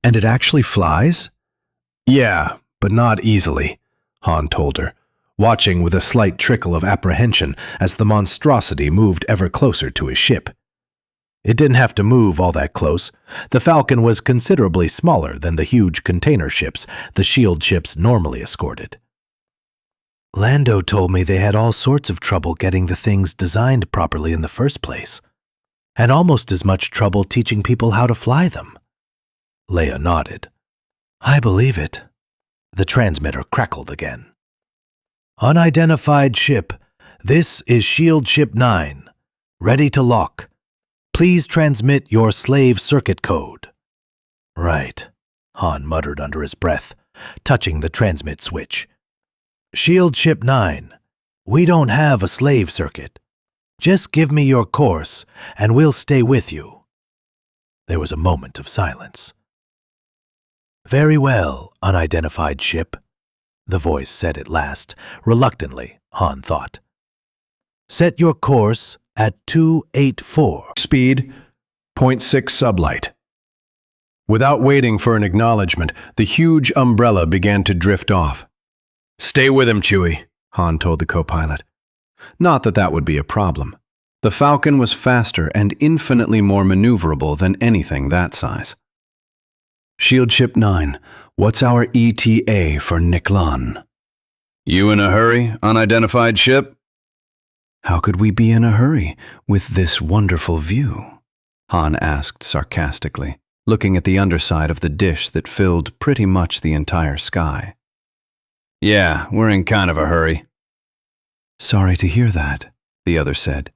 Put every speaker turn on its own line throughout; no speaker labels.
And it actually flies? Yeah, but not easily, Han told her, watching with a slight trickle of apprehension as the monstrosity moved ever closer to his ship. It didn't have to move all that close. The Falcon was considerably smaller than the huge container ships the shield ships normally escorted. Lando told me they had all sorts of trouble getting the things designed properly in the first place, and almost as much trouble teaching people how to fly them. Leia nodded. I believe it. The transmitter crackled again. Unidentified ship. This is Shield Ship 9. Ready to lock. Please transmit your slave circuit code. Right, Han muttered under his breath, touching the transmit switch. Shield Ship 9, we don't have a slave circuit. Just give me your course, and we'll stay with you. There was a moment of silence. Very well, unidentified ship, the voice said at last, reluctantly, Han thought. Set your course at 284.
Speed, 0.6 sublight. Without waiting for an acknowledgement, the huge umbrella began to drift off. Stay with him, Chewie, Han told the co-pilot. Not that that would be a problem. The Falcon was faster and infinitely more maneuverable than anything that size. Shield Ship 9, what's our ETA for Niklan? You in a hurry, unidentified ship? How could we be in a hurry with this wonderful view? Han asked sarcastically, looking at the underside of the dish that filled pretty much the entire sky. Yeah, we're in kind of a hurry. Sorry to hear that, the other said.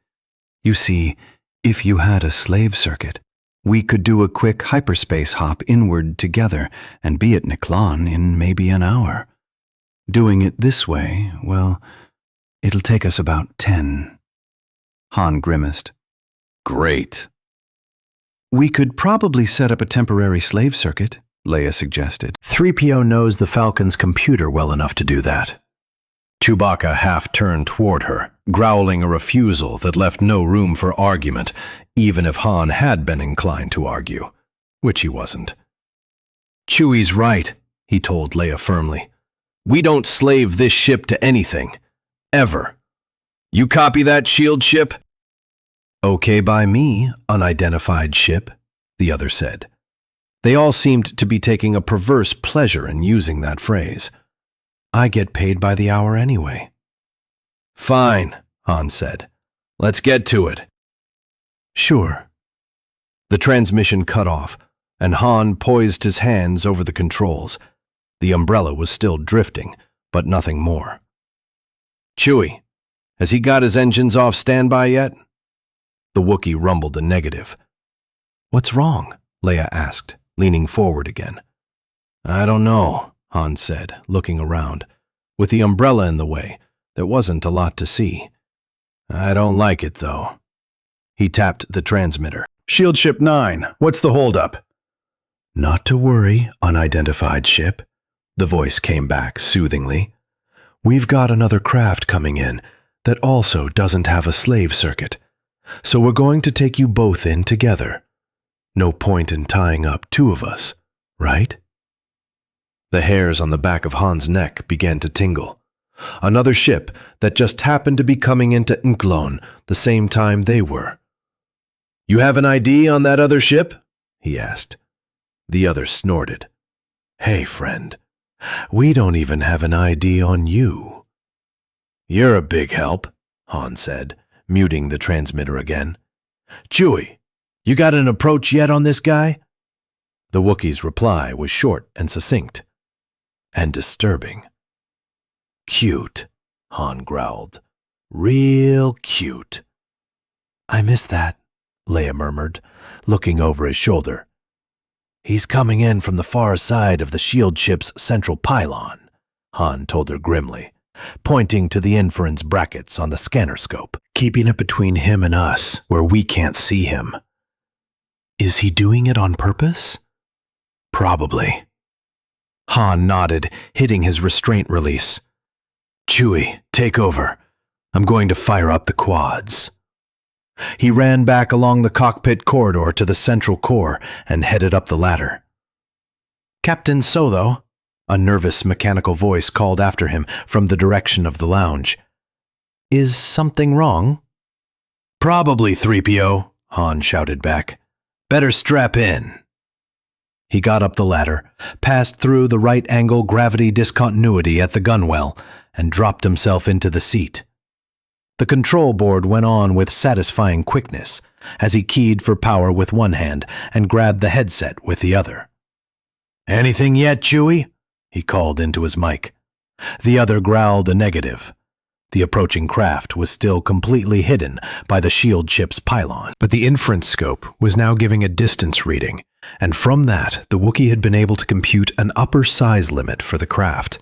You see, if you had a slave circuit, we could do a quick hyperspace hop inward together and be at Niklan in maybe an hour. Doing it this way, well, it'll take us about 10. Han grimaced. Great. We could probably set up a temporary slave circuit, Leia suggested.
3PO knows the Falcon's computer well enough to do that. Chewbacca half turned toward her, growling a refusal that left no room for argument, even if Han had been inclined to argue, which he wasn't. Chewie's right, he told Leia firmly. We don't slave this ship to anything. Ever. You copy that, shield ship? Okay by me, unidentified ship, the other said. They all seemed to be taking a perverse pleasure in using that phrase. I get paid by the hour anyway. Fine, Han said. Let's get to it. Sure. The transmission cut off, and Han poised his hands over the controls. The umbrella was still drifting, but nothing more. Chewie, has he got his engines off standby yet? The Wookiee rumbled a negative. What's wrong? Leia asked, leaning forward again. I don't know, Han said, looking around. With the umbrella in the way, there wasn't a lot to see. I don't like it, though. He tapped the transmitter. Shield Ship 9, what's the holdup? Not to worry, unidentified ship, the voice came back soothingly. We've got another craft coming in that also doesn't have a slave circuit, so we're going to take you both in together. No point in tying up two of us, right? The hairs on the back of Han's neck began to tingle. Another ship that just happened to be coming into Nklon the same time they were. You have an ID on that other ship? He asked. The other snorted. Hey, friend, we don't even have an ID on you. You're a big help, Han said, muting the transmitter again. Chewie, you got an approach yet on this guy? The Wookiee's reply was short and succinct. And disturbing. Cute, Han growled. Real cute. I missed that, Leia murmured, looking over his shoulder. He's coming in from the far side of the shield ship's central pylon, Han told her grimly, pointing to the inference brackets on the scanner scope, keeping it between him and us, where we can't see him. Is he doing it on purpose? Probably. Han nodded, hitting his restraint release. Chewie, take over. I'm going to fire up the quads. He ran back along the cockpit corridor to the central core and headed up the ladder. "Captain Solo," a nervous mechanical voice called after him from the direction of the lounge. "Is something wrong?" "Probably, 3PO," Han shouted back. "Better strap in." He got up the ladder, passed through the right-angle gravity discontinuity at the gunwale, and dropped himself into the seat. The control board went on with satisfying quickness as he keyed for power with one hand and grabbed the headset with the other. "Anything yet, Chewie?" he called into his mic. The other growled a negative. The approaching craft was still completely hidden by the shield ship's pylon, but the inference scope was now giving a distance reading, and from that the Wookiee had been able to compute an upper size limit for the craft.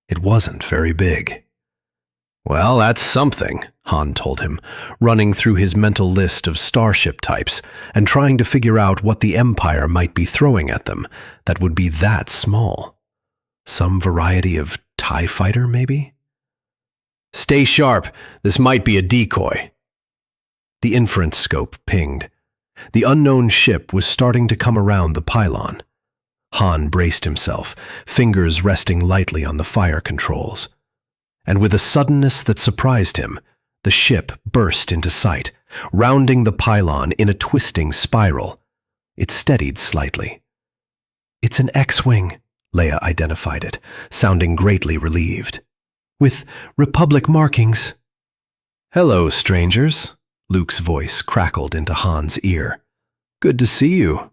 It wasn't very big. "Well, that's something," Han told him, running through his mental list of starship types and trying to figure out what the Empire might be throwing at them that would be that small. Some variety of TIE fighter, maybe? "Stay sharp. This might be a decoy." The inference scope pinged. The unknown ship was starting to come around the pylon. Han braced himself, fingers resting lightly on the fire controls. And with a suddenness that surprised him, the ship burst into sight, rounding the pylon in a twisting spiral. It steadied slightly. "It's an X-Wing," Leia identified it, sounding greatly relieved. "With Republic markings." "Hello, strangers," Luke's voice crackled into Han's ear. "Good to see you."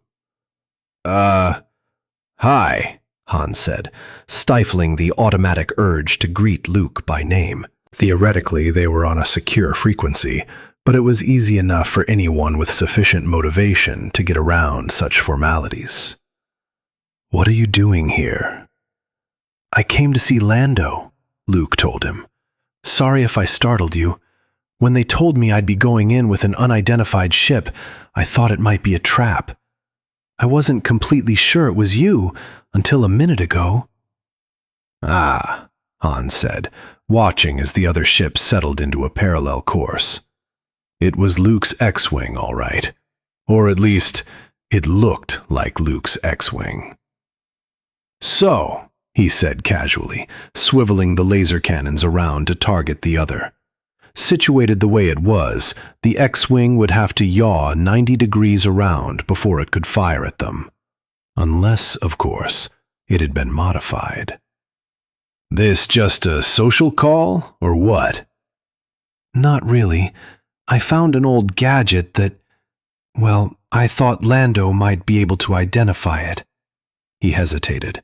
Hi," Han said, stifling the automatic urge to greet Luke by name. Theoretically, they were on a secure frequency, but it was easy enough for anyone with sufficient motivation to get around such formalities. "What are you doing here?" "I came to see Lando," Luke told him. "Sorry if I startled you. When they told me I'd be going in with an unidentified ship, I thought it might be a trap. I wasn't completely sure it was you until a minute ago." "Ah," Han said, watching as the other ship settled into a parallel course. It was Luke's X-Wing, all right. Or at least, it looked like Luke's X-Wing. "So," he said casually, swiveling the laser cannons around to target the other. Situated the way it was, the X-Wing would have to yaw 90 degrees around before it could fire at them. Unless, of course, it had been modified. "This just a social call, or what?" "Not really. I found an old gadget that, well, I thought Lando might be able to identify it." He hesitated.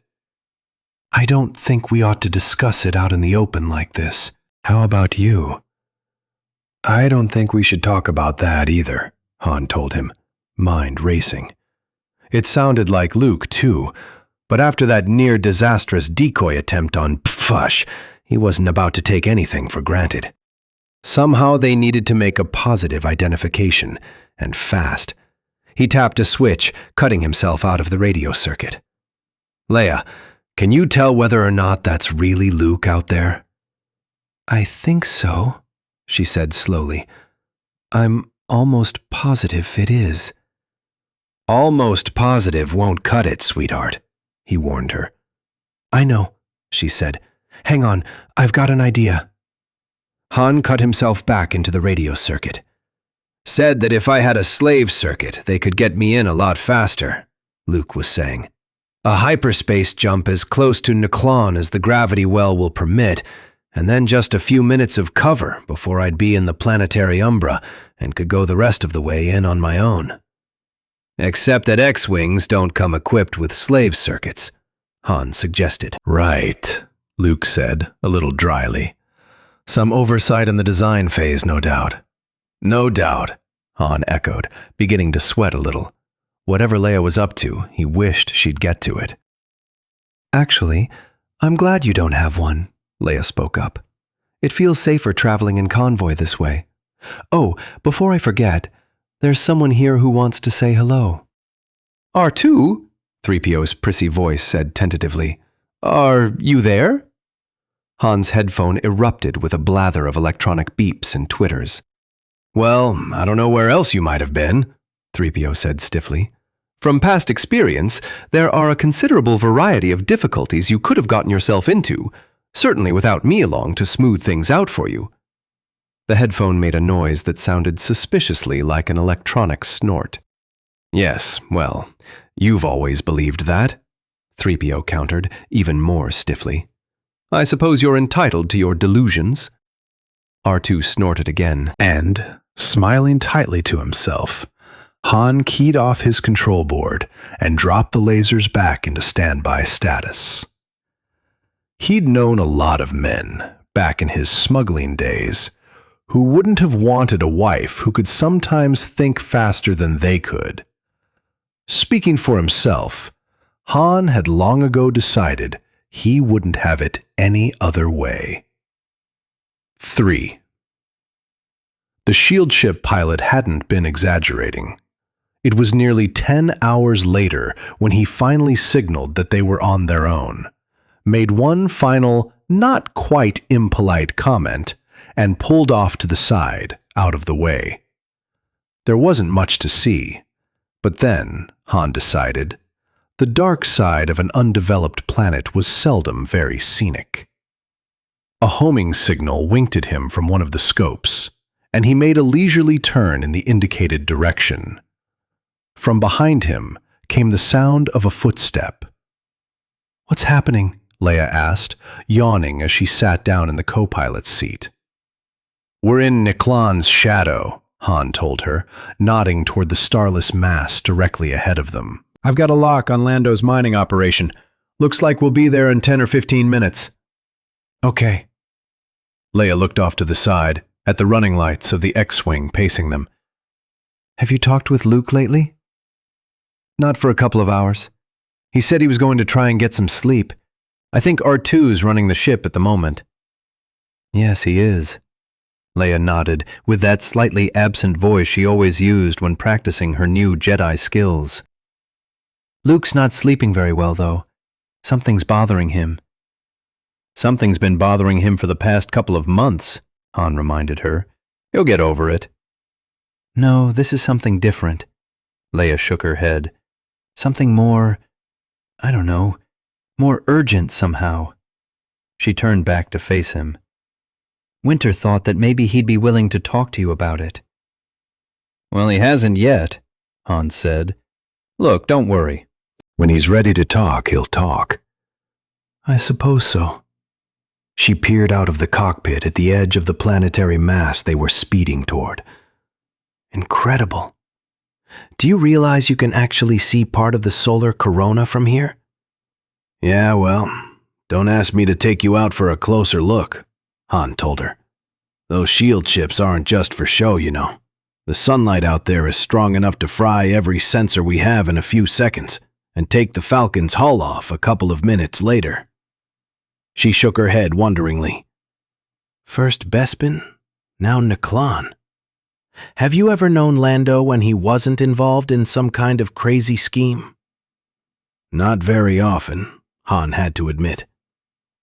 "I don't think we ought to discuss it out in the open like this. How about you?" "I don't think we should talk about that either," Han told him, mind racing. It sounded like Luke, too, but after that near-disastrous decoy attempt on Pfush, he wasn't about to take anything for granted. Somehow they needed to make a positive identification, and fast. He tapped a switch, cutting himself out of the radio circuit. "Leia, can you tell whether or not that's really Luke out there?" "I think so," she said slowly. "I'm almost positive it is." "Almost positive won't cut it, sweetheart," he warned her. "I know," she said. "Hang on, I've got an idea." Han cut himself back into the radio circuit. "Said that if I had a slave circuit, they could get me in a lot faster," Luke was saying. "A hyperspace jump as close to Naklon as the gravity well will permit, and then just a few minutes of cover before I'd be in the planetary umbra and could go the rest of the way in on my own." "Except that X-Wings don't come equipped with slave circuits," Han suggested. "Right," Luke said, a little dryly. "Some oversight in the design phase, no doubt." "No doubt," Han echoed, beginning to sweat a little. Whatever Leia was up to, he wished she'd get to it. "Actually, I'm glad you don't have one," Leia spoke up. "It feels safer traveling in convoy this way. Oh, before I forget, there's someone here who wants to say hello." "R2?" 3PO's prissy voice said tentatively. "Are you there?" Han's headphone erupted with a blather of electronic beeps and twitters. "Well, I don't know where else you might have been," 3PO said stiffly.
From past experience, there are a considerable variety of difficulties you could have gotten yourself into, certainly without me along to smooth things out for you. The headphone made a noise that sounded suspiciously like an electronic snort. Yes, well, you've always believed that, 3PO countered, even more stiffly. I suppose you're entitled to your delusions. R2 snorted again,
And, smiling tightly to himself, Han keyed off his control board and dropped the lasers back into standby status. He'd known a lot of men, back in his smuggling days, who wouldn't have wanted a wife who could sometimes think faster than they could. Speaking for himself, Han had long ago decided he wouldn't have it any other way. 3. The shield ship pilot hadn't been exaggerating. It was nearly 10 hours later when he finally signaled that they were on their own, made one final, not quite impolite comment, and pulled off to the side, out of the way. There wasn't much to see, but then, Han decided, the dark side of an undeveloped planet was seldom very scenic. A homing signal winked at him from one of the scopes, and he made a leisurely turn in the indicated direction. From behind him came the sound of a footstep. "What's happening?" Leia asked, yawning as she sat down in the co-pilot's seat. "We're in Niklan's shadow," Han told her, nodding toward the starless mass directly ahead of them. "I've got a lock on Lando's mining operation. Looks like we'll be there in 10 or 15 minutes. "Okay." Leia looked off to the side, at the running lights of the X-Wing pacing them. "Have you talked with Luke lately?" "Not for a couple of hours. He said he was going to try and get some sleep. I think R2's running the ship at the moment." "Yes, he is." Leia nodded, with that slightly absent voice she always used when practicing her new Jedi skills. "Luke's not sleeping very well, though. Something's bothering him." "Something's been bothering him for the past couple of months," Han reminded her. "He'll get over it." "No, this is something different." Leia shook her head. "Something more, I don't know, more urgent somehow." She turned back to face him. "Winter thought that maybe he'd be willing to talk to you about it." "Well, he hasn't yet," Han said. "Look, don't worry. When he's ready to talk, he'll talk." "I suppose so." She peered out of the cockpit at the edge of the planetary mass they were speeding toward. "Incredible. Do you realize you can actually see part of the solar corona from here?" "Yeah, well, don't ask me to take you out for a closer look," Han told her. "Those shield ships aren't just for show, you know. The sunlight out there is strong enough to fry every sensor we have in a few seconds and take the Falcon's hull off a couple of minutes later." She shook her head wonderingly. "First Bespin, now Niklan. Have you ever known Lando when he wasn't involved in some kind of crazy scheme?" "Not very often," Han had to admit.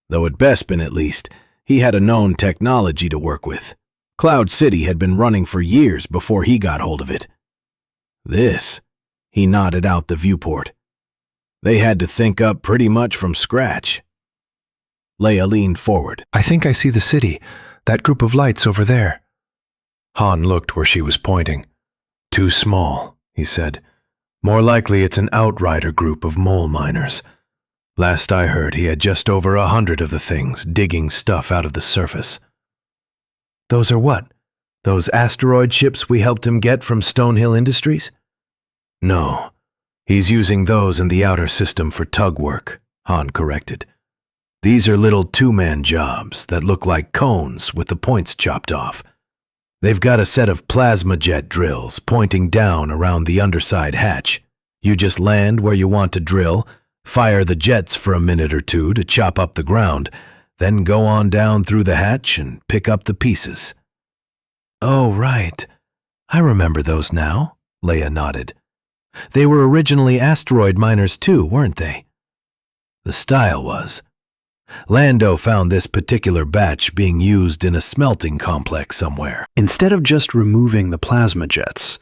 Though at Bespin, at least, he had a known technology to work with. Cloud City had been running for years before he got hold of it. This, he nodded out the viewport. They had to think up pretty much from scratch. Leia leaned forward. "I think I see the city, that group of lights over there." Han looked where she was pointing. "Too small," he said. "More likely it's an outrider group of mole miners. Last I heard, he had just over 100 of the things, digging stuff out of the surface." "Those are what? Those asteroid ships we helped him get from Stonehill Industries?" "No. He's using those in the outer system for tug work," Han corrected. "These are little two-man jobs that look like cones with the points chopped off. They've got a set of plasma jet drills pointing down around the underside hatch. You just land where you want to drill, fire the jets for a minute or two to chop up the ground, then go on down through the hatch and pick up the pieces." "Oh, right. I remember those now," Leia nodded. "They were originally asteroid miners too, weren't they?" "The style was. Lando found this particular batch being used in a smelting complex somewhere. Instead of just removing the plasma jets,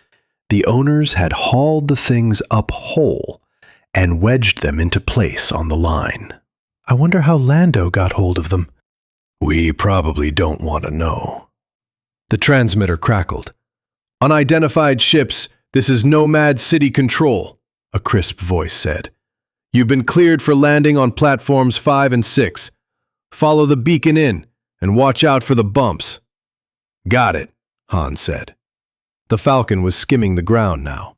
The owners had hauled the things up whole and wedged them into place on the line. I wonder how Lando got hold of them. We probably don't want to know. The transmitter crackled. Unidentified ships, this is Nomad City Control, a crisp voice said. You've been cleared for landing on platforms 5 and 6. Follow the beacon in and watch out for the bumps. Got it, Han said. The Falcon was skimming the ground now,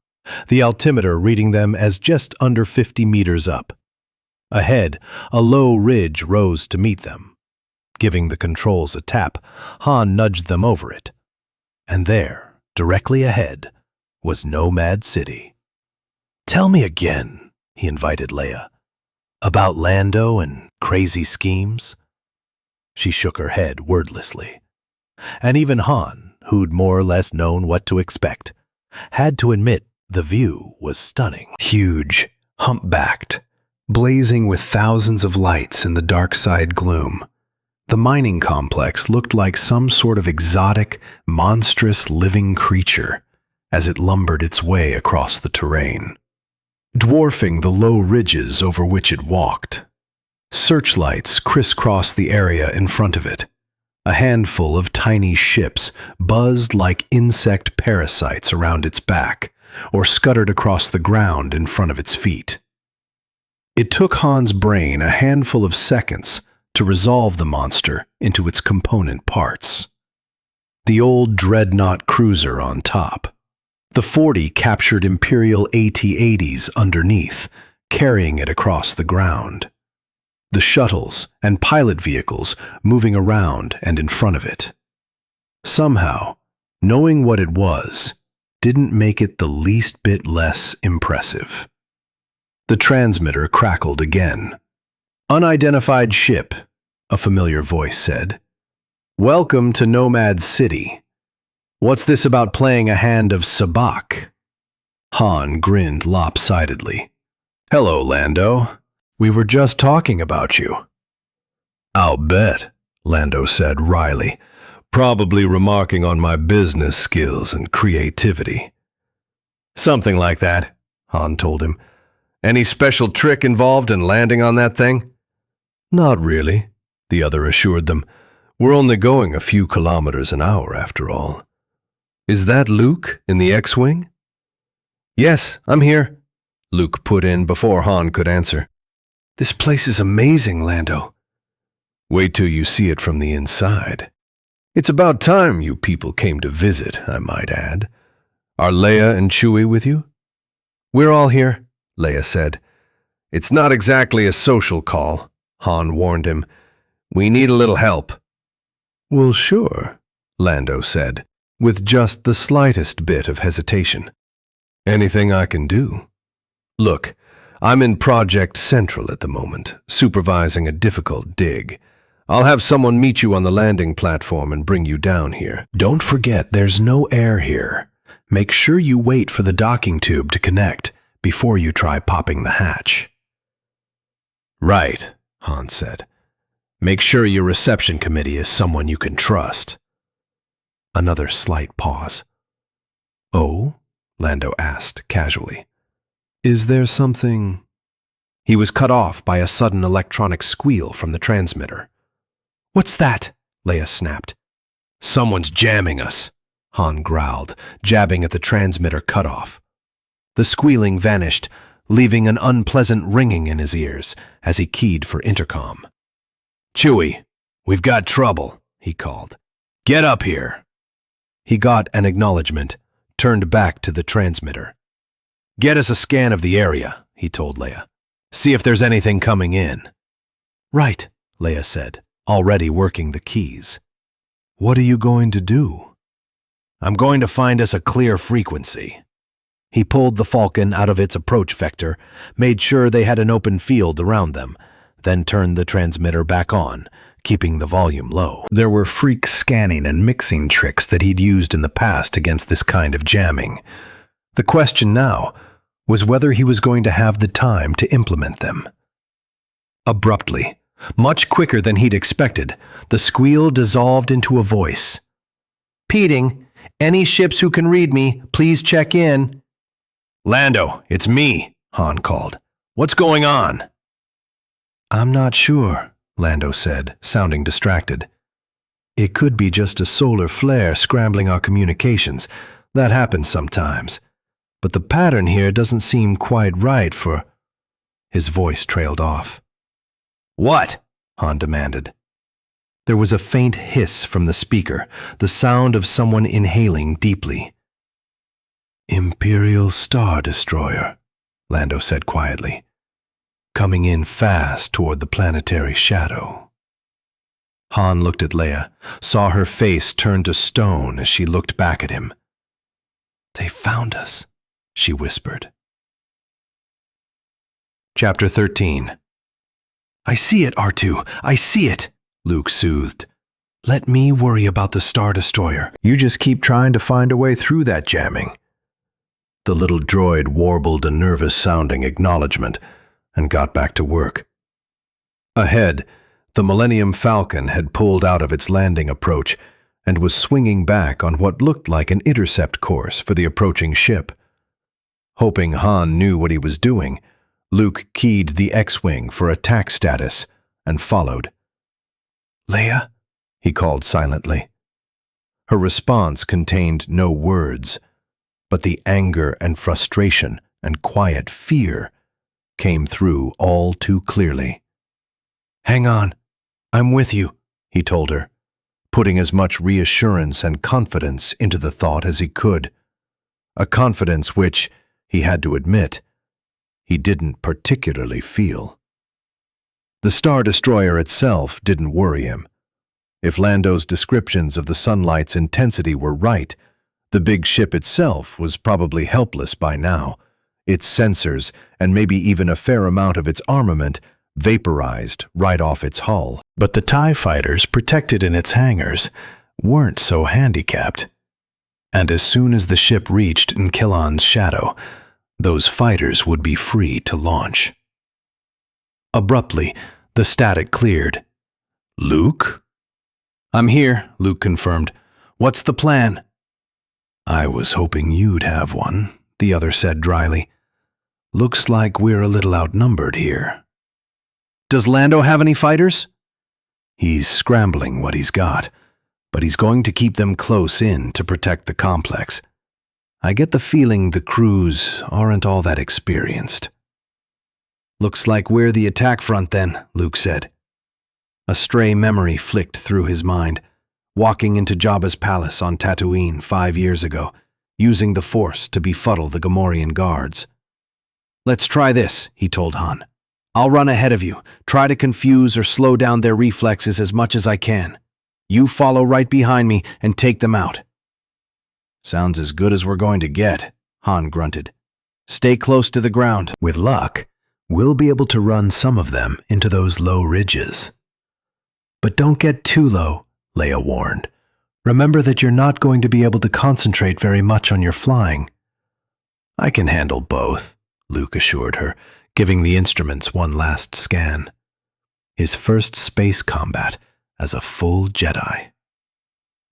the altimeter reading them as just under 50 meters up. Ahead, a low ridge rose to meet them. Giving the controls a tap, Han nudged them over it. And there, directly ahead, was Nomad City. Tell me again, he invited Leia, about Lando and crazy schemes. She shook her head wordlessly. And even Han, who'd more or less known what to expect, had to admit the view was stunning. Huge, humpbacked, blazing with thousands of lights in the dark side gloom. The mining complex looked like some sort of exotic, monstrous living creature as it lumbered its way across the terrain, dwarfing the low ridges over which it walked. Searchlights crisscrossed the area in front of it. A handful of tiny ships buzzed like insect parasites around its back or scuttered across the ground in front of its feet. It took Han's brain a handful of seconds to resolve the monster into its component parts. The old dreadnought cruiser on top. The 40 captured Imperial AT-80s underneath, carrying it across the ground. The shuttles and pilot vehicles moving around and in front of it. Somehow, knowing what it was didn't make it the least bit less impressive. The transmitter crackled again. Unidentified ship, a familiar voice said. Welcome to Nomad City. What's this about playing a hand of sabacc? Han grinned lopsidedly. Hello, Lando. We were just talking about you. I'll bet, Lando said wryly, probably remarking on my business skills and creativity. Something like that, Han told him. Any special trick involved in landing on that thing? Not really, the other assured them. We're only going a few kilometers an hour after all. Is that Luke in the X-Wing? Yes, I'm here, Luke put in before Han could answer. This place is amazing, Lando. Wait till you see it from the inside. It's about time you people came to visit, I might add. Are Leia and Chewie with you? We're all here, Leia said. It's not exactly a social call, Han warned him. We need a little help. Well, sure, Lando said, with just the slightest bit of hesitation. Anything I can do? Look, I'm in Project Central at the moment, supervising a difficult dig. I'll have someone meet you on the landing platform and bring you down here. Don't forget there's no air here. Make sure you wait for the docking tube to connect before you try popping the hatch. Right, Han said. Make sure your reception committee is someone you can trust. Another slight pause. Oh? Lando asked casually. Is there something? He was cut off by a sudden electronic squeal from the transmitter. What's that? Leia snapped. Someone's jamming us, Han growled, jabbing at the transmitter cutoff. The squealing vanished, leaving an unpleasant ringing in his ears as he keyed for intercom. Chewie, we've got trouble, he called. Get up here. He got an acknowledgement, turned back to the transmitter. Get us a scan of the area, he told Leia. See if there's anything coming in. Right, Leia said, already working the keys. What are you going to do? I'm going to find us a clear frequency. He pulled the Falcon out of its approach vector, made sure they had an open field around them, then turned the transmitter back on, keeping the volume low. There were freak scanning and mixing tricks that he'd used in the past against this kind of jamming. The question now was whether he was going to have the time to implement them. Abruptly, much quicker than he'd expected, the squeal dissolved into a voice. Repeating, Any ships who can read me, please check in. Lando, it's me, Han called. What's going on? I'm not sure, Lando said, sounding distracted. It could be just a solar flare scrambling our communications. That happens sometimes. But the pattern here doesn't seem quite right for... His voice trailed off. What? Han demanded. There was a faint hiss from the speaker, the sound of someone inhaling deeply. Imperial Star Destroyer, Lando said quietly, coming in fast toward the planetary shadow. Han looked at Leia, saw her face turn to stone as she looked back at him. They found us, she whispered. Chapter 13. I see it, R2. I see it, Luke soothed. Let me worry about the Star Destroyer. You just keep trying to find a way through that jamming. The little droid warbled a nervous-sounding acknowledgement and got back to work. Ahead, the Millennium Falcon had pulled out of its landing approach and was swinging back on what looked like an intercept course for the approaching ship. Hoping Han knew what he was doing, Luke keyed the X-Wing for attack status and followed. Leia? He called silently. Her response contained no words, but the anger and frustration and quiet fear came through all too clearly. Hang on, I'm with you, he told her, putting as much reassurance and confidence into the thought as he could, a confidence which, he had to admit, he didn't particularly feel. The Star Destroyer itself didn't worry him. If Lando's descriptions of the sunlight's intensity were right, the big ship itself was probably helpless by now, its sensors and maybe even a fair amount of its armament vaporized right off its hull. But the TIE fighters protected in its hangars weren't so handicapped. And as soon as the ship reached Nkilon's shadow, those fighters would be free to launch. Abruptly, the static cleared. Luke? I'm here, Luke confirmed. What's the plan? I was hoping you'd have one, the other said dryly. Looks like we're a little outnumbered here. Does Lando have any fighters? He's scrambling what he's got, but he's going to keep them close in to protect the complex. I get the feeling the crews aren't all that experienced. Looks like we're the attack front then, Luke said. A stray memory flicked through his mind, walking into Jabba's palace on Tatooine 5 years ago, using the Force to befuddle the Gamorrean guards. Let's try this, he told Han. I'll run ahead of you, try to confuse or slow down their reflexes as much as I can. You follow right behind me and take them out. Sounds as good as we're going to get, Han grunted. Stay close to the ground. With luck, we'll be able to run some of them into those low ridges. But don't get too low, Leia warned. Remember that you're not going to be able to concentrate very much on your flying. I can handle both, Luke assured her, giving the instruments one last scan. His first space combat as a full Jedi.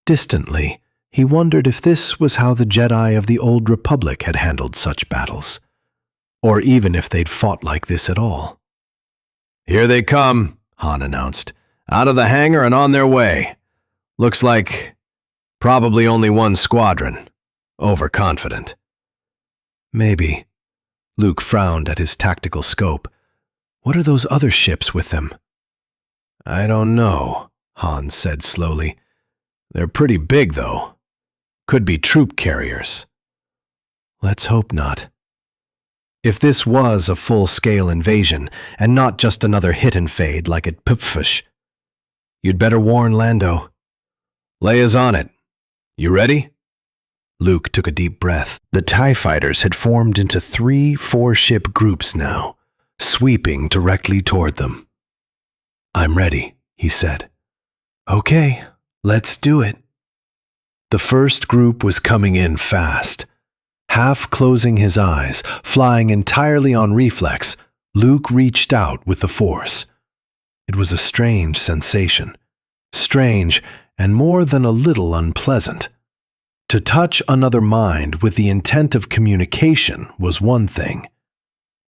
Distantly, he wondered if this was how the Jedi of the Old Republic had handled such battles, or even if they'd fought like this at all. Here they come, Han announced, out of the hangar and on their way. Looks like probably only one squadron. Overconfident. Maybe. Luke frowned at his tactical scope. What are those other ships with them? I don't know, Han said slowly. They're pretty big, though. Could be troop carriers. Let's hope not. If this was a full-scale invasion, and not just another hit and fade like at Pupfish, you'd better warn Lando. Leia's on it. You ready? Luke took a deep breath. The TIE fighters had formed into 3 4-ship groups now, sweeping directly toward them. I'm ready, he said. Okay, let's do it. The first group was coming in fast. Half closing his eyes, flying entirely on reflex, Luke reached out with the Force. It was a strange sensation. Strange and more than a little unpleasant. To touch another mind with the intent of communication was one thing.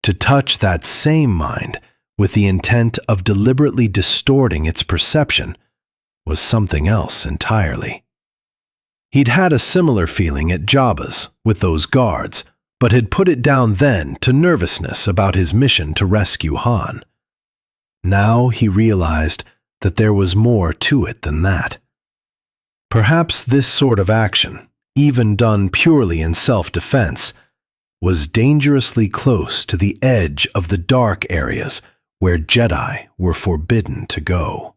To touch that same mind with the intent of deliberately distorting its perception was something else entirely. He'd had a similar feeling at Jabba's with those guards, but had put it down then to nervousness about his mission to rescue Han. Now he realized that there was more to it than that. Perhaps this sort of action, even done purely in self-defense, was dangerously close to the edge of the dark areas where Jedi were forbidden to go.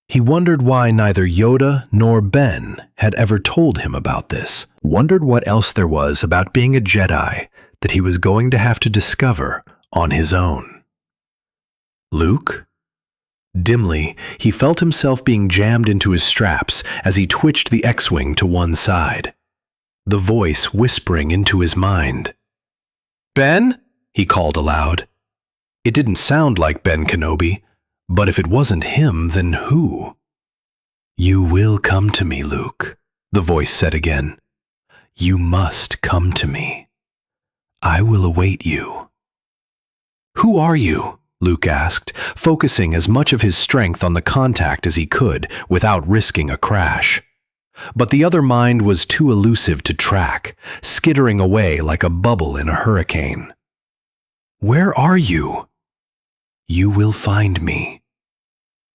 He wondered why neither Yoda nor Ben had ever told him about this.
Wondered what else there was about being a Jedi that he was going to have to discover on his own. Luke? Dimly, he felt himself being jammed into his straps as he twitched the X-Wing to one side. The voice whispering into his mind. "Ben?" he called aloud. It didn't sound like Ben Kenobi, but if it wasn't him, then who? "You will come to me, Luke," the voice said again. "You must come to me. I will await you." "Who are you?" Luke asked, focusing as much of his strength on the contact as he could without risking a crash. But the other mind was too elusive to track, skittering away like a bubble in a hurricane. "Where are you?" "You will find me."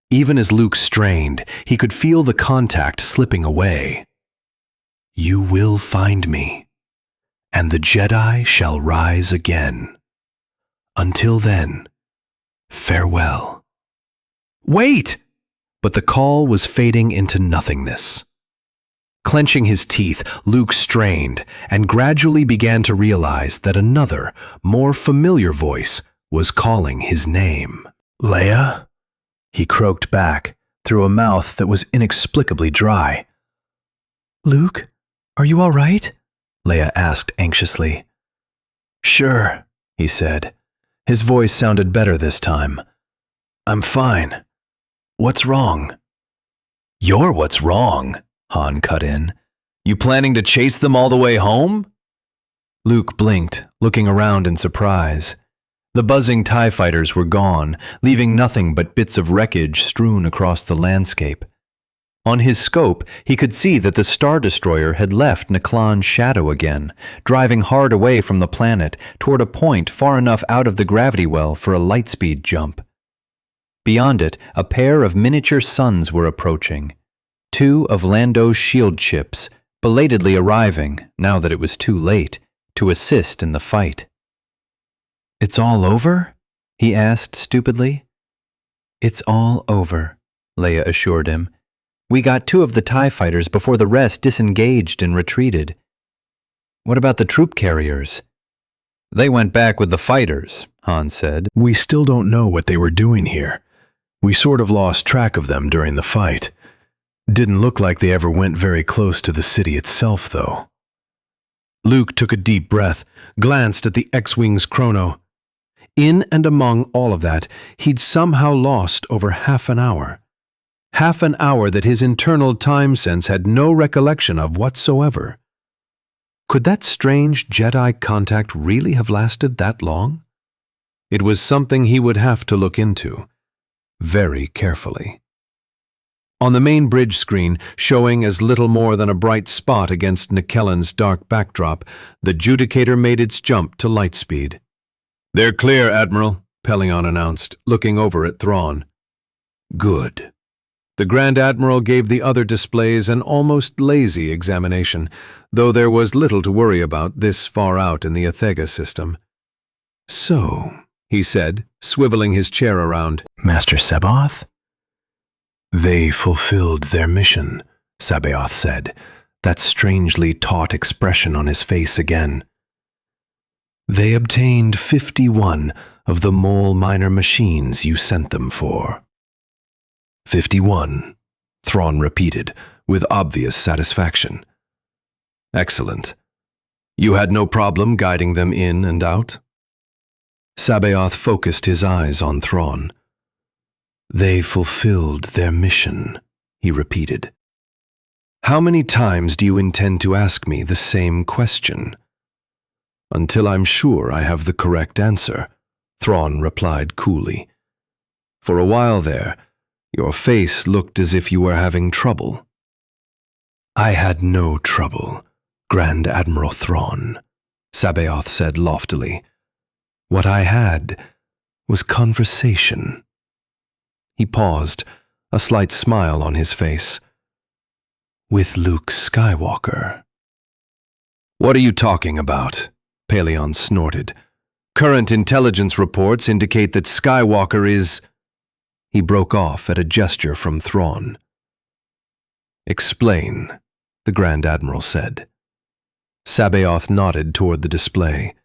Even as Luke strained, he could feel the contact slipping away. "You will find me, and the Jedi shall rise again. Until then, farewell." "Wait!" But the call was fading into nothingness. Clenching his teeth, Luke strained and gradually began to realize that another, more familiar voice was calling his name. "Leia?" he croaked back through a mouth that was inexplicably dry. "Luke, are you all right?" Leia asked anxiously. "Sure," he said. His voice sounded better this time. "I'm fine. What's wrong?" "You're what's wrong," Han cut in. "You planning to chase them all the way home?" Luke blinked, looking around in surprise. The buzzing TIE fighters were gone, leaving nothing but bits of wreckage strewn across the landscape. On his scope, he could see that the Star Destroyer had left Naklan's shadow again, driving hard away from the planet toward a point far enough out of the gravity well for a lightspeed jump. Beyond it, a pair of miniature suns were approaching. Two of Lando's shield ships, belatedly arriving, now that it was too late, to assist in the fight. "It's all over?" he asked stupidly. "It's all over," Leia assured him. "We got two of the TIE fighters before the rest disengaged and retreated." "What about the troop carriers?" "They went back with the fighters," Han said.
"We still don't know what they were doing here. We sort of lost track of them during the fight. Didn't look like they ever went very close to the city itself, though." Luke took a deep breath, glanced at the X-Wing's chrono. In and among all of that, he'd somehow lost over half an hour. Half an hour that his internal time sense had no recollection of whatsoever. Could that strange Jedi contact really have lasted that long? It was something he would have to look into, very carefully. On the main bridge screen, showing as little more than a bright spot against Nakellan's dark backdrop, the Judicator made its jump to lightspeed. "They're clear, Admiral," Pelion announced, looking over at Thrawn. "Good." The Grand Admiral gave the other displays an almost lazy examination, though there was little to worry about this far out in the Athega system. "So," he said, swiveling his chair around. "Master Sabaoth?" "They fulfilled their mission," Sabaoth said, that strangely taut expression on his face again. "They obtained 51 of the mole miner machines you sent them for." 51, Thrawn repeated, with obvious satisfaction. "Excellent. You had no problem guiding them in and out?" Sabaoth focused his eyes on Thrawn. "They fulfilled their mission," he repeated. How many times do you intend to ask me the same question? Until I'm sure I have the correct answer, Thrawn replied coolly. For a while there, your face looked as if you were having trouble. I had no trouble, Grand Admiral Thrawn, Sabaoth said loftily. What I had was conversation. He paused, a slight smile on his face. With Luke Skywalker. What are you talking about? Pelion snorted. Current intelligence reports indicate that Skywalker is... He broke off at a gesture from Thrawn. Explain, the Grand Admiral said. Sabaoth nodded toward the display.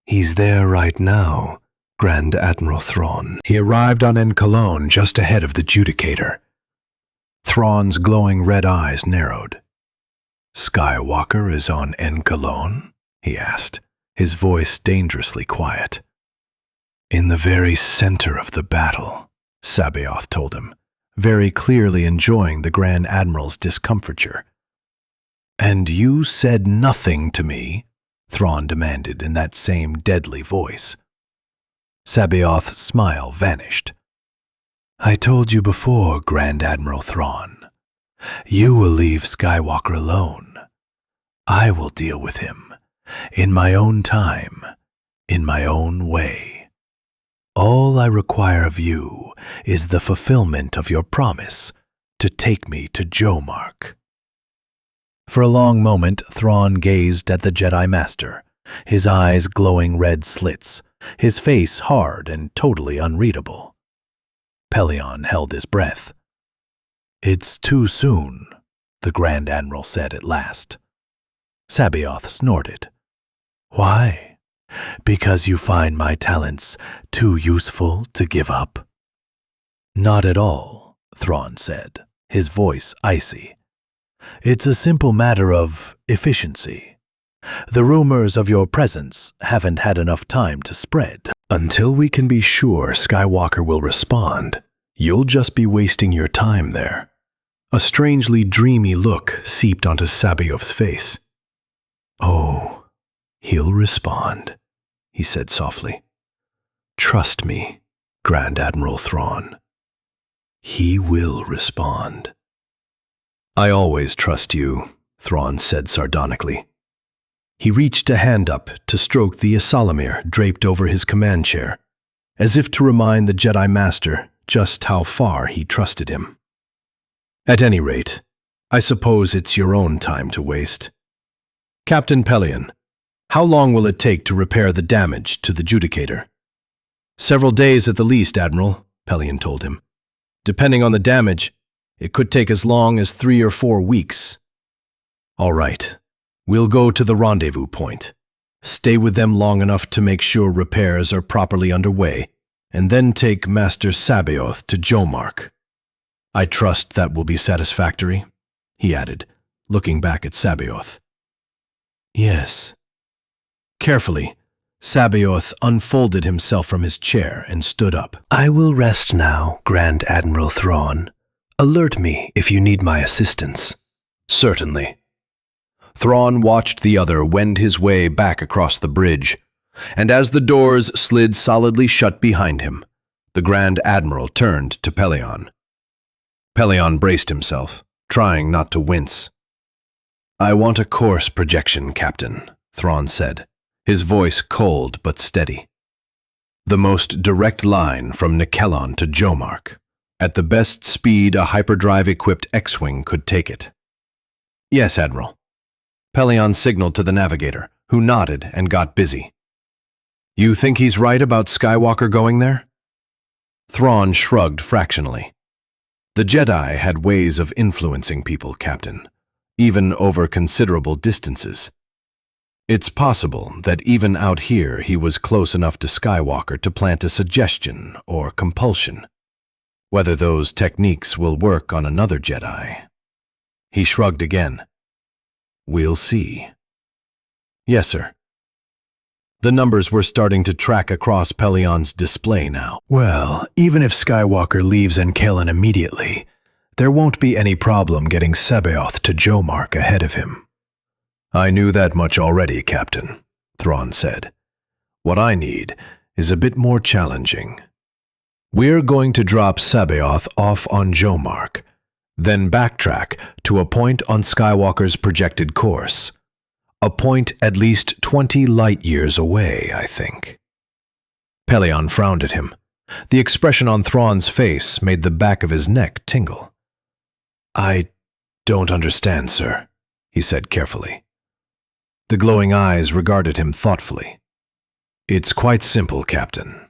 He's there right now, Grand Admiral Thrawn.
He arrived on Encolone just ahead of the Judicator. Thrawn's glowing red eyes narrowed. Skywalker is on Encolone? He asked, his voice dangerously quiet. In the very center of the battle, Sabaoth told him, very clearly enjoying the Grand Admiral's discomfiture. And you said nothing to me? Thrawn demanded in that same deadly voice. Sabaoth's smile vanished. I told you before, Grand Admiral Thrawn. You will leave Skywalker alone. I will deal with him, in my own time, in my own way. All I require of you is the fulfillment of your promise to take me to Jomark. For a long moment, Thrawn gazed at the Jedi Master, his eyes glowing red slits, his face hard and totally unreadable. Pelion held his breath. It's too soon, the Grand Admiral said at last. Sabaoth snorted. Why? Because you find my talents too useful to give up? Not at all, Thrawn said, his voice icy. It's a simple matter of efficiency. The rumors of your presence haven't had enough time to spread. Until we can be sure Skywalker will respond, you'll just be wasting your time there. A strangely dreamy look seeped onto Sabaoth's face. Oh, he'll respond, he said softly. Trust me, Grand Admiral Thrawn. He will respond. I always trust you, Thrawn said sardonically. He reached a hand up to stroke the Ysalamir draped over his command chair, as if to remind the Jedi Master just how far he trusted him. At any rate, I suppose it's your own time to waste. Captain Pelion, how long will it take to repair the damage to the Judicator? Several days at the least, Admiral, Pelion told him. Depending on the damage, it could take as long as 3 or 4 weeks. All right. We'll go to the rendezvous point, stay with them long enough to make sure repairs are properly underway, and then take Master Sabaoth to Jomark. I trust that will be satisfactory, he added, looking back at Sabaoth. Yes. Carefully, Sabaoth unfolded himself from his chair and stood up. I will rest now, Grand Admiral Thrawn. Alert me if you need my assistance. Certainly. Thrawn watched the other wend his way back across the bridge, and as the doors slid solidly shut behind him, the Grand Admiral turned to Pelion. Pelion braced himself, trying not to wince. I want a course projection, Captain, Thrawn said, his voice cold but steady. The most direct line from Nikelon to Jomark, at the best speed a hyperdrive-equipped X-Wing could take it. Yes, Admiral. Pelion signaled to the navigator, who nodded and got busy. You think he's right about Skywalker going there? Thrawn shrugged fractionally. The Jedi had ways of influencing people, Captain, even over considerable distances. It's possible that even out here he was close enough to Skywalker to plant a suggestion or compulsion. Whether those techniques will work on another Jedi. He shrugged again. We'll see. Yes, sir. The numbers were starting to track across Pelion's display now. Well, even if Skywalker leaves Encolone immediately,
There won't be any problem getting Sabaoth to Jomark ahead of him. I knew that much already, Captain, Thrawn said. What I need is a bit more challenging. We're going to drop Sabaoth off on Jomark, then backtrack to a point on Skywalker's projected course. A point at least 20 light-years away, I think. Pellaeon frowned at him. The expression on Thrawn's face made the back of his neck tingle. I don't understand, sir, he said carefully. The glowing eyes regarded him thoughtfully. It's quite simple, Captain.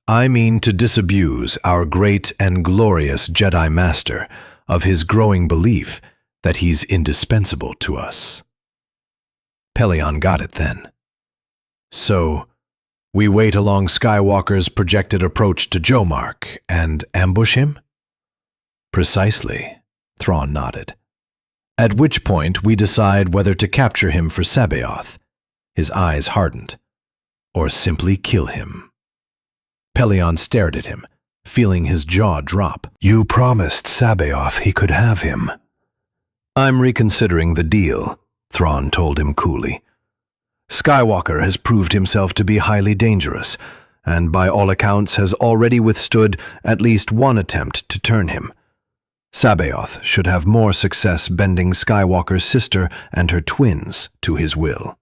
I mean to disabuse our great and glorious Jedi Master of his growing belief that he's indispensable to us. Pellaeon got it then. So, we wait along Skywalker's projected approach to Jomark and ambush him? Precisely, Thrawn nodded. At which point we decide whether to capture him for Sabaoth, his eyes hardened, or simply kill him. Pellaeon stared at him, feeling his jaw drop.
You promised Sabaoth he could have him. I'm reconsidering the deal, Thrawn told him coolly. Skywalker has proved himself to be highly dangerous, and by all accounts has already withstood at least one attempt to turn him. Sabaoth should have more success bending Skywalker's sister and her twins to his will.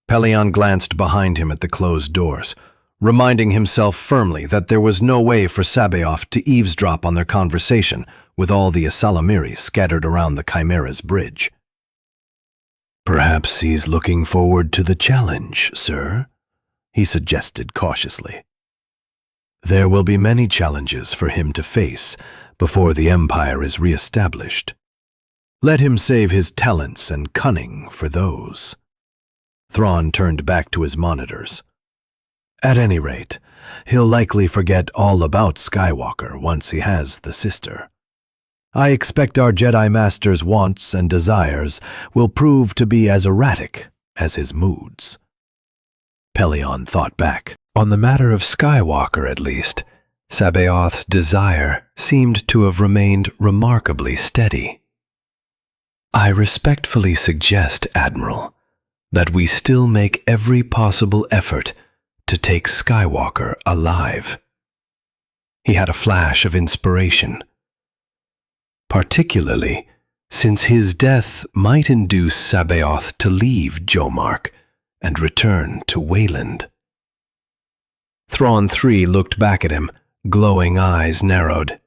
Pellaeon glanced behind him at the closed doors, reminding himself firmly that there was no way for Sabaoth to eavesdrop on their conversation with all the Asalamiri scattered around the Chimera's bridge. Perhaps he's looking forward to the challenge, sir, he suggested cautiously. There will be many challenges for him to face before the Empire is re-established. Let him save his talents and cunning for those. Thrawn turned back to his monitors. At any rate, he'll likely forget all about Skywalker once he has the sister. I expect our Jedi Master's wants and desires will prove to be as erratic as his moods. Pellaeon thought back. On the matter of Skywalker, at least, Sabaoth's desire seemed to have remained remarkably steady. I respectfully suggest, Admiral, that we still make every possible effort to take Skywalker alive. He had a flash of inspiration. Particularly since his death might induce Sabaoth to leave Jomark and return to Wayland. Thrawn III looked back at him, glowing eyes narrowed.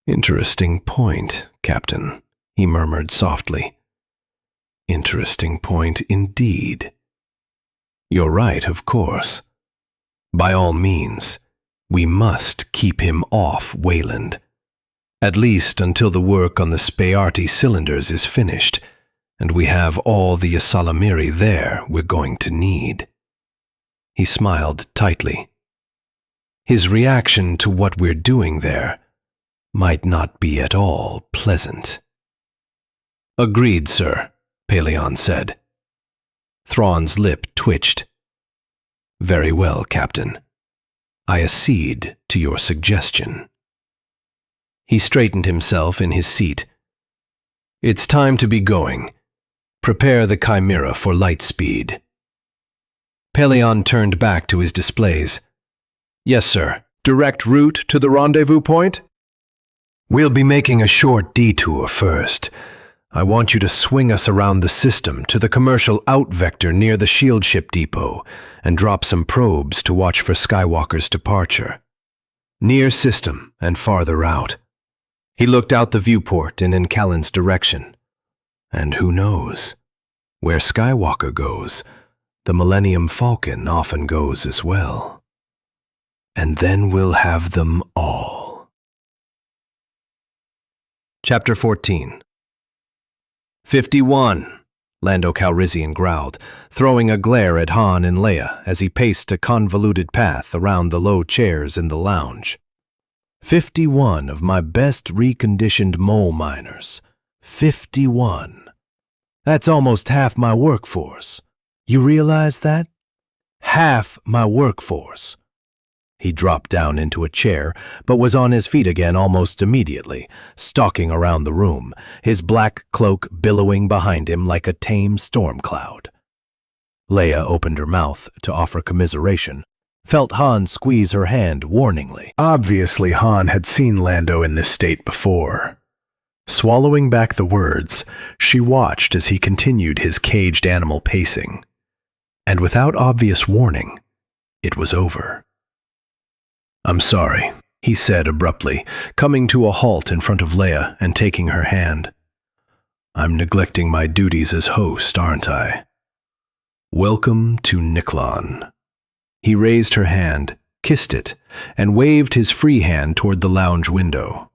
Interesting point, Captain, he murmured softly. Interesting point indeed. You're right, of course. By all means, we must keep him off Wayland. At least until the work on the Spearty cylinders is finished, and we have all the Asalamiri there we're going to need. He smiled tightly. His reaction to what we're doing there might not be at all pleasant. Agreed, sir, Pellaeon said. Thrawn's lip twitched. Very well, Captain. I accede to your suggestion. He straightened himself in his seat. It's time to be going. Prepare the Chimera for light speed. Pellaeon turned back to his displays. Yes, sir. Direct route to the rendezvous point? We'll be making a short detour first. I want you to swing us around the system to the commercial out vector near the shield ship depot and drop some probes to watch for Skywalker's departure. Near system and farther out. He looked out the viewport in Callan's direction. And who knows? Where Skywalker goes, the Millennium Falcon often goes as well. And then we'll have them all. Chapter 14. 51, Lando Calrissian growled, throwing a glare at Han and Leia as he paced a convoluted path around the low chairs in the lounge. 51 of my best reconditioned mole miners. 51. That's almost half my workforce. You realize that? Half my workforce.
He dropped down into a chair, but was on his feet again almost immediately, stalking around the room, his black cloak billowing behind him like a tame storm cloud. Leia opened her mouth to offer commiseration, felt Han squeeze her hand warningly.
Obviously, Han had seen Lando in this state before. Swallowing back the words, she watched as he continued his caged animal pacing. And without obvious warning, it was over. "I'm sorry," he said abruptly, coming to a halt in front of Leia and taking her hand. "I'm neglecting my duties as host, aren't I? Welcome to Niklon." He raised her hand, kissed it, and waved his free hand toward the lounge window.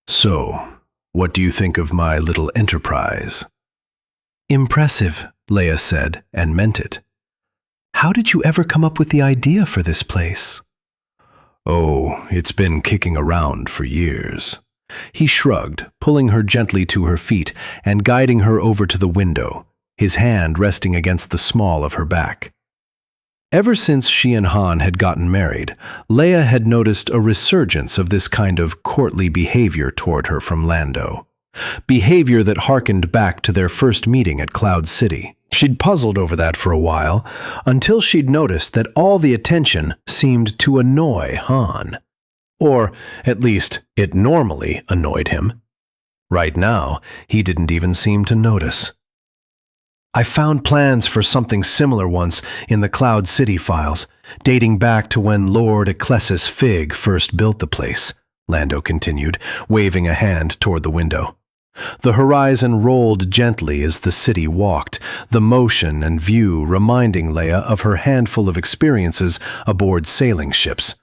"So, what do you think of my little enterprise?" "Impressive," Leia said, and meant it. "How did you ever come up with the idea for this place?" "Oh, it's been kicking around for years." He shrugged, pulling her gently to her feet and guiding her over to the window, his hand resting against the small of her back. Ever since she and Han had gotten married, Leia had noticed a resurgence of this kind of courtly behavior toward her from Lando. Behavior that harkened back to their first meeting at Cloud City. She'd puzzled over that for a while, until she'd noticed that all the attention seemed to annoy Han. Or, at least, it normally annoyed him. Right now, he didn't even seem to notice. "I found plans for something similar once in the Cloud City files, dating back to when Lord Ecclesis Fig first built the place," Lando continued, waving a hand toward the window. The horizon rolled gently as the city walked, the motion and view reminding Leia of her handful of experiences aboard sailing ships.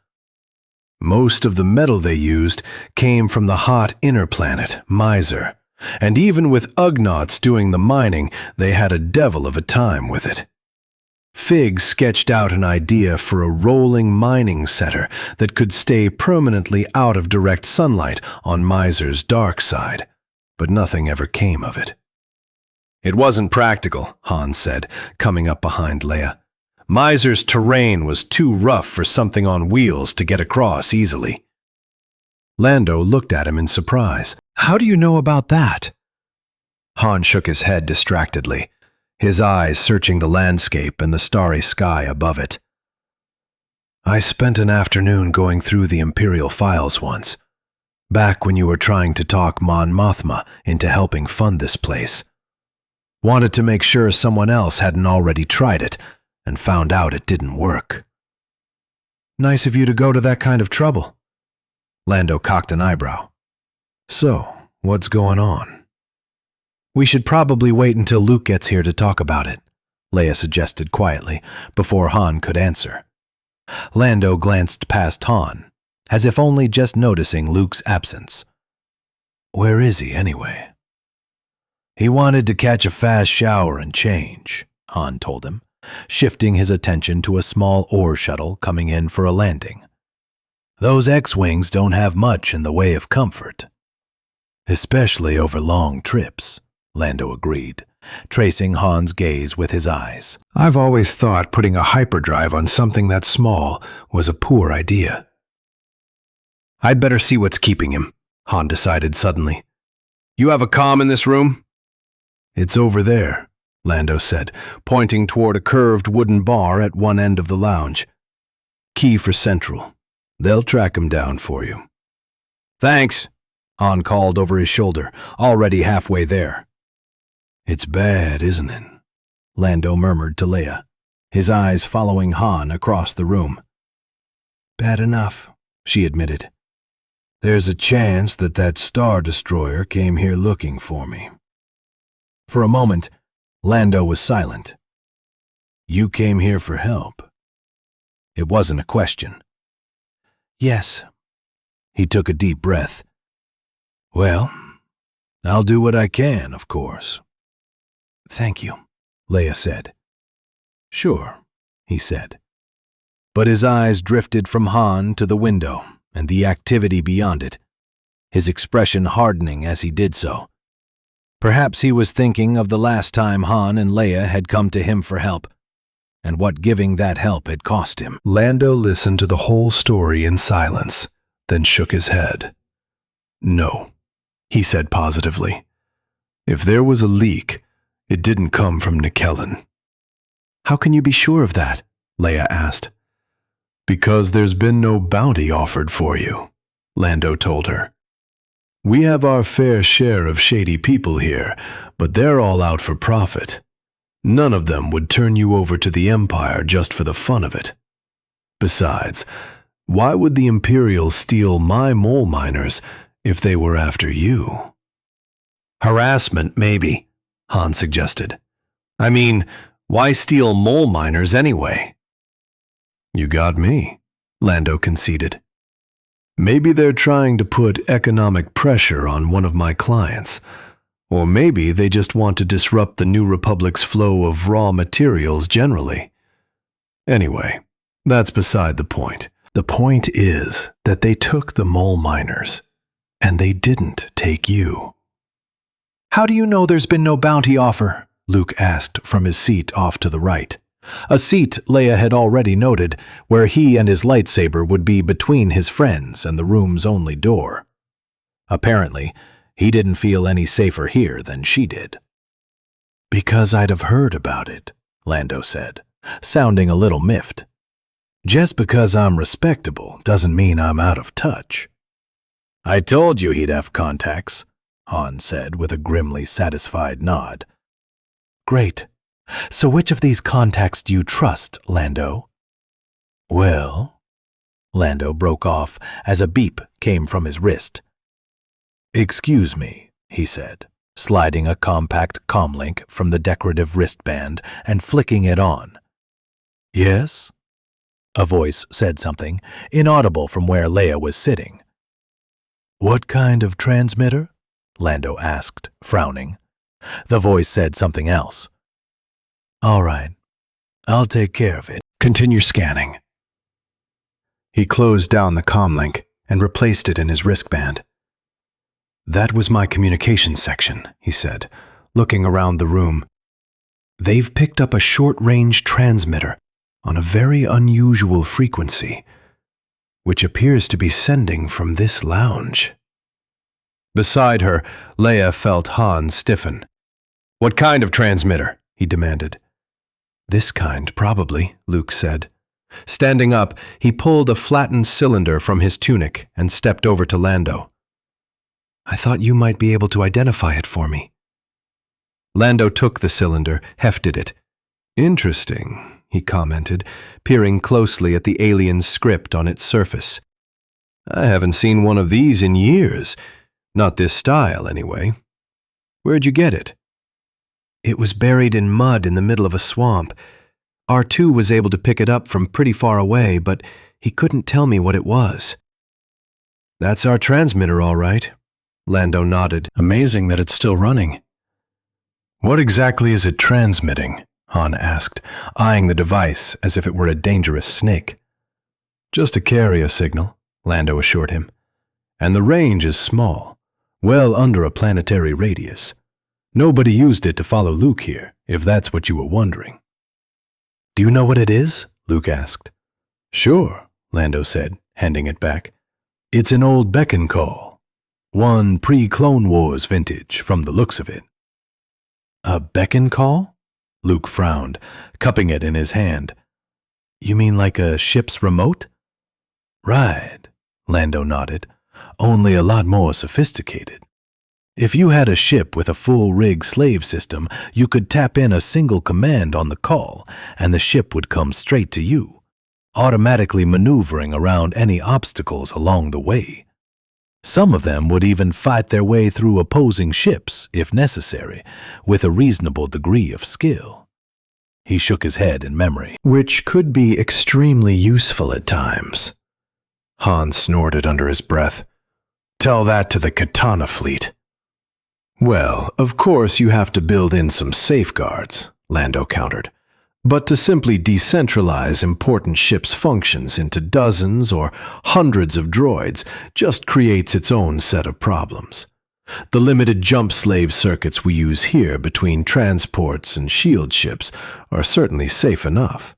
Most of the metal they used came from the hot inner planet, Miser, and even with Ugnaughts doing the mining, they had a devil of a time with it. Fig sketched out an idea for a rolling mining setter that could stay permanently out of direct sunlight on Miser's dark side, but nothing ever came of it. "It wasn't practical," Han said, coming up behind Leia. "Miser's terrain was too rough for something on wheels to get across easily." Lando looked at him in surprise. "How do you know about that?" Han shook his head distractedly, his eyes searching the landscape and the starry sky above it. "I spent an afternoon going through the Imperial files once, back when you were trying to talk Mon Mothma into helping fund this place. Wanted to make sure someone else hadn't already tried it, and found out it didn't work." "Nice of you to go to that kind of trouble." Lando cocked an eyebrow. "So, what's going on?" "We should probably wait until Luke gets here to talk about it," Leia suggested quietly, before Han could answer. Lando glanced past Han, as if only just noticing Luke's absence. "Where is he, anyway?" "He wanted to catch a fast shower and change," Han told him, shifting his attention to a small ore shuttle coming in for a landing. "Those X-Wings don't have much in the way of comfort." "Especially over long trips," Lando agreed, tracing Han's gaze with his eyes. "I've always thought putting a hyperdrive on something that small was a poor idea." "I'd better see what's keeping him," Han decided suddenly. "You have a comm in this room?" "It's over there," Lando said, pointing toward a curved wooden bar at one end of the lounge. "Key for Central. They'll track him down for you." "Thanks," Han called over his shoulder, already halfway there. "It's bad, isn't it?" Lando murmured to Leia, his eyes following Han across the room. "Bad enough," she admitted. "There's a chance that Star Destroyer came here looking for me." For a moment, Lando was silent. "You came here for help?" It wasn't a question. "Yes." He took a deep breath. "Well, I'll do what I can, of course." "Thank you," Leia said. "Sure," he said. But his eyes drifted from Han to the window and the activity beyond it, his expression hardening as he did so. Perhaps he was thinking of the last time Han and Leia had come to him for help.
and what giving that help had cost him.
Lando listened to the whole story in silence, then shook his head. "No," he said positively. "If there was a leak, it didn't come from Nikellen." "How can you be sure of that?" Leia asked. "Because there's been no bounty offered for you," Lando told her. "We have our fair share of shady people here, but they're all out for profit. None of them would turn you over to the Empire just for the fun of it. Besides, why would the Imperials steal my mole miners if they were after you?" "Harassment, maybe," Han suggested. "I mean, why steal mole miners anyway?" "You got me," Lando conceded. "Maybe they're trying to put economic pressure on one of my clients. Or maybe they just want to disrupt the New Republic's flow of raw materials generally. Anyway, that's beside the point. The point is that they took the mole miners, and they didn't take you."
"How do you know there's been no bounty offer?" Luke asked from his seat off to the right. A seat Leia had already noted, where he and his lightsaber would be between his friends and the room's only door. Apparently, he didn't feel any safer here than she did. "Because I'd have heard about it," Lando said, sounding a little miffed. "Just because I'm respectable doesn't mean I'm out of touch." "I told you he'd have contacts," Han said with a grimly satisfied nod. "Great. So which of these contacts do you trust, Lando?" "Well," Lando broke off as a beep came from his wrist. "Excuse me," he said, sliding a compact comlink from the decorative wristband and flicking it on. "Yes?" A voice said something, inaudible from where Leia was sitting. "What kind of transmitter?" Lando asked, frowning. The voice said something else. "All right, I'll take care of it. Continue scanning."
He closed down the comlink and replaced it in his wristband. "That was my communications section," he said, looking around the room. "They've picked up a short-range transmitter on a very unusual frequency, which appears to be sending from this lounge." Beside her, Leia felt Han stiffen. "What kind of transmitter?" he demanded. "This kind, probably," Luke said. Standing up, he pulled a flattened cylinder from his tunic and stepped over to Lando. "I thought you might be able to identify it for me." Lando took the cylinder, hefted it. "Interesting," he commented, peering closely at the alien's script on its surface. "I haven't seen one of these in years. Not this style, anyway. Where'd you get it?" "It was buried in mud in the middle of a swamp. R2 was able to pick it up from pretty far away, but he couldn't tell me what it was." "That's our transmitter, all right." Lando nodded.
"Amazing that it's still running."
"What exactly is it transmitting?" Han asked, eyeing the device as if it were a dangerous snake. "Just a carrier signal," Lando assured him. "And the range is small, well under a planetary radius. Nobody used it to follow Luke here, if that's what you were wondering." "Do you know what it is?" Luke asked. "Sure," Lando said, handing it back. "It's an old beacon call. One pre-Clone Wars vintage, from the looks of it." "A beacon call?" Luke frowned, cupping it in his hand. "You mean like a ship's remote?" "Right," Lando nodded. "Only a lot more sophisticated. If you had a ship with a full-rig slave system, you could tap in a single command on the call, and the ship would come straight to you, automatically maneuvering around any obstacles along the way. Some of them would even fight their way through opposing ships, if necessary, with a reasonable degree of skill." He shook his head in memory. "Which could be extremely useful at times." Han snorted under his breath. "Tell that to the Katana fleet." "Well, of course you have to build in some safeguards," Lando countered. "But to simply decentralize important ships' functions into dozens or hundreds of droids just creates its own set of problems. The limited jump slave circuits we use here between transports and shield ships are certainly safe enough.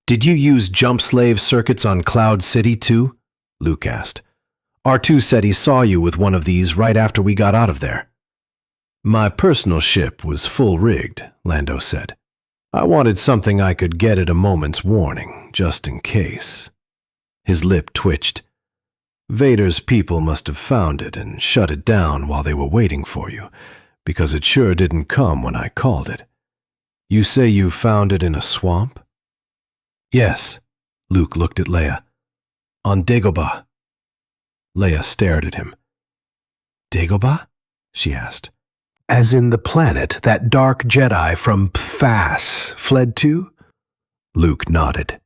Did you use jump slave circuits on Cloud City too? Luke asked. R2 said he saw you with one of these right after we got out of there. My personal ship was full rigged, Lando said. I wanted something I could get at a moment's warning, just in case. His lip twitched. Vader's people must have found it and shut it down while they were waiting for you, because it sure didn't come when I called it. You say you found it in a swamp? Yes, Luke looked at Leia. On Dagobah. Leia stared at him. Dagobah? She asked. As in the planet that dark Jedi from Pfas fled to? Luke nodded.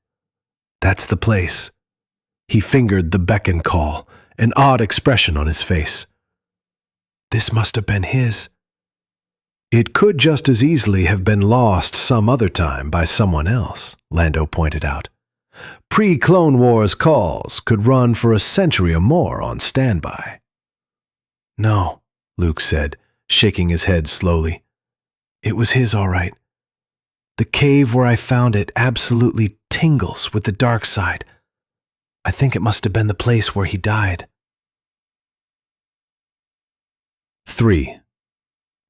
That's the place. He fingered the beckon call, an odd expression on his face. This must have been his. It could just as easily have been lost some other time by someone else, Lando pointed out. Pre-Clone Wars calls could run for a century or more on standby. No, Luke said, shaking his head slowly. It was his, all right. The cave where I found it absolutely tingles with the dark side. I think it must have been the place where he died. 3.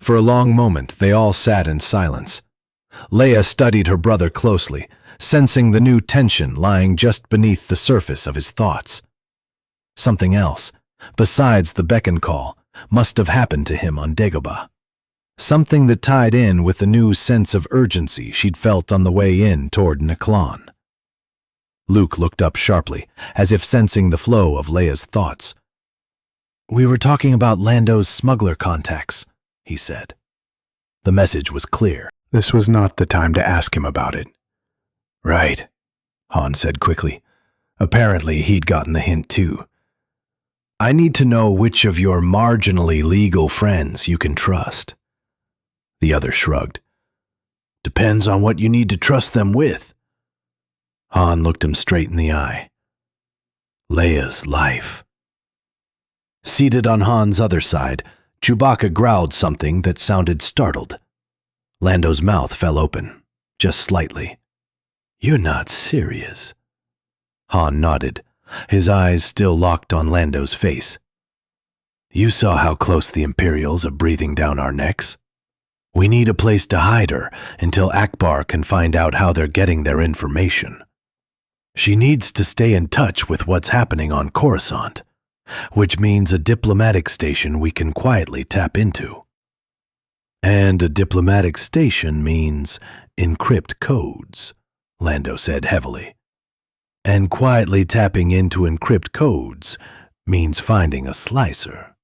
For a long moment, they all sat in silence. Leia studied her brother closely, sensing the new tension lying just beneath the surface of his thoughts. Something else, besides the beckon call, must have happened to him on Dagobah. Something that tied in with the new sense of urgency she'd felt on the way in toward Naklon. Luke looked up sharply, as if sensing the flow of Leia's thoughts. We were talking about Lando's smuggler contacts, he said. The message was clear.
This was not the time to ask him about it.
Right, Han said quickly. Apparently he'd gotten the hint too. I need to know which of your marginally legal friends you can trust. The other shrugged. Depends on what you need to trust them with. Han looked him straight in the eye. Leia's life. Seated on Han's other side, Chewbacca growled something that sounded startled. Lando's mouth fell open, just slightly. You're not serious. Han nodded, his eyes still locked on Lando's face. You saw how close the Imperials are breathing down our necks. We need a place to hide her until Akbar can find out how they're getting their information. She needs to stay in touch with what's happening on Coruscant, which means a diplomatic station we can quietly tap into. And a diplomatic station means encrypt codes, Lando said heavily. And quietly tapping into encrypt codes means finding a slicer.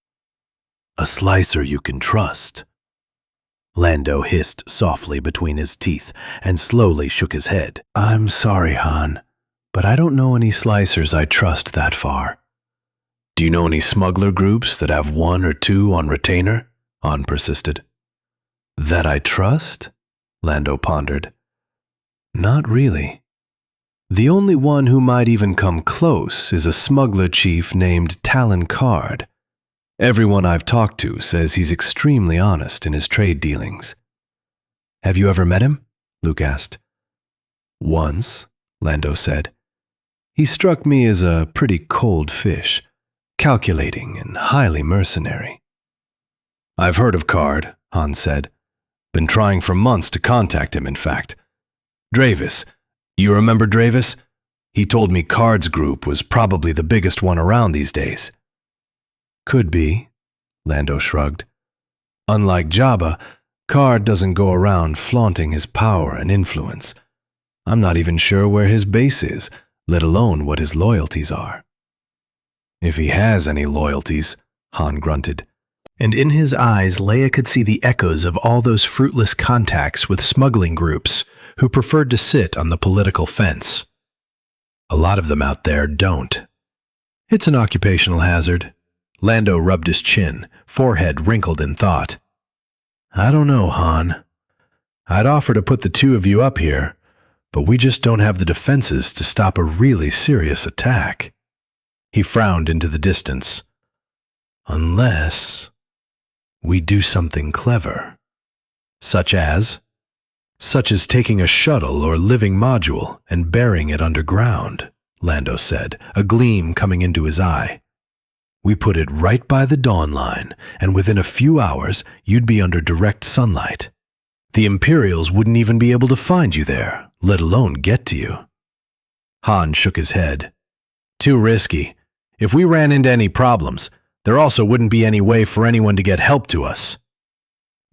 A slicer you can trust. Lando hissed softly between his teeth and slowly shook his head. I'm sorry, Han, but I don't know any slicers I trust that far. Do you know any smuggler groups that have one or two on retainer? Han persisted. That I trust? Lando pondered. Not really. The only one who might even come close is a smuggler chief named Talon Card. Everyone I've talked to says he's extremely honest in his trade dealings. Have you ever met him? Luke asked. Once, Lando said. He struck me as a pretty cold fish, calculating and highly mercenary. I've heard of Card, Han said. Been trying for months to contact him, in fact. Dravis. You remember Dravis? He told me Card's group was probably the biggest one around these days. Could be, Lando shrugged. Unlike Jabba, Card doesn't go around flaunting his power and influence. I'm not even sure where his base is, let alone what his loyalties are. If he has any loyalties, Han grunted. And in his eyes, Leia could see the echoes of all those fruitless contacts with smuggling groups who preferred to sit on the political fence. A lot of them out there don't. It's an occupational hazard. Lando rubbed his chin, forehead wrinkled in thought. I don't know, Han. I'd offer to put the two of you up here, but we just don't have the defenses to stop a really serious attack. He frowned into the distance. Unless...
we do something clever. Such as taking a shuttle or living module and burying it underground, Lando said, a gleam coming into his eye. We put it right by the dawn line, and within a few hours you'd be under direct sunlight. The Imperials wouldn't even be able to find you there, let alone get to you. Han shook his head. Too risky. If we ran into any problems, there also wouldn't be any way for anyone to get help to us.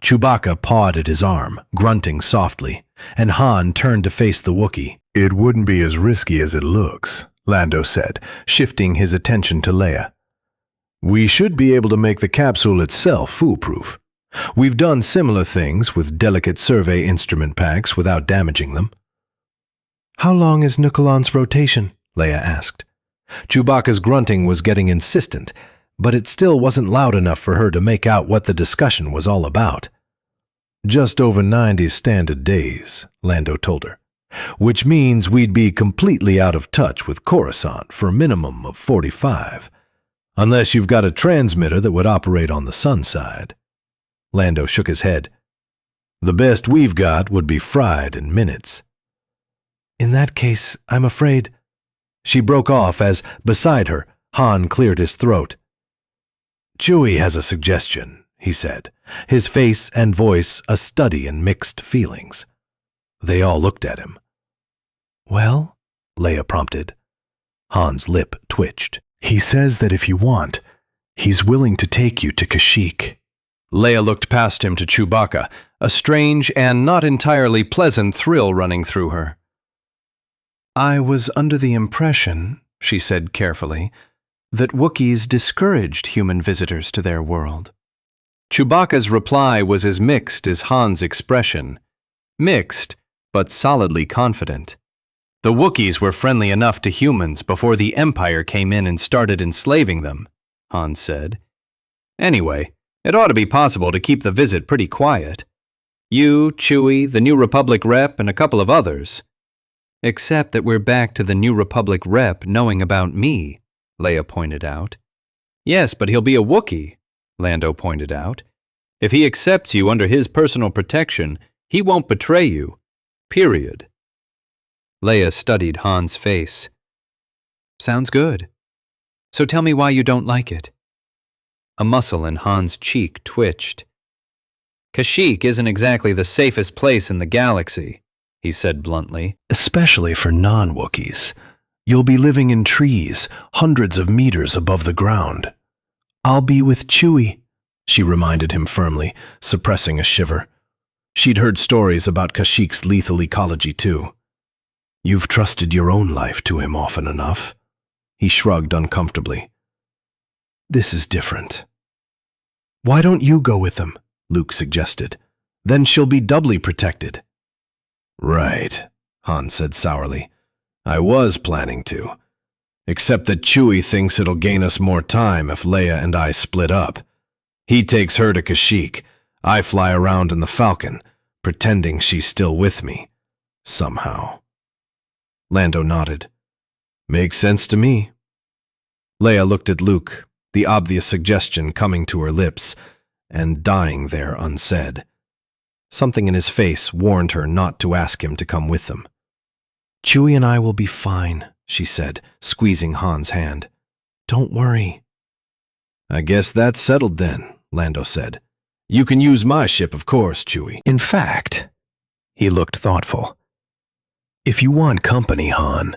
Chewbacca pawed at his arm, grunting softly, and Han turned to face the Wookiee.
It wouldn't be as risky as it looks, Lando said, shifting his attention to Leia. We should be able to make the capsule itself foolproof. We've done similar things with delicate survey instrument packs without damaging them. How long is Nukalan's rotation? Leia asked. Chewbacca's grunting was getting insistent, but it still wasn't loud enough for her to make out what the discussion was all about. Just over 90 standard days, Lando told her, which means we'd be completely out of touch with Coruscant for a minimum of 45, unless you've got a transmitter that would operate on the sun side. Lando shook his head. The best we've got would be fried in minutes. In that case, I'm afraid... She broke off as, beside her, Han cleared his throat. Chewie has a suggestion, he said, his face and voice a study in mixed feelings. They all looked at him. Well? Leia prompted. Han's lip twitched. He says that if you want, he's willing to take you to Kashyyyk. Leia looked past him to Chewbacca, a strange and not entirely pleasant thrill running through her. I was under the impression, she said carefully, that Wookiees discouraged human visitors to their world. Chewbacca's reply was as mixed as Han's expression. Mixed, but solidly confident. The Wookiees were friendly enough to humans before the Empire came in and started enslaving them, Han said. Anyway, it ought to be possible to keep the visit pretty quiet. You, Chewie, the New Republic rep, and a couple of others. Except that we're back to the New Republic rep knowing about me, Leia pointed out. Yes, but he'll be a Wookiee, Lando pointed out. If he accepts you under his personal protection, he won't betray you. Period. Leia studied Han's face. Sounds good. So tell me why you don't like it. A muscle in Han's cheek twitched. Kashyyyk isn't exactly the safest place in the galaxy, he said bluntly. Especially for non-Wookiees. You'll be living in trees, hundreds of meters above the ground. I'll be with Chewie, she reminded him firmly, suppressing a shiver. She'd heard stories about Kashyyyk's lethal ecology too. You've trusted your own life to him often enough. He shrugged uncomfortably. This is different. Why don't you go with them? Luke suggested. Then she'll be doubly protected. Right, Han said sourly. I was planning to. Except that Chewie thinks it'll gain us more time if Leia and I split up. He takes her to Kashyyyk. I fly around in the Falcon, pretending she's still with me. Somehow. Lando nodded. Makes sense to me. Leia looked at Luke, the obvious suggestion coming to her lips, and dying there unsaid. Something in his face warned her not to ask him to come with them. Chewie and I will be fine, she said, squeezing Han's hand. Don't worry. I guess that's settled then, Lando said. You can use my ship, of course, Chewie. In fact, he looked thoughtful. If you want company, Han,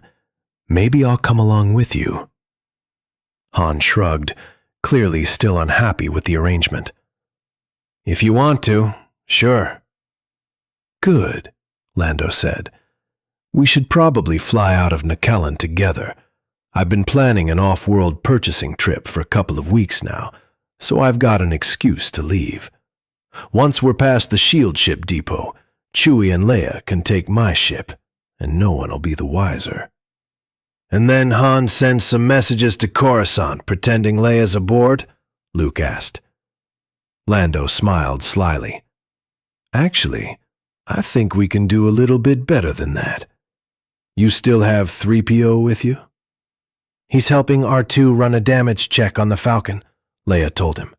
maybe I'll come along with you. Han shrugged, clearly still unhappy with the arrangement. If you want to, sure. Good, Lando said. We should probably fly out of Nukalan together. I've been planning an off-world purchasing trip for a couple of weeks now, so I've got an excuse to leave. Once we're past the shield ship depot, Chewie and Leia can take my ship, and no one will be the wiser. And then Han sends some messages to Coruscant pretending Leia's aboard? Luke asked. Lando smiled slyly. Actually, I think we can do a little bit better than that. You still have 3PO with you? He's helping R2 run a damage check on the Falcon, Leia told him.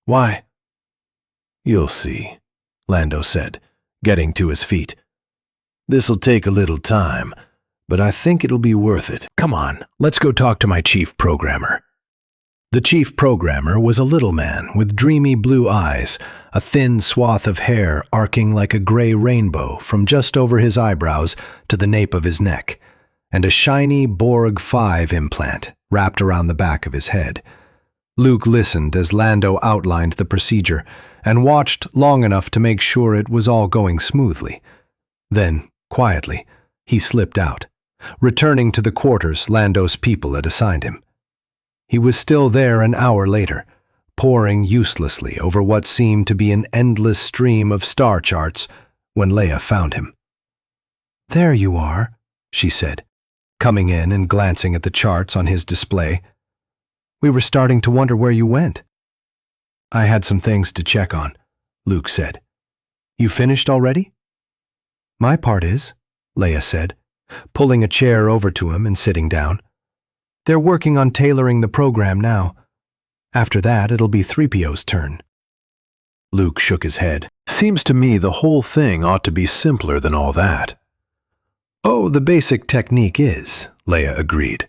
Why?
You'll see, Lando said, getting to his feet. This'll take a little time, but I think it'll be worth it. Come on, let's go talk to my chief programmer.
The chief programmer was a little man with dreamy blue eyes, a thin swath of hair arcing like a gray rainbow from just over his eyebrows to the nape of his neck, and a shiny Borg 5 implant wrapped around the back of his head. Luke listened as Lando outlined the procedure and watched long enough to make sure it was all going smoothly. Then, quietly, he slipped out, returning to the quarters Lando's people had assigned him. He was still there an hour later, poring uselessly over what seemed to be an endless stream of star charts when Leia found him. "There you are," she said, coming in and glancing at the charts on his display. "We were starting to wonder where you went." "I had some things to check on," Luke said. "You finished already?" "My part is," Leia said, pulling a chair over to him and sitting down. "They're working on tailoring the program now. After that, it'll be 3PO's turn." Luke shook his head.
Seems to me the whole thing ought to be simpler than all that.
"Oh, the basic technique is," Leia agreed.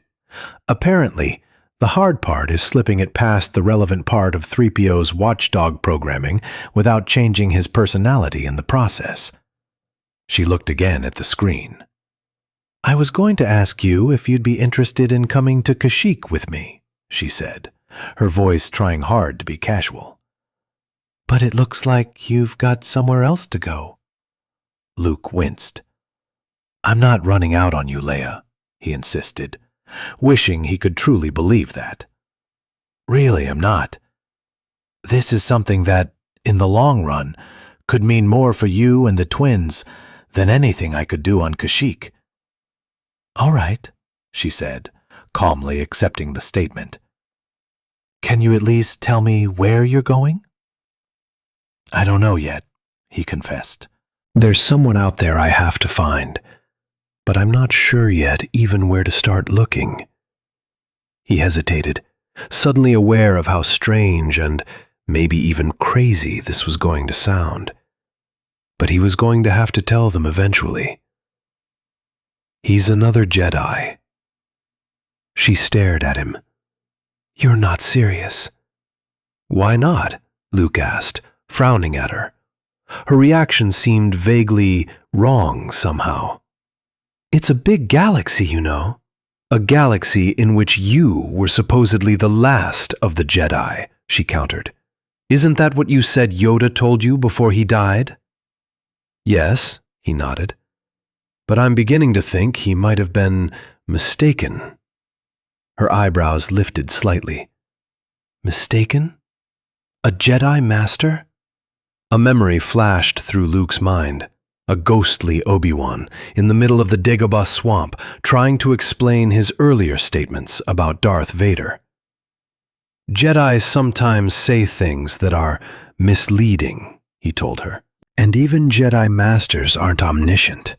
"Apparently, the hard part is slipping it past the relevant part of 3PO's watchdog programming without changing his personality in the process." She looked again at the screen. "I was going to ask you if you'd be interested in coming to Kashyyyk with me," she said, her voice trying hard to be casual. "But it looks like you've got somewhere else to go." Luke winced. "I'm not running out on you, Leia," he insisted, wishing he could truly believe that. "Really, I'm not. This is something that, in the long run, could mean more for you and the twins than anything I could do on Kashyyyk." "All right," she said, calmly accepting the statement. "Can you at least tell me where you're going?" "I don't know yet," he confessed. "There's someone out there I have to find, but I'm not sure yet even where to start looking." He hesitated, suddenly aware of how strange and maybe even crazy this was going to sound. But he was going to have to tell them eventually. "He's another Jedi." She stared at him. "You're not serious." "Why not?" Luke asked, frowning at her. Her reaction seemed vaguely wrong somehow. "It's a big galaxy, you know. A galaxy in which you were supposedly the last of the Jedi," she countered. "Isn't that what you said Yoda told you before he died?" "Yes," he nodded. "But I'm beginning to think he might have been mistaken." Her eyebrows lifted slightly. "Mistaken? A Jedi Master?" A memory flashed through Luke's mind. A ghostly Obi-Wan in the middle of the Dagobah swamp trying to explain his earlier statements about Darth Vader. "Jedi sometimes say things that are misleading," he told her. "And even Jedi Masters aren't omniscient."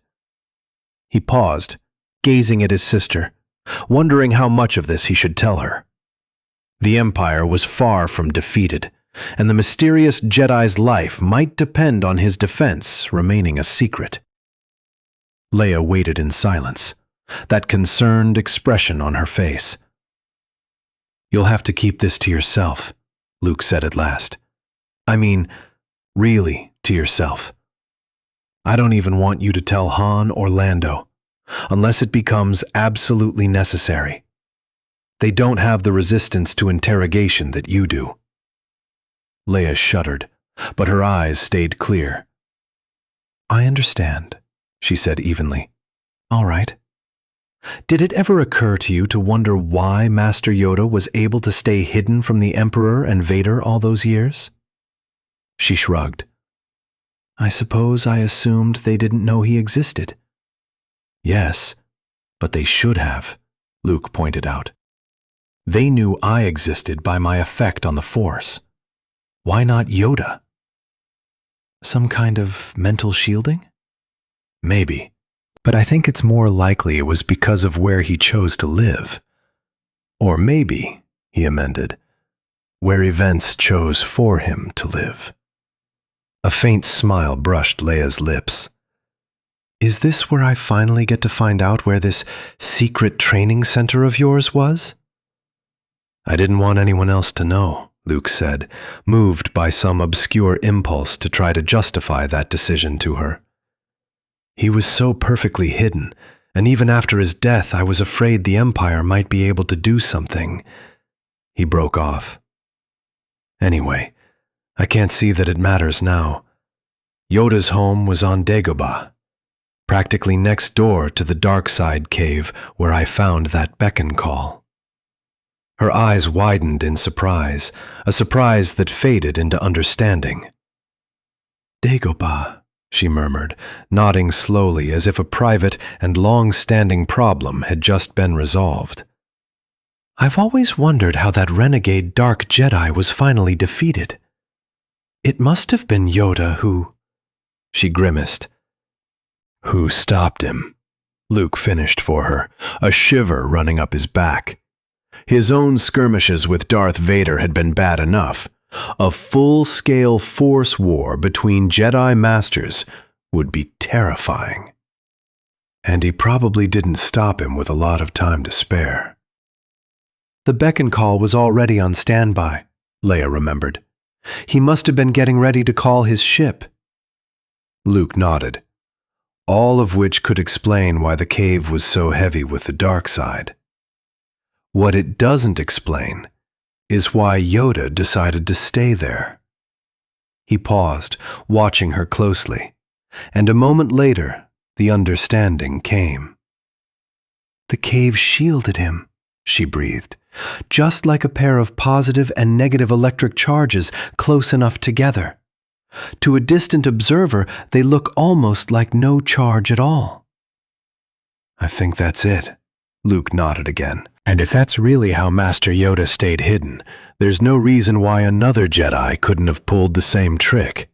He paused, gazing at his sister, wondering how much of this he should tell her. The Empire was far from defeated, and the mysterious Jedi's life might depend on his defense remaining a secret. Leia waited in silence, that concerned expression on her face. "You'll have to keep this to yourself," Luke said at last. "I mean, really to yourself. I don't even want you to tell Han or Lando, unless it becomes absolutely necessary. They don't have the resistance to interrogation that you do." Leia shuddered, but her eyes stayed clear. "I understand," she said evenly. "All right. Did it ever occur to you to wonder why Master Yoda was able to stay hidden from the Emperor and Vader all those years?" She shrugged. "I suppose I assumed they didn't know he existed." "Yes, but they should have," Luke pointed out. "They knew I existed by my effect on the Force. Why not Yoda?" "Some kind of mental shielding?" "Maybe, but I think it's more likely it was because of where he chose to live. Or maybe," he amended, "where events chose for him to live."
A faint smile brushed Leia's lips. Is this where I finally get to find out where this secret training center of yours was? I didn't want anyone else to know, Luke said, moved by some obscure impulse to try to justify that decision to her. He was so perfectly hidden, and even after his death I was afraid the Empire might be able to do something. He broke off. Anyway, I can't see that it matters now. Yoda's home was on Dagobah, practically next door to the dark side cave where I found that beacon call. Her eyes widened in surprise, a surprise that faded into understanding. Dagobah, she murmured, nodding slowly as if a private and long-standing problem had just been resolved. I've always wondered how that renegade Dark Jedi was finally defeated. It must have been Yoda who... She grimaced. Who stopped him? Luke finished for her, a shiver running up his back. His own skirmishes with Darth Vader had been bad enough. A full-scale force war between Jedi Masters would be terrifying. And he probably didn't stop him with a lot of time to spare. The beacon call was already on standby, Leia remembered. He must have been getting ready to call his ship. Luke nodded, all of which could explain why the cave was so heavy with the dark side. What it doesn't explain is why Yoda decided to stay there. He paused, watching her closely, and a moment later, the understanding came. The cave shielded him, she breathed, just like a pair of positive and negative electric charges close enough together. To a distant observer, they look almost like no charge at all. I think that's it, Luke nodded again. And if that's really how Master Yoda stayed hidden, there's no reason why another Jedi couldn't have pulled the same trick.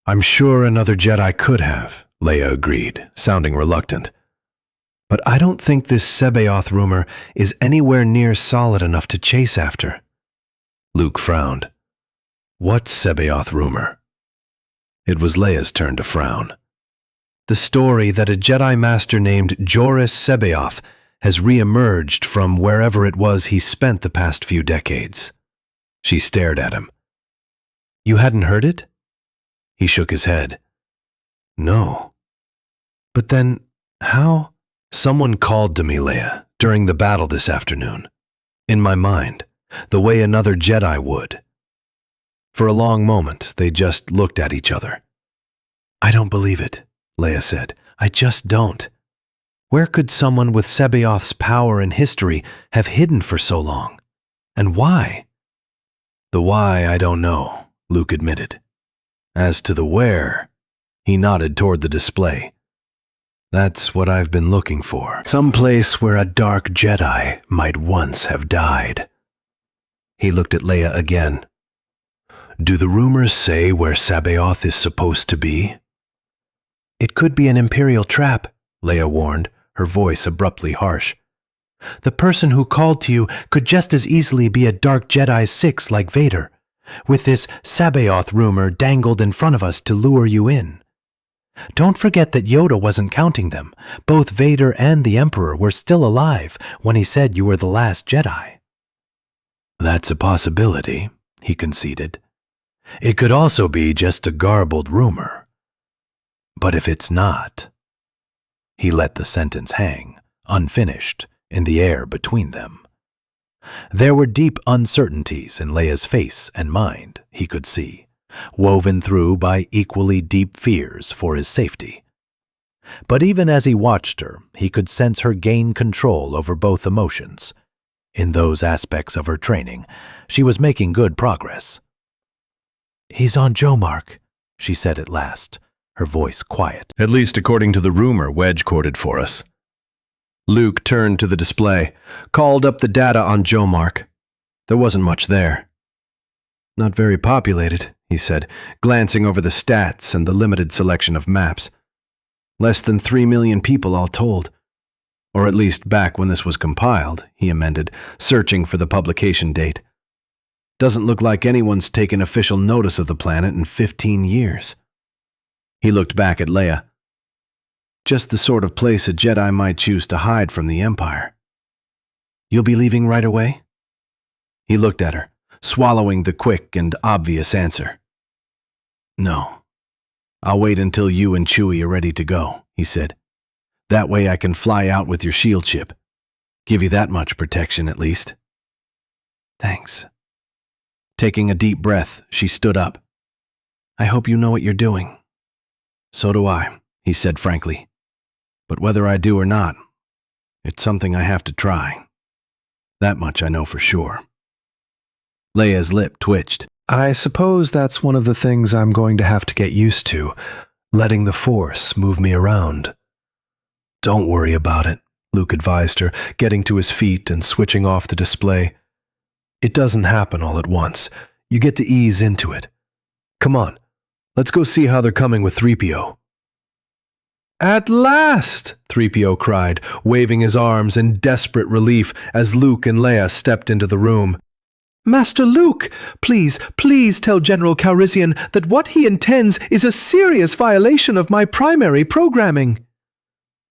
I'm sure another Jedi could have, Leia agreed, sounding reluctant. But I don't think this Sebaoth rumor is anywhere near solid enough to chase after. Luke frowned. What Sebaoth rumor? It was Leia's turn to frown. The story that a Jedi Master named Joruus Sebaoth has re-emerged from wherever it was he spent the past few decades. She stared at him. You hadn't heard it? He shook his head. No. But then, how? Someone called to me, Leia, during the battle this afternoon. In my mind, the way another Jedi would. For a long moment, they just looked at each other. I don't believe it, Leia said. I just don't. Where could someone with Sebaoth's power and history have hidden for so long? And why? The why I don't know, Luke admitted. As to the where, he nodded toward the display. That's what I've been looking for. Some place where a dark Jedi might once have died. He looked at Leia again. Do the rumors say where Sebaoth is supposed to be? It could be an Imperial trap, Leia warned, her voice abruptly harsh. The person who called to you could just as easily be a Dark Jedi 6 like Vader, with this Sebaoth rumor dangled in front of us to lure you in. Don't forget that Yoda wasn't counting them. Both Vader and the Emperor were still alive when he said you were the last Jedi. That's a possibility, he conceded. It could also be just a garbled rumor. But if it's not... He let the sentence hang, unfinished, in the air between them. There were deep uncertainties in Leia's face and mind, he could see, woven through by equally deep fears for his safety. But even as he watched her, he could sense her gain control over both emotions. In those aspects of her training, she was making good progress. He's on Jomark, she said at last, her voice quiet. At least according to the rumor Wedge quoted for us. Luke turned to the display, called up the data on Jomark. There wasn't much there. Not very populated, he said, glancing over the stats and the limited selection of maps. Less than 3 million people all told. Or at least back when this was compiled, he amended, searching for the publication date. Doesn't look like anyone's taken official notice of the planet in 15 years. He looked back at Leia. Just the sort of place a Jedi might choose to hide from the Empire. You'll be leaving right away? He looked at her, swallowing the quick and obvious answer. No. I'll wait until you and Chewie are ready to go, he said. That way I can fly out with your shield ship. Give you that much protection at least. Thanks. Taking a deep breath, she stood up. I hope you know what you're doing. So do I, he said frankly. But whether I do or not, it's something I have to try. That much I know for sure. Leia's lip twitched.
I suppose that's one of the things I'm going to have to get used to, letting the Force move me around. Don't worry about it, Luke advised her, getting to his feet and switching off the display. It doesn't happen all at once. You get to ease into it. Come on, let's go see how they're coming with 3PO. At last! 3PO cried, waving his arms in desperate relief as Luke and Leia stepped into the room. Master Luke, please tell General Calrissian that what he intends is a serious violation of my primary programming.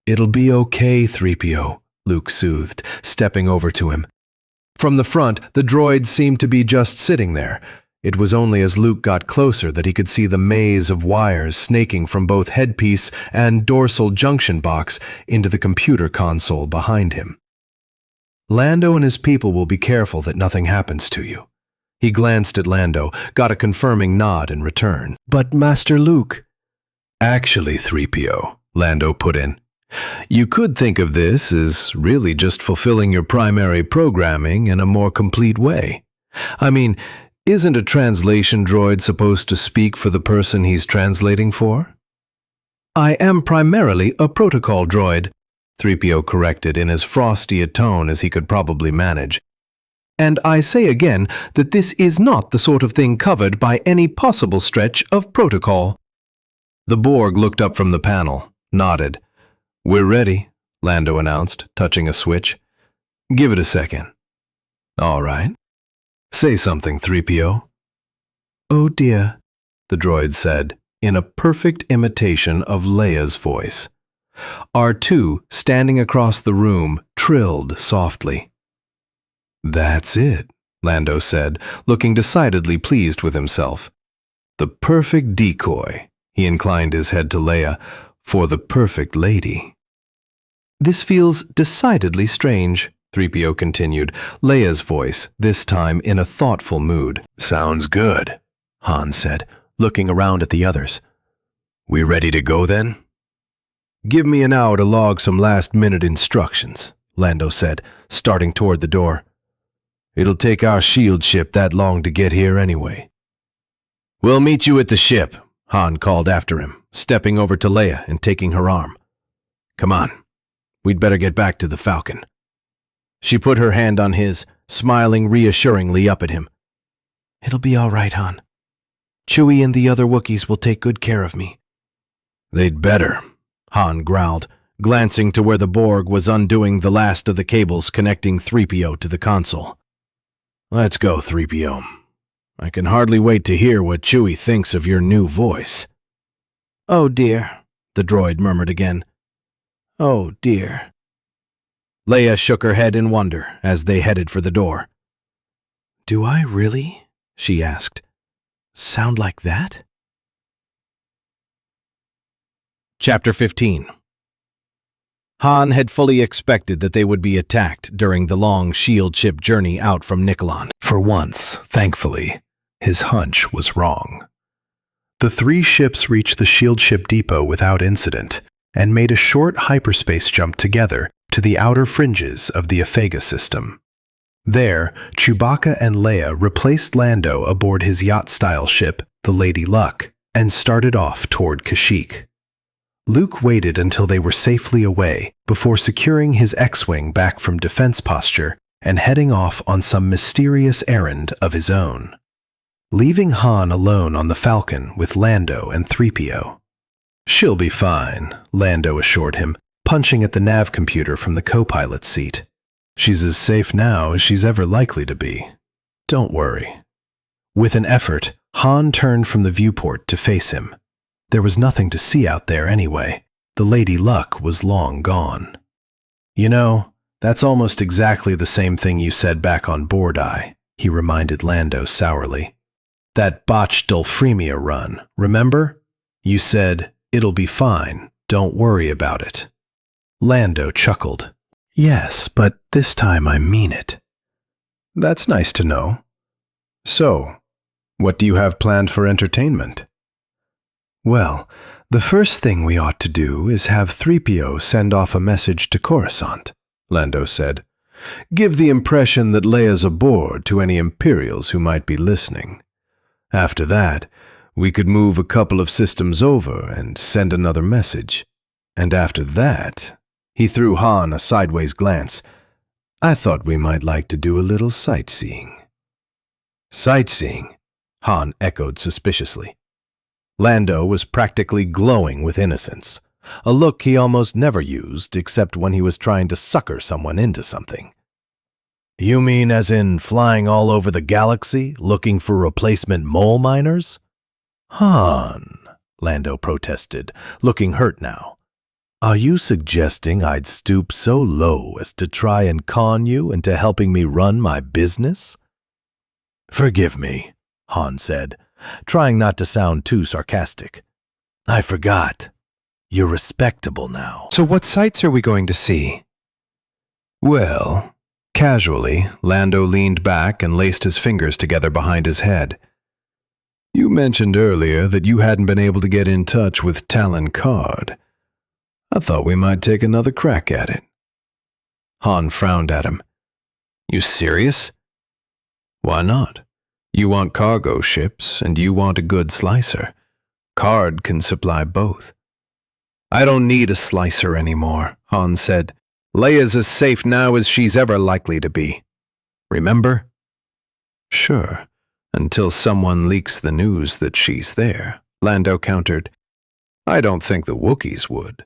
It'll be okay, 3PO, Luke soothed, stepping over to him. From the front, the droid seemed to be just sitting there. It was only as Luke got closer that he could see the maze of wires snaking from both headpiece and dorsal junction box into the computer console behind him. Lando and his people will be careful that nothing happens to you. He glanced at Lando, got a confirming nod in return. But Master Luke... Actually, 3PO, Lando put in. You could think of this as really just fulfilling your primary programming in a more complete way. I mean, isn't a translation droid supposed to speak for the person he's translating for? I am primarily a protocol droid, 3PO corrected in as frosty a tone as he could probably manage. And I say again that this is not the sort of thing covered by any possible stretch of protocol. The Borg looked up from the panel, nodded. We're ready, Lando announced, touching a switch. Give it a second. All right. Say something, 3PO. Oh dear, the droid said, in a perfect imitation of Leia's voice. R2, standing across the room, trilled softly. That's it, Lando said, looking decidedly pleased with himself. The perfect decoy, he inclined his head to Leia, for the perfect lady. This feels decidedly strange, 3PO continued, Leia's voice, this time in a thoughtful mood. Sounds good, Han said, looking around at the others. We ready to go then? Give me an hour to log some last-minute instructions, Lando said, starting toward the door. It'll take our shield ship that long to get here anyway. We'll meet you at the ship, Han called after him, stepping over to Leia and taking her arm. Come on, we'd better get back to the Falcon. She put her hand on his, smiling reassuringly up at him. It'll be all right, Han. Chewie and the other Wookiees will take good care of me. They'd better, Han growled, glancing to where the Borg was undoing the last of the cables connecting 3PO to the console. Let's go, 3PO. I can hardly wait to hear what Chewie thinks of your new voice. Oh dear, the droid murmured again. Oh dear. Leia shook her head in wonder as they headed for the door. Do I really, she asked, sound like that? Chapter 15. Han had fully expected that they would be attacked during the long shield ship journey out from Nikolon. For once, thankfully, his hunch was wrong. The three ships reached the shield ship depot without incident and made a short hyperspace jump together to the outer fringes of the Aphega system. There, Chewbacca and Leia replaced Lando aboard his yacht-style ship, the Lady Luck, and started off toward Kashyyyk. Luke waited until they were safely away before securing his X-Wing back from defense posture and heading off on some mysterious errand of his own, leaving Han alone on the Falcon with Lando and 3PO. She'll be fine, Lando assured him, punching at the nav computer from the co-pilot's seat. She's as safe now as she's ever likely to be. Don't worry. With an effort, Han turned from the viewport to face him. There was nothing to see out there anyway. The Lady Luck was long gone. You know, that's almost exactly the same thing you said back on Board Eye, he reminded Lando sourly. That botched Dulfremia run, remember? You said, "It'll be fine, don't worry about it." Lando chuckled. Yes, but this time I mean it.
That's nice to know. So, what do you have planned for entertainment?
Well, the first thing we ought to do is have 3PO send off a message to Coruscant,
Lando said. Give the impression that Leia's aboard to any Imperials who might be listening. After that, we could move a couple of systems over and send another message. And after that, he threw Han a sideways glance. I thought we might like to do a little sightseeing. Sightseeing? Han echoed suspiciously. Lando was practically glowing with innocence, a look he almost never used except when he was trying to sucker someone into something. You mean as in flying all over the galaxy, looking for replacement mole miners? Han, Lando protested, looking hurt now. Are you suggesting I'd stoop so low as to try and con you into helping me run my business? Forgive me, Han said, trying not to sound too sarcastic. I forgot. You're respectable now.
So what sights are we going to see?
Well, casually, Lando leaned back and laced his fingers together behind his head. You mentioned earlier that you hadn't been able to get in touch with Talon Card. I thought we might take another crack at it. Han frowned at him. You serious? Why not? You want cargo ships, and you want a good slicer. Card can supply both. I don't need a slicer anymore, Han said. Leia's as safe now as she's ever likely to be. Remember? Sure, until someone leaks the news that she's there, Lando countered. I don't think the Wookiees would,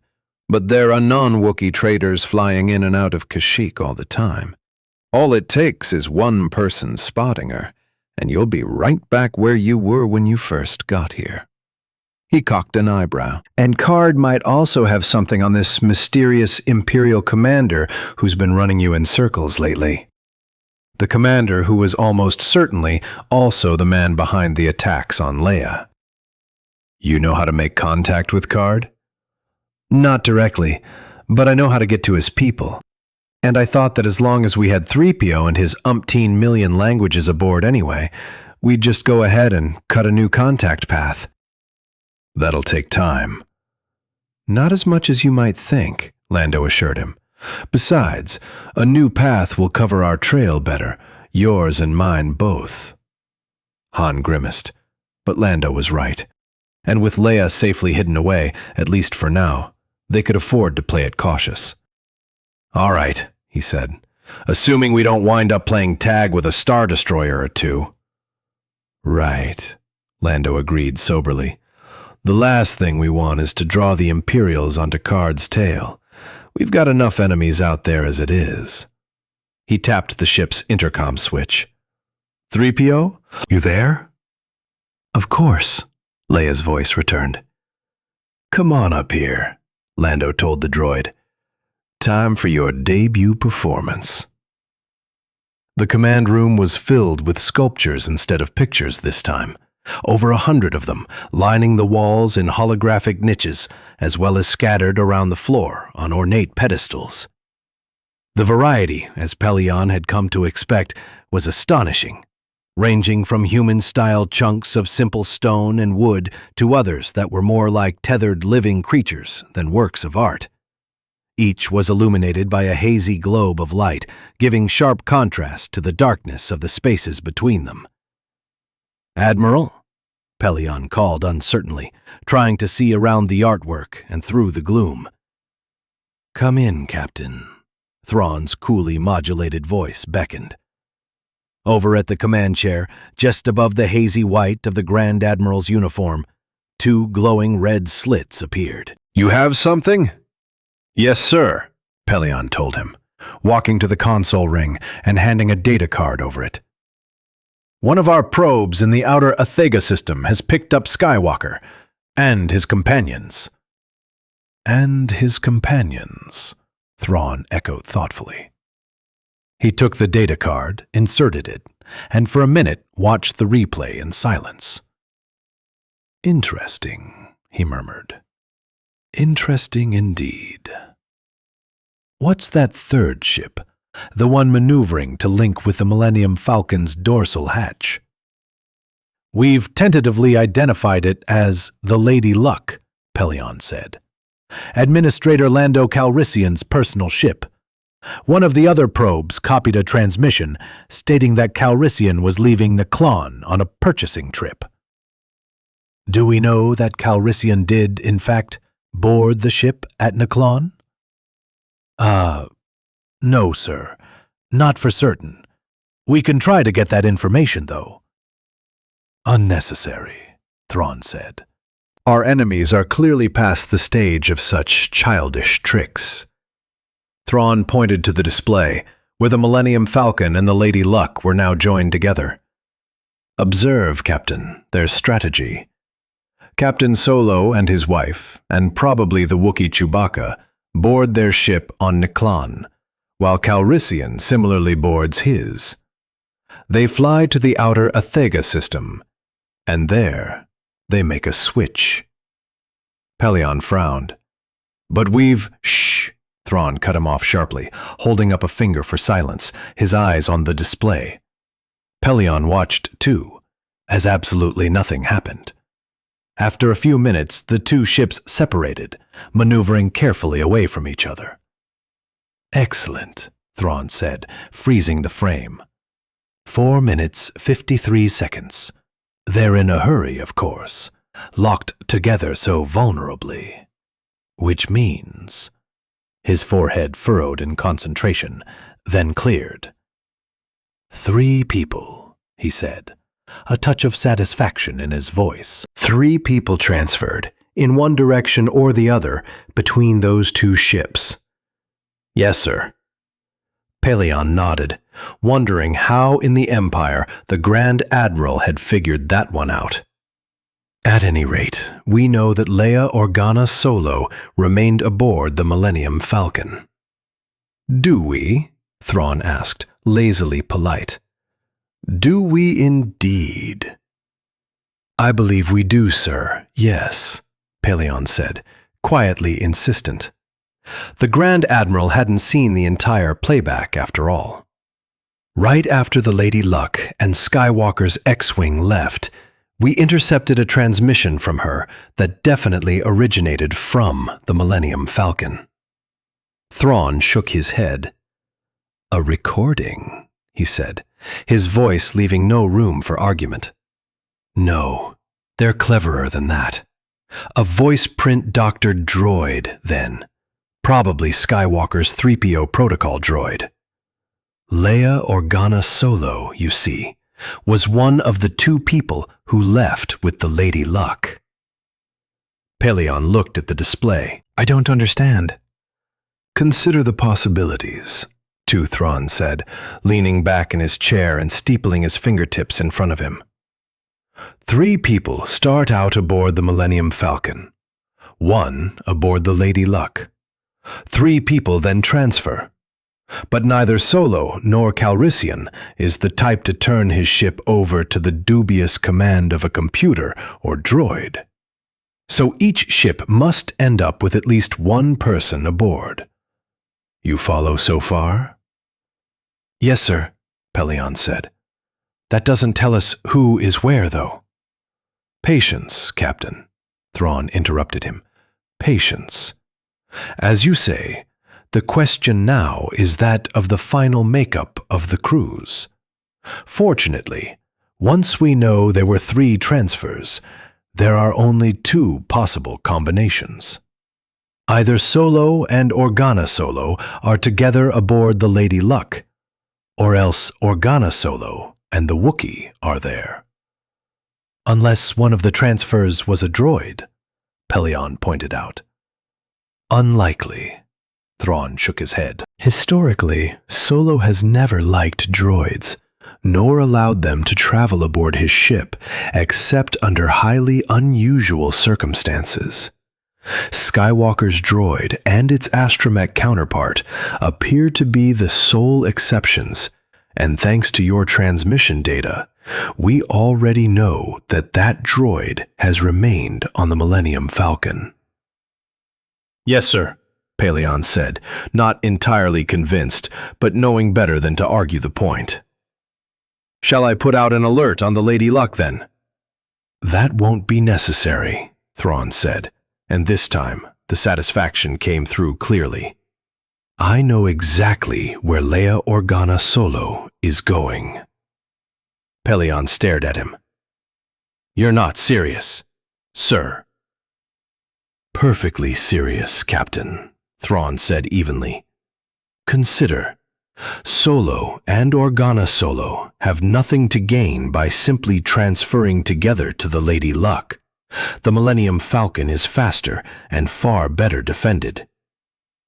but there are non-Wookiee traders flying in and out of Kashyyyk all the time. All it takes is one person spotting her, and you'll be right back where you were when you first got here. He cocked an eyebrow. And Card might also have something on this mysterious Imperial commander who's been running you in circles lately. The commander who was almost certainly also the man behind the attacks on Leia. You know how to make contact with Card? Not directly, but I know how to get to his people. And I thought that as long as we had 3PO and his umpteen million languages aboard anyway, we'd just go ahead and cut a new contact path. That'll take time. Not as much as you might think, Lando assured him. Besides, a new path will cover our trail better, yours and mine both. Han grimaced, but Lando was right. And with Leia safely hidden away, at least for now, they could afford to play it cautious. All right, he said, assuming we don't wind up playing tag with a Star Destroyer or two. Right, Lando agreed soberly. The last thing we want is to draw the Imperials onto Card's tail. We've got enough enemies out there as it is. He tapped the ship's intercom switch. 3PO? You there? Of course, Leia's voice returned. Come on up here, Lando told the droid. Time for your debut performance. The command room was filled with sculptures instead of pictures this time. Over 100 of them, lining the walls in holographic niches, as well as scattered around the floor on ornate pedestals. The variety, as Pelion had come to expect, was astonishing, ranging from human-style chunks of simple stone and wood to others that were more like tethered living creatures than works of art. Each was illuminated by a hazy globe of light, giving sharp contrast to the darkness of the spaces between them. Admiral? Pelion called uncertainly, trying to see around the artwork and through the gloom. Come in, Captain, Thrawn's coolly modulated voice beckoned. Over at the command chair, just above the hazy white of the Grand Admiral's uniform, 2 glowing red slits appeared. You have something? Yes, sir, Pelion told him, walking to the console ring and handing a data card over it. One of our probes in the outer Athega system has picked up Skywalker and his companions.
And his companions, Thrawn echoed thoughtfully.
He took the data card, inserted it, and for a minute watched the replay in silence.
Interesting, he murmured. Interesting indeed. What's that third ship, the one maneuvering to link with the Millennium Falcon's dorsal hatch?
We've tentatively identified it as the Lady Luck, Pelion said. Administrator Lando Calrissian's personal ship. One of the other probes copied a transmission stating that Calrissian was leaving Naklon on a purchasing trip. Do we know that Calrissian did, in fact, board the ship at Naklon? No, sir. Not for certain. We can try to get that information, though.
Unnecessary, Thrawn said.
Our enemies are clearly past the stage of such childish tricks. Thrawn pointed to the display, where the Millennium Falcon and the Lady Luck were now joined together. Observe, Captain, their strategy. Captain Solo and his wife, and probably the Wookiee Chewbacca, board their ship on Naklon, while Calrissian similarly boards his. They fly to the outer Athega system, and there they make a switch. Pelion frowned. But we've— Shh! Thrawn cut him off sharply, holding up a finger for silence, his eyes on the display. Pelion watched, too, as absolutely nothing happened. After a few minutes, the two ships separated, maneuvering carefully away from each other.
Excellent, Thrawn said, freezing the frame. 4 minutes, 53 seconds. They're in a hurry, of course, locked together so vulnerably. Which means— His forehead furrowed in concentration, then cleared. 3 people, he said, a touch of satisfaction in his voice.
3 people transferred, in one direction or the other, between those 2 ships. Yes, sir. Pelion nodded, wondering how in the Empire the Grand Admiral had figured that one out. At any rate, we know that Leia Organa Solo remained aboard the Millennium Falcon. Do we? Thrawn asked, lazily polite. Do we indeed? I believe we do, sir, yes, Pelion said, quietly insistent. The Grand Admiral hadn't seen the entire playback, after all. Right after the Lady Luck and Skywalker's X-Wing left, we intercepted a transmission from her that definitely originated from the Millennium Falcon. Thrawn shook his head. A recording, he said, his voice leaving no room for argument. No, they're cleverer than that. A voice-print doctored droid, then. Probably Skywalker's 3PO protocol droid. Leia Organa Solo, you see, was one of the 2 people who left with the Lady Luck. Pelion looked at the display. I don't understand. Consider the possibilities, Thrawn said, leaning back in his chair and steepling his fingertips in front of him. 3 people start out aboard the Millennium Falcon. 1 aboard the Lady Luck. 3 people then transfer. But neither Solo nor Calrissian is the type to turn his ship over to the dubious command of a computer or droid. So each ship must end up with at least 1 person aboard. You follow so far? Yes, sir, Pelion said. That doesn't tell us who is where, though. Patience, Captain, Thrawn interrupted him. Patience. As you say, the question now is that of the final makeup of the crews. Fortunately, once we know there were 3 transfers, there are only 2 possible combinations. Either Solo and Organa Solo are together aboard the Lady Luck, or else Organa Solo and the Wookiee are there. Unless one of the transfers was a droid, Pelion pointed out. Unlikely. Thrawn shook his head. Historically, Solo has never liked droids,
nor allowed them to travel aboard his ship except under highly unusual circumstances. Skywalker's droid and its astromech counterpart appear to be the sole exceptions, and thanks to your transmission data, we already know that that droid has remained on the Millennium Falcon.
Yes, sir, Paleon said, not entirely convinced, but knowing better than to argue the point. Shall I put out an alert on the Lady Luck, then?
That won't be necessary,
Thrawn said, and this time the satisfaction came through clearly.
I know exactly where Leia Organa Solo is going.
Paleon stared at him. You're not serious, sir.
Perfectly serious, Captain, Thrawn said evenly. Consider, Solo and Organa Solo have nothing to gain by simply transferring together to the Lady Luck. The Millennium Falcon is faster and far better defended.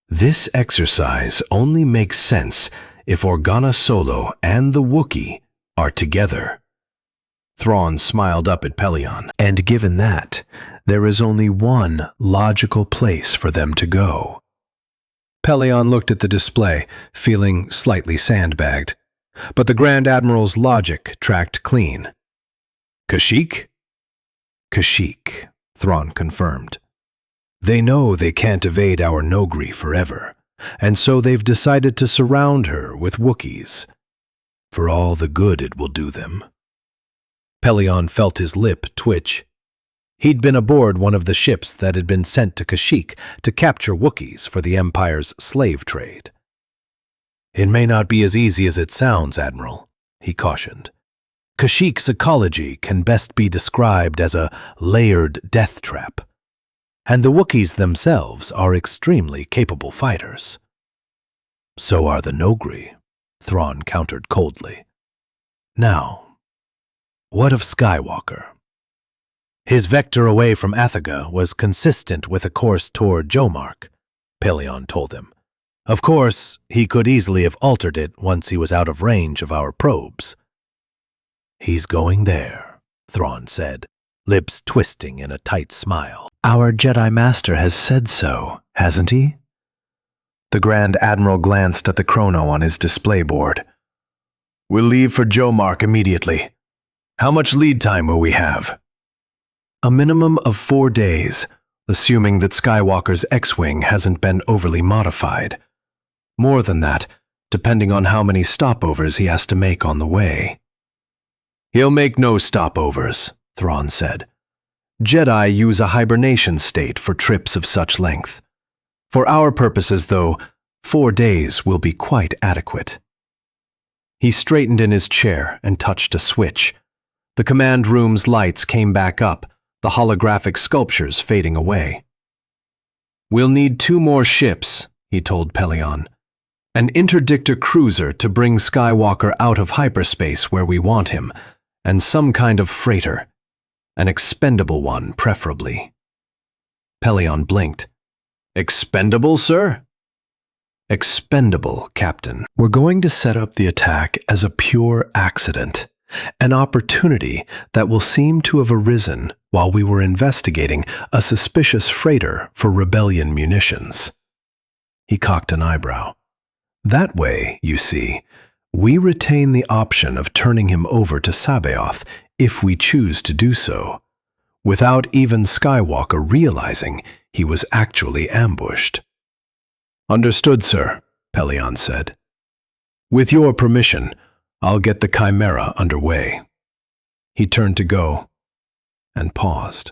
This exercise only makes sense if Organa Solo and the Wookiee are together.
Thrawn smiled up at Paleon.
And given that, there is only one logical place for them to go.
Paleon looked at the display, feeling slightly sandbagged. But the Grand Admiral's logic tracked clean. Kashyyyk?
Kashyyyk, Thrawn confirmed. They know they can't evade our Noghri forever, and so they've decided to surround her with Wookiees, for all the good it will do them.
Paleon felt his lip twitch. He'd been aboard one of the ships that had been sent to Kashyyyk to capture Wookiees for the Empire's slave trade.
It may not be as easy as it sounds, Admiral, he cautioned. Kashyyyk's ecology can best be described as a layered death trap, and the Wookiees themselves are extremely capable fighters. So are the Noghri, Thrawn countered coldly. Now, what of Skywalker? His vector away from Athaga was consistent with a course toward Jomark, Paleon told him. Of course, he could easily have altered it once he was out of range of our probes. He's going there, Thrawn said, lips twisting in a tight smile.
Our Jedi Master has said so, hasn't he?
The Grand Admiral glanced at the chrono on his display board. We'll leave for Jomark immediately. How much lead time will we have? A minimum of 4 days, assuming that Skywalker's X-Wing hasn't been overly modified. More than that, depending on how many stopovers he has to make on the way. He'll make no stopovers, Thrawn said. Jedi use a hibernation state for trips of such length. For our purposes, though, 4 days will be quite adequate. He straightened in his chair and touched a switch. The command room's lights came back up, the holographic sculptures fading away. We'll need 2 more ships, he told Paleon. An interdictor cruiser to bring Skywalker out of hyperspace where we want him, and some kind of freighter. An expendable one, preferably. Paleon blinked. Expendable, sir? Expendable, Captain. We're going to set up the attack as a pure accident, an opportunity that will seem to have arisen while we were investigating a suspicious freighter for rebellion munitions. He cocked an eyebrow. That way, you see, we retain the option of turning him over to Sabaoth if we choose to do so, without even Skywalker realizing he was actually ambushed. Understood, sir, Paleon said. With your permission, I'll get the Chimera underway. He turned to go, and paused.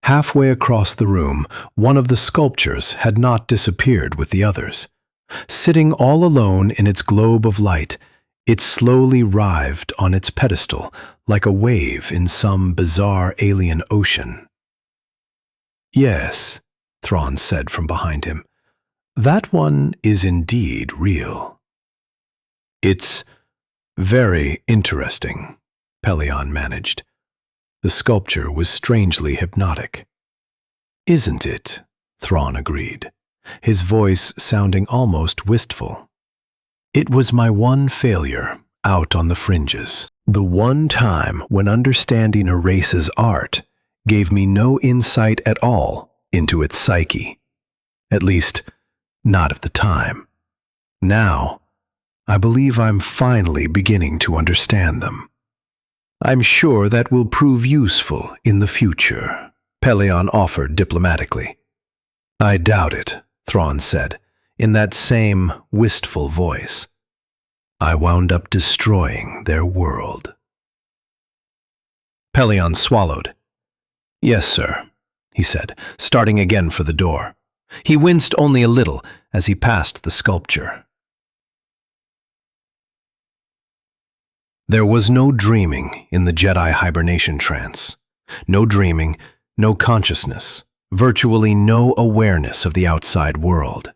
Halfway across the room, one of the sculptures had not disappeared with the others. Sitting all alone in its globe of light, it slowly writhed on its pedestal like a wave in some bizarre alien ocean. Yes, Thrawn said from behind him. That one is indeed real. It's very interesting, Paleon managed. The sculpture was strangely hypnotic. Isn't it? Thrawn agreed, his voice sounding almost wistful. It was my one failure, out on the fringes. The one time when understanding a race's art gave me no insight at all into its psyche. At least, not at the time. Now, I believe I'm finally beginning to understand them. I'm sure that will prove useful in the future, Pelion offered diplomatically. I doubt it, Thrawn said, in that same wistful voice. I wound up destroying their world.
Pelion swallowed.
Yes, sir, he said,
Starting again for the door. He winced only a little as he passed the sculpture.
There was no dreaming in the Jedi hibernation trance. No dreaming, no consciousness, virtually no awareness of the outside world.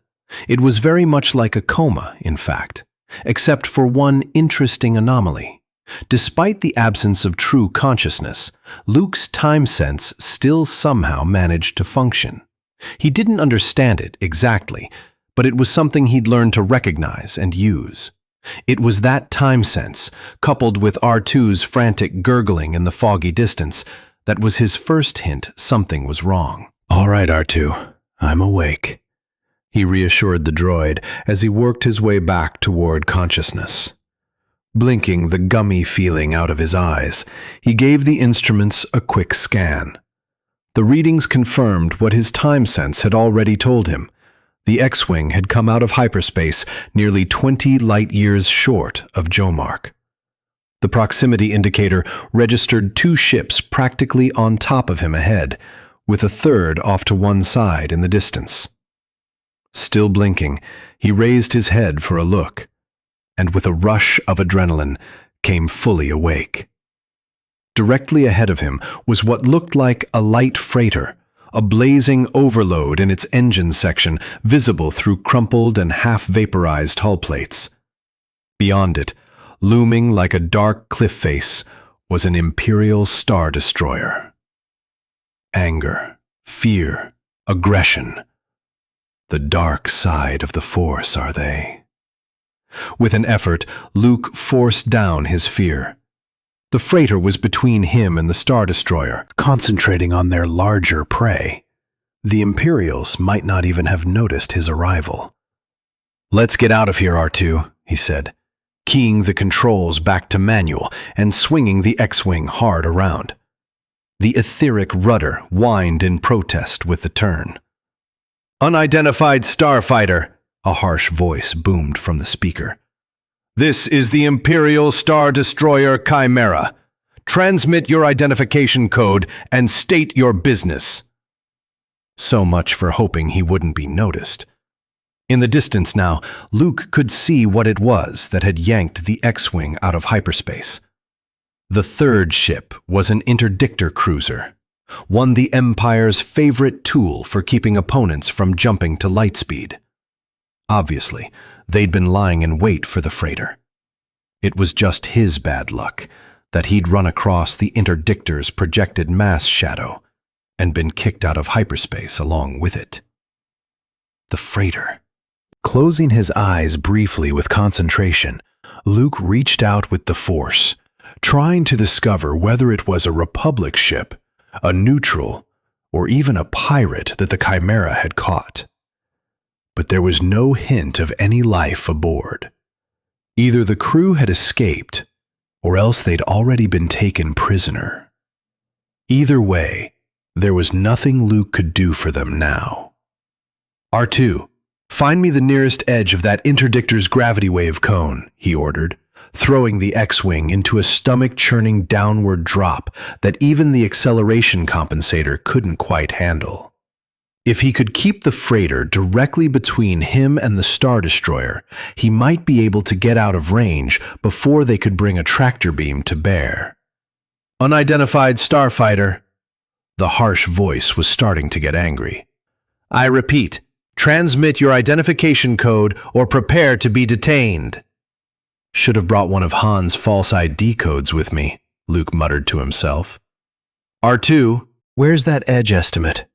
It was very much like a coma, in fact, except for one interesting anomaly. Despite the absence of true consciousness, Luke's time sense still somehow managed to function. He didn't understand it exactly, but it was something he'd learned to recognize and use. It was that time sense, coupled with R2's frantic gurgling in the foggy distance, that was his first hint something was wrong.
All right, R2, I'm awake, he reassured the droid as he worked his way back toward consciousness. Blinking the gummy feeling out of his eyes, he gave the instruments a quick scan. The readings confirmed what his time sense had already told him. The X-Wing had come out of hyperspace nearly 20 light-years short of Jomark. The proximity indicator registered 2 ships practically on top of him ahead, with a third off to one side in the distance. Still blinking, he raised his head for a look, and with a rush of adrenaline, came fully awake. Directly ahead of him was what looked like a light freighter, a blazing overload in its engine section visible through crumpled and half-vaporized hull plates. Beyond it, looming like a dark cliff face, was an Imperial Star Destroyer. Anger, fear, aggression. The dark side of the Force, are they? With an effort, Luke forced down his fear. The freighter was between him and the Star Destroyer, concentrating on their larger prey. The Imperials might not even have noticed his arrival.
"Let's get out of here, R2, he said, keying the controls back to manual and swinging the X-Wing hard around. The etheric rudder whined in protest with the turn. "Unidentified starfighter," a harsh voice boomed from the speaker. "This is the Imperial Star Destroyer Chimera. Transmit your identification code and state your business." So much for hoping he wouldn't be noticed. In the distance now, Luke could see what it was that had yanked the X-Wing out of hyperspace. The third ship was an interdictor cruiser, one the Empire's favorite tool for keeping opponents from jumping to lightspeed. Obviously, they'd been lying in wait for the freighter. It was just his bad luck that he'd run across the interdictor's projected mass shadow and been kicked out of hyperspace along with it. The freighter. Closing his eyes briefly with concentration, Luke reached out with the Force, trying to discover whether it was a Republic ship, a neutral, or even a pirate that the Chimera had caught. But there was no hint of any life aboard. Either the crew had escaped, or else they'd already been taken prisoner. Either way, there was nothing Luke could do for them now. "R2, find me the nearest edge of that interdictor's gravity wave cone," he ordered, throwing the X-Wing into a stomach-churning downward drop that even the acceleration compensator couldn't quite handle. If he could keep the freighter directly between him and the Star Destroyer, he might be able to get out of range before they could bring a tractor beam to bear. "Unidentified starfighter." The harsh voice was starting to get angry. "I repeat, transmit your identification code or prepare to be detained." "Should have brought one of Han's false ID codes with me," Luke muttered to himself. "R2, where's that edge estimate?"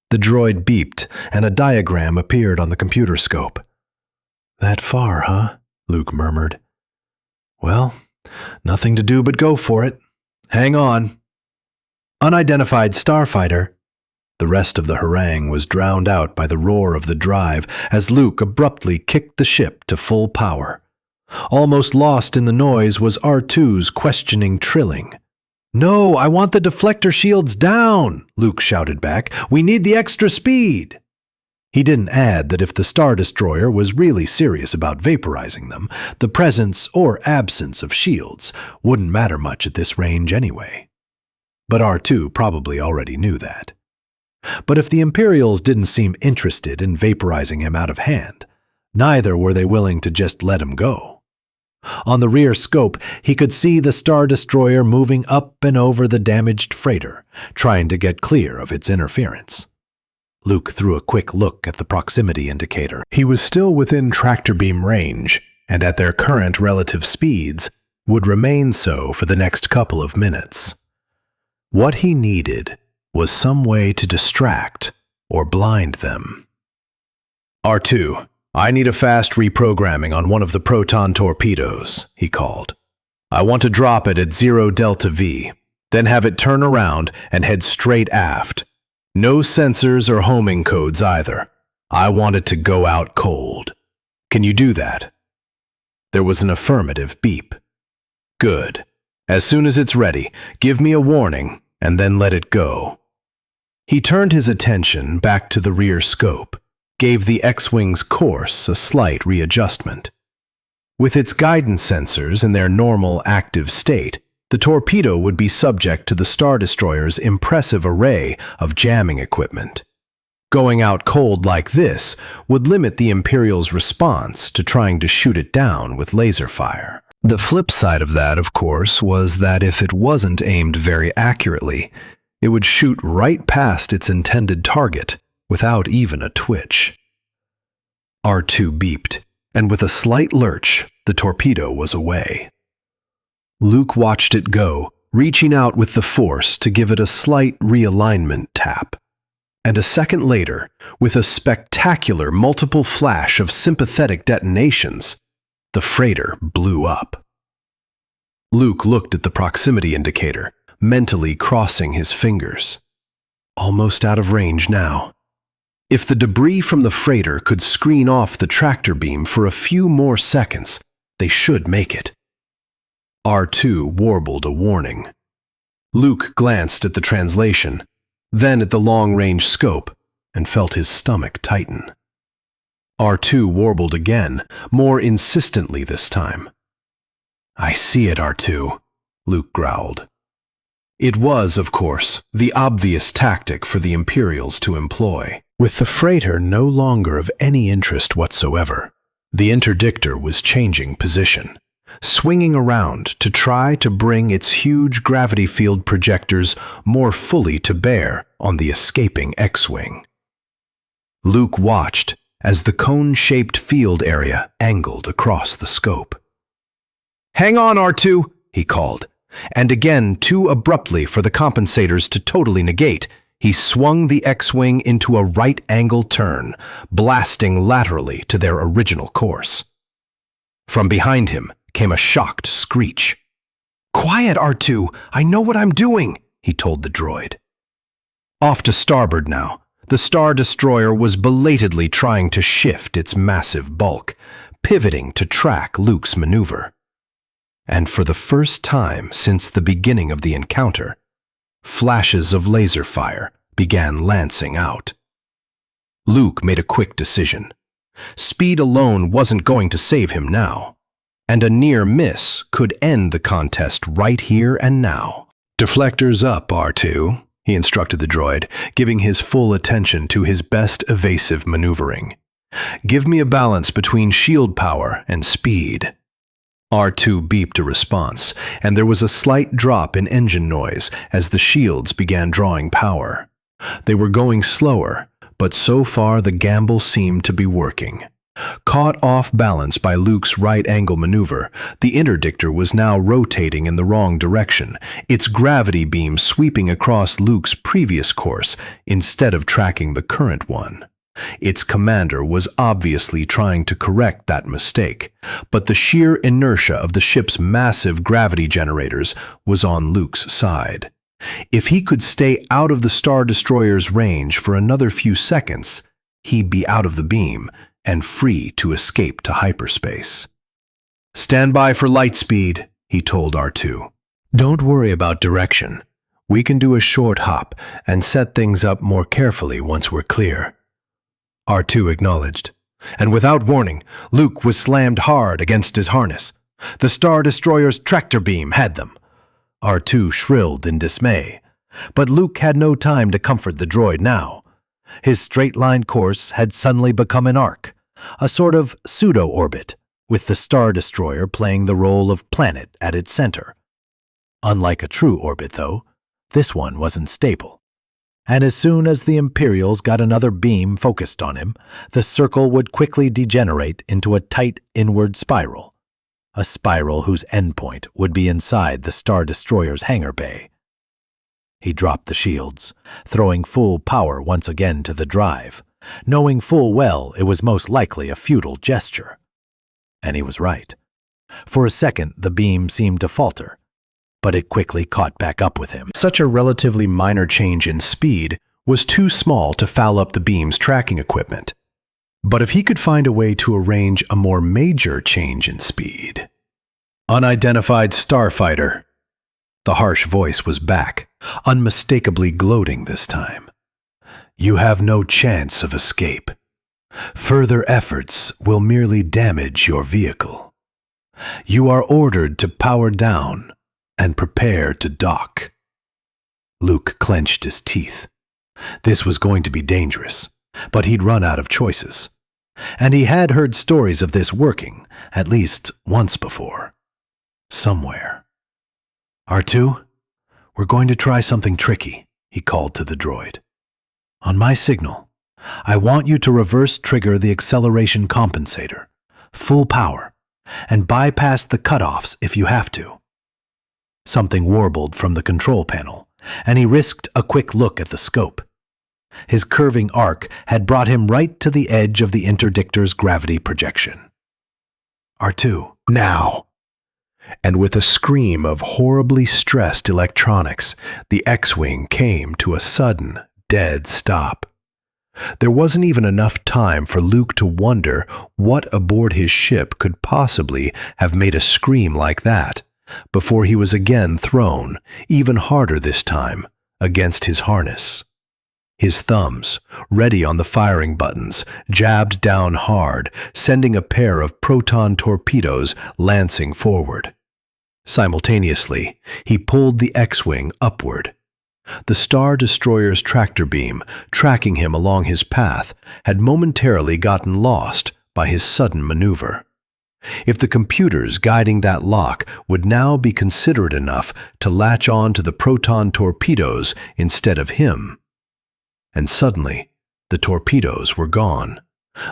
The droid beeped, and a diagram appeared on the computer scope. "That far, huh?" Luke murmured.
Well, nothing to do but go for it. Hang on. Unidentified starfighter. The rest of the harangue was drowned out by the roar of the drive as Luke abruptly kicked the ship to full power. Almost lost in the noise was R2's questioning trilling. "No, I want the deflector shields down," Luke shouted back. "We need the extra speed." He didn't add that if the Star Destroyer was really serious about vaporizing them, the presence or absence of shields wouldn't matter much at this range anyway. But R2 probably already knew that. But if the Imperials didn't seem interested in vaporizing him out of hand, neither were they willing to just let him go. On the rear scope, he could see the Star Destroyer moving up and over the damaged freighter, trying to get clear of its interference. Luke threw a quick look at the proximity indicator.
He was still within tractor beam range, and at their current relative speeds, would remain so for the next couple of minutes. What he needed was some way to distract or blind them. R2, I need a fast reprogramming on one of the proton torpedoes, he called. I want to drop it at 0 Delta V, then have it turn around and head straight aft. No sensors or homing codes either. I want it to go out cold. Can you do that? There was an affirmative beep. Good. As soon as it's ready, give me a warning and then let it go. He turned his attention back to the rear scope, gave the X-Wing's course a slight readjustment. With its guidance sensors in their normal active state, the torpedo would be subject to the Star Destroyer's impressive array of jamming equipment. Going out cold like this would limit the Imperial's response to trying to shoot it down with laser fire.
The flip side of that, of course, was that if it wasn't aimed very accurately, it would shoot right past its intended target without even a twitch. R2 beeped, and with a slight lurch, the torpedo was away. Luke watched it go, reaching out with the force to give it a slight realignment tap. And a second later, with a spectacular multiple flash of sympathetic detonations, the freighter blew up. Luke looked at the proximity indicator, mentally crossing his fingers. Almost out of range now. If the debris from the freighter could screen off the tractor beam for a few more seconds, they should make it. R2 warbled a warning. Luke glanced at the translation, then at the long-range scope, and felt his stomach tighten. R2 warbled again, more insistently this time. "I see it, R2," Luke growled. It was, of course, the obvious tactic for the Imperials to employ. With the freighter no longer of any interest whatsoever, the interdictor was changing position, swinging around to try to bring its huge gravity field projectors more fully to bear on the escaping X-Wing. Luke watched as the cone-shaped field area angled across the scope. "Hang on, R2," he called, and again too abruptly for the compensators to totally negate, he swung the X-Wing into a right-angle turn, blasting laterally to their original course. From behind him came a shocked screech. "Quiet, R2! I know what I'm doing!" he told the droid. Off to starboard now, the Star Destroyer was belatedly trying to shift its massive bulk, pivoting to track Luke's maneuver. And for the first time since the beginning of the encounter, flashes of laser fire began lancing out. Luke made a quick decision. Speed alone wasn't going to save him now, and a near miss could end the contest right here and now.
Deflectors up, R2, he instructed the droid, giving his full attention to his best evasive maneuvering. Give me a balance between shield power and speed. R2 beeped a response, and there was a slight drop in engine noise as the shields began drawing power. They were going slower, but so far the gamble seemed to be working. Caught off balance by Luke's right-angle maneuver, the interdictor was now rotating in the wrong direction, its gravity beam sweeping across Luke's previous course instead of tracking the current one.
Its commander was obviously trying to correct that mistake, but the sheer inertia of the ship's massive gravity generators was on Luke's side. If he could stay out of the Star Destroyer's range for another few seconds, he'd be out of the beam and free to escape to hyperspace. "Stand by for light speed," he told R2.
Don't worry about direction. We can do a short hop and set things up more carefully once we're clear. R2 acknowledged, and without warning, Luke was slammed hard against his harness. The Star Destroyer's tractor beam had them. R2 shrilled in dismay, but Luke had no time to comfort the droid now. His straight-line course had suddenly become an arc, a sort of pseudo-orbit, with the Star Destroyer playing the role of planet at its center. Unlike a true orbit, though, this one wasn't stable. And as soon as the Imperials got another beam focused on him, the circle would quickly degenerate into a tight inward spiral, a spiral whose endpoint would be inside the Star Destroyer's hangar bay. He dropped the shields, throwing full power once again to the drive, knowing full well it was most likely a futile gesture. And he was right. For a second, the beam seemed to falter, but it quickly caught back up with him.
Such a relatively minor change in speed was too small to foul up the beam's tracking equipment. But if he could find a way to arrange a more major change in speed... "Unidentified starfighter." The harsh voice was back, unmistakably gloating this time. "You have no chance of escape. Further efforts will merely damage your vehicle. You are ordered to power down and prepare to dock." Luke clenched his teeth. This was going to be dangerous, but he'd run out of choices. And he had heard stories of this working, at least once before. Somewhere. "R2, we're going to try something tricky," he called to the droid. "On my signal, I want you to reverse trigger the acceleration compensator, full power, and bypass the cutoffs if you have to." Something warbled from the control panel, and he risked a quick look at the scope. His curving arc had brought him right to the edge of the interdictor's gravity projection. "R2, now!" And with a scream of horribly stressed electronics, the X-Wing came to a sudden, dead stop. There wasn't even enough time for Luke to wonder what aboard his ship could possibly have made a scream like that, before he was again thrown, even harder this time, against his harness. His thumbs, ready on the firing buttons, jabbed down hard, sending a pair of proton torpedoes lancing forward. Simultaneously, he pulled the X-Wing upward. The Star Destroyer's tractor beam, tracking him along his path, had momentarily gotten lost by his sudden maneuver. If the computers guiding that lock would now be considerate enough to latch on to the proton torpedoes instead of him. And suddenly, the torpedoes were gone,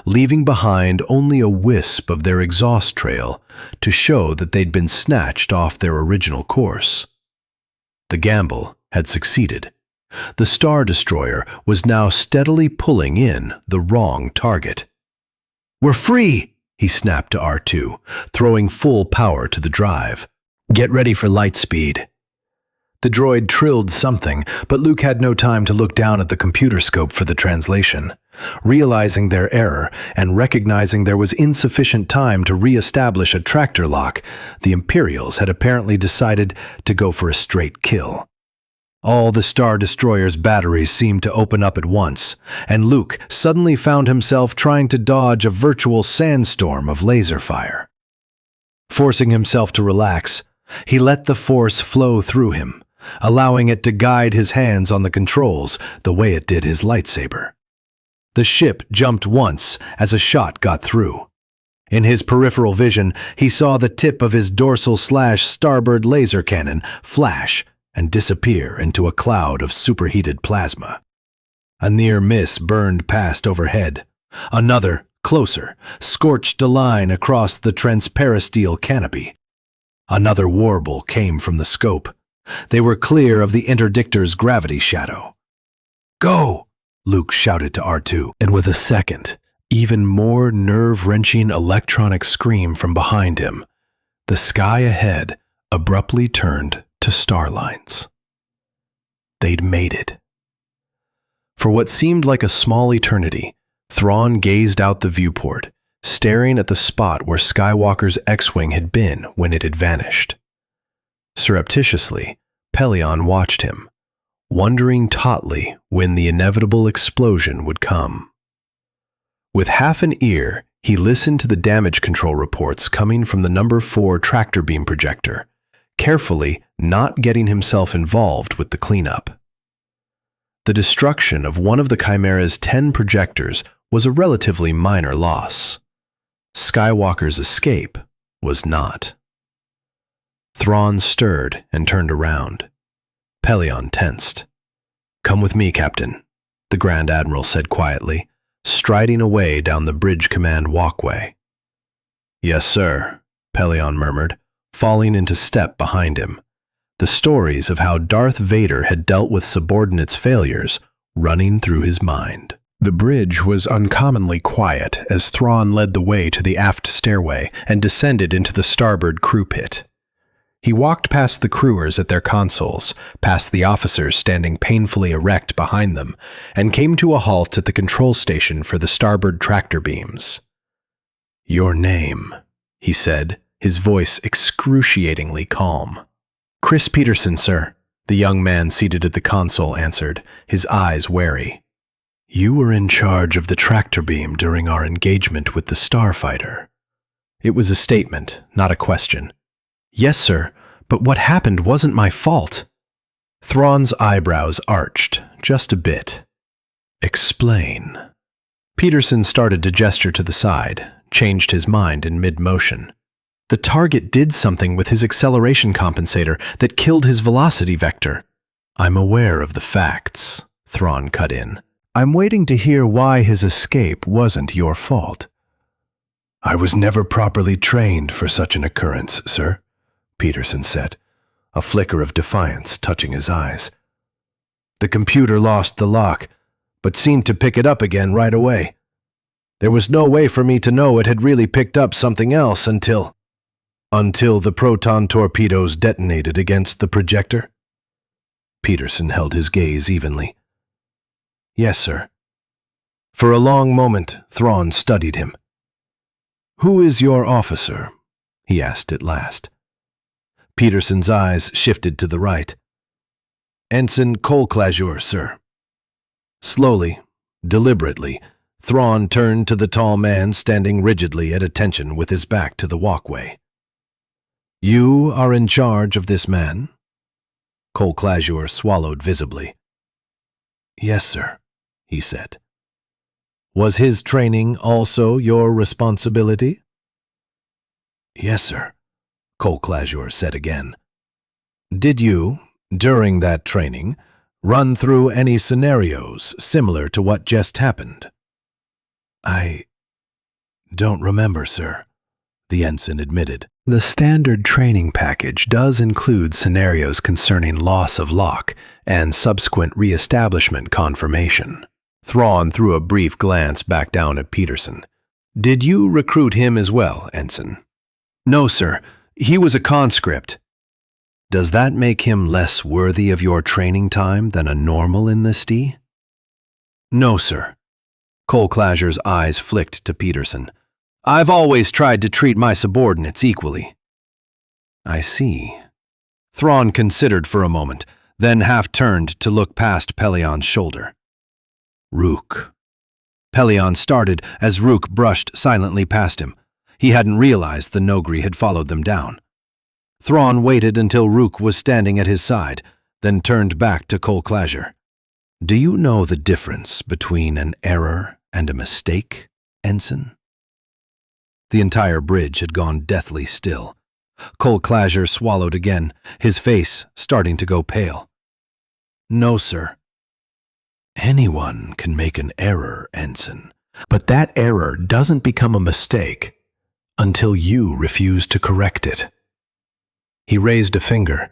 leaving behind only a wisp of their exhaust trail to show that they'd been snatched off their original course. The gamble had succeeded. The Star Destroyer was now steadily pulling in the wrong target. "We're free!" he snapped to R2, throwing full power to the drive.
Get ready for light speed.
The droid trilled something, but Luke had no time to look down at the computer scope for the translation. Realizing their error and recognizing there was insufficient time to re-establish a tractor lock, the Imperials had apparently decided to go for a straight kill. All the Star Destroyer's batteries seemed to open up at once, and Luke suddenly found himself trying to dodge a virtual sandstorm of laser fire. Forcing himself to relax, he let the force flow through him, allowing it to guide his hands on the controls the way it did his lightsaber. The ship jumped once as a shot got through. In his peripheral vision, he saw the tip of his dorsal/starboard laser cannon flash and disappear into a cloud of superheated plasma. A near miss burned past overhead. Another, closer, scorched a line across the transparasteel canopy. Another warble came from the scope. They were clear of the interdictor's gravity shadow. "Go!"
Luke shouted to R2, and with a second, even more nerve-wrenching electronic scream from behind him, the sky ahead abruptly turned to star lines. They'd made it. For what seemed like a small eternity, Thrawn gazed out the viewport, staring at the spot where Skywalker's X-Wing had been when it had vanished. Surreptitiously, Pelion watched him, wondering tautly when the inevitable explosion would come. With half an ear, he listened to the damage control reports coming from the number 4 tractor beam projector, carefully not getting himself involved with the cleanup. The destruction of one of the Chimera's 10 projectors was a relatively minor loss. Skywalker's escape was not. Thrawn stirred and turned around. Pelion tensed. "Come with me, Captain," the Grand Admiral said quietly, striding away down the bridge command walkway. "Yes, sir," Pelion murmured, falling into step behind him, the stories of how Darth Vader had dealt with subordinates' failures running through his mind. The bridge was uncommonly quiet as Thrawn led the way to the aft stairway and descended into the starboard crew pit. He walked past the crewers at their consoles, past the officers standing painfully erect behind them, and came to a halt at the control station for the starboard tractor beams. "Your name," he said, his voice excruciatingly calm. "Chris Peterson, sir," the young man seated at the console answered, his eyes wary. "You were in charge of the tractor beam during our engagement with the starfighter." It was a statement, not a question. "Yes, sir, but what happened wasn't my fault." Thrawn's eyebrows arched, just a bit. "Explain." Peterson started to gesture to the side, changed his mind in mid-motion. "The target did something with his acceleration compensator that killed his velocity vector." "I'm aware of the facts," Thrawn cut in. "I'm waiting to hear why his escape wasn't your fault." "I was never properly trained for such an occurrence, sir," Peterson said, a flicker of defiance touching his eyes. "The computer lost the lock, but seemed to pick it up again right away. There was no way for me to know it had really picked up something else until the proton torpedoes detonated against the projector." Peterson held his gaze evenly. "Yes, sir." For a long moment, Thrawn studied him. "Who is your officer?" he asked at last. Peterson's eyes shifted to the right. "Ensign Colclajur, sir." Slowly, deliberately, Thrawn turned to the tall man standing rigidly at attention with his back to the walkway. "You are in charge of this man?" Colclajur swallowed visibly. "Yes, sir," he said. "Was his training also your responsibility?" "Yes, sir," Colclajur said again. "Did you, during that training, run through any scenarios similar to what just happened?" "I don't remember, sir," the ensign admitted. The standard training package does include scenarios concerning loss of lock and subsequent re-establishment confirmation. Thrawn threw a brief glance back down at Peterson. "Did you recruit him as well, Ensign?" "No, sir. He was a conscript." "Does that make him less worthy of your training time than a normal enlistee?" "No, sir." Colclajur's eyes flicked to Peterson. "I've always tried to treat my subordinates equally." "I see." Thrawn considered for a moment, then half-turned to look past Pelion's shoulder. "Rook." Pelion started as Rook brushed silently past him. He hadn't realized the Nogri had followed them down. Thrawn waited until Rook was standing at his side, then turned back to Colclajur. "Do you know the difference between an error and a mistake, Ensign?" The entire bridge had gone deathly still. Colclajur swallowed again, his face starting to go pale. "No, sir." "Anyone can make an error, Ensign, but that error doesn't become a mistake until you refuse to correct it." He raised a finger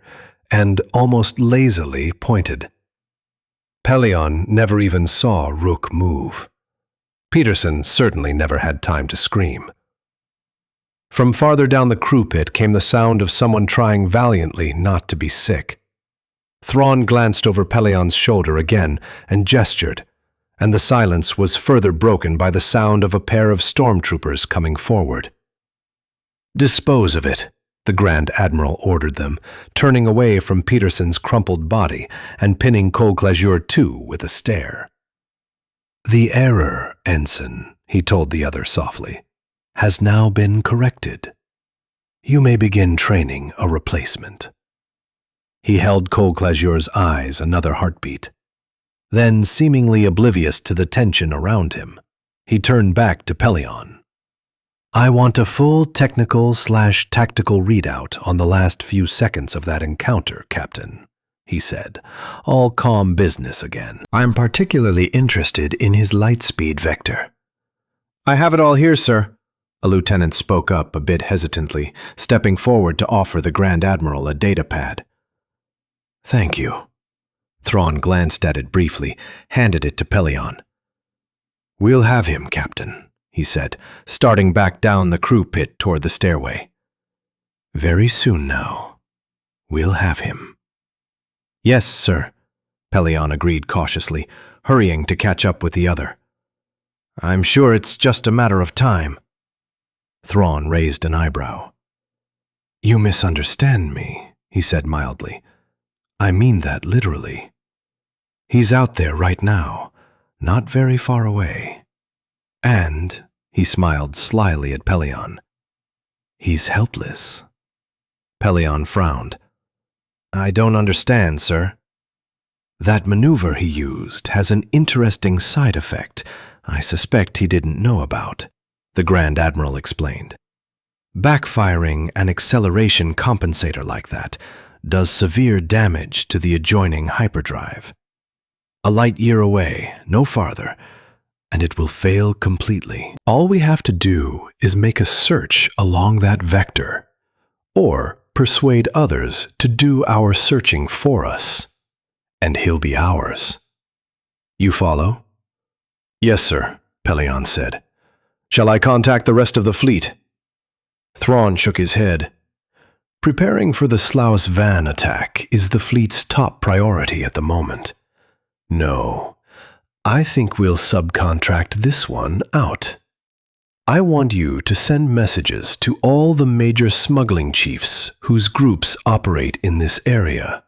and almost lazily pointed.
Pelion never even saw Rook move. Peterson certainly never had time to scream. From farther down the crew pit came the sound of someone trying valiantly not to be sick. Thrawn glanced over Pelion's shoulder again and gestured, and the silence was further broken by the sound of a pair of stormtroopers coming forward. "Dispose of it," the Grand Admiral ordered them, turning away from Peterson's crumpled body and pinning Colclasure too with a stare. "The error, Ensign," he told the other softly, "has now been corrected. You may begin training a replacement." He held Colclasure's eyes another heartbeat. Then, seemingly oblivious to the tension around him, he turned back to Pelion. "I want a full technical/tactical readout on the last few seconds of that encounter, Captain," he said, all calm business again.
I'm particularly interested in his lightspeed vector.
I have it all here, sir. A lieutenant spoke up a bit hesitantly, stepping forward to offer the Grand Admiral a data pad.
Thank you. Thrawn glanced at it briefly, handed it to Pelion.
We'll have him, Captain, he said, starting back down the crew pit toward the stairway.
Very soon now. We'll have him.
Yes, sir, Pelion agreed cautiously, hurrying to catch up with the other. I'm sure it's just a matter of time.
Thrawn raised an eyebrow. You misunderstand me, he said mildly. I mean that literally. He's out there right now, not very far away. And, he smiled slyly at Pelion, he's helpless.
Pelion frowned. I don't understand, sir.
That maneuver he used has an interesting side effect I suspect he didn't know about, the Grand Admiral explained. Backfiring an acceleration compensator like that does severe damage to the adjoining hyperdrive. A light year away, no farther, and it will fail completely. All we have to do is make a search along that vector, or persuade others to do our searching for us, and he'll be ours. You follow?
Yes, sir, Pelion said. Shall I contact the rest of the fleet? Thrawn shook his head. Preparing for the Slaus van attack is the fleet's top priority at the moment. No, I think we'll subcontract this one out. I want you to send messages to all the major smuggling chiefs whose groups operate in this area.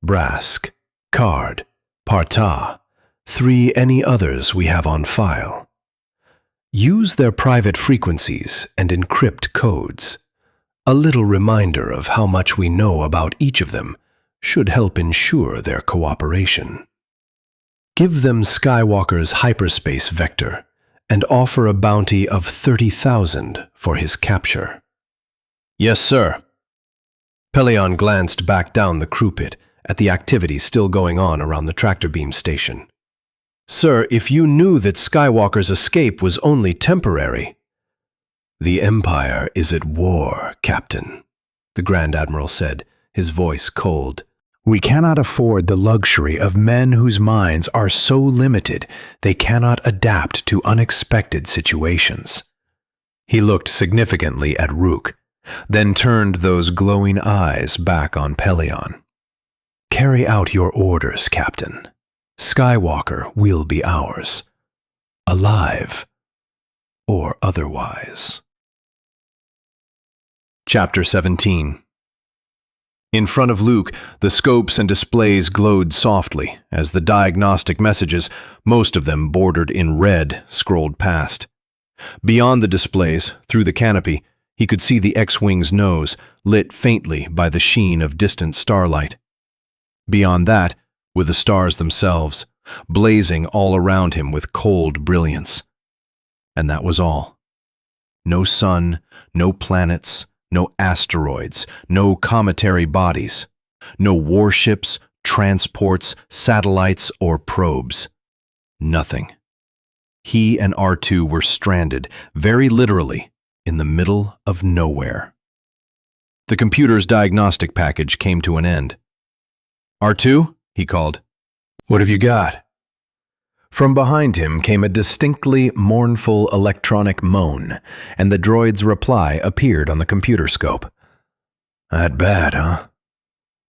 Brask, Card, Partah, 3 any others we have on file. Use their private frequencies and encrypt codes. A little reminder of how much we know about each of them should help ensure their cooperation. Give them Skywalker's hyperspace vector and offer a bounty of 30,000 for his capture. Yes, sir. Pelion glanced back down the crew pit at the activity still going on around the tractor beam station. Sir, if you knew that Skywalker's escape was only temporary... The Empire is at war, Captain, the Grand Admiral said, his voice cold.
We cannot afford the luxury of men whose minds are so limited they cannot adapt to unexpected situations.
He looked significantly at Rook, then turned those glowing eyes back on Pelion. Carry out your orders, Captain. Skywalker will be ours, alive or otherwise. Chapter 17. In front of Luke, the scopes and displays glowed softly as the diagnostic messages, most of them bordered in red, scrolled past. Beyond the displays, through the canopy, he could see the X-Wing's nose, lit faintly by the sheen of distant starlight. Beyond that, were the stars themselves, blazing all around him with cold brilliance. And that was all. No sun, no planets, no asteroids, no cometary bodies, no warships, transports, satellites, or probes. Nothing. He and R2 were stranded, very literally, in the middle of nowhere. The computer's diagnostic package came to an end. R2, he called.
What have you got?
From behind him came a distinctly mournful electronic moan, and the droid's reply appeared on the computer scope.
That bad, huh?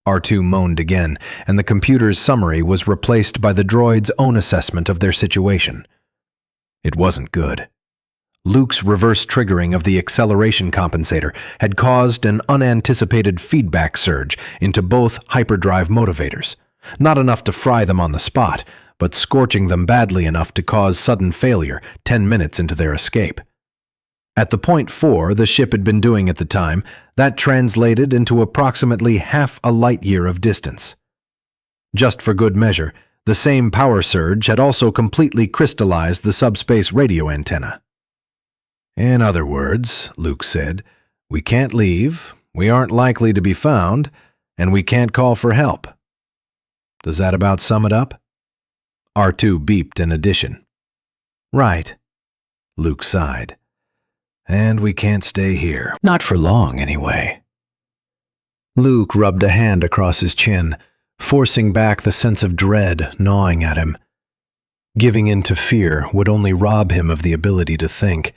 R2 moaned again, and the computer's summary was replaced by the droid's own assessment of their situation. It wasn't good. Luke's reverse triggering of the acceleration compensator had caused an unanticipated feedback surge into both hyperdrive motivators, not enough to fry them on the spot, but scorching them badly enough to cause sudden failure 10 minutes into their escape. At the point 4 the ship had been doing at the time, that translated into approximately half a light year of distance. Just for good measure, the same power surge had also completely crystallized the subspace radio antenna.
In other words, Luke said, we can't leave, we aren't likely to be found, and we can't call for help. Does that about sum it up?
R2 beeped in addition.
Right, Luke sighed. And we can't stay here.
Not for long, anyway. Luke rubbed a hand across his chin, forcing back the sense of dread gnawing at him. Giving in to fear would only rob him of the ability to think,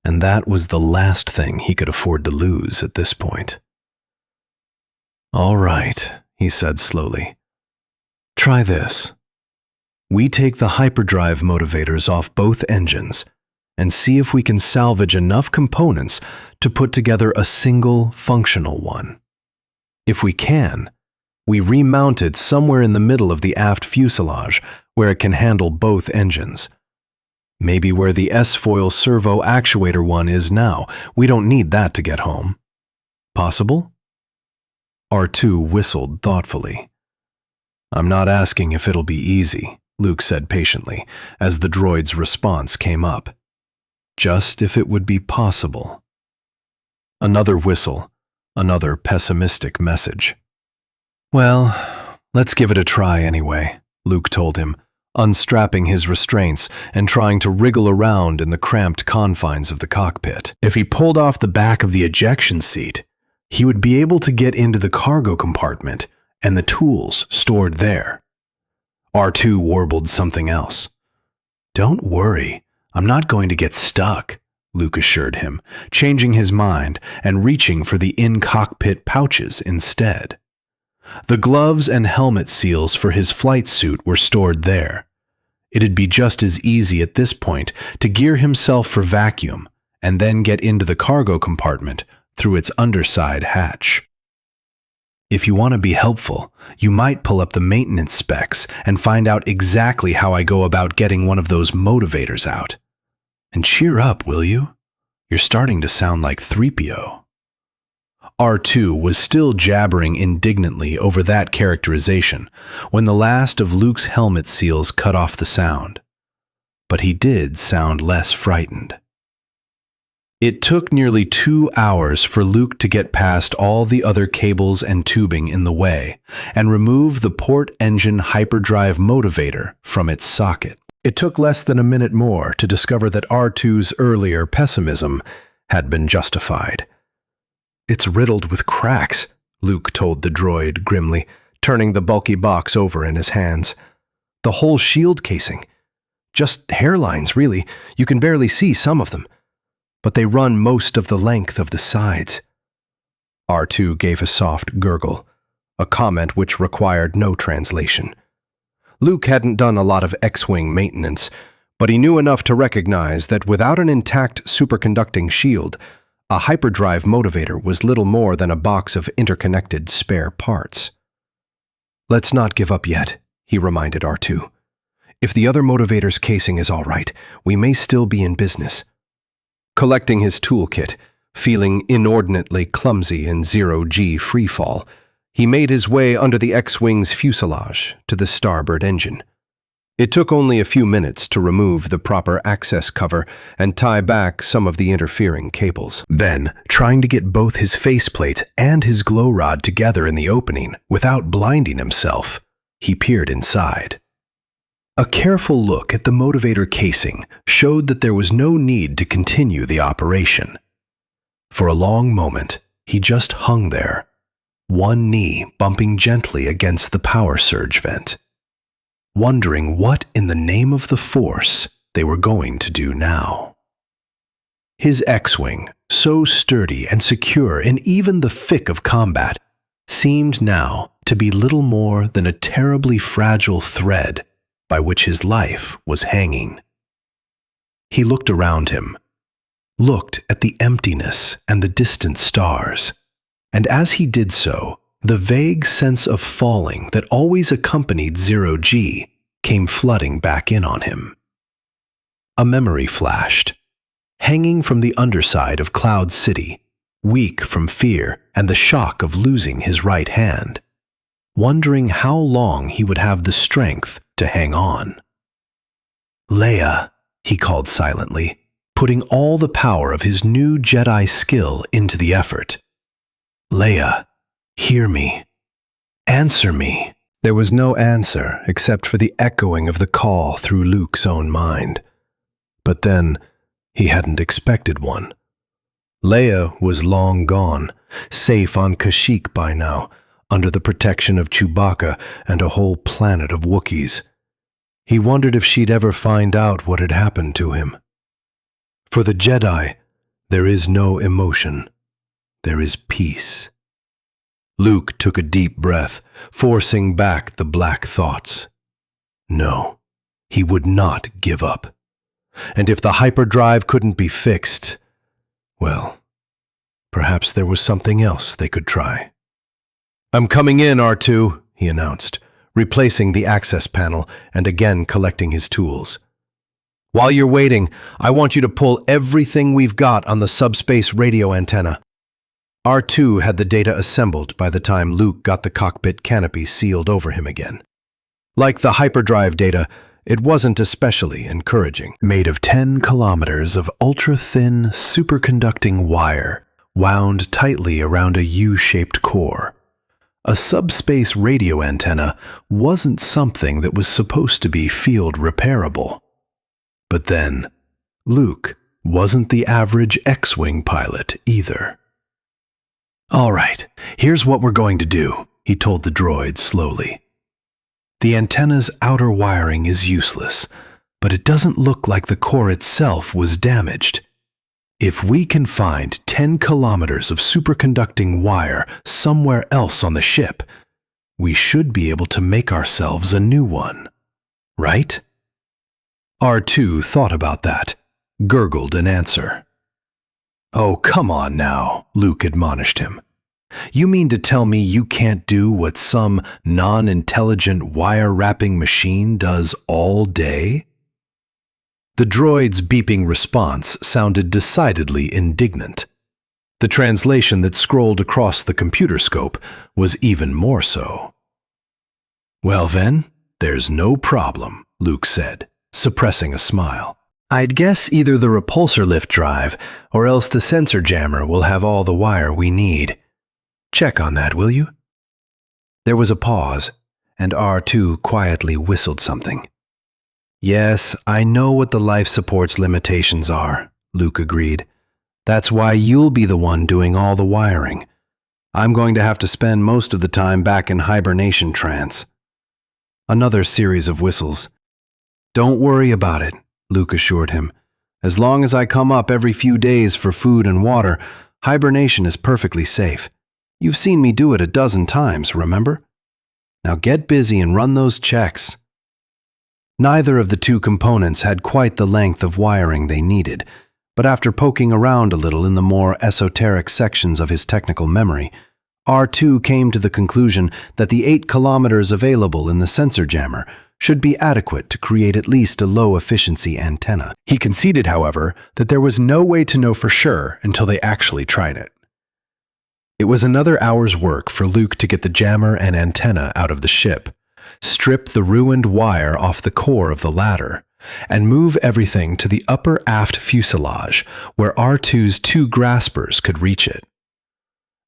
and that was the last thing he could afford to lose at this point. All right, he said slowly. Try this. We take the hyperdrive motivators off both engines and see if we can salvage enough components to put together a single functional one. If we can, we remount it somewhere in the middle of the aft fuselage where it can handle both engines. Maybe where the S-foil servo actuator one is now. We don't need that to get home. Possible? R2 whistled thoughtfully. I'm not asking if it'll be easy, Luke said patiently, as the droid's response came up. Just if it would be possible. Another whistle, another pessimistic message. Well, let's give it a try anyway, Luke told him, unstrapping his restraints and trying to wriggle around in the cramped confines of the cockpit. If he pulled off the back of the ejection seat, he would be able to get into the cargo compartment and the tools stored there. R2 warbled something else. Don't worry, I'm not going to get stuck, Luke assured him, changing his mind and reaching for the in-cockpit pouches instead. The gloves and helmet seals for his flight suit were stored there. It'd be just as easy at this point to gear himself for vacuum and then get into the cargo compartment through its underside hatch. If you want to be helpful, you might pull up the maintenance specs and find out exactly how I go about getting one of those motivators out. And cheer up, will you? You're starting to sound like 3PO. R2 was still jabbering indignantly over that characterization when the last of Luke's helmet seals cut off the sound. But he did sound less frightened. It took nearly 2 hours for Luke to get past all the other cables and tubing in the way and remove the port engine hyperdrive motivator from its socket. It took less than a minute more to discover that R2's earlier pessimism had been justified. It's riddled with cracks, Luke told the droid grimly, turning the bulky box over in his hands. The whole shield casing. Just hairlines, really. You can barely see some of them. But they run most of the length of the sides. R2 gave a soft gurgle, a comment which required no translation. Luke hadn't done a lot of X-Wing maintenance, but he knew enough to recognize that without an intact superconducting shield, a hyperdrive motivator was little more than a box of interconnected spare parts. Let's not give up yet, he reminded R2. If the other motivator's casing is all right, we may still be in business. Collecting his toolkit, feeling inordinately clumsy in zero-G freefall, he made his way under the X-Wing's fuselage to the starboard engine. It took only a few minutes to remove the proper access cover and tie back some of the interfering cables. Then, trying to get both his faceplate and his glow rod together in the opening without blinding himself, he peered inside. A careful look at the motivator casing showed that there was no need to continue the operation. For a long moment, he just hung there, one knee bumping gently against the power surge vent.
wondering what in the name of the Force they were going to do now. His X-Wing, so sturdy and secure in even the thick of combat, seemed now to be little more than a terribly fragile thread by which his life was hanging. He looked around him, looked at the emptiness and the distant stars, and as he did so, the vague sense of falling that always accompanied Zero-G came flooding back in on him. A memory flashed. Hanging from the underside of Cloud City, weak from fear and the shock of losing his right hand, wondering how long he would have the strength to hang on. "Leia," he called silently, putting all the power of his new Jedi skill into the effort. "Leia, hear me. Answer me." There was no answer except for the echoing of the call through Luke's own mind. But then, he hadn't expected one. Leia was long gone, safe on Kashyyyk by now, under the protection of Chewbacca and a whole planet of Wookiees. He wondered if she'd ever find out what had happened to him. For the Jedi, there is no emotion. There is peace. Luke took a deep breath, forcing back the black thoughts. No, he would not give up. And if the hyperdrive couldn't be fixed, well, perhaps there was something else they could try. "I'm coming in, R2, he announced, replacing the access panel and again collecting his tools. "While you're waiting, I want you to pull everything we've got on the subspace radio antenna." R2 had the data assembled by the time Luke got the cockpit canopy sealed over him again. Like the hyperdrive data, it wasn't especially encouraging. Made of 10 kilometers of ultra-thin, superconducting wire, wound tightly around a U-shaped core. A subspace radio antenna wasn't something that was supposed to be field repairable. But then, Luke wasn't the average X-Wing pilot either. "All right, here's what we're going to do," he told the droid slowly. "The antenna's outer wiring is useless, but it doesn't look like the core itself was damaged. If we can find 10 kilometers of superconducting wire somewhere else on the ship, we should be able to make ourselves a new one. Right?" R2 thought about that, gurgled an answer. "Oh, come on now," Luke admonished him. "You mean to tell me you can't do what some non-intelligent wire-wrapping machine does all day?" The droid's beeping response sounded decidedly indignant. The translation that scrolled across the computer scope was even more so. "Well then, there's no problem," Luke said, suppressing a smile. "I'd guess either the repulsor lift drive or else the sensor jammer will have all the wire we need. Check on that, will you?" There was a pause, and R2 quietly whistled something. "Yes, I know what the life support's limitations are," Luke agreed. "That's why you'll be the one doing all the wiring. I'm going to have to spend most of the time back in hibernation trance." Another series of whistles. "Don't worry about it," Luke assured him. "As long as I come up every few days for food and water, hibernation is perfectly safe. You've seen me do it a dozen times, remember? Now get busy and run those checks." Neither of the two components had quite the length of wiring they needed, but after poking around a little in the more esoteric sections of his technical memory, R2 came to the conclusion that the 8 kilometers available in the sensor jammer should be adequate to create at least a low-efficiency antenna. He conceded, however, that there was no way to know for sure until they actually tried it. It was another hour's work for Luke to get the jammer and antenna out of the ship, strip the ruined wire off the core of the latter, and move everything to the upper aft fuselage where R2's 2 graspers could reach it.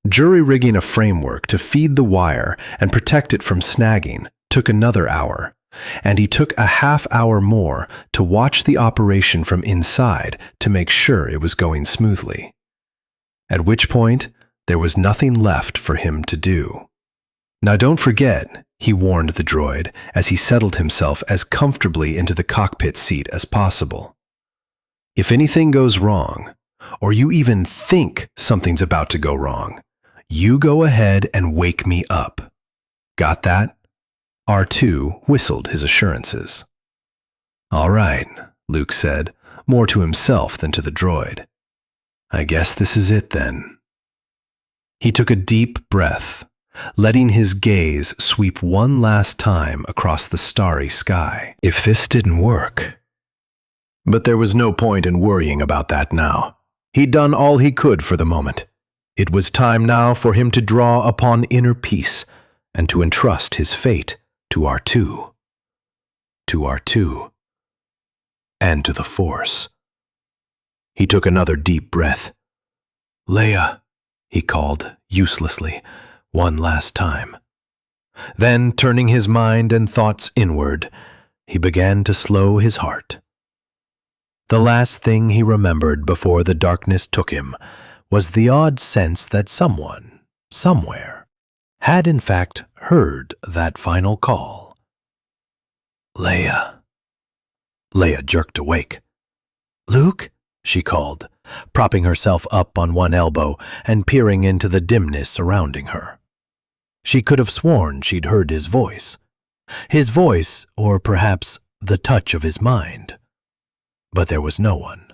Jury-rigging a framework to feed the wire and protect it from snagging took another hour, and he took a half-hour more to watch the operation from inside to make sure it was going smoothly. At which point, there was nothing left for him to do. "Now don't forget,
he warned the droid as he settled himself as comfortably into the cockpit seat as possible. If anything goes wrong, or you even think something's about to go wrong, you go ahead and wake me up. Got that? R2 whistled his assurances. All right, Luke said, more to himself than to the droid. I guess this is it then. He took a deep breath, letting his gaze sweep one last time across the starry sky. If this didn't work. But there was no point in worrying about that now. He'd done all he could for the moment. It was time now for him to draw upon inner peace and to entrust his fate to R2. To R2. And to the Force. He took another deep breath. Leia, he called, uselessly, one last time. Then, turning his mind and thoughts inward, he began to slow his heart. The last thing he remembered before the darkness took him was the odd sense that someone, somewhere, had in fact heard that final call. Leia. Leia jerked awake. Luke? She called, propping herself up on one elbow and peering into the dimness surrounding her. She could have sworn she'd heard his voice. His voice, or perhaps the touch of his mind. But there was no one.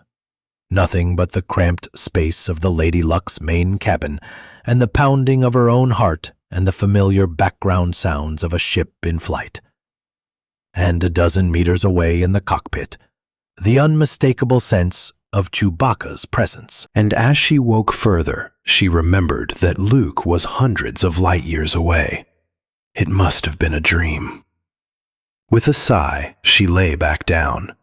Nothing but the cramped space of the Lady Luck's main cabin and the pounding of her own heart and the familiar background sounds of a ship in flight. And a dozen meters away in the cockpit, the unmistakable sense of Chewbacca's presence. And as she woke further, she remembered that Luke was hundreds of light years away. It must have been a dream. With a sigh, she lay back down.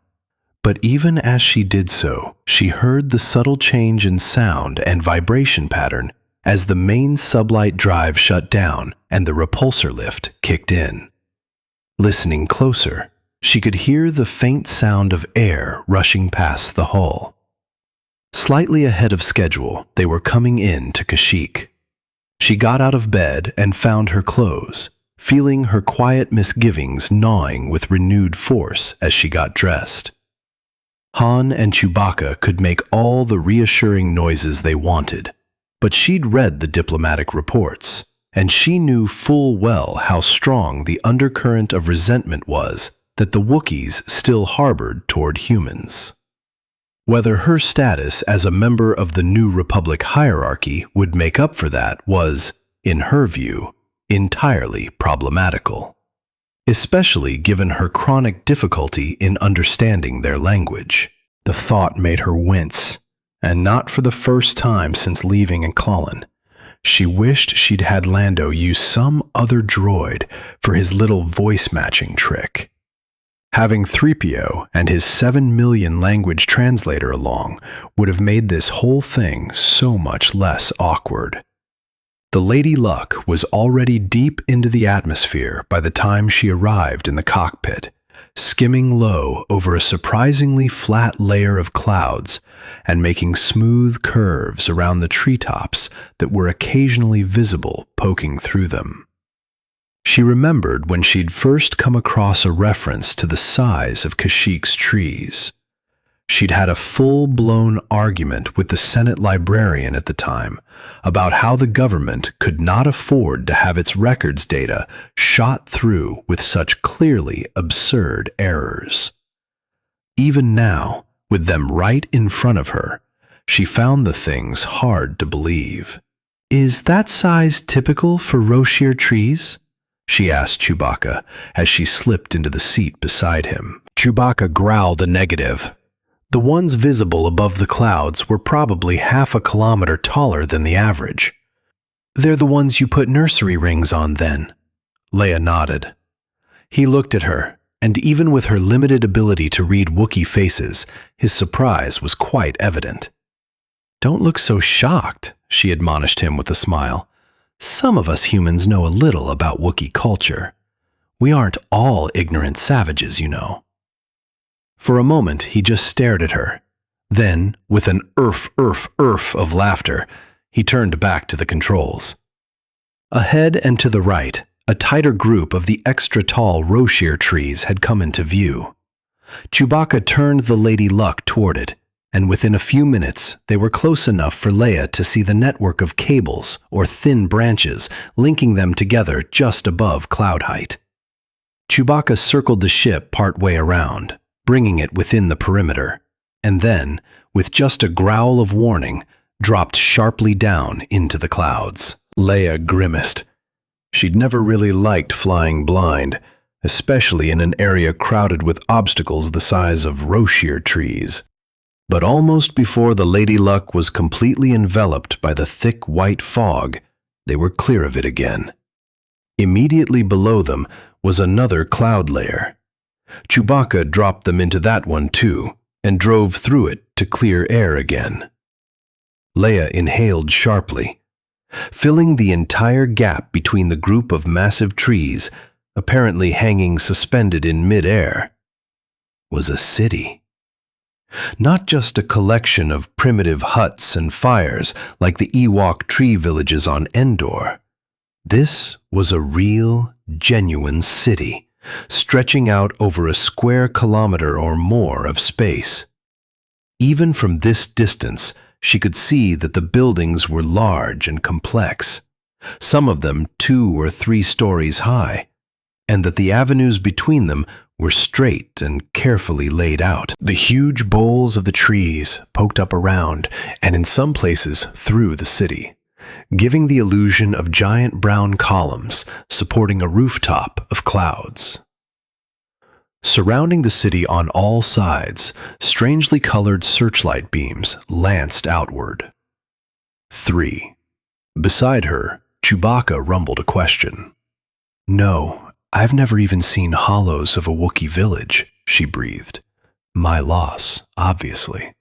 But even as she did so, she heard the subtle change in sound and vibration pattern as the main sublight drive shut down and the repulsor lift kicked in. Listening closer, she could hear the faint sound of air rushing past the hull. Slightly ahead of schedule, they were coming in to Kashyyyk. She got out of bed and found her clothes, feeling her quiet misgivings gnawing with renewed force as she got dressed. Han and Chewbacca could make all the reassuring noises they wanted, but she'd read the diplomatic reports, and she knew full well how strong the undercurrent of resentment was that the Wookiees still harbored toward humans. Whether her status as a member of the New Republic hierarchy would make up for that was, in her view, entirely problematical, especially given her chronic difficulty in understanding their language. The thought made her wince, and not for the first time since leaving Inclallin. She wished she'd had Lando use some other droid for his little voice-matching trick. Having 3PO and his 7 million language translator along would have made this whole thing so much less awkward. The Lady Luck was already deep into the atmosphere by the time she arrived in the cockpit, skimming low over a surprisingly flat layer of clouds and making smooth curves around the treetops that were occasionally visible poking through them. She remembered when she'd first come across a reference to the size of Kashyyyk's trees. She'd had a full-blown argument with the Senate librarian at the time about how the government could not afford to have its records data shot through with such clearly absurd errors. Even now, with them right in front of her, she found the things hard to believe. "Is that size typical for Roshir trees?" she asked Chewbacca as she slipped into the seat beside him. Chewbacca growled a negative. The ones visible above the clouds were probably half a kilometer taller than the average. "They're the ones you put nursery rings on, then?" Leia nodded. He looked at her, and even with her limited ability to read Wookiee faces, his surprise was quite evident. "Don't look so shocked," she admonished him with a smile. "Some of us humans know a little about Wookiee culture. We aren't all ignorant savages, you know." For a moment, he just stared at her. Then, with an "urf, urf, urf" of laughter, he turned back to the controls. Ahead and to the right,
A tighter group of the extra-tall Roshir trees had come into view. Chewbacca turned the Lady Luck toward it, and within a few minutes they were close enough for Leia to see the network of cables or thin branches linking them together just above cloud height. Chewbacca circled the ship partway around, bringing it within the perimeter, and then, with just a growl of warning, dropped sharply down into the clouds.
Leia grimaced. She'd never really liked flying blind, especially in an area crowded with obstacles the size of Roshir trees. But almost before the Lady Luck was completely enveloped by the thick white fog, they were clear of it again. Immediately below them was another cloud layer. Chewbacca dropped them into that one too, and drove through it to clear air again. Leia inhaled sharply. Filling the entire gap between the group of massive trees, apparently hanging suspended in mid-air, was a city. Not just a collection of primitive huts and fires like the Ewok tree villages on Endor. This was a real, genuine city, stretching out over a square kilometer or more of space. Even from this distance, she could see that the buildings were large and complex, some of them 2 or 3 stories high, and that the avenues between them were straight and carefully laid out.
The huge boles of the trees poked up around and in some places through the city, giving the illusion of giant brown columns supporting a rooftop of clouds. Surrounding the city on all sides, strangely colored searchlight beams lanced outward. 3. Beside her, Chewbacca rumbled a question. "No, I've never even seen hollows of a Wookiee village," she breathed. "My loss, obviously."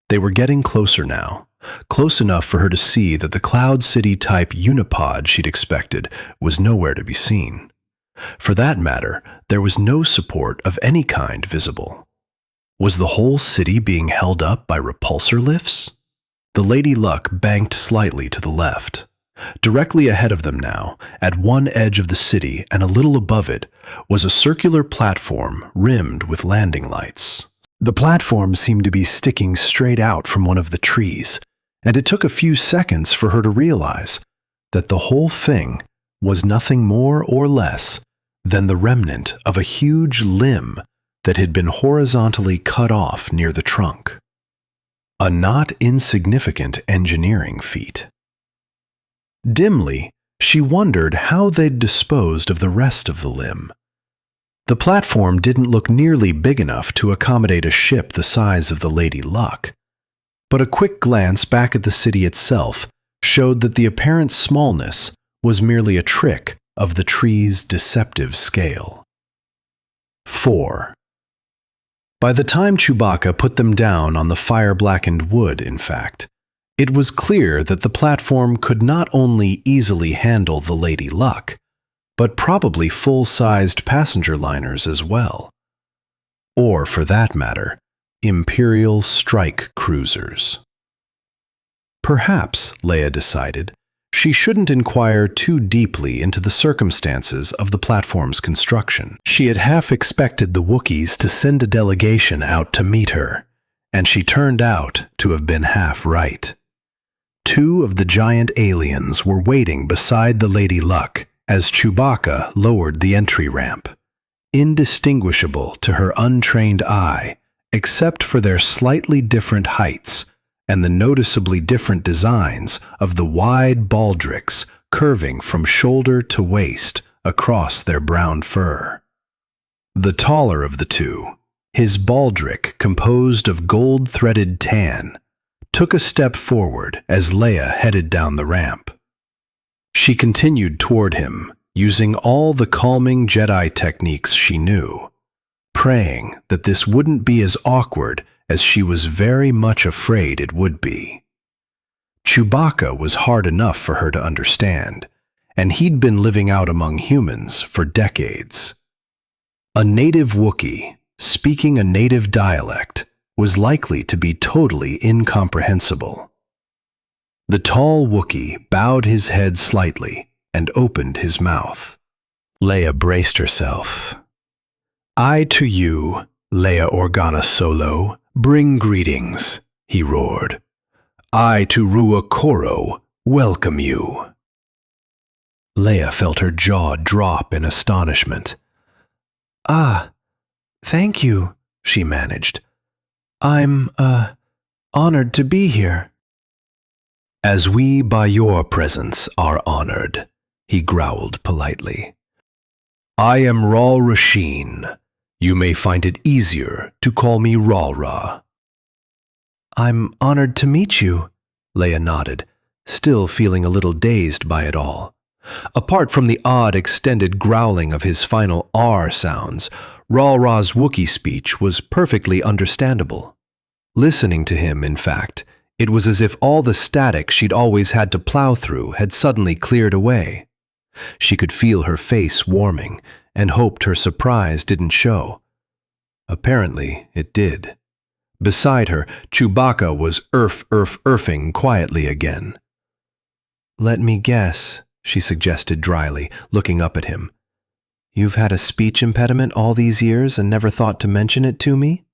They were getting closer now, close enough for her to see that the Cloud City-type unipod she'd expected was nowhere to be seen. For that matter, there was no support of any kind visible. Was the whole city being held up by repulsor lifts? The Lady Luck banked slightly to the left. Directly ahead of them now, at one edge of the city and a little above it, was a circular platform rimmed with landing lights. The platform seemed to be sticking straight out from one of the trees, and it took a few seconds for her to realize that the whole thing was nothing more or less than the remnant of a huge limb that had been horizontally cut off near the trunk. A not insignificant engineering feat. Dimly, she wondered how they'd disposed of the rest of the limb. The platform didn't look nearly big enough to accommodate a ship the size of the Lady Luck, but a quick glance back at the city itself showed that the apparent smallness was merely a trick of the tree's deceptive scale. 4. By the time Chewbacca put them down on the fire-blackened wood, in fact, it was clear that the platform could not only easily handle the Lady Luck, but probably full-sized passenger liners as well. Or, for that matter, Imperial strike cruisers. Perhaps, Leia decided, she shouldn't inquire too deeply into the circumstances of the platform's construction. She had half expected the Wookiees to send a delegation out to meet her, and she turned out to have been half right. 2 of the giant aliens were waiting beside the Lady Luck as Chewbacca lowered the entry ramp, indistinguishable to her untrained eye, except for their slightly different heights and the noticeably different designs of the wide baldricks curving from shoulder to waist across their brown fur. The taller of the 2, his baldric composed of gold-threaded tan, took a step forward as Leia headed down the ramp. She continued toward him, using all the calming Jedi techniques she knew, praying that this wouldn't be as awkward as she was very much afraid it would be. Chewbacca was hard enough for her to understand, and he'd been living out among humans for decades. A native Wookiee, speaking a native dialect, was likely to be totally incomprehensible. The tall Wookiee bowed his head slightly and opened his mouth.
Leia braced herself. "I to you, Leia Organa Solo, bring greetings," he roared. "I to Rua Koro welcome you." Leia felt her jaw drop in astonishment. "Ah, thank you," she managed. "I'm, honored to be here." "As we by your presence are honored," he growled politely. "I am Ral Rasheen. You may find it easier to call me Ralra." "I'm honored to meet you," Leia nodded, still feeling a little dazed by it all. Apart from the odd extended growling of his final R sounds, Ralra's Wookiee speech was perfectly understandable. Listening to him, in fact, it was as if all the static she'd always had to plow through had suddenly cleared away. She could feel her face warming and hoped her surprise didn't show. Apparently, it did. Beside her, Chewbacca was erfing quietly again. "Let me guess," she suggested dryly, looking up at him. "You've had a speech impediment all these years and never thought to mention it to me?"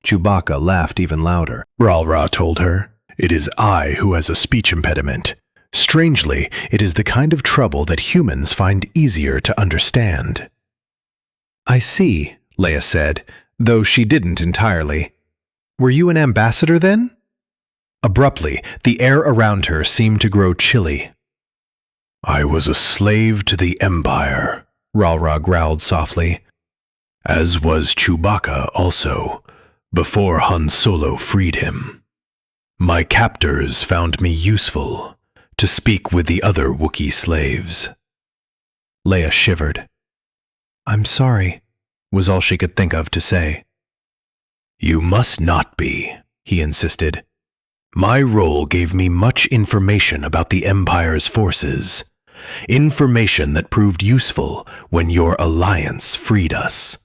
Chewbacca laughed even louder.
Ralra told her, "It is I who has a speech impediment. Strangely, it is the kind of trouble that humans find easier to understand." "I see," Leia said, though she didn't entirely. "Were you an ambassador then?" Abruptly, the air around her seemed to grow chilly. "I was a slave to the Empire," Ralra growled softly. "As was Chewbacca also, before Han Solo freed him. My captors found me useful to speak with the other Wookiee slaves." Leia shivered. "I'm sorry," was all she could think of to say. "You must not be," he insisted. "My role gave me much information about the Empire's forces. Information that proved useful when your alliance freed us."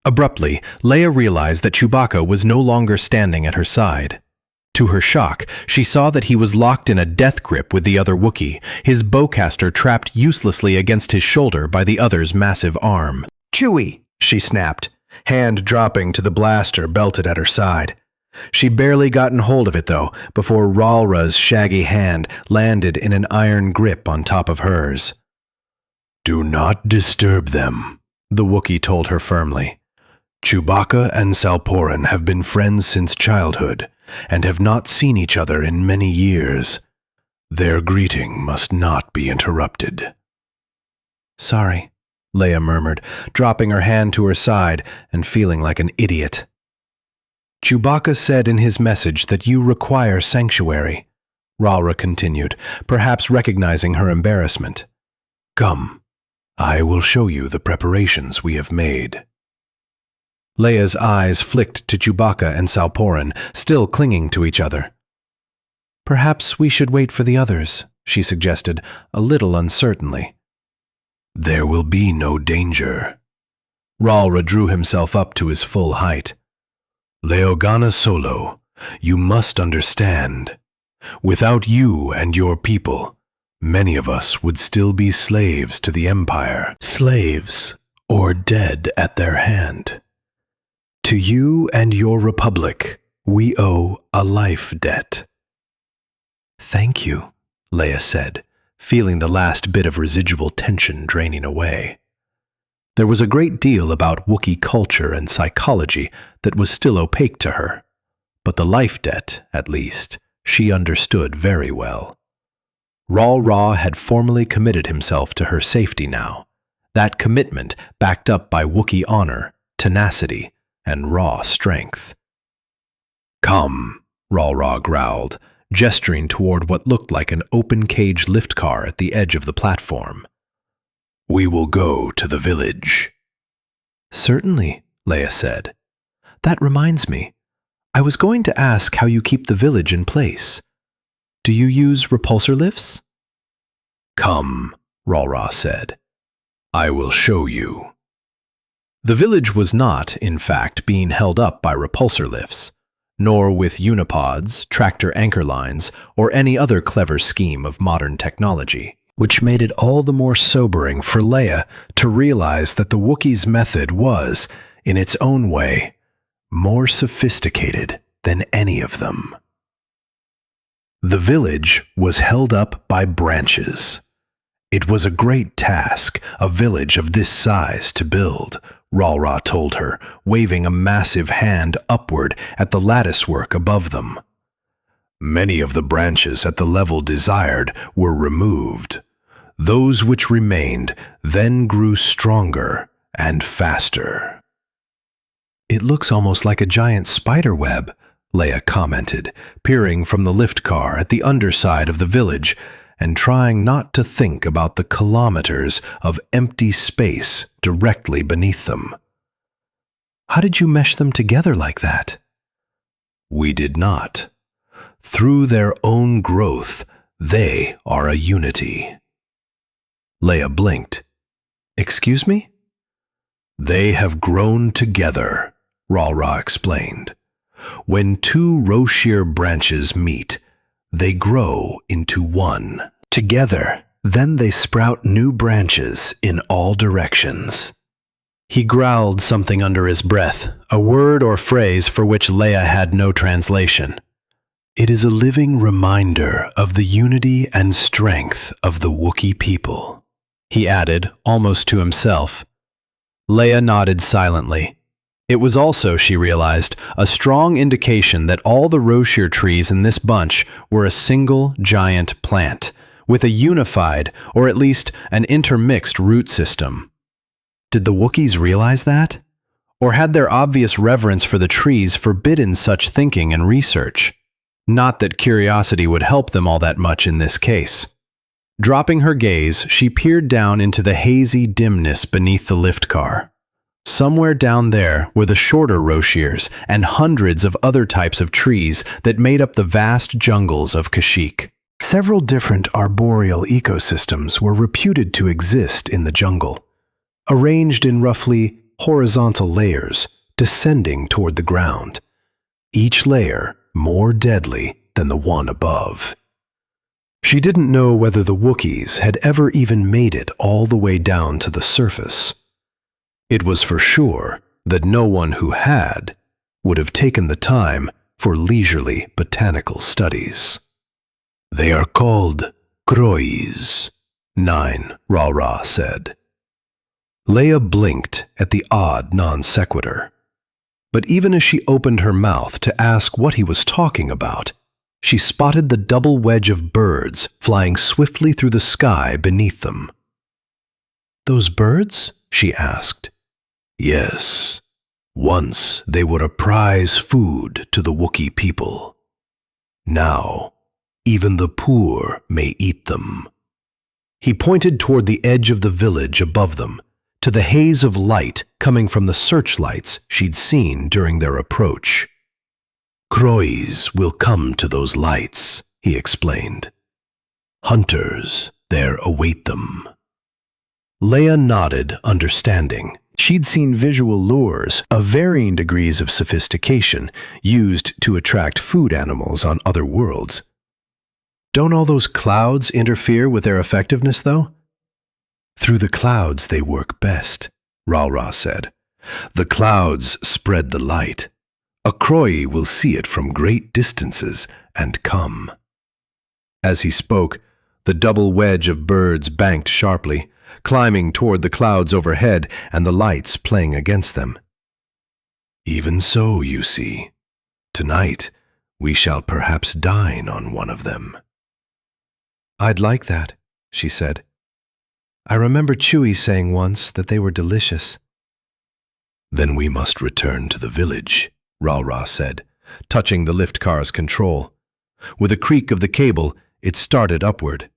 Abruptly, Leia realized that Chewbacca was no longer standing at her side. To her shock, she saw that he was locked in a death grip with the other Wookiee, his bowcaster trapped uselessly against his shoulder by the other's massive arm. "Chewie!" she snapped, hand dropping to the blaster belted at her side. She'd barely gotten hold of it, though, before Ralra's shaggy hand landed in an iron grip on top of hers. "Do not disturb them," the Wookiee told her firmly. "Chewbacca and Salporan have been friends since childhood, and have not seen each other in many years. Their greeting must not be interrupted." "Sorry," Leia murmured, dropping her hand to her side and feeling like an idiot. "Chewbacca said in his message that you require sanctuary," Ralra continued, perhaps recognizing her embarrassment. "Come, I will show you the preparations we have made." Leia's eyes flicked to Chewbacca and Salporan, still clinging to each other. "Perhaps we should wait for the others," she suggested, a little uncertainly. "There will be no danger." Ralra drew himself up to his full height. "Leogana Solo, you must understand. Without you and your people, many of us would still be slaves to the Empire." "Slaves, or dead at their hand. To you and your republic, we owe a life debt." "Thank you," Leia said, feeling the last bit of residual tension draining away. There was a great deal about Wookiee culture and psychology that was still opaque to her, but the life debt, at least, she understood very well. Ralra had formally committed himself to her safety now, that commitment backed up by Wookiee honor, tenacity, and raw strength. "Come," Ralra growled, gesturing toward what looked like an open-cage lift car at the edge of the platform. "We will go to the village." "Certainly," Leia said. "That reminds me. I was going to ask how you keep the village in place. Do you use repulsor lifts?" "Come," Ralra said. "I will show you." The village was not, in fact, being held up by repulsor lifts, nor with unipods, tractor anchor lines, or any other clever scheme of modern technology.
which made it all the more sobering for Leia to realize that the Wookiees' method was, in its own way, more sophisticated than any of them. The village was held up by branches. It was a great task, a village of this size to build, Ralra told her, waving a massive hand upward at the latticework above them. Many of the branches at the level desired were removed. Those which remained then grew stronger and faster. "It looks almost like a giant spider web," Leia commented, peering from the lift car at the underside of the village and trying not to think about the kilometers of empty space directly beneath them. "How did you mesh them together like that?" "We did not. Through their own growth, they are a unity." Leia blinked. "Excuse me?" "They have grown together," Ralra explained. "When two Roshir branches meet, they grow into one. Together, then they sprout new branches in all directions." He growled something under his breath, a word or phrase for which Leia had no translation. "It is a living reminder of the unity and strength of the Wookiee people," he added, almost to himself. Leia nodded silently. It was also, she realized, a strong indication that all the Roshir trees in this bunch were a single giant plant, with a unified, or at least an intermixed root system. Did the Wookiees realize that? Or had their obvious reverence for the trees forbidden such thinking and research? Not that curiosity would help them all that much in this case. Dropping her gaze, she peered down into the hazy dimness beneath the lift car. Somewhere down there were the shorter Roshirs and hundreds of other types of trees that made up the vast jungles of Kashyyyk. Several different arboreal ecosystems were reputed to exist in the jungle, arranged in roughly horizontal layers, descending toward the ground, each layer more deadly than the one above. She didn't know whether the Wookiees had ever even made it all the way down to the surface. It was for sure that no one who had would have taken the time for leisurely botanical studies. "They are called Krois," 9, Ralra said. Leia blinked at the odd non sequitur. But even as she opened her mouth to ask what he was talking about, she spotted the double wedge of birds flying swiftly through the sky beneath them. "Those birds?" she asked. "Yes. Once they were a prize food to the Wookiee people. Now, even the poor may eat them." He pointed toward the edge of the village above them, to the haze of light coming from the searchlights she'd seen during their approach. "Krois will come to those lights," he explained. "Hunters there await them." Leia nodded, understanding. She'd seen visual lures of varying degrees of sophistication used to attract food animals on other worlds. "Don't all those clouds interfere with their effectiveness, though?" "Through the clouds they work best," Ralra said. "The clouds spread the light. A Kroi will see it from great distances and come." As he spoke, the double wedge of birds banked sharply, climbing toward the clouds overhead and the lights playing against them. "Even so, you see, tonight we shall perhaps dine on one of them." "I'd like that," she said. "I remember Chewie saying once that they were delicious." "Then we must return to the village," Ralra said, touching the lift car's control. With a creak of the cable, it started upward.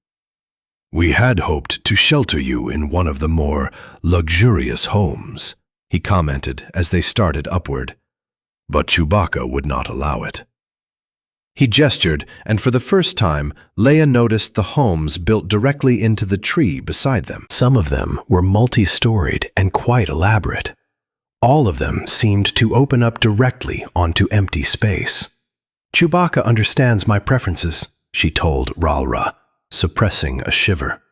"We had hoped to shelter you in one of the more luxurious homes," he commented as they started upward. "But Chewbacca would not allow it." He gestured, and for the first time, Leia noticed the homes built directly into the tree beside them. Some of them were multi-storied and quite elaborate. All of them seemed to open up directly onto empty space. "Chewbacca understands my preferences," she told Ralra, suppressing a shiver.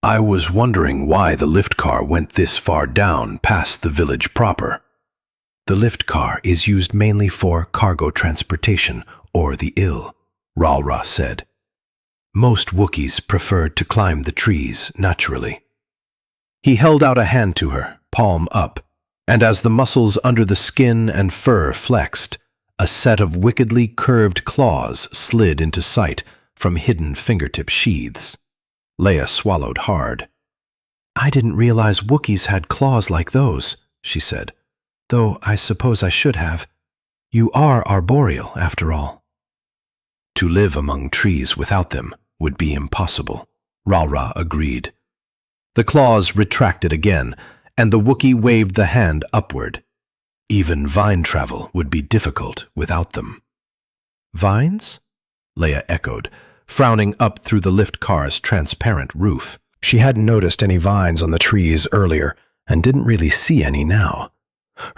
I was wondering why the lift car went this far down past the village proper.
The lift car is used mainly for cargo transportation or the ill, Ralra said. Most Wookiees preferred to climb the trees naturally. He held out a hand to her, palm up, and as the muscles under the skin and fur flexed, a set of wickedly curved claws slid into sight from hidden fingertip sheaths. Leia swallowed hard. I didn't realize Wookiees had claws like those, she said, though I suppose I should have. You are arboreal, after all. To live among trees without them would be impossible, Ralra agreed. The claws retracted again, and the Wookiee waved the hand upward. Even vine travel would be difficult without them. Vines? Leia echoed, frowning up through the lift car's transparent roof. She hadn't noticed any vines on the trees earlier, and didn't really see any now.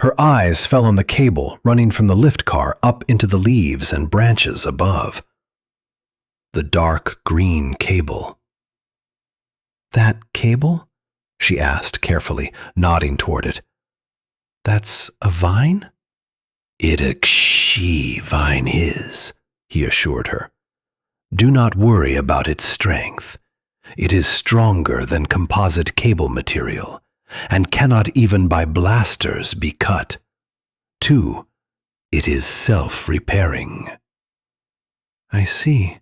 Her eyes fell on the cable running from the lift car up into the leaves and branches above. The dark green cable. That cable? She asked carefully, nodding toward it. That's a vine? It a Kshi vine is, he assured her. Do not worry about its strength. It is stronger than composite cable material, and cannot even by blasters be cut. 2, it is self-repairing. I see,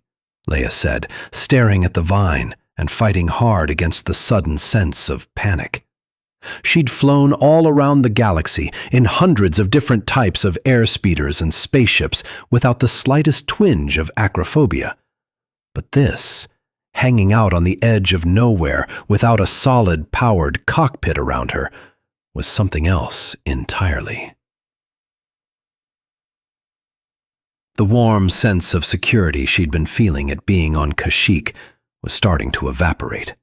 Leia said, staring at the vine and fighting hard against the sudden sense of panic. She'd flown all around the galaxy in hundreds of different types of airspeeders and spaceships without the slightest twinge of acrophobia. But this, hanging out on the edge of nowhere without a solid, powered cockpit around her, was something else entirely. The warm sense of security she'd been feeling at being on Kashyyyk was starting to evaporate.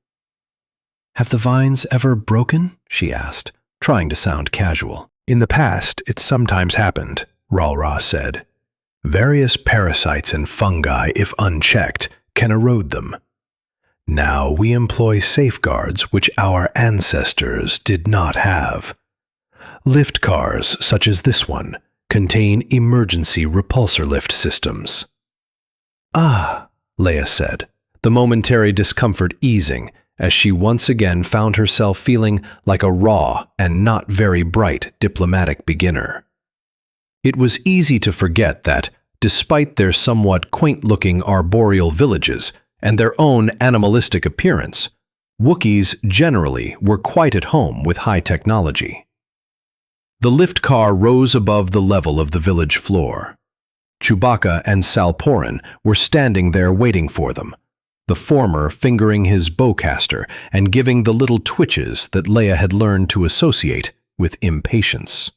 Have the vines ever broken? She asked, trying to sound casual. In the past, it sometimes happened, Ralra said. Various parasites and fungi, if unchecked, can erode them. Now we employ safeguards which our ancestors did not have. Lift cars, such as this one, contain emergency repulsor lift systems. Ah, Leia said, the momentary discomfort easing as she once again found herself feeling like a raw and not very bright diplomatic beginner. It was easy to forget that, despite their somewhat quaint-looking arboreal villages and their own animalistic appearance, Wookiees generally were quite at home with high technology. The lift car rose above the level of the village floor. Chewbacca and Salporin were standing there waiting for them, the former fingering his bowcaster and giving the little twitches that Leia had learned to associate with impatience.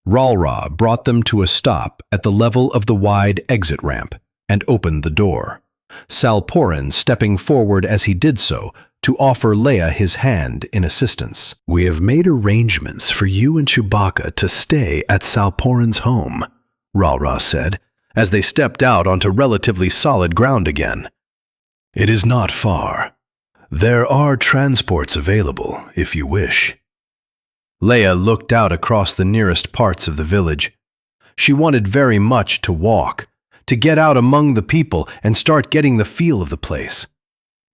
Ralra brought them to a stop at the level of the wide exit ramp and opened the door, Salporin stepping forward as he did so to offer Leia his hand in assistance. We have made arrangements for you and Chewbacca to stay at Salporin's home, Ralra said, as they stepped out onto relatively solid ground again. It is not far. There are transports available, if you wish. Leia looked out across the nearest parts of the village. She wanted very much to walk, to get out among the people and start getting the feel of the place.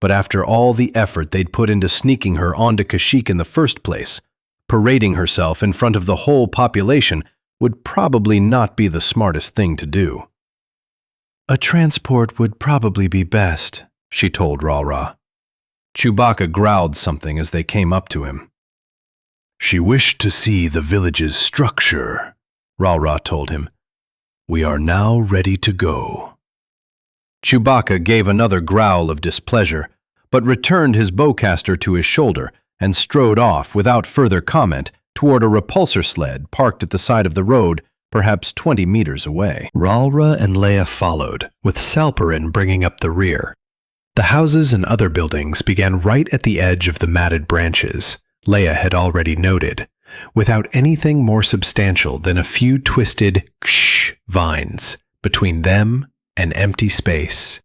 But after all the effort they'd put into sneaking her onto Kashyyyk in the first place, parading herself in front of the whole population would probably not be the smartest thing to do. A transport would probably be best, she told Ralra. Chewbacca growled something as they came up to him. She wished to see the village's structure, Ralra told him. We are now ready to go. Chewbacca gave another growl of displeasure, but returned his bowcaster to his shoulder and strode off without further comment toward a repulsor sled parked at the side of the road, perhaps 20 meters away. Ralra and Leia followed, with Salporin bringing up the rear. The houses and other buildings began right at the edge of the matted branches, Leia had already noted, without anything more substantial than a few twisted ksh vines between them and empty space.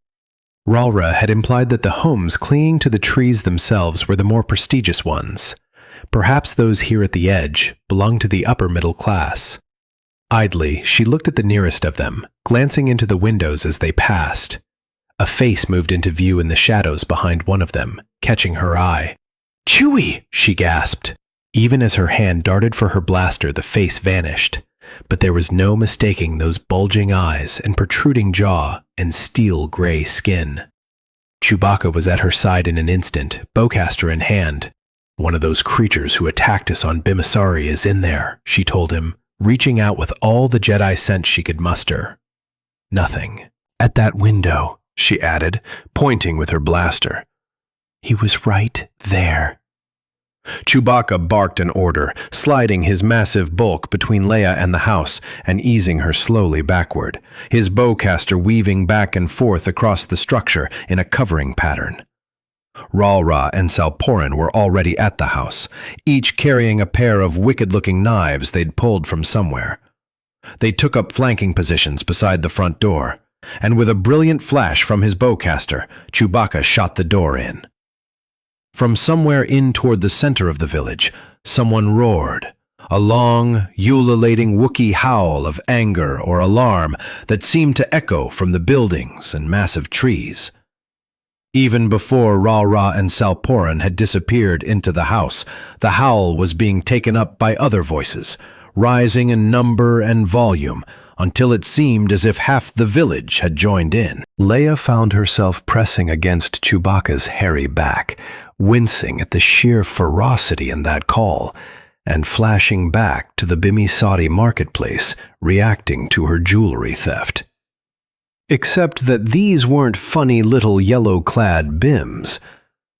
Ralra had implied that the homes clinging to the trees themselves were the more prestigious ones. Perhaps those here at the edge belonged to the upper middle class. Idly, she looked at the nearest of them, glancing into the windows as they passed. A face moved into view in the shadows behind one of them, catching her eye. "Chewie!" she gasped. Even as her hand darted for her blaster, the face vanished. But there was no mistaking those bulging eyes and protruding jaw and steel-gray skin. Chewbacca was at her side in an instant, bowcaster in hand. "One of those creatures who attacked us on Bimasari is in there," she told him, reaching out with all the Jedi sense she could muster. Nothing. "At that window," she added, pointing with her blaster. "He was right there." Chewbacca barked an order, sliding his massive bulk between Leia and the house and easing her slowly backward, his bowcaster weaving back and forth across the structure in a covering pattern. Ralra and Salporin were already at the house, each carrying a pair of wicked-looking knives they'd pulled from somewhere. They took up flanking positions beside the front door, and with a brilliant flash from his bowcaster, Chewbacca shot the door in. From somewhere in toward the center of the village, someone roared, a long, ululating Wookiee howl of anger or alarm that seemed to echo from the buildings and massive trees. Even before Ralra and Salporin had disappeared into the house, the howl was being taken up by other voices, rising in number and volume, until it seemed as if half the village had joined in. Leia found herself pressing against Chewbacca's hairy back, wincing at the sheer ferocity in that call, and flashing back to the Bimasari marketplace, reacting to her jewelry theft. Except that these weren't funny little yellow-clad Bims.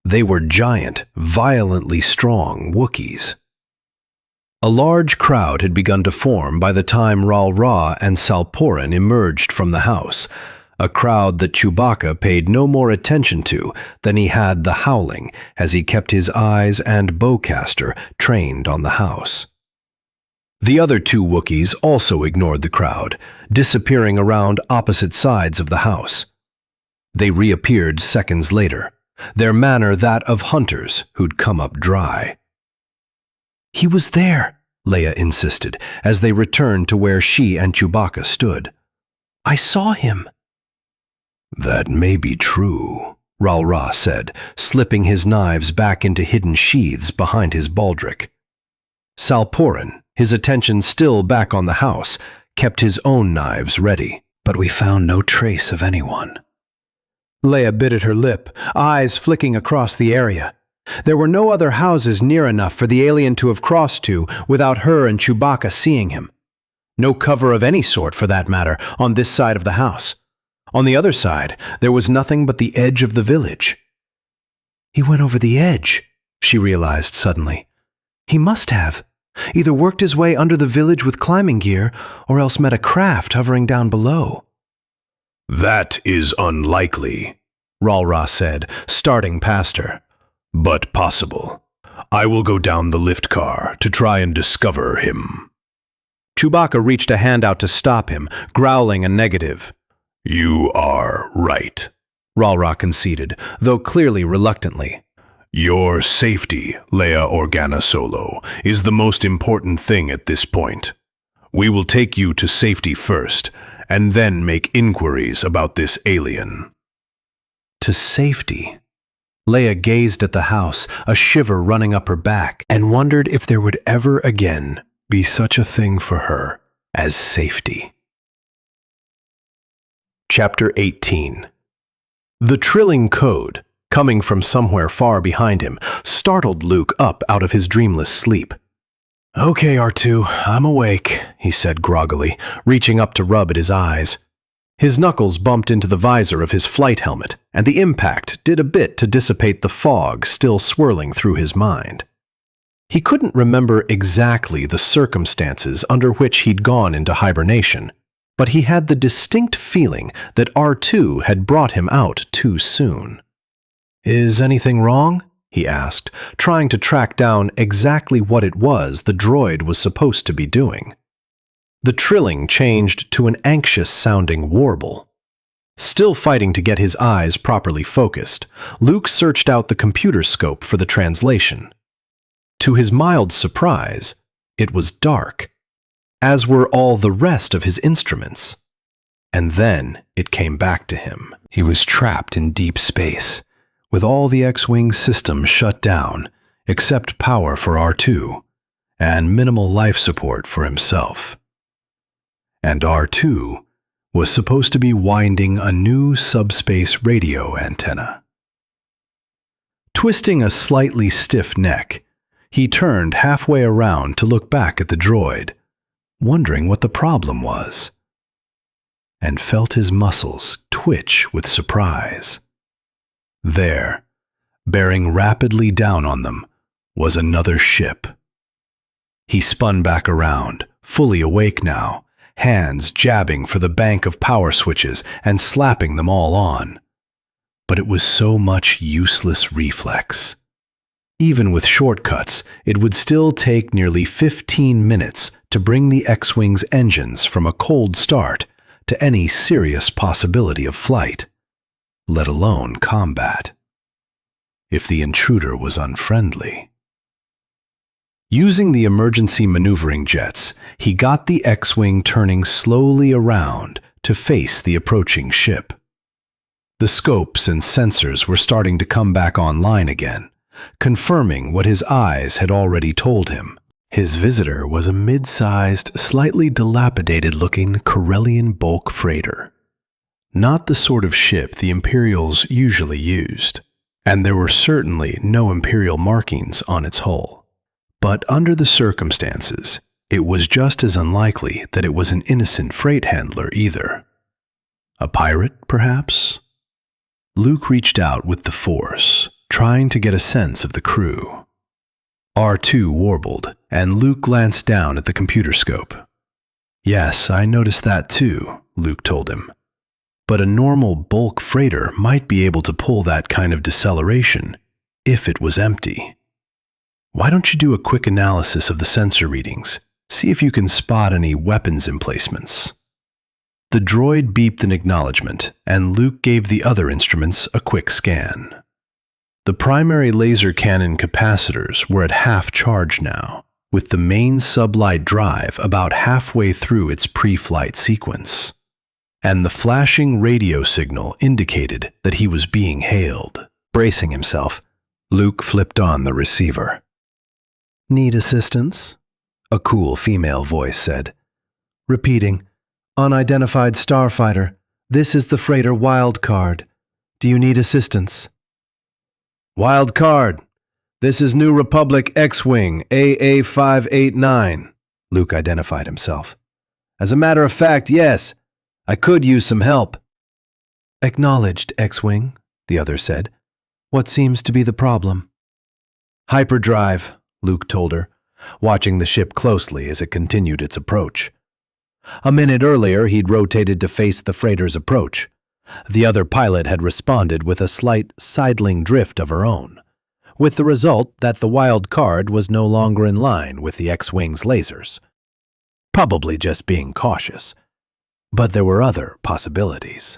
They were giant, violently strong Wookiees. A large crowd had begun to form by the time Ralra and Salporin emerged from the house, a crowd that Chewbacca paid no more attention to than he had the howling as he kept his eyes and bowcaster trained on the house. The other two Wookiees also ignored the crowd, disappearing around opposite sides of the house. They reappeared seconds later, their manner that of hunters who'd come up dry. "He was there," Leia insisted, as they returned to where she and Chewbacca stood. "I saw him." "That may be true," Ralra said, slipping his knives back into hidden sheaths behind his baldric. Salporin, his attention still back on the house, kept his own knives ready. "But we found no trace of anyone." Leia bit at her lip, eyes flicking across the area. There were no other houses near enough for the alien to have crossed to without her and Chewbacca seeing him. No cover of any sort, for that matter, on this side of the house. On the other side, there was nothing but the edge of the village. "He went over the edge," she realized suddenly. "He must have. Either worked his way under the village with climbing gear, or else met a craft hovering down below."
"That is unlikely," Ralra said, starting past her. "But possible. I will go down the lift car to try and discover him." Chewbacca reached a hand out to stop him, growling a negative. "You are right," Ralra conceded, though clearly reluctantly. "Your safety, Leia Organa Solo, is the most important thing at this point. We will take you to safety first, and then make inquiries about this alien." To safety? Leia gazed at the house, a shiver running up her back, and wondered if there would ever again be such a thing for her as safety. Chapter 18. The trilling code, coming from somewhere far behind him, startled Luke up out of his dreamless sleep. "Okay, R2, I'm awake," he said groggily, reaching up to rub at his eyes. His knuckles bumped into the visor of his flight helmet, and the impact did a bit to dissipate the fog still swirling through his mind. He couldn't remember exactly the circumstances under which he'd gone into hibernation, but he had the distinct feeling that R2 had brought him out too soon. "Is anything wrong?" he asked, trying to track down exactly what it was the droid was supposed to be doing. The trilling changed to an anxious-sounding warble. Still fighting to get his eyes properly focused, Luke searched out the computer scope for the translation. To his mild surprise, it was dark, as were all the rest of his instruments. And then it came back to him. He was trapped in deep space, with all the X-Wing systems shut down, except power for R2, and minimal life support for himself. And R2 was supposed to be winding a new subspace radio antenna. Twisting a slightly stiff neck, he turned halfway around to look back at the droid, wondering what the problem was, and felt his muscles twitch with surprise. There, bearing rapidly down on them, was another ship. He spun back around, fully awake now, hands jabbing for the bank of power switches and slapping them all on. But it was so much useless reflex. Even with shortcuts, it would still take nearly 15 minutes to bring the X-Wing's engines from a cold start to any serious possibility of flight, let alone combat. If the intruder was unfriendly. Using the emergency maneuvering jets, he got the X-Wing turning slowly around to face the approaching ship. The scopes and sensors were starting to come back online again, confirming what his eyes had already told him. His visitor was a mid-sized, slightly dilapidated-looking Corellian bulk freighter. Not the sort of ship the Imperials usually used, and there were certainly no Imperial markings on its hull. But under the circumstances, it was just as unlikely that it was an innocent freight handler either. A pirate, perhaps? Luke reached out with the Force, trying to get a sense of the crew. R2 warbled, and Luke glanced down at the computer scope. Yes, I noticed that too, Luke told him. But a normal bulk freighter might be able to pull that kind of deceleration, if it was empty. Why don't you do a quick analysis of the sensor readings, see if you can spot any weapons emplacements? The droid beeped an acknowledgement, and Luke gave the other instruments a quick scan. The primary laser cannon capacitors were at half charge now, with the main sublight drive about halfway through its pre-flight sequence. And the flashing radio signal indicated that he was being hailed. Bracing himself, Luke flipped on the receiver. "Need assistance?" a cool female voice said. Repeating, "Unidentified starfighter, this is the freighter Wildcard. Do you need assistance?" "Wildcard, this is New Republic X-Wing AA589, Luke identified himself. "As a matter of fact, yes, I could use some help." "Acknowledged, X-Wing," the other said. "What seems to be the problem?" "Hyperdrive," Luke told her, watching the ship closely as it continued its approach. A minute earlier, he'd rotated to face the freighter's approach. The other pilot had responded with a slight sidling drift of her own, with the result that the Wildcard was no longer in line with the X-Wing's lasers. Probably just being cautious. But there were other possibilities.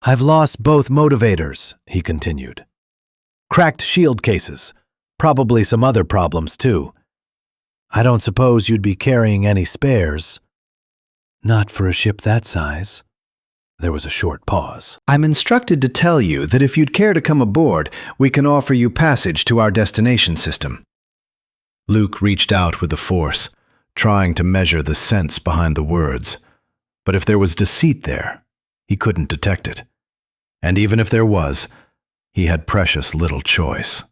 "I've lost both motivators," he continued. "Cracked shield cases. Probably some other problems, too. I don't suppose you'd be carrying any spares." "Not for a ship that size." There was a short pause. "I'm instructed to tell you that if you'd care to come aboard, we can offer you passage to our destination system." Luke reached out with the Force, trying to measure the sense behind the words. But if there was deceit there, he couldn't detect it. And even if there was, he had precious little choice.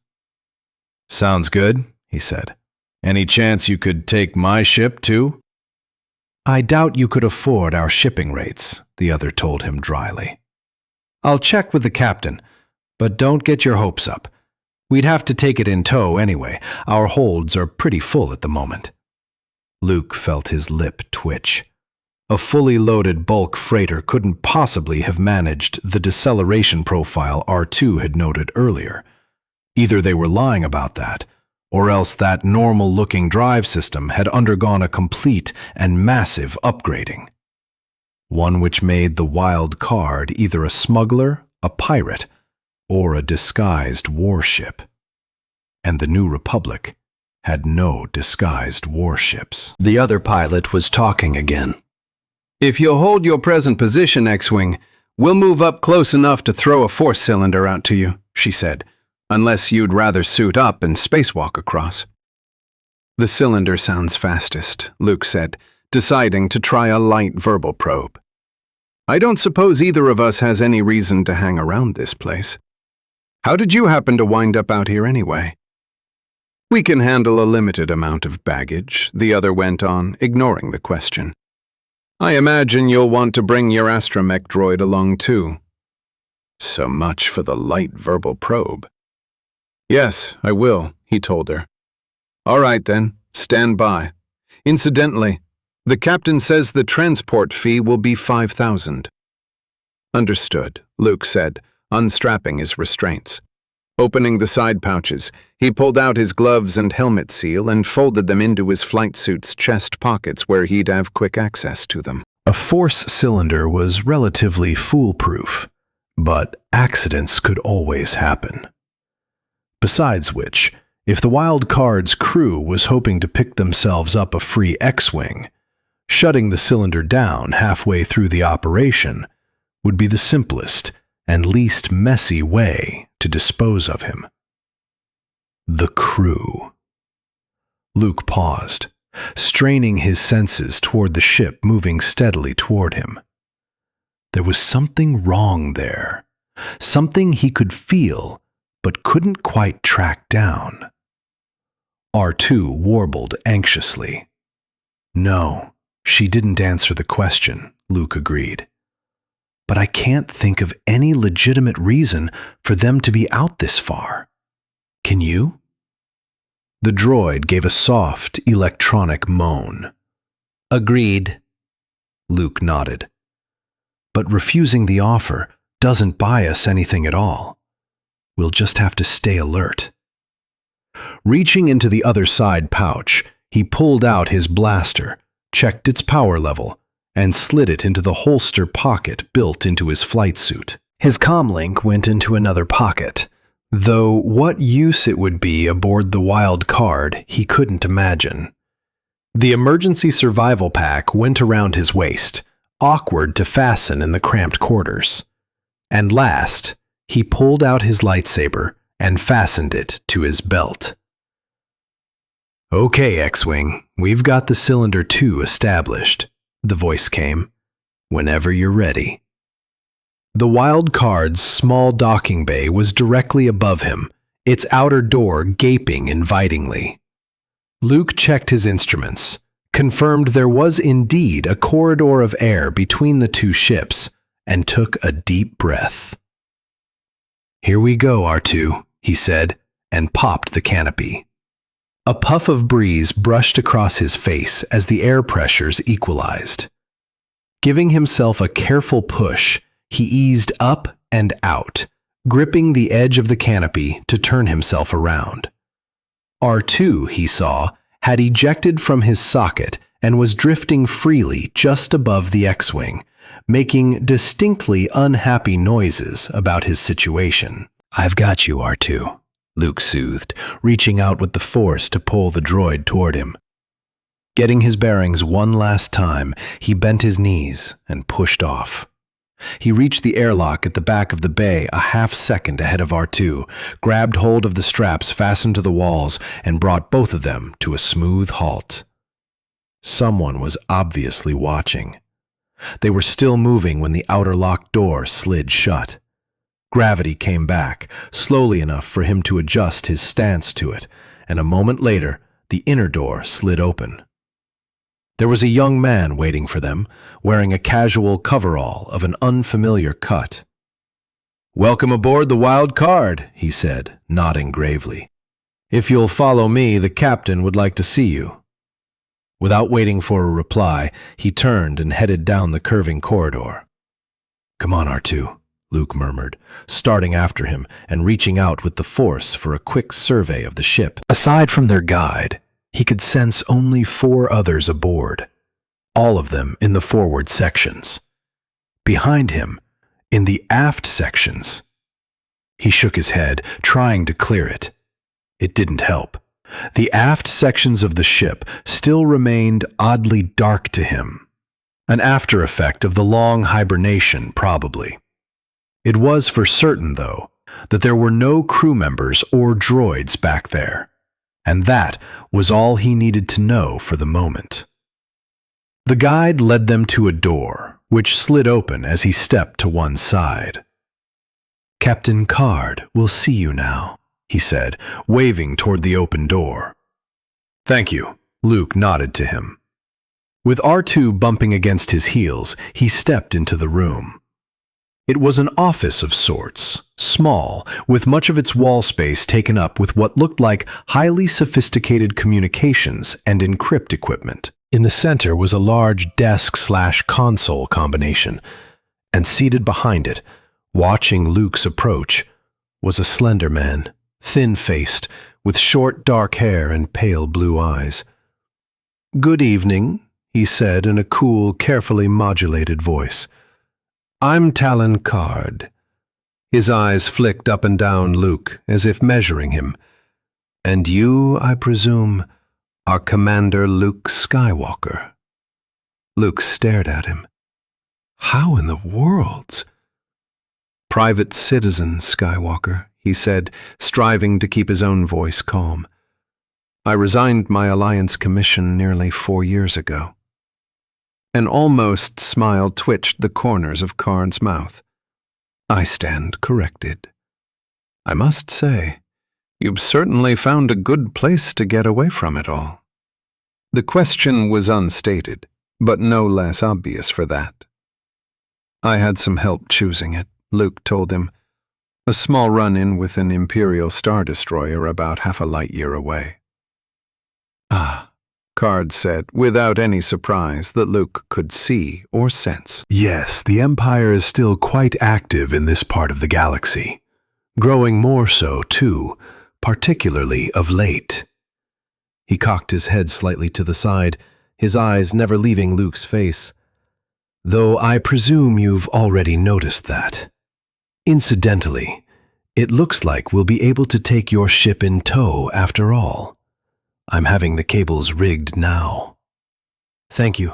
"Sounds good," he said. "Any chance you could take my ship, too?" "I doubt you could afford our shipping rates," the other told him dryly. "I'll check with the captain, but don't get your hopes up. We'd have to take it in tow anyway. Our holds are pretty full at the moment." Luke felt his lip twitch. A fully loaded bulk freighter couldn't possibly have managed the deceleration profile R2 had noted earlier. Either they were lying about that, or else that normal-looking drive system had undergone a complete and massive upgrading. one which made the wild card either a smuggler, a pirate, or a disguised warship. And the New Republic had no disguised warships.
The other pilot was talking again.
If you'll hold your present position, X-Wing, we'll move up close enough to throw a force cylinder out to you, she said, unless you'd rather suit up and spacewalk across. The cylinder sounds fastest, Luke said, deciding to try a light verbal probe. I don't suppose either of us has any reason to hang around this place. How did you happen to wind up out here anyway? We can handle a limited amount of baggage, the other went on, ignoring the question. I imagine you'll want to bring your astromech droid along too. So much for the light verbal probe. Yes, I will, he told her. All right then, stand by. Incidentally, the captain says the transport fee will be 5,000. Understood, Luke said, unstrapping his restraints. Opening the side pouches, he pulled out his gloves and helmet seal and folded them into his flight suit's chest pockets where he'd have quick access to them.
A force cylinder was relatively foolproof, but accidents could always happen. Besides which, if the Wild Card's crew was hoping to pick themselves up a free X-Wing, shutting the cylinder down halfway through the operation would be the simplest and least messy way to dispose of him. The crew. Luke paused, straining his senses toward the ship moving steadily toward him. There was something wrong there, something he could feel but couldn't quite track down. R2 warbled anxiously. No, she didn't answer the question, Luke agreed. But I can't think of any legitimate reason for them to be out this far. Can you? The droid gave a soft, electronic moan. Agreed. Luke nodded. But refusing the offer doesn't buy us anything at all. We'll just have to stay alert. Reaching into the other side pouch, he pulled out his blaster, checked its power level, and slid it into the holster pocket built into his flight suit. His comlink went into another pocket, though what use it would be aboard the Wild Card he couldn't imagine. The emergency survival pack went around his waist, awkward to fasten in the cramped quarters. And last, he pulled out his lightsaber and fastened it to his belt. Okay, X-Wing, we've got the Cylinder 2 established, the voice came. Whenever you're ready. The Wild Card's small docking bay was directly above him, its outer door gaping invitingly. Luke checked his instruments, confirmed there was indeed a corridor of air between the two ships, and took a deep breath. Here we go, R2, he said, and popped the canopy. A puff of breeze brushed across his face as the air pressures equalized. Giving himself a careful push, he eased up and out, gripping the edge of the canopy to turn himself around. R2, he saw, had ejected from his socket and was drifting freely just above the X-Wing, making distinctly unhappy noises about his situation. I've got you, R2. Luke soothed, reaching out with the force to pull the droid toward him. Getting his bearings one last time, he bent his knees and pushed off. He reached the airlock at the back of the bay a half-second ahead of R2, grabbed hold of the straps fastened to the walls, and brought both of them to a smooth halt. Someone was obviously watching. They were still moving when the outer locked door slid shut. Gravity came back, slowly enough for him to adjust his stance to it, and a moment later, the inner door slid open. There was a young man waiting for them, wearing a casual coverall of an unfamiliar cut. "Welcome aboard the Wild Card," he said, nodding gravely. "If you'll follow me, the captain would like to see you." Without waiting for a reply, he turned and headed down the curving corridor. "Come on, R2," Luke murmured, starting after him and reaching out with the force for a quick survey of the ship. Aside from their guide, he could sense only 4 others aboard, all of them in the forward sections,
behind him, in the aft sections. He shook his head, trying to clear it. It didn't help. The aft sections of the ship still remained oddly dark to him. An after effect of the long hibernation, probably. It was for certain, though, that there were no crew members or droids back there, and that was all he needed to know for the moment. The guide led them to a door, which slid open as he stepped to one side. "Captain Card will see you now," he said, waving toward the open door. "Thank you," Luke nodded to him. With R2 bumping against his heels, he stepped into the room. It was an office of sorts, small, with much of its wall space taken up with what looked like highly sophisticated communications and encrypt equipment. In the center was a large desk/console combination, and seated behind it, watching Luke's approach, was a slender man, thin-faced, with short dark hair and pale blue eyes. "Good evening," he said in a cool, carefully modulated voice. "I'm Talon Card." His eyes flicked up and down Luke, as if measuring him. "And you, I presume, are Commander Luke Skywalker." Luke stared at him. How in the world? "Private citizen Skywalker," he said, striving to keep his own voice calm. "I resigned my Alliance commission nearly 4 years ago." An almost smile twitched the corners of Card's mouth. "I stand corrected. I must say, you've certainly found a good place to get away from it all." The question was unstated, but no less obvious for that. "I had some help choosing it," Luke told him. "A small run-in with an Imperial Star Destroyer about half a light year away." "Ah," Card said, without any surprise that Luke could see or sense. "Yes, the Empire is still quite active in this part of the galaxy. Growing more so, too, particularly of late." He cocked his head slightly to the side, his eyes never leaving Luke's face. "Though I presume you've already noticed that. Incidentally, it looks like we'll be able to take your ship in tow after all. I'm having the cables rigged now." "Thank you,"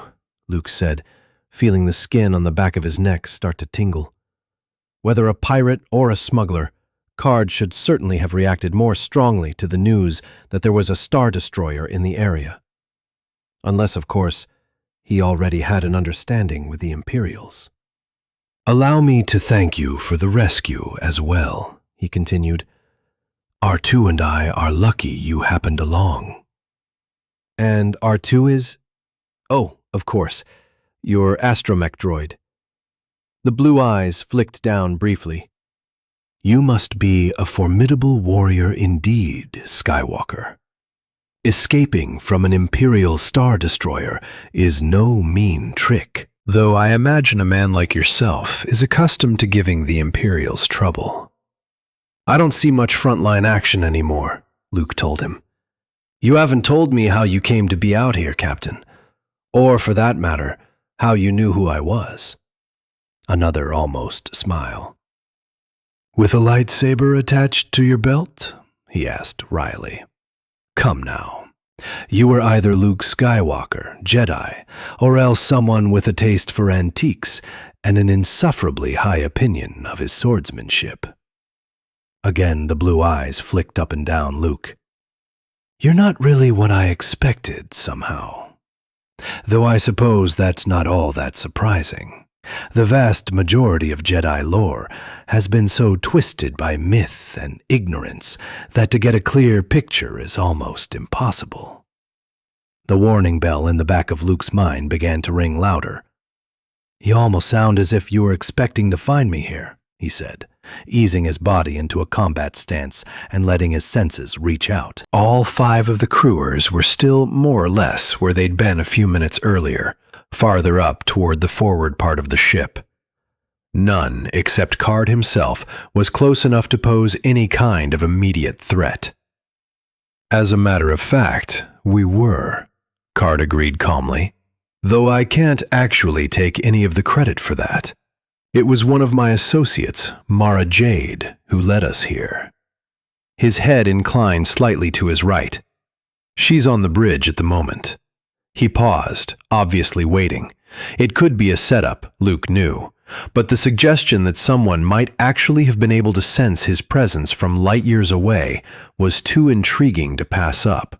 Luke said, feeling the skin on the back of his neck start to tingle. Whether a pirate or a smuggler, Card should certainly have reacted more strongly to the news that there was a Star Destroyer in the area. Unless, of course, he already had an understanding with the Imperials. "Allow me to thank you for the rescue as well," he continued. "R2 and I are lucky you happened along." "And R2 is?" "Oh, of course, your astromech droid." The blue eyes flicked down briefly. "You must be a formidable warrior indeed, Skywalker. Escaping from an Imperial Star Destroyer is no mean trick, though I imagine a man like yourself is accustomed to giving the Imperials trouble." "I don't see much frontline action anymore," Luke told him. "You haven't told me how you came to be out here, Captain. Or, for that matter, how you knew who I was." Another almost smile. "With a lightsaber attached to your belt?" he asked wryly. "Come now. You were either Luke Skywalker, Jedi, or else someone with a taste for antiques and an insufferably high opinion of his swordsmanship." Again the blue eyes flicked up and down Luke. "You're not really what I expected, somehow. Though I suppose that's not all that surprising. The vast majority of Jedi lore has been so twisted by myth and ignorance that to get a clear picture is almost impossible." The warning bell in the back of Luke's mind began to ring louder. "You almost sound as if you were expecting to find me here," he said, easing his body into a combat stance and letting his senses reach out. All 5 of the crewers were still more or less where they'd been a few minutes earlier, farther up toward the forward part of the ship. None, except Card himself, was close enough to pose any kind of immediate threat. "As a matter of fact, we were," Card agreed calmly, "though I can't actually take any of the credit for that.
It was one of my associates, Mara Jade, who led us here. His head inclined slightly to his right. She's on the bridge at the moment. He paused, obviously waiting. It could be a setup, Luke knew, but the suggestion that someone might actually have been able to sense his presence from light years away was too intriguing to pass up.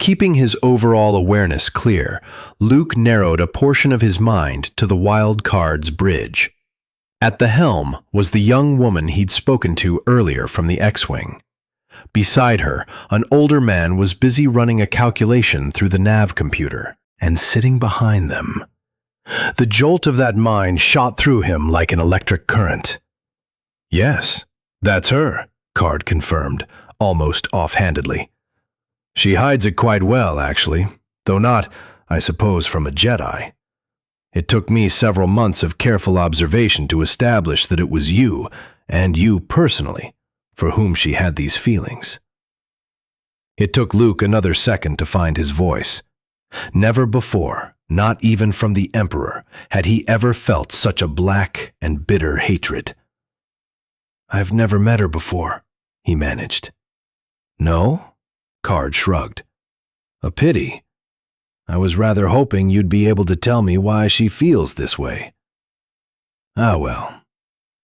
Keeping his overall awareness clear, Luke narrowed a portion of his mind to the Wild Card's bridge. At the helm was the young woman he'd spoken to earlier from the X-Wing. Beside her, an older man was busy running a calculation through the nav computer, and sitting behind them. The jolt of that mind shot through him like an electric current.
Yes, that's her, Card confirmed, almost offhandedly. She hides it quite well, actually, though not, I suppose, from a Jedi. It took me several months of careful observation to establish that it was you, and you personally, for whom she had these feelings. It took Luke another second to find his voice. Never before, not even from the Emperor, had he ever felt such a black and bitter hatred.
I've never met her before, he managed.
No? Card shrugged. A pity. I was rather hoping you'd be able to tell me why she feels this way. Ah, well.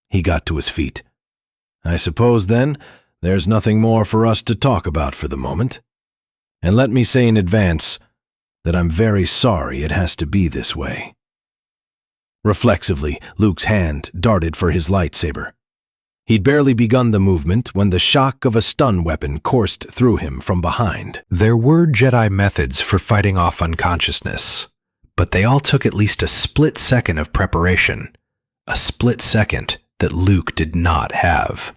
He got to his feet. I suppose, then, there's nothing more for us to talk about for the moment. And let me say in advance that I'm very sorry it has to be this way. Reflexively, Luke's hand darted for his lightsaber. He'd barely begun the movement when the shock of a stun weapon coursed through him from behind.
There were Jedi methods for fighting off unconsciousness, but they all took at least a split second of preparation, a split second that Luke did not have.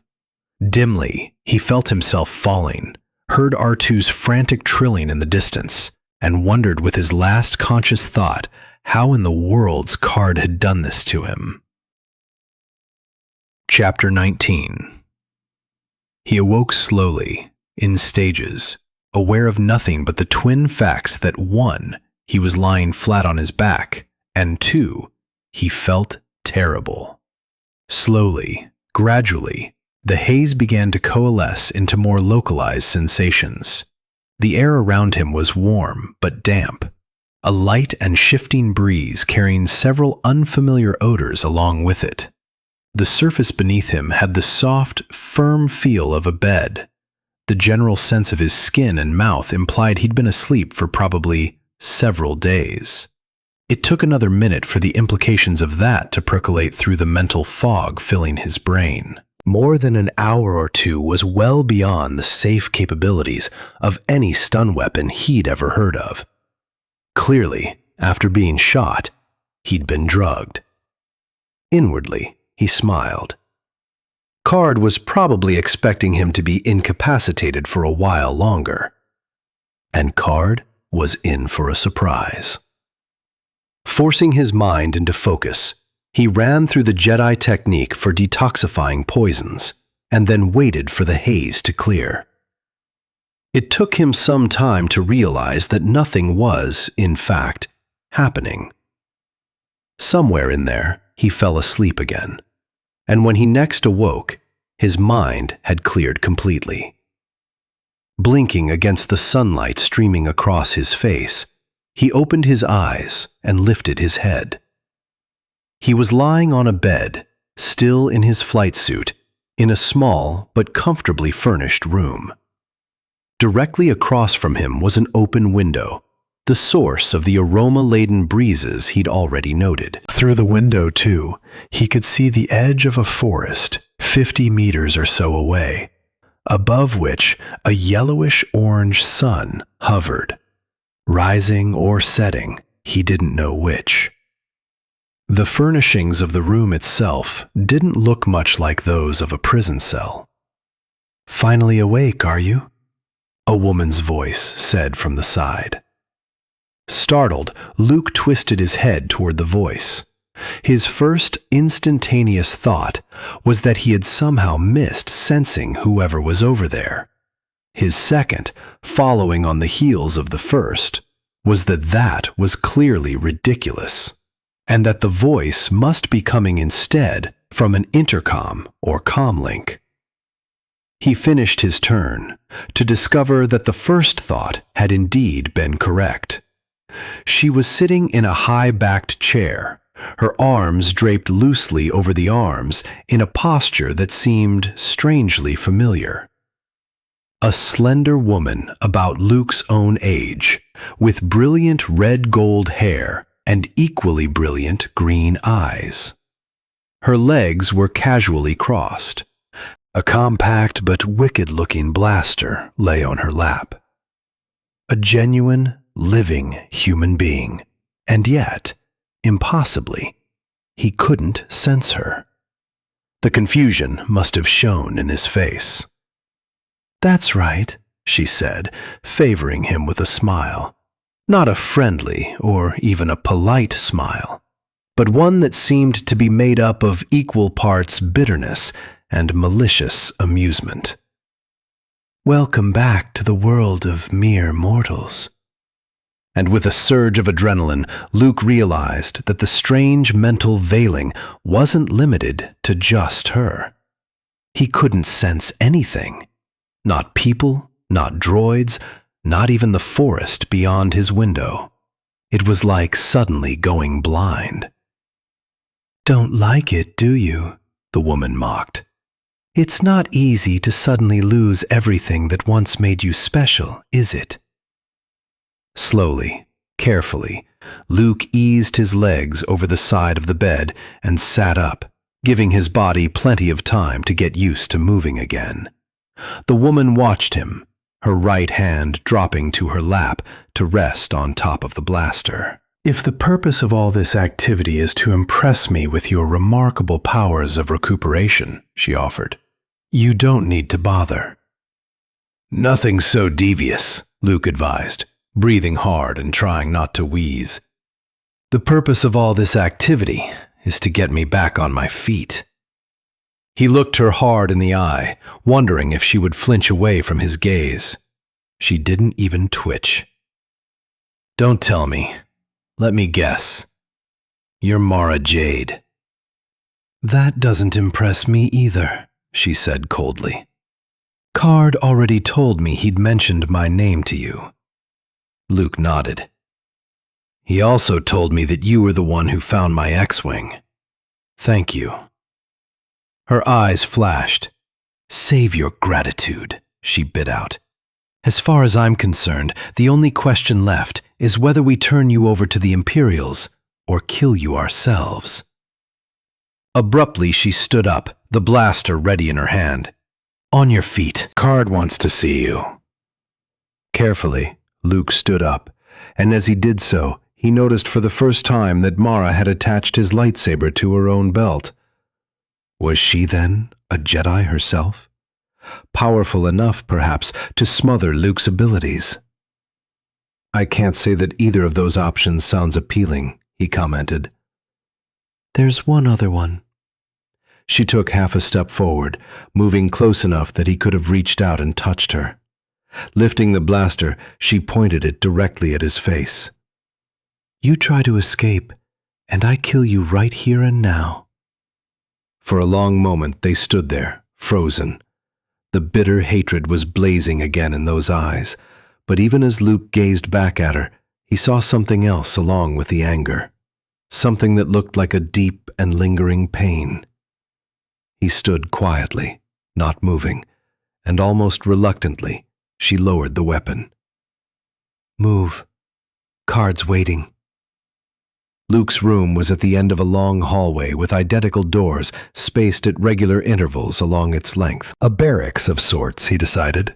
Dimly, he felt himself falling, heard R2's frantic trilling in the distance, and wondered with his last conscious thought how in the world's Card had done this to him. Chapter 19. He awoke slowly, in stages, aware of nothing but the twin facts that 1, he was lying flat on his back, and 2, he felt terrible. Slowly, gradually, the haze began to coalesce into more localized sensations. The air around him was warm but damp, a light and shifting breeze carrying several unfamiliar odors along with it. The surface beneath him had the soft, firm feel of a bed. The general sense of his skin and mouth implied he'd been asleep for probably several days. It took another minute for the implications of that to percolate through the mental fog filling his brain. More than an hour or two was well beyond the safe capabilities of any stun weapon he'd ever heard of. Clearly, after being shot, he'd been drugged. Inwardly, he smiled. Card was probably expecting him to be incapacitated for a while longer. And Card was in for a surprise. Forcing his mind into focus, he ran through the Jedi technique for detoxifying poisons, and then waited for the haze to clear. It took him some time to realize that nothing was, in fact, happening. Somewhere in there, he fell asleep again, and when he next awoke, his mind had cleared completely. Blinking against the sunlight streaming across his face, he opened his eyes and lifted his head. He was lying on a bed, still in his flight suit, in a small but comfortably furnished room. Directly across from him was an open window, the source of the aroma-laden breezes he'd already noted. Through the window, too, he could see the edge of a forest 50 meters or so away, above which a yellowish-orange sun hovered, rising or setting, he didn't know which. The furnishings of the room itself didn't look much like those of a prison cell. "Finally awake, are you?" a woman's voice said from the side. Startled, Luke twisted his head toward the voice. His first instantaneous thought was that he had somehow missed sensing whoever was over there. His second, following on the heels of the first, was that that was clearly ridiculous.
and that the voice must be coming instead from an intercom or comlink. He finished his turn to discover that the first thought had indeed been correct. She was sitting in a high-backed chair, her arms draped loosely over the arms in a posture that seemed strangely familiar. A slender woman about Luke's own age, with brilliant red-gold hair and equally brilliant green eyes. Her legs were casually crossed. A compact but wicked-looking blaster lay on her lap. A genuine, living human being, and yet, impossibly, he couldn't sense her. The confusion must have shown in his face. "That's right," she said, favoring him with a smile. Not a friendly or even a polite smile, but one that seemed to be made up of equal parts bitterness and malicious amusement. "Welcome back to the world of mere mortals." And with a surge of adrenaline, Luke realized that the strange mental veiling wasn't limited to just her. He couldn't sense anything. Not people, not droids, not even the forest beyond his window. It was like suddenly going blind. "Don't like it, do you?" the woman mocked. "It's not easy to suddenly lose everything that once made you special, is it?" Slowly, carefully, Luke eased his legs over the side of the bed and sat up, giving his body plenty of time to get used to moving again. The woman watched him, her right hand dropping to her lap to rest on top of the blaster. "If the purpose of all this activity is to impress me with your remarkable powers of recuperation," she offered, "you don't need to bother." "Nothing so devious," Luke advised, breathing hard and trying not to wheeze. "The purpose of all this activity is to get me back on my feet." He looked her hard in the eye, wondering if she would flinch away from his gaze. She didn't even twitch. "Don't tell me. Let me guess. You're Mara Jade." "That doesn't impress me either," she said coldly. "Card already told me he'd mentioned my name to you." Luke nodded. "He also told me that you were the one who found my X-Wing. Thank you." Her eyes flashed. "Save your gratitude," she bit out. "As far as I'm concerned, the only question left is whether we turn you over to the Imperials or kill you ourselves." Abruptly, she stood up, the blaster ready in her hand. "On your feet.
Card wants to see you." Carefully, Luke stood up, and as he did so, he noticed for the first time that Mara had attached his lightsaber to her own belt. Was she then a Jedi herself? Powerful enough, perhaps, to smother Luke's abilities? "I can't say that either of those options sounds appealing," he commented. "There's one other one." She took half a step forward, moving close enough that he could have reached out and touched her. Lifting the blaster, she pointed it directly at his face. "You try to escape, and I kill you right here and now." For a long moment they stood there, frozen. The bitter hatred was blazing again in those eyes, but even as Luke gazed back at her, he saw something else along with the anger, something that looked like a deep and lingering pain. He stood quietly, not moving, and almost reluctantly, she lowered the weapon. "Move. Card's waiting." Luke's room was at the end of a long hallway with identical doors spaced at regular intervals along its length. A barracks of sorts, he decided,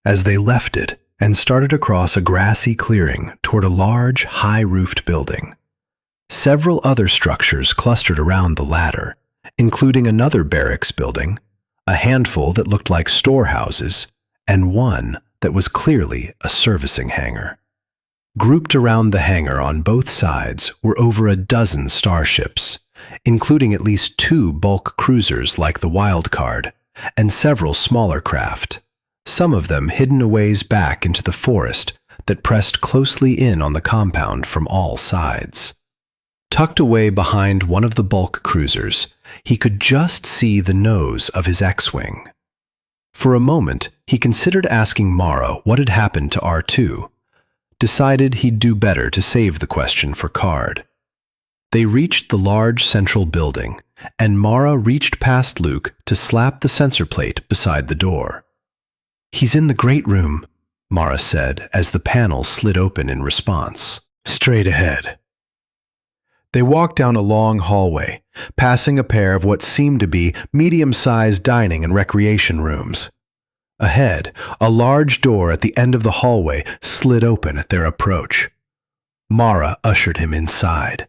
as they left it and started across a grassy clearing toward a large, high-roofed building. Several other structures clustered around the latter, including another barracks building, a handful that looked like storehouses, and one that was clearly a servicing hangar. Grouped around the hangar on both sides were over a dozen starships, including at least 2 bulk cruisers like the Wildcard, and several smaller craft, some of them hidden a ways back into the forest that pressed closely in on the compound from all sides.
Tucked away behind one of the bulk cruisers, he could just see the nose of his X-Wing. For a moment, he considered asking Mara what had happened to R2, decided he'd do better to save the question for Card. They reached the large central building, and Mara reached past Luke to slap the sensor plate beside the door. "He's in the great room," Mara said as the panel slid open in response.
"Straight ahead." They walked down a long hallway, passing a pair of what seemed to be medium-sized dining and recreation rooms. Ahead, a large door at the end of the hallway slid open at their approach. Mara ushered him inside.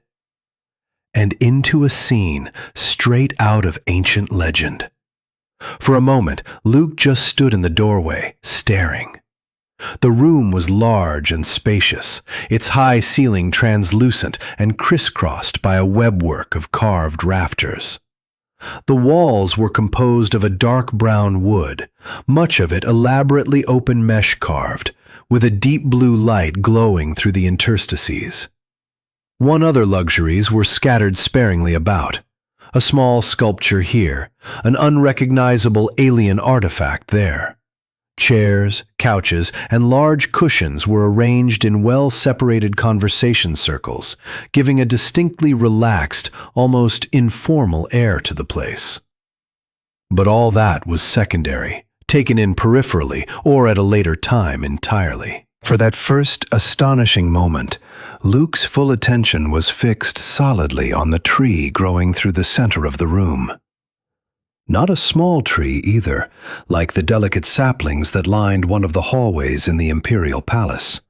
And into a scene straight out of ancient legend. For a moment, Luke just stood in the doorway, staring. The room was large and spacious, its high ceiling translucent and crisscrossed by a webwork of carved rafters. The walls were composed of a dark brown wood, much of it elaborately open mesh carved, with a deep blue light glowing through the interstices. One other luxuries were scattered sparingly about. A small sculpture here, an unrecognizable alien artifact there. Chairs, couches, and large cushions were arranged in well-separated conversation circles, giving a distinctly relaxed, almost informal air to the place. But all that was secondary, taken in peripherally or at a later time entirely. For that first astonishing moment, Luke's full attention was fixed solidly on the tree growing through the center of the room. Not a small tree either, like the delicate saplings that lined one of the hallways in the Imperial Palace.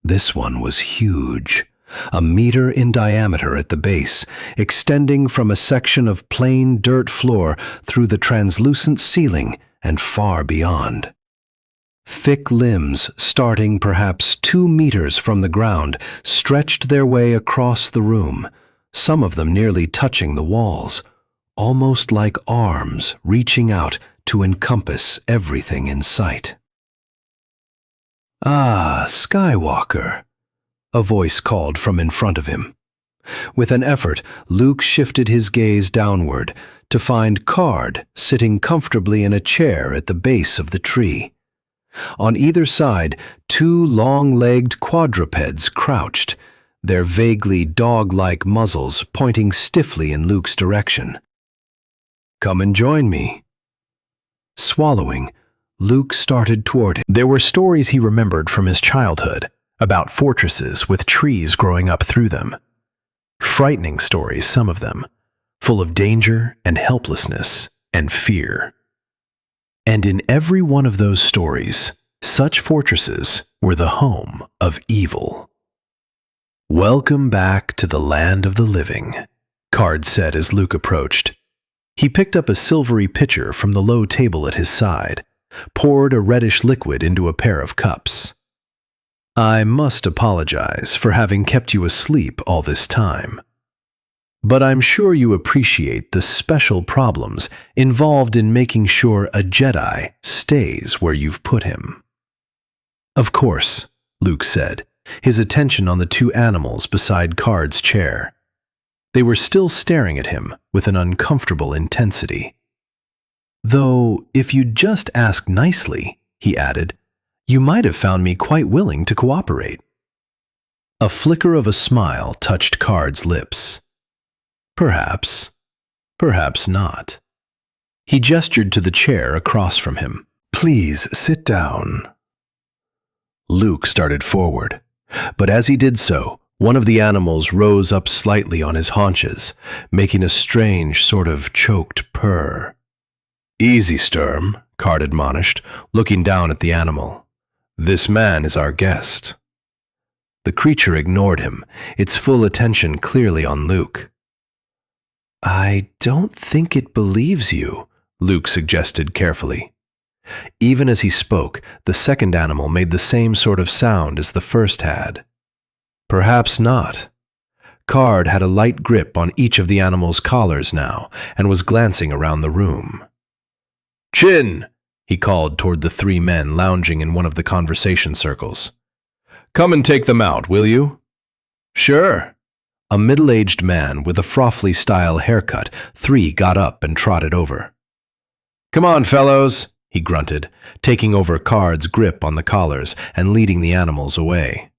This one was huge, a meter in diameter at the base, extending from a section of plain dirt floor through the translucent ceiling and far beyond. Thick limbs, starting perhaps 2 meters from the ground, stretched their way across the room, some of them nearly touching the walls, almost like arms reaching out to encompass everything in sight. "Ah, Skywalker," a voice called from in front of him. With an effort, Luke shifted his gaze downward to find Card sitting comfortably in a chair at the base of the tree. On either side, 2 long-legged quadrupeds crouched, their vaguely dog-like muzzles pointing stiffly in Luke's direction. "Come and join me." Swallowing, Luke started toward him. There were stories he remembered from his childhood about fortresses with trees growing up through them. Frightening stories, some of them, full of danger and helplessness and fear. And in every one of those stories, such fortresses were the home of evil. "Welcome back to the land of the living," Card said as Luke approached. He picked up a silvery pitcher from the low table at his side, poured a reddish liquid into a pair of cups. "I must apologize for having kept you asleep all this time. But I'm sure you appreciate the special problems involved in making sure a Jedi stays where you've put him." "Of course," Luke said, his attention on the 2 animals beside Card's chair. They were still staring at him with an uncomfortable intensity. "Though, if you'd just asked nicely," he added, "you might have found me quite willing to cooperate." A flicker of a smile touched Card's lips. Perhaps, perhaps not. He gestured to the chair across from him. "Please sit down." Luke started forward, but as he did so, one of the animals rose up slightly on his haunches, making a strange sort of choked purr. "Easy, Sturm," Card admonished, looking down at the animal. "This man is our guest." The creature ignored him, its full attention clearly on Luke. "I don't think it believes you," Luke suggested carefully. Even as he spoke, the second animal made the same sort of sound as the first had. Perhaps not. Card had a light grip on each of the animals' collars now, and was glancing around the room. "Chin!" he called toward the 3 men lounging in one of the conversation circles. "Come and take them out, will you?" "Sure."
A middle-aged man with a Frothley-style haircut, 3 got up and trotted over. "Come on, fellows," he grunted, taking over Card's grip on the collars and leading the animals away.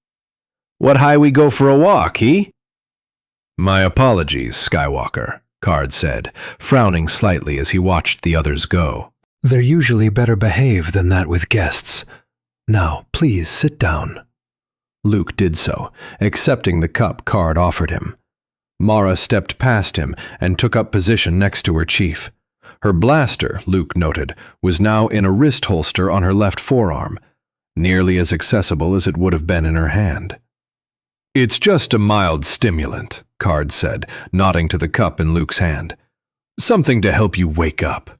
"What high we go for a walk, he?" "My apologies, Skywalker," Card said, frowning slightly as he watched the others go.
They're usually better behaved than that with guests. Now, please sit down.
Luke did so, accepting the cup Card offered him. Mara stepped past him and took up position next to her chief. Her blaster, Luke noted, was now in a wrist holster on her left forearm, nearly as accessible as it would have been in her hand. "It's just a mild stimulant," Card said, nodding to the cup in Luke's hand. "Something to help you wake up."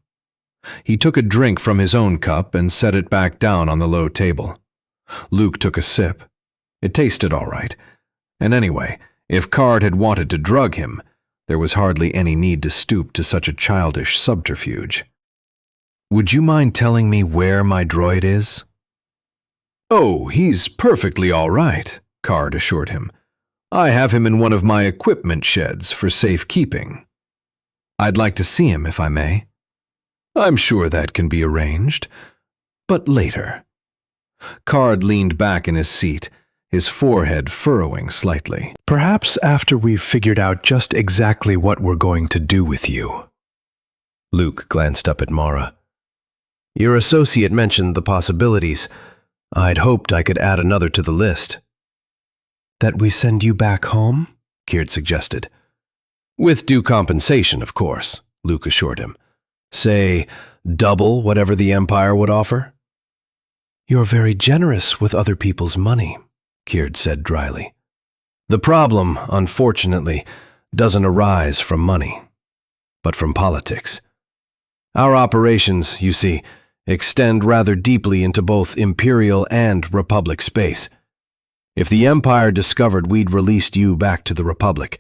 He took a drink from his own cup and set it back down on the low table. Luke took a sip. It tasted all right. And anyway, if Card had wanted to drug him, there was hardly any need to stoop to such a childish subterfuge. "Would you mind telling me where my droid is?" "Oh, he's perfectly all right," Card assured him. "I have him in one of my equipment sheds for safekeeping." "I'd like to see him, if I may." "I'm sure that can be arranged, but later." Card leaned back in his seat, his forehead furrowing slightly.
Perhaps after we've figured out just exactly what we're going to do with you.
Luke glanced up at Mara. "Your associate mentioned the possibilities. I'd hoped I could add another to the list."
That we send you back home?
Kirt suggested. "With due compensation, of course," Luke assured him. "Say, double whatever the Empire would offer?"
You're very generous with other people's money, Kirt said dryly.
"The problem, unfortunately, doesn't arise from money, but from politics. Our operations, you see, extend rather deeply into both Imperial and Republic space. If the Empire discovered we'd released you back to the Republic,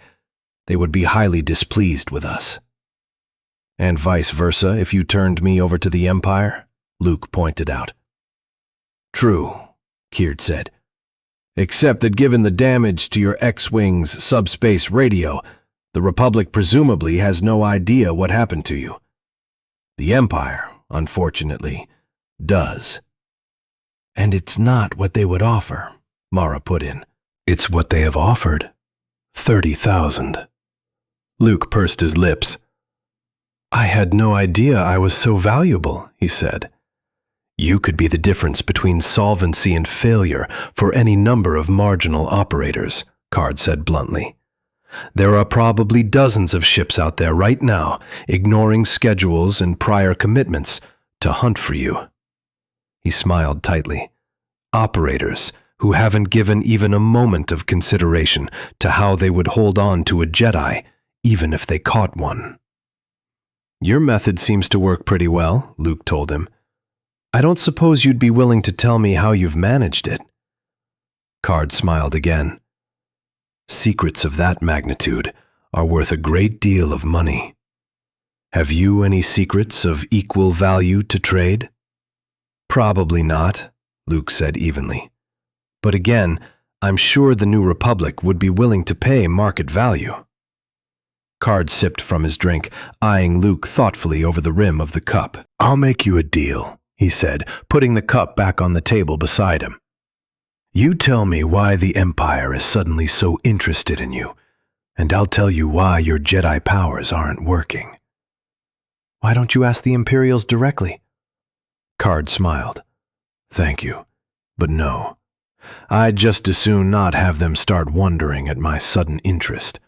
they would be highly displeased with us. And vice versa if you turned me over to the Empire," Luke pointed out. "True," Kirt said. "Except that given the damage to your X-Wing's subspace radio, the Republic presumably has no idea what happened to you. The Empire, unfortunately, does." "And it's not what they would offer," Mara put in.
"It's what they have offered. 30,000.
Luke pursed his lips.
"I had no idea I was so valuable," he said.
"You could be the difference between solvency and failure for any number of marginal operators," Card said bluntly. "There are probably dozens of ships out there right now, ignoring schedules and prior commitments, to hunt for you." He smiled tightly. "Operators who haven't given even a moment of consideration to how they would hold on to a Jedi, even if they caught one." "Your method seems to work pretty well," Luke told him. "I don't suppose you'd be willing to tell me how you've managed it?" Card smiled again. "Secrets of that magnitude are worth a great deal of money. Have you any secrets of equal value to trade?" "Probably not," Luke said evenly. "But again, I'm sure the New Republic would be willing to pay market value." Card sipped from his drink, eyeing Luke thoughtfully over the rim of the cup.
"I'll make you a deal," he said, putting the cup back on the table beside him. "You tell me why the Empire is suddenly so interested in you, and I'll tell you why your Jedi powers aren't working." "Why don't you ask the Imperials directly?" Card smiled. "Thank you, but no. I'd just as soon not have them start wondering at my sudden interest,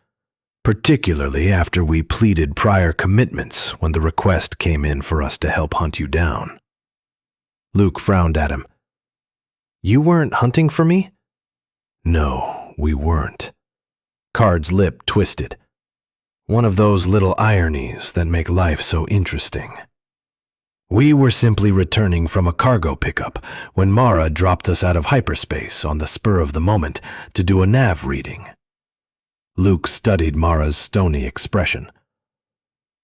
particularly after we pleaded prior commitments when the request came in for us to help hunt you down." Luke frowned at him. "You weren't hunting for me?" "No, we weren't." Card's lip twisted. One of those little ironies that make life so interesting. "We were simply returning from a cargo pickup when Mara dropped us out of hyperspace on the spur of the moment to do a nav reading." Luke studied Mara's stony expression.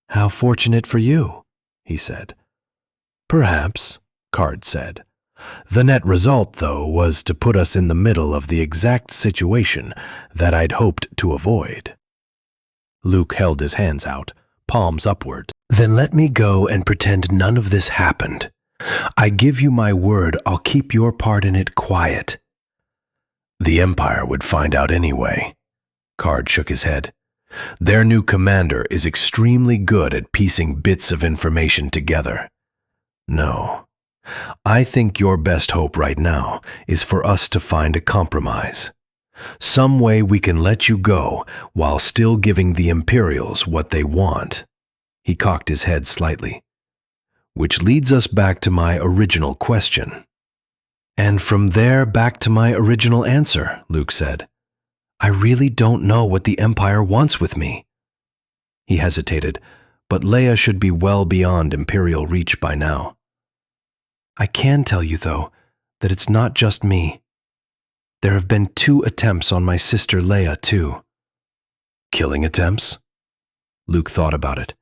"How fortunate for you," he said. "Perhaps," Card said. The net result, though, was to put us in the middle of the exact situation that I'd hoped to avoid. Luke held his hands out, palms upward. Then let me go and pretend none of this happened. I give you my word I'll keep your part in it quiet. The Empire would find out anyway. Card shook his head. Their new commander is extremely good at piecing bits of information together. No. I think your best hope right now is for us to find a compromise. Some way we can let you go while still giving the Imperials what they want. He cocked his head slightly. Which leads us back to my original question. And from there back to my original answer, Luke said. I really don't know what the Empire wants with me. He hesitated, but Leia should be well beyond Imperial reach by now. I can tell you, though, that it's not just me. There have been 2 attempts on my sister Leia, too. Killing attempts? Luke thought about it.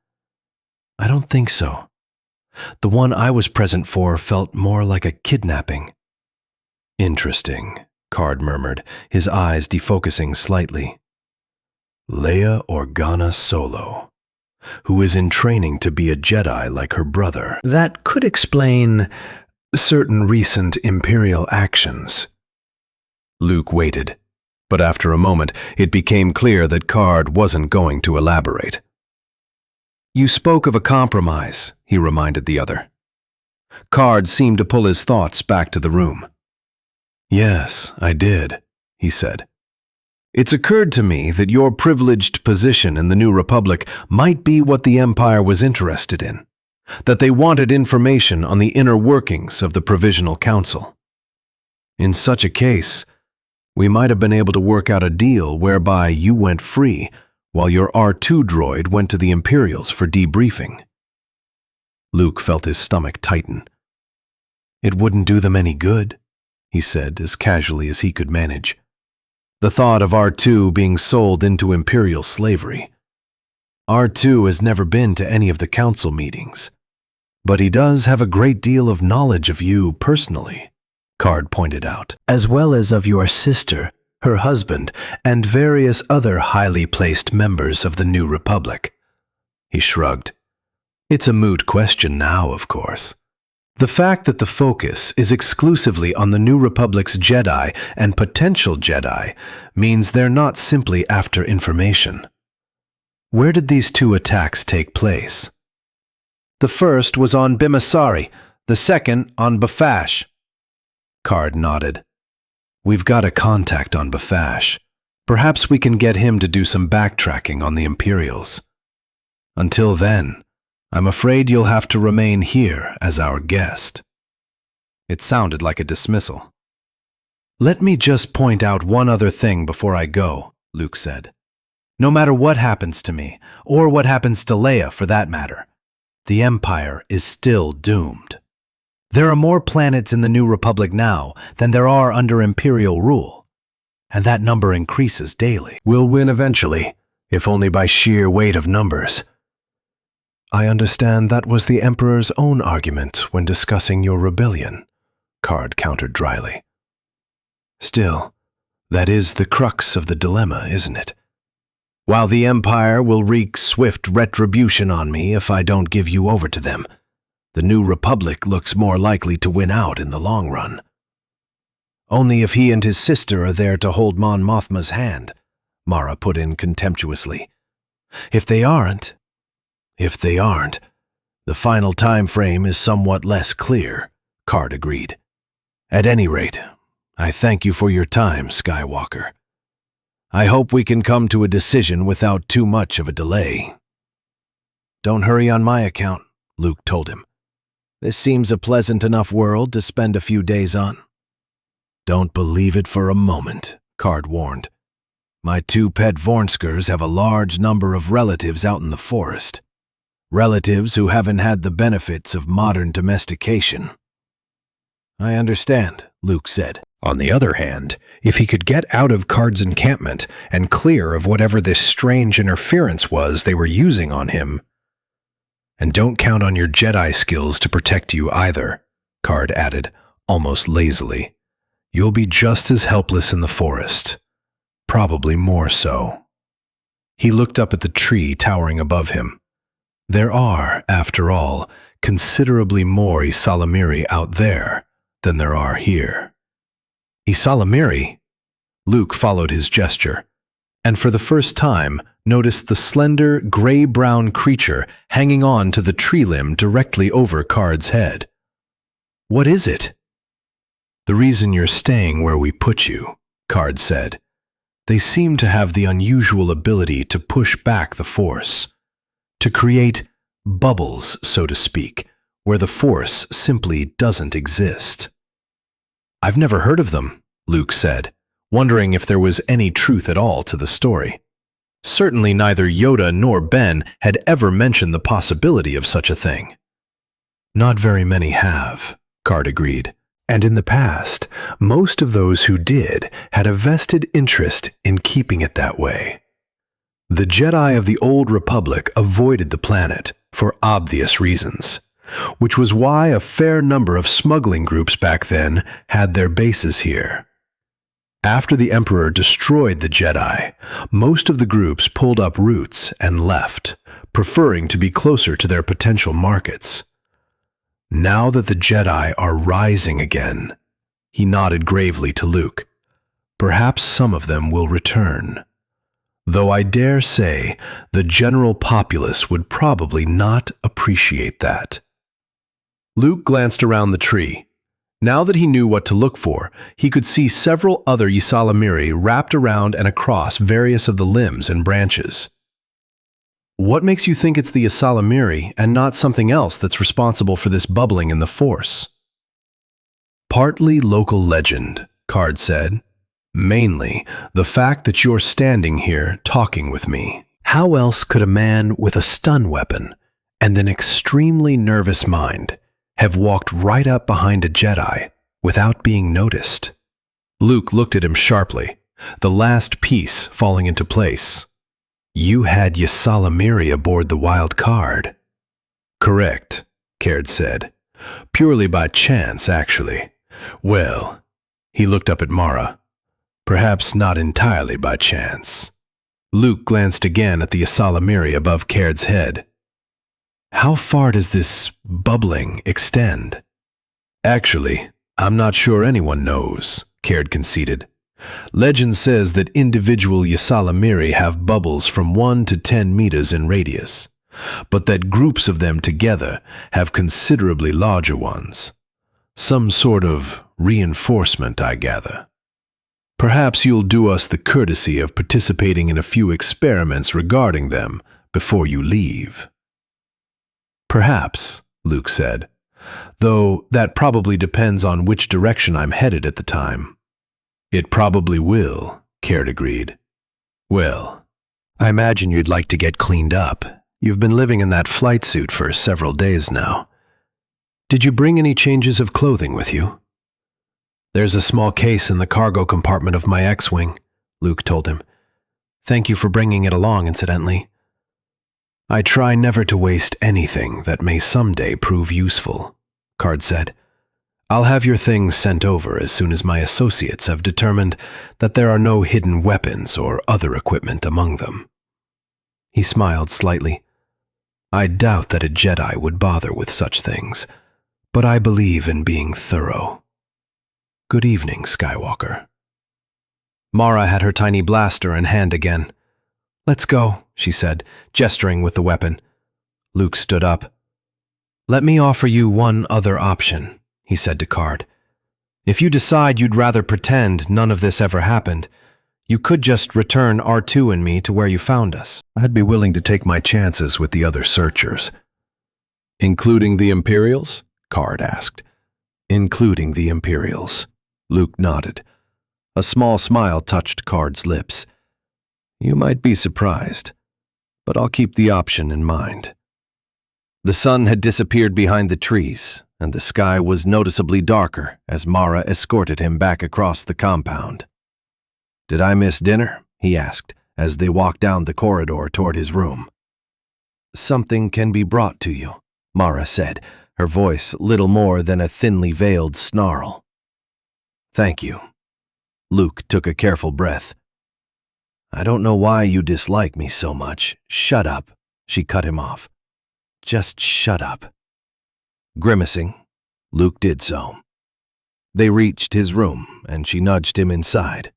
I don't think so. The one I was present for felt more like a kidnapping. Interesting, Card murmured, his eyes defocusing slightly. Leia Organa Solo, who is in training to be a Jedi like her brother. That could explain certain recent Imperial actions.
Luke waited, but after a moment it became clear that Card wasn't going to elaborate. You spoke of a compromise, he reminded the other. Card seemed to pull his thoughts back to the room. Yes, I did, he said. It's occurred to me that your privileged position in the New Republic might be what the Empire was interested in, that they wanted information on the inner workings of the Provisional Council. In such a case, we might have been able to work out a deal whereby you went free while your R2 droid went to the Imperials for debriefing. Luke felt his stomach tighten. It wouldn't do them any good, he said as casually as he could manage. The thought of R2 being sold into Imperial slavery. R2 has never been to any of the council meetings, but he does have a great deal of knowledge of you personally, Card pointed out, as well as of your sister, her husband, and various other highly placed members of the New Republic. He shrugged. It's a moot question now, of course. The fact that the focus is exclusively on the New Republic's Jedi and potential Jedi means they're not simply after information. Where did these 2 attacks take place? The first was on Bimasari, the second on Bafash. Card nodded. We've got a contact on Bafash. Perhaps we can get him to do some backtracking on the Imperials. Until then, I'm afraid you'll have to remain here as our guest. It sounded like a dismissal. Let me just point out one other thing before I go, Luke said. No matter what happens to me, or what happens to Leia for that matter, the Empire is still doomed. There are more planets in the New Republic now than there are under Imperial rule, and that number increases daily. We'll win eventually, if only by sheer weight of numbers. I understand that was the Emperor's own argument when discussing your rebellion, Card countered dryly. Still, that is the crux of the dilemma, isn't it? While the Empire will wreak swift retribution on me if I don't give you over to them, the New Republic looks more likely to win out in the long run. Only if he and his sister are there to hold Mon Mothma's hand, Mara put in contemptuously. If they aren't, the final time frame is somewhat less clear, Card agreed. At any rate, I thank you for your time, Skywalker. I hope we can come to a decision without too much of a delay. Don't hurry on my account, Luke told him. This seems a pleasant enough world to spend a few days on. Don't believe it for a moment, Card warned. My 2 pet Vornskers have a large number of relatives out in the forest. Relatives who haven't had the benefits of modern domestication. I understand, Luke said. On the other hand, if he could get out of Card's encampment and clear of whatever this strange interference was they were using on him. And don't count on your Jedi skills to protect you either, Card added,
almost lazily. "You'll be just as helpless in the forest. Probably more so." He looked up at the tree towering above him. There are, after all, considerably more Isalamiri out there than there are here. Isalamiri? Luke followed his gesture, and for the first time noticed the slender, gray-brown creature hanging on to the tree limb directly over Card's head. "What is it?" "The reason you're staying where we put you," Card said. "They seem to have the unusual ability to push back the force, to create bubbles, so to speak, where the force simply doesn't exist." "I've never heard of them," Luke said, wondering if there was any truth at all to the story. Certainly neither Yoda nor Ben had ever mentioned the possibility of such a thing. "Not very many have," Card agreed. "And in the past, most of those who did had a vested interest in keeping it that way. The Jedi of the Old Republic avoided the planet for obvious reasons, which was why a fair number of smuggling groups back then had their bases here. After the Emperor destroyed the Jedi, most of the groups pulled up roots and left, preferring to be closer to their potential markets. Now that the Jedi are rising again," he nodded gravely to Luke, "perhaps some of them will return. Though I dare say the general populace would probably not appreciate that." Luke glanced around the tree. Now that he knew what to look for, he could see several other Ysalamiri wrapped around and across various of the limbs and branches. "What makes you think it's the Ysalamiri and not something else that's responsible for this bubbling in the Force?" "Partly local legend," Card said. "Mainly the fact that you're standing here talking with me. How else could a man with a stun weapon and an extremely nervous mind have walked right up behind a Jedi without being noticed?" Luke looked at him sharply, the last piece falling into place. "You had Ysalamiri aboard the wild card." "Correct," Caird said. "Purely by chance, actually. Well," he looked up at Mara, "perhaps not entirely by chance." Luke glanced again at the Ysalamiri above Caird's head. "How far does this bubbling extend?" "Actually, I'm not sure anyone knows," Caird conceded. "Legend says that individual Ysalamiri have bubbles from 1 to 10 meters in radius, but that groups of them together have considerably larger ones. Some sort of reinforcement, I gather. Perhaps you'll do us the courtesy of participating in a few experiments regarding them before you leave." "Perhaps," Luke said, "though that probably depends on which direction I'm headed at the time." "It probably will," Caird agreed. "Well, I imagine you'd like to get cleaned up. You've been living in that flight suit for several days now. Did you bring any changes of clothing with you?" "There's a small case in the cargo compartment of my X-Wing," Luke told him. "Thank you for bringing it along, incidentally. I try never to waste anything that may someday prove useful," Card said. "I'll have your things sent over as soon as my associates have determined that there are no hidden weapons or other equipment among them." He smiled slightly. "I doubt that a Jedi would bother with such things, but I believe in being thorough. Good evening, Skywalker." Mara had her tiny blaster in hand again. "Let's go," she said, gesturing with the weapon. Luke stood up. "Let me offer you one other option," he said to Card. "If you decide you'd rather pretend none of this ever happened, you could just return R2 and me to where you found us. I'd be willing to take my chances with the other searchers." "Including the Imperials?" Card asked. "Including the Imperials," Luke nodded. A small smile touched Card's lips. "You might be surprised, but I'll keep the option in mind." The sun had disappeared behind the trees, and the sky was noticeably darker as Mara escorted him back across the compound. "Did I miss dinner?" he asked, as they walked down the corridor toward his room. "Something can be brought to you," Mara said, her voice little more than a thinly veiled snarl. "Thank you." Luke took a careful breath. "I don't know why you dislike me so much. Shut up," she cut him off. "Just shut up." Grimacing, Luke did so. They reached his room, and she nudged him inside.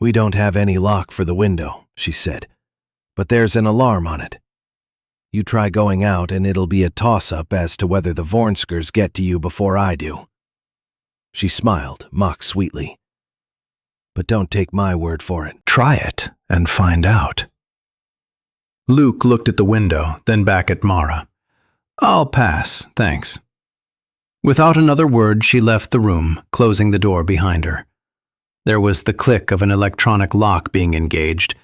"We don't have any lock for the window," she said, "but there's an alarm on it. You try going out and it'll be a toss-up as to whether the Vornskers get to you before I do." She smiled, mock-sweetly. "But don't take my word for it.
Try it and find out.
Luke looked at the window, then back at Mara. "I'll pass, thanks." Without another word, she left the room, closing the door behind her. There was the click of an electronic lock being engaged,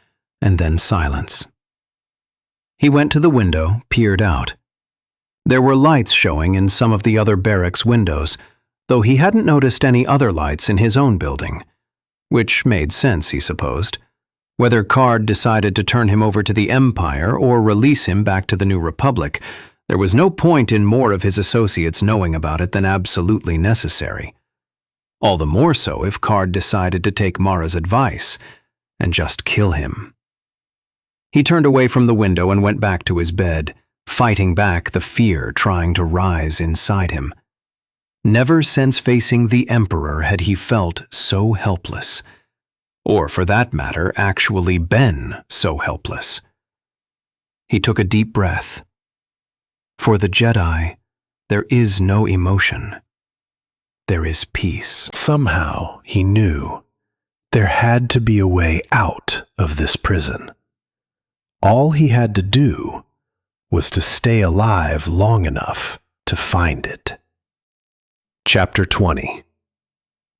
and then silence. He went to the window, peered out. There were lights showing in some of the other barracks' windows, though he hadn't noticed any other lights in his own building. Which made sense, he supposed. Whether Card decided to turn him over to the Empire or release him back to the New Republic, there was no point in more of his associates knowing about it than absolutely necessary. All the more so if Card decided to take Mara's advice and just kill him. He turned away from the window and went back to his bed, fighting back the fear trying to rise inside him. Never since facing the Emperor had he felt so helpless. Or, for that matter, actually been so helpless. He took a deep breath. For the Jedi, there is no emotion. There is peace.
Somehow, he knew there had to be a way out of this prison. All he had to do was to stay alive long enough to find it. Chapter 20.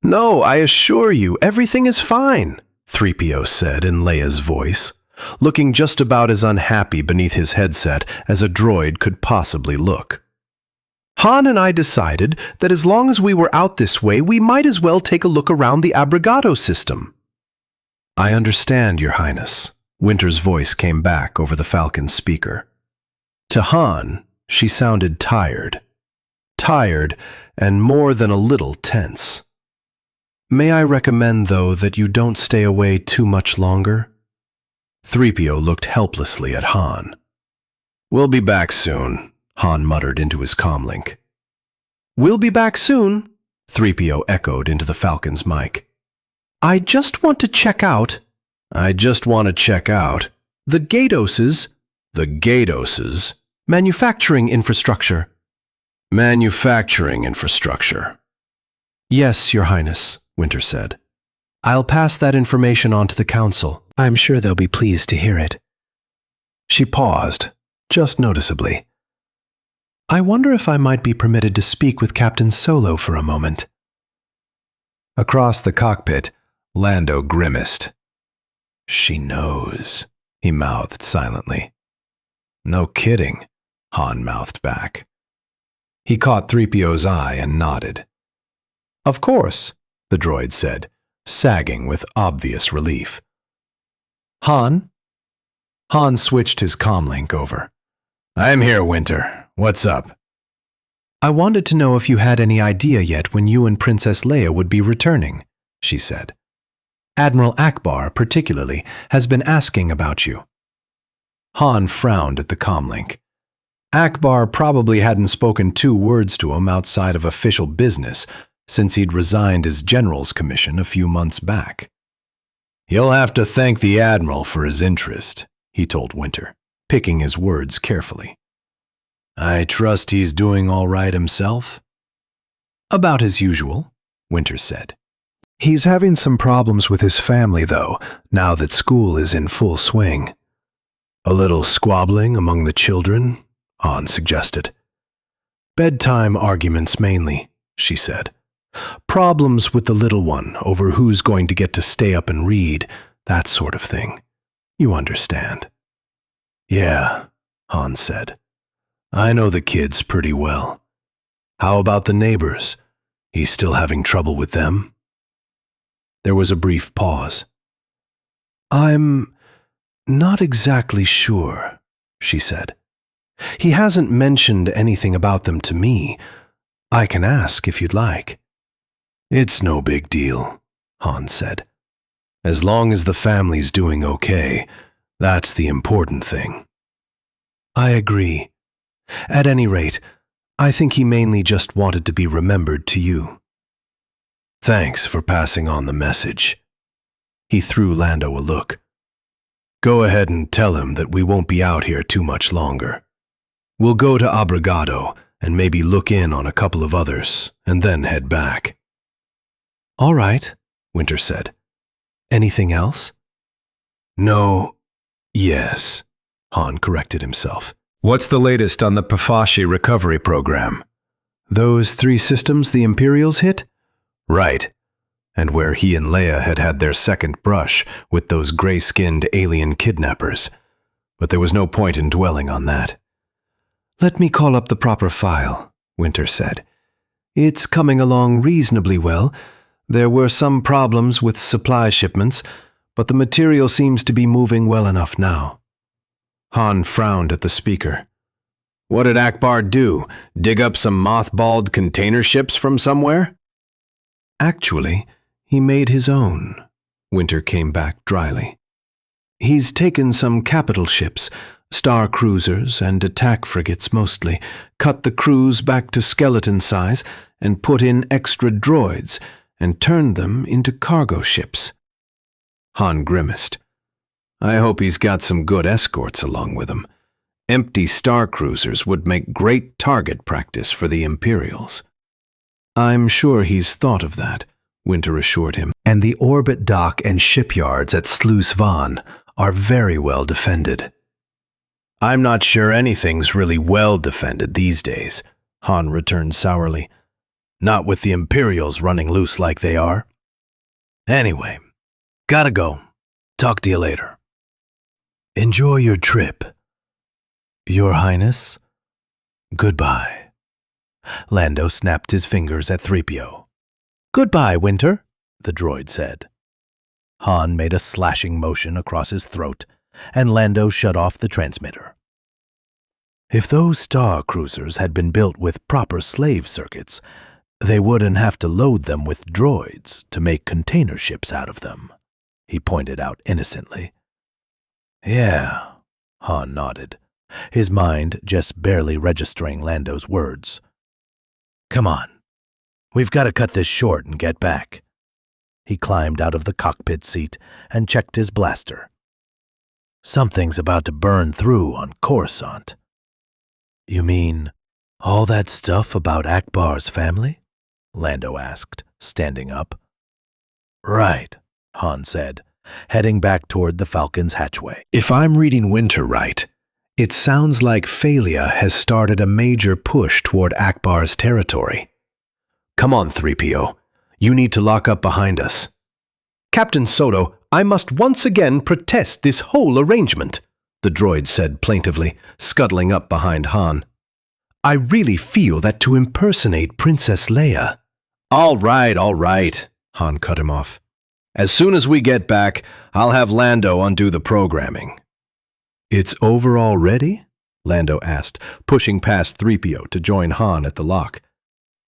"No, I assure you, everything is fine," 3PO said in Leia's voice, looking just about as unhappy beneath his headset as a droid could possibly look. "Han and I decided that as long as we were out this way, we might as well take a look around the Abrigado system." "I understand, Your Highness," Winter's voice came back over the Falcon's speaker. To Han, she sounded tired. Tired and more than a little tense. "May I recommend, though, that you don't stay away too much longer?" 3PO looked helplessly at Han. "We'll be back soon," Han muttered into his comlink. "We'll be back soon," 3PO echoed into the Falcon's mic. "I just want to check out the Gatos's manufacturing infrastructure." "Manufacturing infrastructure?" "Yes, Your Highness," Winter said. "I'll pass that information on to the Council. I'm sure they'll be pleased to hear it." She paused, just noticeably. "I wonder if I might be permitted to speak with Captain Solo for a moment." Across the cockpit, Lando grimaced. "She knows," he mouthed silently. "No kidding," Han mouthed back. He caught 3PO's eye and nodded. "Of course," the droid said, sagging with obvious relief. "Han?" Han switched his comlink over. "I'm here, Winter. What's up?" "I wanted to know if you had any idea yet when you and Princess Leia would be returning," she said. "Admiral Akbar, particularly, has been asking about you." Han frowned at the comlink. Akbar probably hadn't spoken 2 words to him outside of official business since he'd resigned his general's commission a few months back. "You'll have to thank the Admiral for his interest," he told Winter, picking his words carefully. "I trust he's doing all right himself?" "About as usual," Winter said. "He's having some problems with his family, though, now that school is in full swing." "A little squabbling among the children?" Han suggested. "Bedtime arguments mainly," she said. "Problems with the little one over who's going to get to stay up and read, that sort of thing. You understand." "Yeah," Han said. "I know the kids pretty well. How about the neighbors? He's still having trouble with them?" There was a brief pause. "I'm not exactly sure," she said.
He hasn't mentioned anything about them to me. I can ask if you'd like."
"It's no big deal," Han said. "As long as the family's doing okay, that's the important thing."
"I agree. At any rate, I think he mainly just wanted to be remembered to you."
"Thanks for passing on the message." He threw Lando a look. "Go ahead and tell him that we won't be out here too much longer. We'll go to Abrigado and maybe look in on a couple of others, and then head back."
"All right," Winter said. "Anything else?"
"No, yes," Han corrected himself.
What's the latest on the Pafashi recovery program? Those 3 systems the Imperials hit? Right. And where he and Leia had had their second brush with those gray-skinned alien kidnappers. But there was no point in dwelling on that.
"Let me call up the proper file," Winter said. "It's coming along reasonably well. There were some problems with supply shipments, but the material seems to be moving well enough now."
Han frowned at the speaker. What did Akbar do? Dig up some mothballed container ships from somewhere?
"Actually, he made his own," Winter came back dryly. "He's taken some capital ships, star cruisers and attack frigates mostly, cut the crews back to skeleton size, and put in extra droids, and turned them into cargo ships."
Han grimaced. I hope he's got some good escorts along with him. Empty star cruisers would make great target practice for the Imperials.
"I'm sure he's thought of that," Winter assured him. "And the orbit dock and shipyards at Sluis Van are very well defended."
"I'm not sure anything's really well defended these days," Han returned sourly. "Not with the Imperials running loose like they are. Anyway, gotta go. Talk to you later." "Enjoy your trip."
"Your Highness, goodbye." Lando snapped his fingers at 3PO. "Goodbye, Winter," the droid said. Han made a slashing motion across his throat, and Lando shut off the transmitter. If those star cruisers had been built with proper slave circuits, they wouldn't have to load them with droids to make container ships out of them, he pointed out innocently. "Yeah," Han nodded, his mind just barely registering Lando's words. "Come on. We've got to cut this short and get back." He climbed out of the cockpit seat and checked his blaster. "Something's about to burn through on Coruscant." "You mean all that stuff about Akbar's family?" Lando asked, standing up. "Right," Han said, heading back toward the Falcon's hatchway.
"If I'm reading Winter right, it sounds like Phalia has started a major push toward Akbar's territory. Come on, 3PO. You need to lock up behind us."
"Captain Soto, I must once again protest this whole arrangement," the droid said plaintively, scuttling up behind Han. "I really feel that to impersonate Princess Leia—"
All right, Han cut him off. As soon as we get back, I'll have Lando undo the programming.
"It's over already?" Lando asked, pushing past 3PO to join Han at the lock.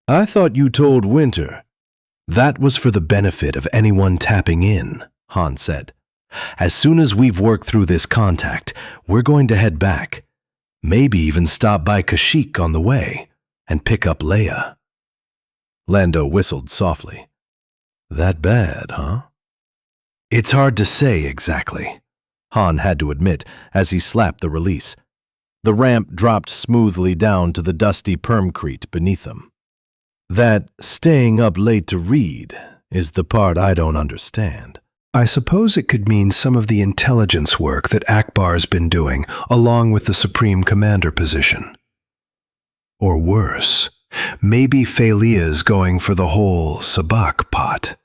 "I thought you told Winter." "That was for the benefit of anyone tapping in," Han said. "As soon as we've worked through this contact, we're going to head back. Maybe even stop by Kashyyyk on the way and pick up Leia." Lando whistled softly. "That bad, huh?" "It's hard to say exactly," Han had to admit as he slapped the release. The ramp dropped smoothly down to the dusty permcrete beneath them. "That staying up late to read is the part I don't understand." "I suppose it could mean some of the intelligence work that Akbar's been doing along with the Supreme Commander position. Or worse, maybe Phalia's going for the whole sabacc pot."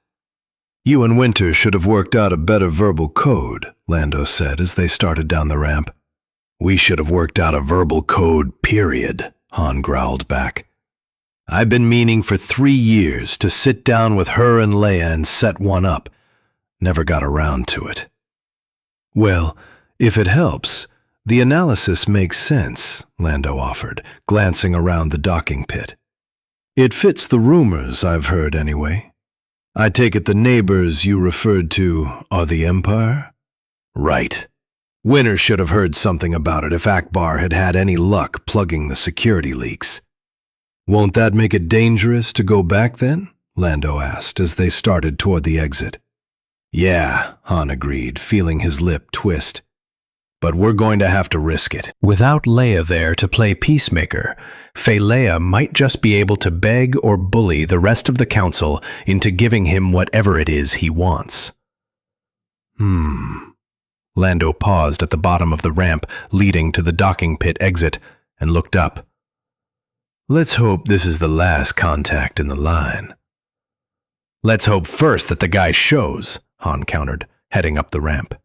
"You and Winter should have worked out a better verbal code," Lando said as they started down the ramp. "We should have worked out a verbal code, period," Han growled back. "I've been meaning for 3 years to sit down with her and Leia and set one up. Never got around to it." "Well, if it helps,
The analysis makes sense, Lando offered, glancing around the docking pit. It fits the rumors I've heard anyway. I take it the neighbors you referred to are the Empire? Right. Winter should have heard something about it if Akbar had had any luck plugging the security leaks. Won't that make it dangerous to go back then? Lando asked as they started toward the exit. Yeah, Han agreed, feeling his lip twist. But we're going to have to risk it.
Without Leia there to play peacemaker, Leia might just be able to beg or bully the rest of the council into giving him whatever it is he wants. Lando paused at the bottom of the ramp leading to the docking pit exit and looked up. Let's hope this is the last contact in the line. Let's hope first that the guy shows, Han countered, heading up the ramp.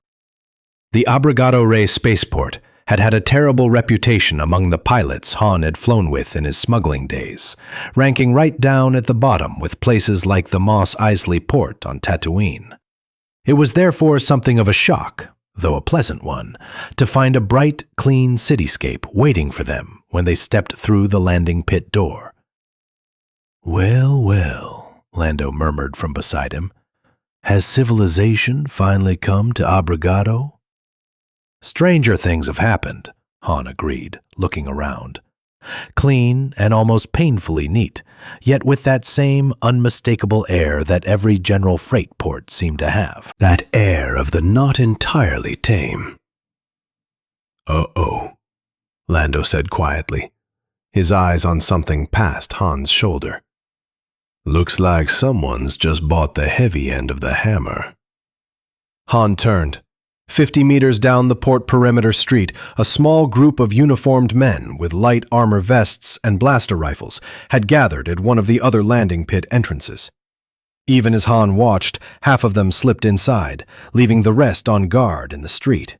The Abrigado Rey spaceport had had a terrible reputation among the pilots Han had flown with in his smuggling days, ranking right down at the bottom with places like the Mos Eisley port on Tatooine. It was therefore something of a shock, though a pleasant one, to find a bright, clean cityscape waiting for them when they stepped through the landing pit door. Well, well, Lando murmured from beside him. Has civilization finally come to Abrigado? Stranger things have happened, Han agreed, looking around. Clean and almost painfully neat, yet with that same unmistakable air that every general freight port seemed to have. That air of the not entirely tame. Uh-oh, Lando said quietly, his eyes on something past Han's shoulder. Looks like someone's just bought the heavy end of the hammer. Han turned. 50 meters down the port perimeter street, a small group of uniformed men with light armor vests and blaster rifles had gathered at one of the other landing pit entrances. Even as Han watched, half of them slipped inside, leaving the rest on guard in the street.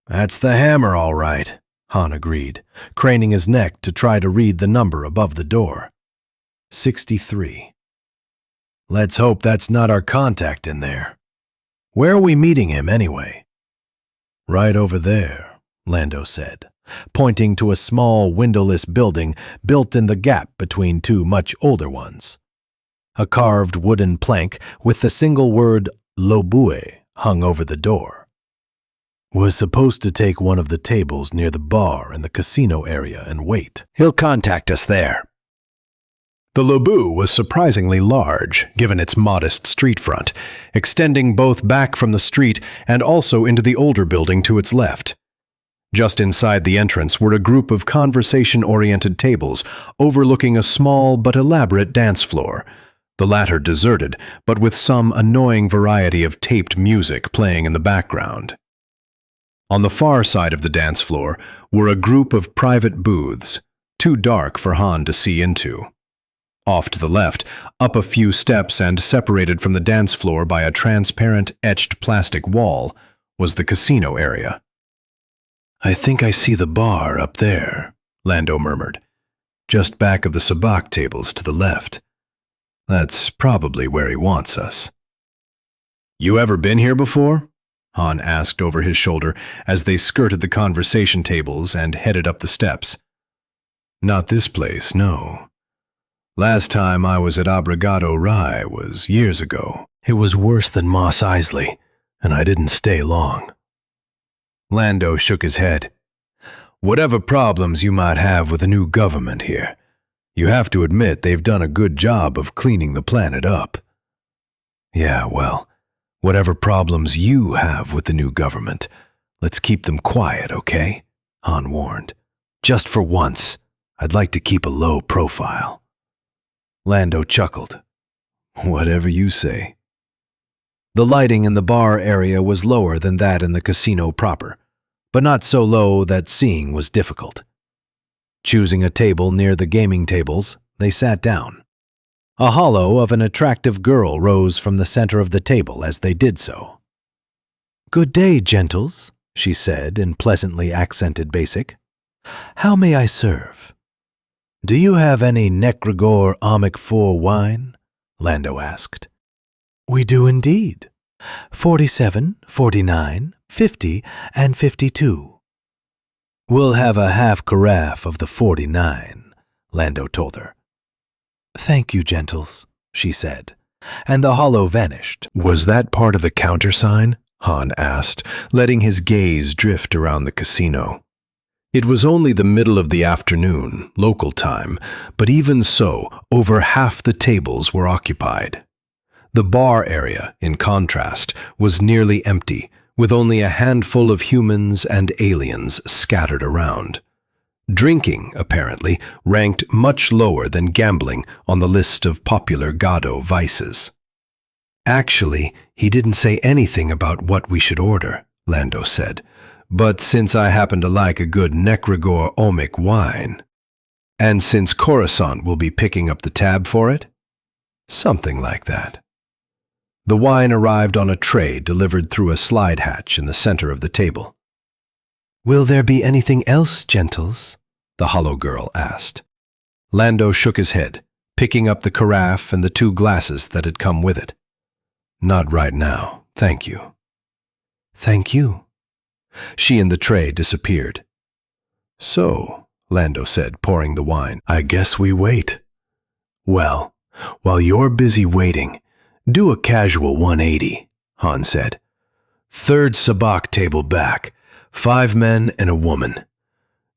That's the hammer, all right, Han agreed, craning his neck to try to read the number above the door. 63. Let's hope that's not our contact in there. Where are we meeting him, anyway? Right over there, Lando said, pointing to a small windowless building built in the gap between two much older ones. A carved wooden plank with the single word Lobue hung over the door. We're supposed to take one of the tables near the bar in the casino area and wait. He'll contact us there. The Lobu was surprisingly large, given its modest street front, extending both back from the street and also into the older building to its left. Just inside the entrance were a group of conversation-oriented tables overlooking a small but elaborate dance floor, the latter deserted, but with some annoying variety of taped music playing in the background. On the far side of the dance floor were a group of private booths, too dark for Han to see into. Off to the left, up a few steps and separated from the dance floor by a transparent etched plastic wall, was the casino area. I think I see the bar up there, Lando murmured, just back of the sabacc tables to the left. That's probably where he wants us. You ever been here before? Han asked over his shoulder as they skirted the conversation tables and headed up the steps. Not this place, no. Last time I was at Abrigado Rye was years ago. It was worse than Mos Eisley, and I didn't stay long. Lando shook his head. Whatever problems you might have with the new government here, you have to admit they've done a good job of cleaning the planet up. Yeah, well, whatever problems you have with the new government, let's keep them quiet, okay? Han warned. Just for once, I'd like to keep a low profile. Lando chuckled. Whatever you say. The lighting in the bar area was lower than that in the casino proper, but not so low that seeing was difficult. Choosing a table near the gaming tables, they sat down. A hollow of an attractive girl rose from the center of the table as they did so. Good day, gentles, she said in pleasantly accented basic. How may I serve? Do you have any Necrogor Omic 4 wine? Lando asked. We do indeed. 47, 49, 50, and 52,
We'll have a half carafe of the 49, Lando told her. Thank you, gentles, she said, and the hollow vanished.
Was that part of the countersign? Han asked, letting his gaze drift around the casino. It was only the middle of the afternoon, local time, but even so, over half the tables were occupied. The bar area, in contrast, was nearly empty, with only a handful of humans and aliens scattered around. Drinking, apparently, ranked much lower than gambling on the list of popular Gado vices. Actually, he didn't say anything about what we should order, Lando said, but since I happen to like a good Necrogor Omic wine, and since Coruscant will be picking up the tab for it, something like that. The wine arrived on a tray delivered through a slide hatch in the center of the table.
Will there be anything else, gentles?
The hollow girl asked. Lando shook his head, picking up the carafe and the 2 glasses that had come with it. Not right now, thank you.
Thank you.
She and the tray disappeared. So, Lando said, pouring the wine,
I guess we wait. Well, while you're busy waiting, do a casual 180, Han said. 3rd sabacc table back, 5 men and a woman.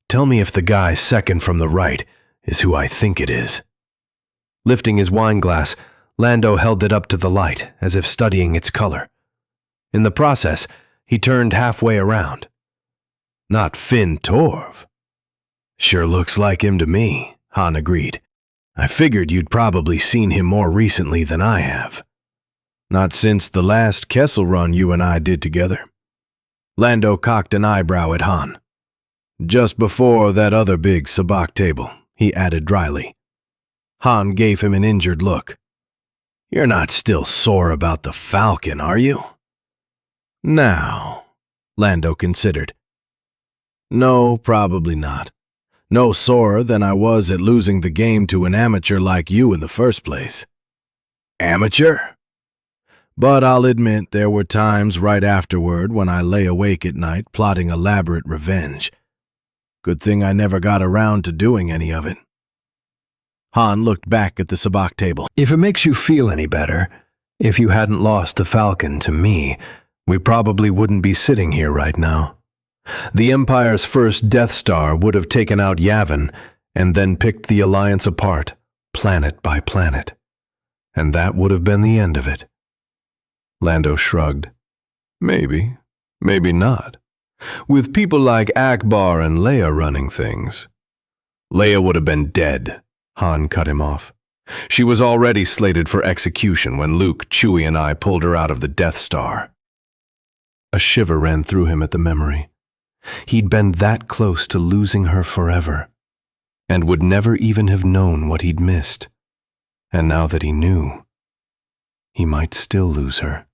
Tell me if the guy second from the right is who I think it is.
Lifting his wine glass, Lando held it up to the light, as if studying its color. In the process, he turned halfway around. Not Finn Torv.
Sure looks like him to me, Han agreed. I figured you'd probably seen him more recently than I have.
Not since the last Kessel run you and I did together. Lando cocked an eyebrow at Han. Just before that other big sabacc table, he added dryly. Han gave him an injured look.
You're not still sore about the Falcon, are you?
Now, Lando considered. No, probably not. No sorer than I was at losing the game to an amateur like you in the first place.
Amateur?
But I'll admit there were times right afterward when I lay awake at night plotting elaborate revenge. Good thing I never got around to doing any of it. Han looked back at the sabacc table.
If it makes you feel any better, if you hadn't lost the Falcon to me, we probably wouldn't be sitting here right now. The Empire's first Death Star would have taken out Yavin and then picked the Alliance apart, planet by planet. And that would have been the end of it. Lando shrugged. Maybe, maybe not. With people like Akbar and Leia running things. Leia would have been dead, Han cut him off. She was already slated for execution when Luke, Chewie, and I pulled her out of the Death Star. A shiver ran through him at the memory. He'd been that close to losing her forever, and would never even have known what he'd missed. And now that he knew, he might still lose her.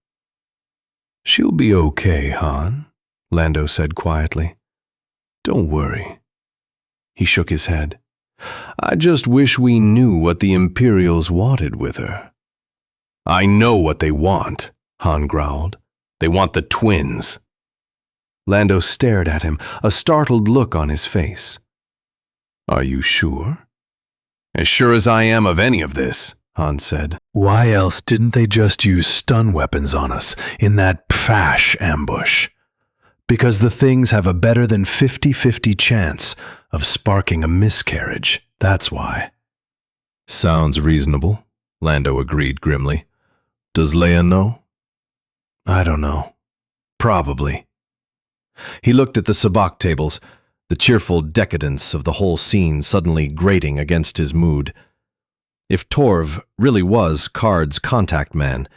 She'll be okay, Han, Lando said quietly. Don't worry. He shook his head. I just wish we knew what the Imperials wanted with her. I know what they want, Han growled. They want the twins. Lando stared at him, a startled look on his face. Are you sure? As sure as I am of any of this, Han said.
Why else didn't they just use stun weapons on us in that Pfash ambush? Because the things have a better than 50-50 chance of sparking a miscarriage, that's why.
Sounds reasonable, Lando agreed grimly. Does Leia know?
I don't know. Probably.
He looked at the sabacc tables, the cheerful decadence of the whole scene suddenly grating against his mood. If Torv really was Card's contact man,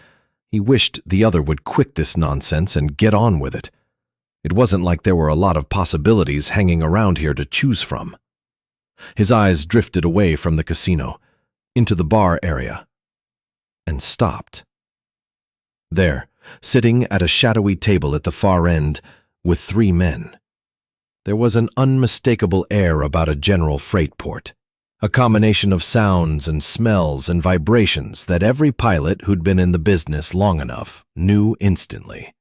he wished the other would quit this nonsense and get on with it. It wasn't like there were a lot of possibilities hanging around here to choose from. His eyes drifted away from the casino, into the bar area, and stopped. There, sitting at a shadowy table at the far end, with 3 men. There was an unmistakable air about a general freight port, a combination of sounds and smells and vibrations that every pilot who'd been in the business long enough knew instantly.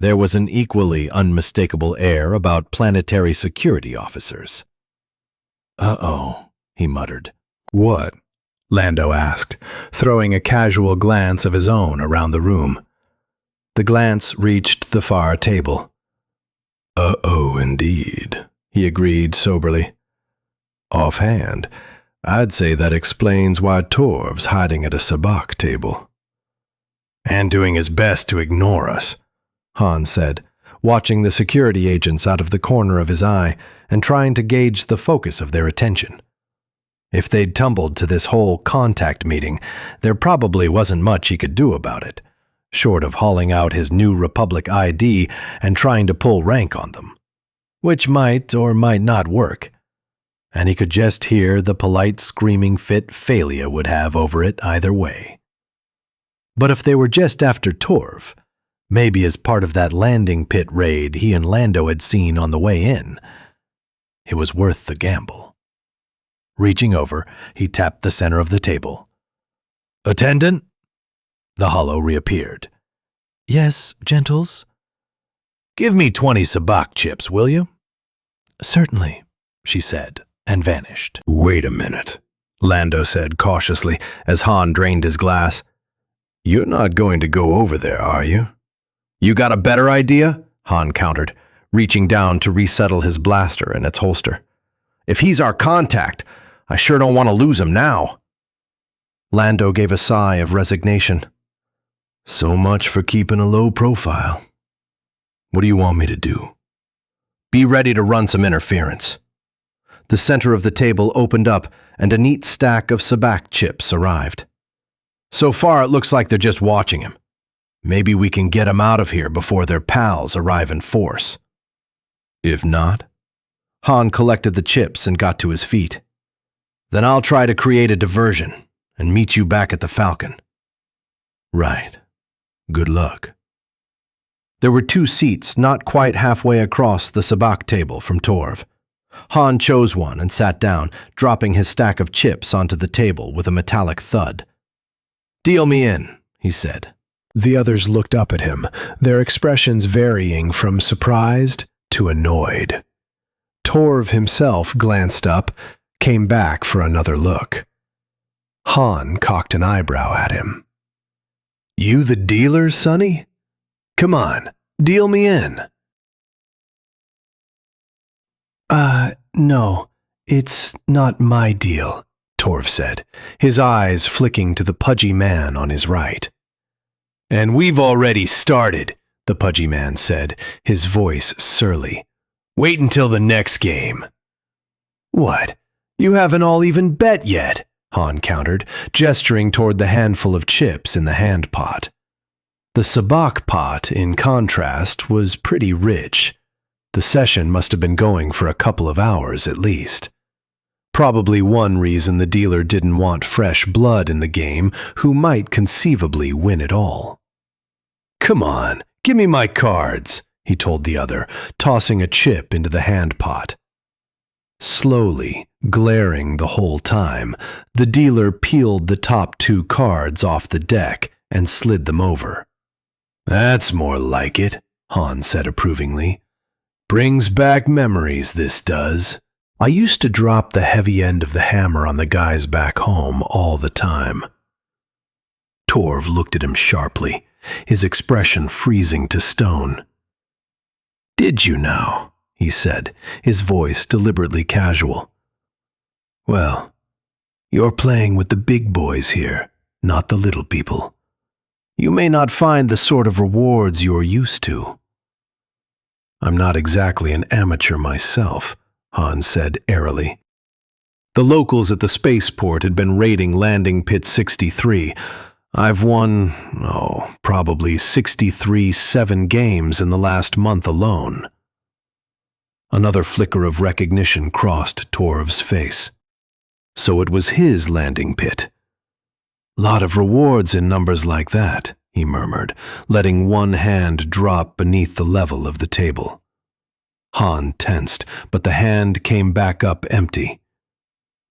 There was an equally unmistakable air about planetary security officers. "Uh-oh," he muttered.
"What?" Lando asked, throwing a casual glance of his own around the room. The glance reached the far table. "Uh-oh, indeed," he agreed soberly. "Offhand, I'd say that explains why Torv's hiding at a sabacc table." "And doing his best to ignore us," Han said, watching the security agents out of the corner of his eye and trying to gauge the focus of their attention. If they'd tumbled to this whole contact meeting, there probably wasn't much he could do about it, short of hauling out his New Republic ID and trying to pull rank on them, which might or might not work. And he could just hear the polite screaming fit Phalia would have over it either way. But if they were just after Torv, maybe as part of that landing pit raid he and Lando had seen on the way in, it was worth the gamble. Reaching over, he tapped the center of the table. "Attendant?" The hollow reappeared. "Yes, gentles?" "Give me 20 sabacc chips, will you?" "Certainly," she said, and vanished.
"Wait a minute," Lando said cautiously as Han drained his glass. "You're not going to go over there, are you?" "You got a better idea?" Han countered, reaching down to resettle his blaster in its holster. "If he's our contact, I sure don't want to lose him now." Lando gave a sigh of resignation. "So much for keeping a low profile. What do you want me to do?" "Be ready to run some interference." The center of the table opened up and a neat stack of sabacc chips arrived. "So far, it looks like they're just watching him. Maybe we can get him out of here before their pals arrive in force." "If not?" Han collected the chips and got to his feet. "Then I'll try to create a diversion and meet you back at the Falcon." "Right. Good luck." There were 2 seats not quite halfway across the sabacc table from Torv. Han chose one and sat down, dropping his stack of chips onto the table with a metallic thud. "Deal me in," he said.
The others looked up at him, their expressions varying from surprised to annoyed. Torv himself glanced up, came back for another look. Han cocked an eyebrow at him. "You the dealer, Sonny? Come on, deal me in." No, it's not my deal," Torv said, his eyes flicking to the pudgy man on his right. "And we've already started," the pudgy man said, his voice surly. "Wait until the next game." "What? You haven't all even bet yet," Han countered, gesturing toward the handful of chips in the hand pot. The sabacc pot, in contrast, was pretty rich. The session must have been going for a couple of hours at least. Probably one reason the dealer didn't want fresh blood in the game who might conceivably win it all. "Come on, give me my cards," he told the other, tossing a chip into the hand pot. Slowly, glaring the whole time, the dealer peeled the top 2 cards off the deck and slid them over. "That's more like it," Han said approvingly. "Brings back memories, this does. I used to drop the heavy end of the hammer on the guys back home all the time." Torv looked at him sharply, his expression freezing to stone. "Did you now?" he said, his voice deliberately casual. "Well, you're playing with the big boys here, not the little people. You may not find the sort of rewards you're used to." "I'm not exactly an amateur myself," Han said airily. "The locals at the spaceport had been raiding Landing Pit 63. I've won, probably 63 7 games in the last month alone." Another flicker of recognition crossed Torv's face. So it was his landing pit. "Lot of rewards in numbers like that," he murmured, letting one hand drop beneath the level of the table. Han tensed, but the hand came back up empty.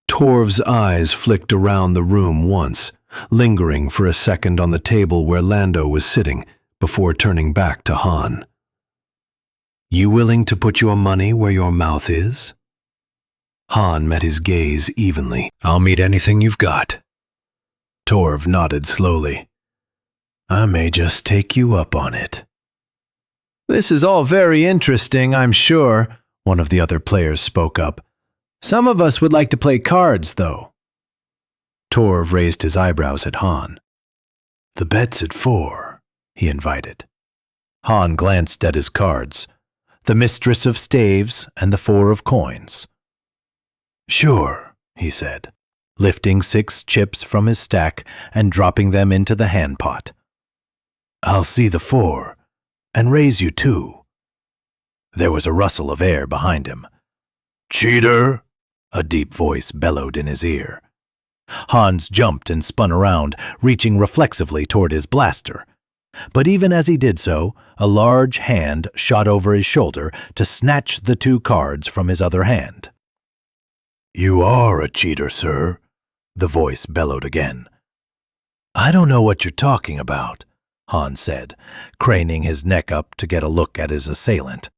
Torv's eyes flicked around the room once, lingering for a second on the table where Lando was sitting, before turning back to Han. You willing to put your money where your mouth is? Han met his gaze evenly. I'll meet anything you've got. Torv nodded slowly. I may just take you up on it. This is all very interesting, I'm sure, one of the other players spoke up. Some of us would like to play cards, though. Torv raised his eyebrows at Han. The bet's at 4, he invited. Han glanced at his cards, the Mistress of Staves and the 4 of Coins. Sure, he said, lifting 6 chips from his stack and dropping them into the hand pot. I'll see the 4, and raise you 2. There was a rustle of air behind him. Cheater! A deep voice bellowed in his ear. Hans jumped and spun around, reaching reflexively toward his blaster. But even as he did so, a large hand shot over his shoulder to snatch the 2 cards from his other hand. You are a cheater, sir, the voice bellowed again. I don't know what you're talking about, Han said, craning his neck up to get a look at his assailant.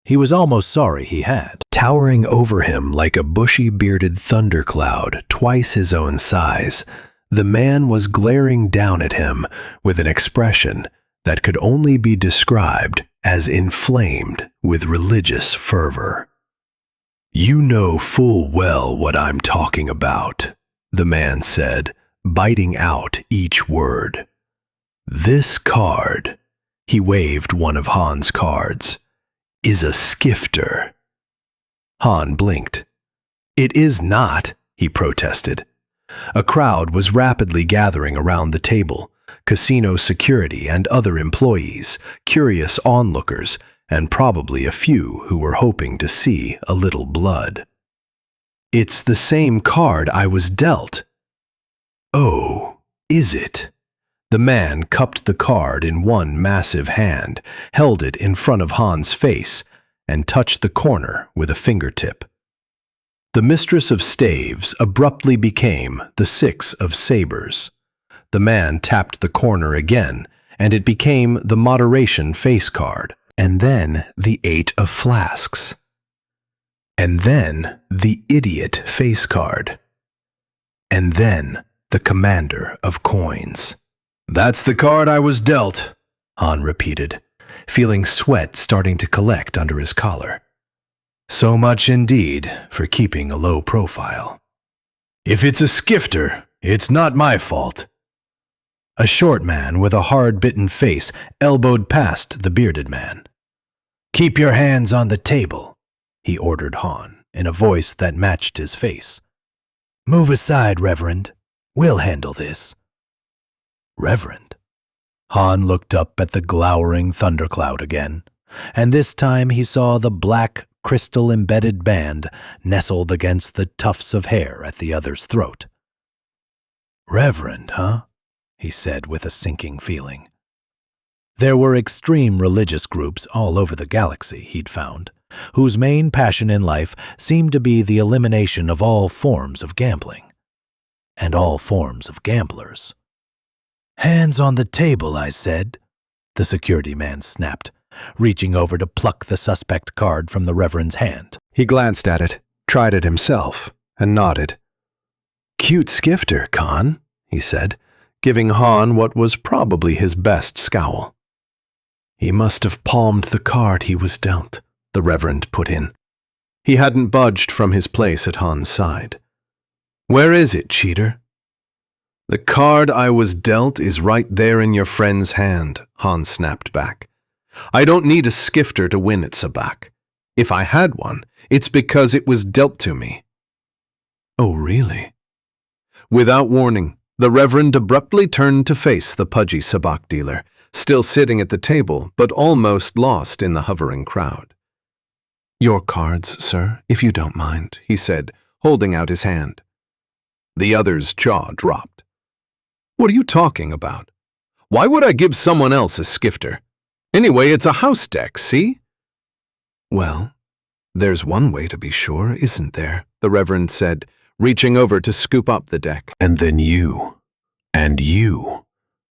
He was almost sorry he had. Towering over him like a bushy-bearded thundercloud, twice his own size, the man was glaring down at him with an expression that could only be described as inflamed with religious fervor. You know full well what I'm talking about, the man said, biting out each word. This card, he waved one of Han's cards, is a skifter. Han blinked. It is not, he protested. A crowd was rapidly gathering around the table, casino security and other employees, curious onlookers, and probably a few who were hoping to see a little blood. It's the same card I was dealt. Oh, is it? The man cupped the card in one massive hand, held it in front of Han's face, and touched the corner with a fingertip. The Mistress of Staves abruptly became the 6 of Sabers. The man tapped the corner again, and it became the Moderation face card, and then the 8 of Flasks. And then the Idiot face card. And then the Commander of Coins. That's the card I was dealt, Han repeated, feeling sweat starting to collect under his collar. So much indeed for keeping a low profile. If it's a skifter, it's not my fault. A short man with a hard-bitten face elbowed past the bearded man. Keep your hands on the table, he ordered Han in a voice that matched his face. Move aside, Reverend. We'll handle this. Reverend. Han looked up at the glowering thundercloud again, and this time he saw the black, crystal-embedded band nestled against the tufts of hair at the other's throat. Reverend, huh? He said with a sinking feeling. There were extreme religious groups all over the galaxy, he'd found, whose main passion in life seemed to be the elimination of all forms of gambling, and all forms of gamblers. Hands on the table, I said, the security man snapped, reaching over to pluck the suspect card from the Reverend's hand.
He glanced at it, tried it himself, and nodded. Cute skifter, Khan, he said, giving Han what was probably his best scowl. He must have palmed the card he was dealt, the Reverend put in. He hadn't budged from his place at Han's side. Where is it, cheater? The card I was dealt is right there in your friend's hand, Han snapped back. I don't need a skifter to win at Sabak. If I had one, it's because it was dealt to me. Oh, really? Without warning, the Reverend abruptly turned to face the pudgy Sabak dealer, still sitting at the table, but almost lost in the hovering crowd. Your cards, sir, if you don't mind, he said, holding out his hand. The other's jaw dropped. What are you talking about? Why would I give someone else a skifter? Anyway, it's a house deck, see? Well, there's one way to be sure, isn't there? The Reverend said, reaching over to scoop up the deck. And then you. And you.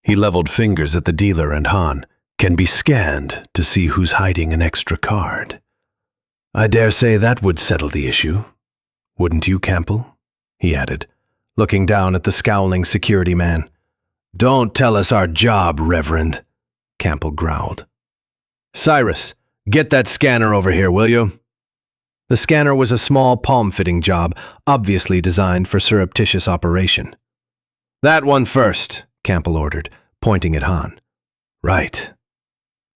He leveled fingers at the dealer and Han,
can be scanned to see who's hiding an extra card. I dare say that would settle the issue. Wouldn't you, Campbell? He added, looking down at the scowling security man. Don't tell us our job, Reverend, Campbell growled. Cyrus, get that scanner over here, will you? The scanner was a small palm-fitting job, obviously designed for surreptitious operation. That one first, Campbell ordered, pointing at Han. Right.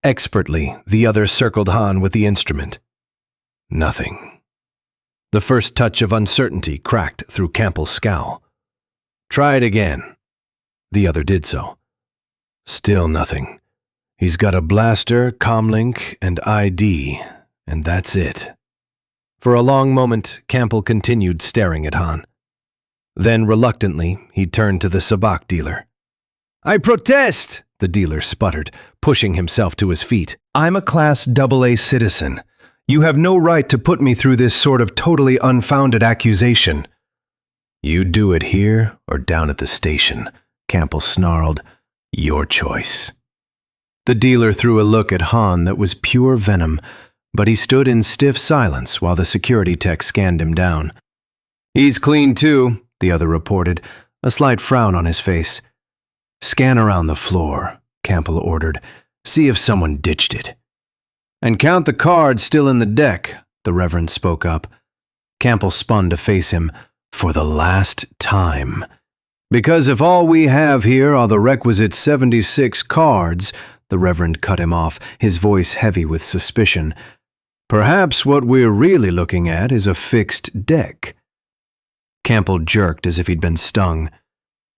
Expertly, the other circled Han with the instrument. Nothing. The first touch of uncertainty cracked through Campbell's scowl. Try it again. The other did so. Still nothing. He's got a blaster, comlink, and ID, and that's it. For a long moment, Campbell continued staring at Han. Then, reluctantly, he turned to the sabacc dealer. I protest, the dealer sputtered, pushing himself to his feet.
I'm a Class AA citizen. You have no right to put me through this sort of totally unfounded accusation.
You do it here or down at the station, Campbell snarled. Your choice.
The dealer threw a look at Han that was pure venom, but he stood in stiff silence while the security tech scanned him down. He's clean too, the other reported, a slight frown on his face. Scan around the floor, Campbell ordered. See if someone ditched it. And count the cards still in the deck, the Reverend spoke up. Campbell spun to face him for the last time. Because if all we have here are the requisite 76 cards, the Reverend cut him off, his voice heavy with suspicion. Perhaps what we're really looking at is a fixed deck. Campbell jerked as if he'd been stung.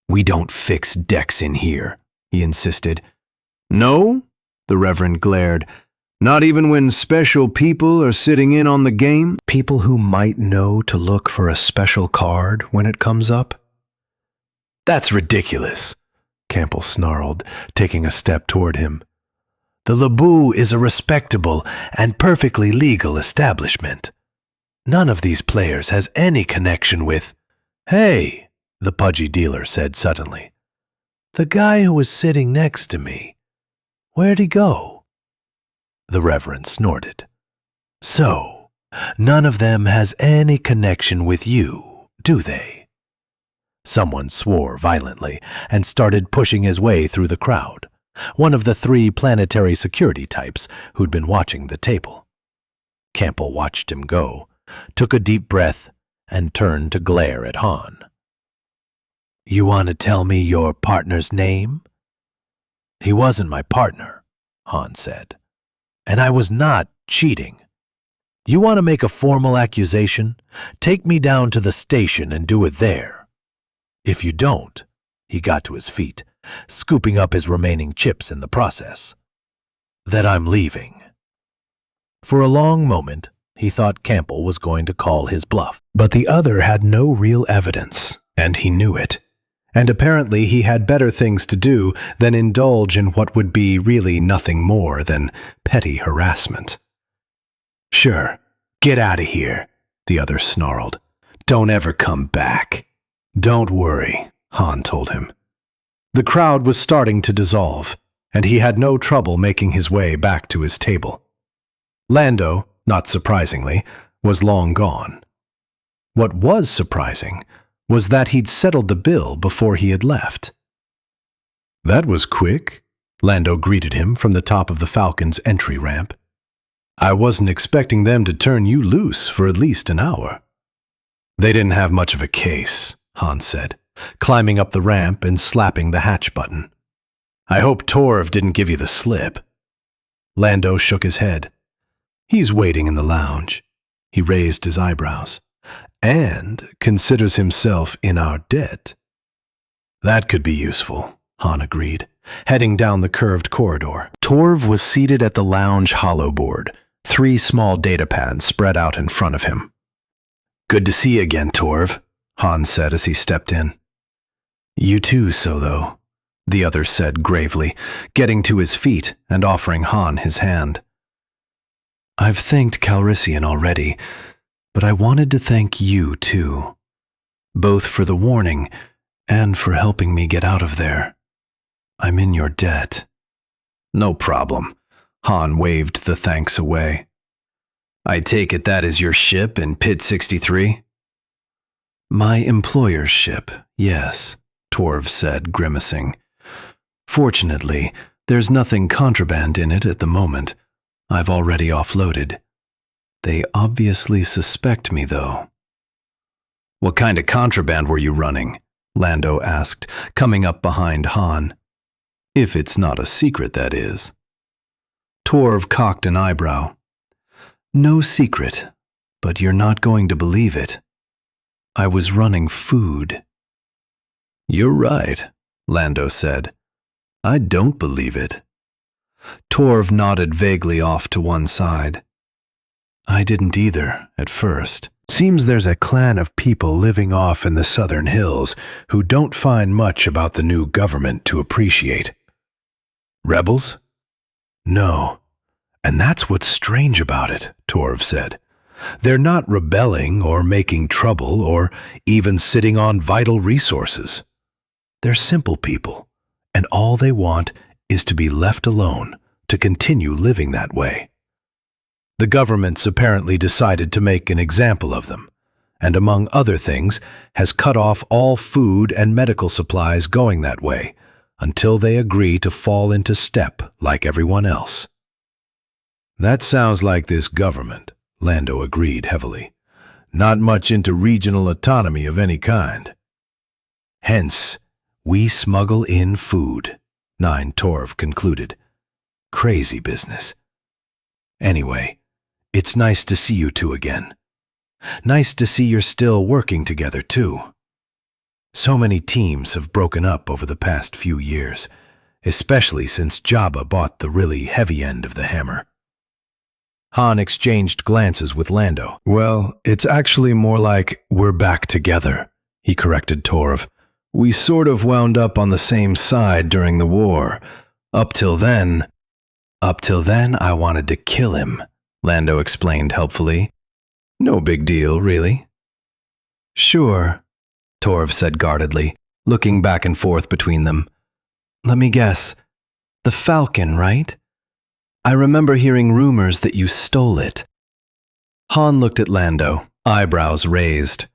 We don't fix decks in here, he insisted. No? The Reverend glared. Not even when special people are sitting in on the game?
People who might know to look for a special card when it comes up? That's ridiculous, Campbell snarled, taking a step toward him. The Laboo is a respectable and perfectly legal establishment. None of these players has any connection with... Hey, the pudgy dealer said suddenly. The guy who was sitting next to me. Where'd he go? The Reverend snorted. So, none of them has any connection with you, do they? Someone swore violently and started pushing his way through the crowd, one of the 3 planetary security types who'd been watching the table. Campbell watched him go, took a deep breath, and turned to glare at Han. You want to tell me your partner's name? He wasn't my partner, Han said. And I was not cheating. You want to make a formal accusation? Take me down to the station and do it there. If you don't, he got to his feet, scooping up his remaining chips in the process. Then I'm leaving. For a long moment, he thought Campbell was going to call his bluff. But the other had no real evidence, and he knew it. And apparently he had better things to do than indulge in what would be really nothing more than petty harassment. Sure, get out of here, the other snarled. Don't ever come back. Don't worry, Han told him. The crowd was starting to dissolve, and he had no trouble making his way back to his table. Lando, not surprisingly, was long gone. What was surprising was that he'd settled the bill before he had left. That was quick, Lando greeted him from the top of the Falcon's entry ramp. I wasn't expecting them to turn you loose for at least an hour. They didn't have much of a case, Han said, climbing up the ramp and slapping the hatch button. I hope Torv didn't give you the slip. Lando shook his head. He's waiting in the lounge. He raised his eyebrows. And considers himself in our debt. That could be useful, Han agreed, heading down the curved corridor. Torv was seated at the lounge hollow board, 3 small data pads spread out in front of him. Good to see you again, Torv, Han said as he stepped in. You too, Solo, the other said gravely, getting to his feet and offering Han his hand. I've thanked Calrissian already, but I wanted to thank you, too, both for the warning and for helping me get out of there. I'm in your debt.
No problem. Han waved the thanks away. I take it that is your ship in Pit 63?
My employer's ship, yes, Torv said, grimacing. Fortunately, there's nothing contraband in it at the moment. I've already offloaded. They obviously suspect me, though.
What kind of contraband were you running? Lando asked, coming up behind Han.
If it's not a secret, that is. Torv cocked an eyebrow. No secret, but you're not going to believe it. I was running food.
You're right, Lando said. I don't believe it.
Torv nodded vaguely off to one side. I didn't either, at first.
Seems there's a clan of people living off in the southern hills who don't find much about the new government to appreciate. Rebels? No. And that's what's strange about it, Torv said. They're not rebelling or making trouble or even sitting on vital resources. They're simple people, and all they want is to be left alone to continue living that way. The government's apparently decided to make an example of them, and among other things, has cut off all food and medical supplies going that way until they agree to fall into step like everyone else. That sounds like this government, Lando agreed heavily. Not much into regional autonomy of any kind. Hence, we smuggle in food, Torv concluded. Crazy business. Anyway, it's nice to see you two again. Nice to see you're still working together, too. So many teams have broken up over the past few years, especially since Jabba bought the really heavy end of the hammer. Han exchanged glances with Lando.
Well, it's actually more like we're back together, he corrected Torv. We sort of wound up on the same side during the war. Up till then, I wanted to kill him, Lando explained helpfully. No big deal, really. Sure, Torv said guardedly, looking back and forth between them. Let me guess. The Falcon, right? I remember hearing rumors that you stole it. Han looked at Lando, eyebrows raised.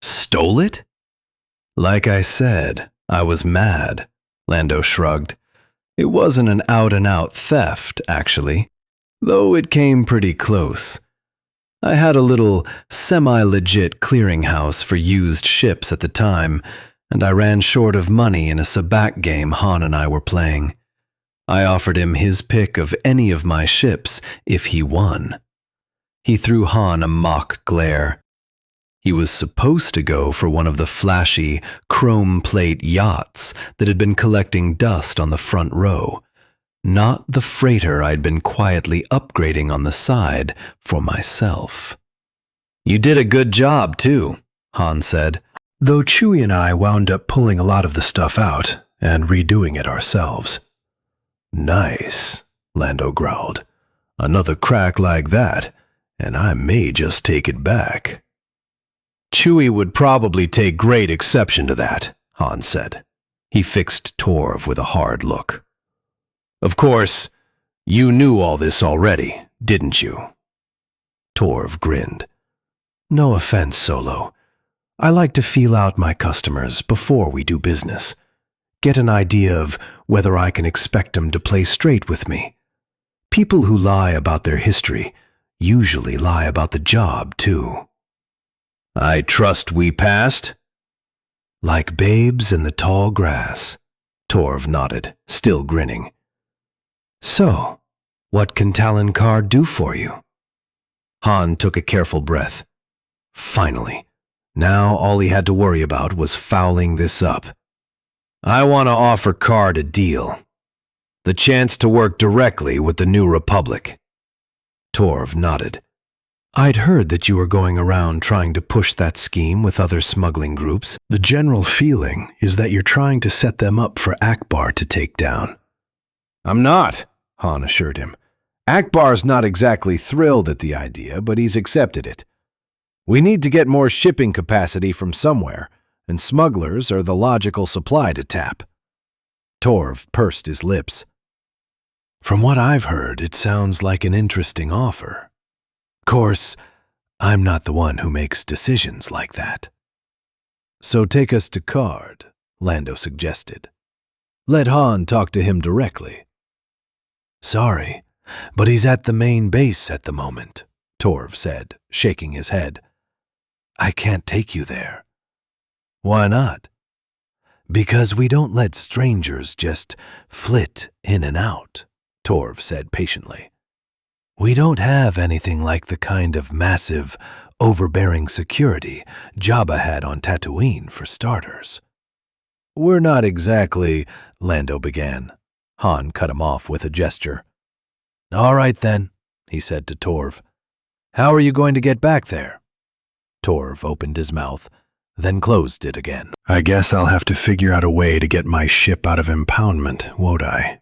Stole it? Like I said, I was mad, Lando shrugged. It wasn't an out-and-out theft, actually, though it came pretty close. I had a little semi-legit clearinghouse for used ships at the time, and I ran short of money in a sabacc game Han and I were playing. I offered him his pick of any of my ships if he won. He threw Han a mock glare. He was supposed to go for one of the flashy chrome plate yachts that had been collecting dust on the front row, not the freighter I'd been quietly upgrading on the side for myself. You did a good job, too, Han said, though Chewie and I wound up pulling a lot of the stuff out and redoing it ourselves.
Nice, Lando growled. Another crack like that, and I may just take it back.
Chewie would probably take great exception to that, Han said. He fixed Torv with a hard look. Of course, you knew all this already, didn't you?
Torv grinned. No offense, Solo. I like to feel out my customers before we do business. Get an idea of whether I can expect them to play straight with me. People who lie about their history usually lie about the job, too.
I trust we passed?
Like babes in the tall grass, Torv nodded, still grinning. So, what can Talon Karrde do for you? Han took a careful breath. Finally, now all he had to worry about was fouling this up.
I want to offer Karrde a deal. The chance to work directly with the New Republic.
Torv nodded. I'd heard that you were going around trying to push that scheme with other smuggling groups. The general feeling is that you're trying to set them up for Akbar to take down.
I'm not, Han assured him. Akbar's not exactly thrilled at the idea, but he's accepted it. We need to get more shipping capacity from somewhere, and smugglers are the logical supply to tap. Torv pursed his lips.
From what I've heard, it sounds like an interesting offer. Of course, I'm not the one who makes decisions like that. So take us to Card, Lando suggested. Let Han talk to him directly. Sorry, but he's at the main base at the moment, Torv said, shaking his head. I can't take you there. Why not? Because we don't let strangers just flit in and out, Torv said patiently. We don't have anything like the kind of massive, overbearing security Jabba had on Tatooine, for starters. We're not exactly, Lando began. Han cut him off with a gesture. All right then, he said to Torv. How are you going to get back there? Torv opened his mouth, then closed it again.
I guess I'll have to figure out a way to get my ship out of impoundment, won't I?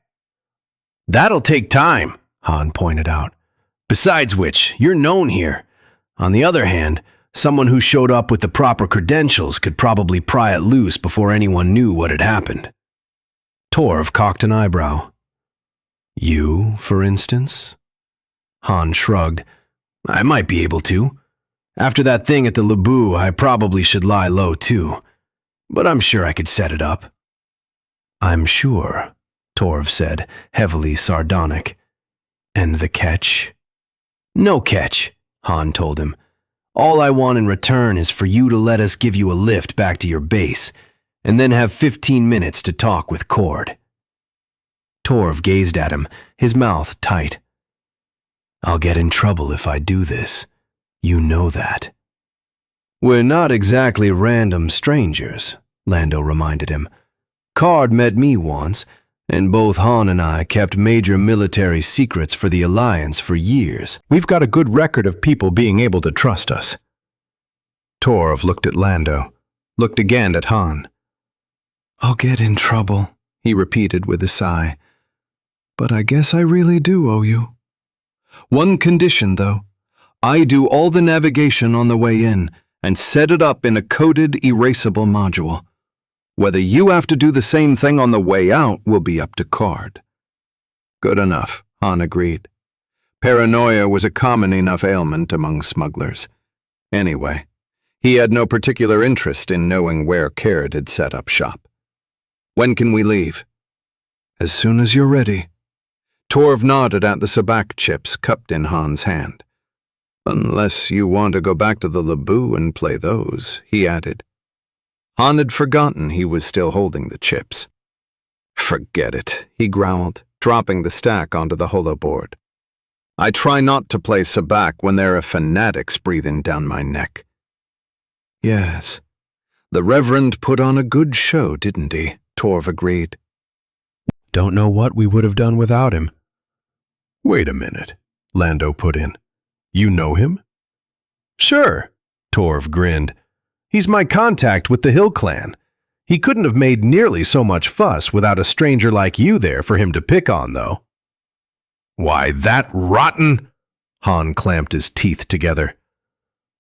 That'll take time, Han pointed out. Besides which, you're known here. On the other hand, someone who showed up with the proper credentials could probably pry it loose before anyone knew what had happened. Torv cocked an eyebrow. You, for instance? Han shrugged. I might be able to. After that thing at the Naboo, I probably should lie low too. But I'm sure I could set it up. I'm sure, Torv said, heavily sardonic. And the catch? No catch, Han told him. All I want in return is for you to let us give you a lift back to your base, and then have 15 minutes to talk with Cord. Torv gazed at him, his mouth tight. I'll get in trouble if I do this. You know that. We're not exactly random strangers, Lando reminded him. Card met me once, and both Han and I kept major military secrets for the Alliance for years.
We've got a good record of people being able to trust us. Torv looked at Lando, looked again at Han. I'll get in trouble, he repeated with a sigh. But I guess I really do owe you. One condition, though. I do all the navigation on the way in and set it up in a coded, erasable module. Whether you have to do the same thing on the way out will be up to Card. Good enough, Han agreed. Paranoia was a common enough ailment among smugglers. Anyway, he had no particular interest in knowing where Card had set up shop. When can we leave? As soon as you're ready. Torv nodded at the sabacc chips cupped in Han's hand. Unless you want to go back to the Naboo and play those, he added. Han had forgotten he was still holding the chips. Forget it, he growled, dropping the stack onto the holoboard. I try not to play sabacc when there are fanatics breathing down my neck. Yes, the Reverend put on a good show, didn't he? Torv agreed.
Don't know what we would have done without him.
Wait a minute, Lando put in. You know him?
Sure, Torv grinned. He's my contact with the Hill Clan. He couldn't have made nearly so much fuss without a stranger like you there for him to pick on, though.
Why, that rotten... Han clamped his teeth together.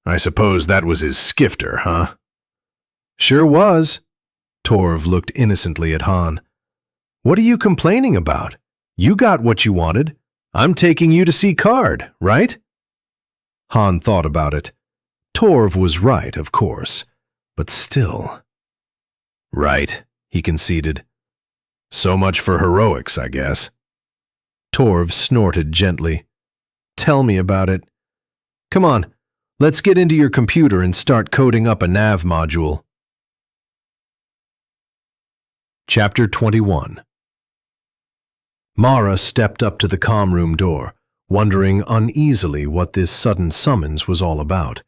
I suppose that was his skifter, huh?
Sure was. Torv looked innocently at Han. What are you complaining about? You got what you wanted. I'm taking you to see Card, right? Han thought about it. Torv was right, of course, but still.
Right, he conceded. So much for heroics, I guess.
Torv snorted gently. Tell me about it. Come on, let's get into your computer and start coding up a nav module. Chapter 21. Mara stepped up to the comm room door, wondering uneasily what this sudden summons was all about.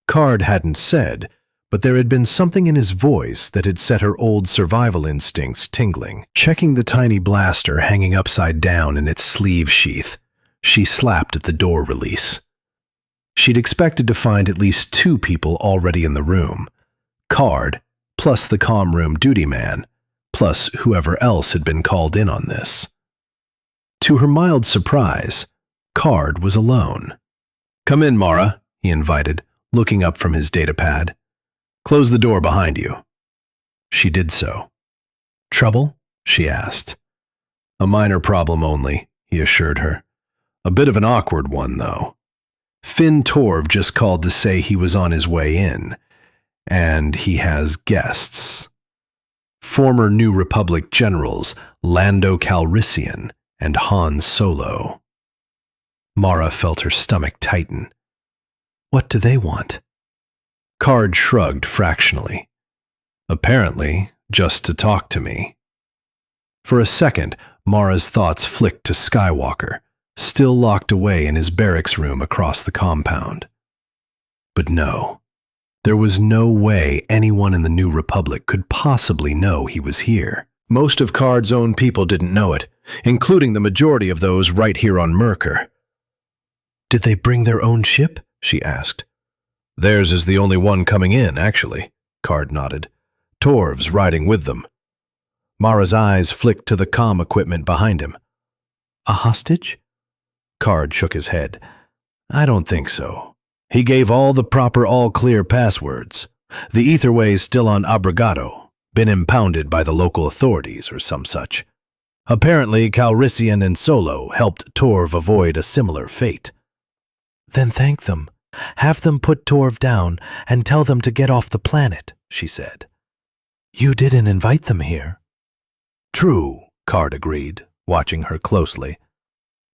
Card hadn't said, but there had been something in his voice that had set her old survival instincts tingling. Checking the tiny blaster hanging upside down in its sleeve sheath, she slapped at the door release. She'd expected to find at least 2 people already in the room. Card, plus the comm room duty man, plus whoever else had been called in on this. To her mild surprise, Card was alone. Come in, Mara, he invited, looking up from his datapad. Close the door behind you. She did so. Trouble? She asked. A minor problem only,
he assured her. A bit of an awkward one, though. Finn Torv just called to say he was on his way in, and he has guests. Former New Republic generals Lando Calrissian and Han Solo. Mara felt her stomach tighten. What do they want? Card shrugged fractionally. Apparently, just to talk to me. For a second, Mara's thoughts flicked to Skywalker, still locked away in his barracks room across the compound. But no, there was no way anyone in the New Republic could possibly know he was here. Most of Card's own people didn't know it, including the majority of those right here on Merkur. Did they bring their own ship? She asked. Theirs is the only one coming in, actually, Card nodded. Torv's riding with them. Mara's eyes flicked to the comm equipment behind him. A hostage? Card shook his head. I don't think so. He gave all the proper all-clear passwords. The etherway's still on Abrigado, been impounded by the local authorities or some such. Apparently, Calrissian and Solo helped Torv avoid a similar fate. Then thank them. Have them put Torv down and tell them to get off the planet, she said. You didn't invite them here. True, Card agreed, watching her closely.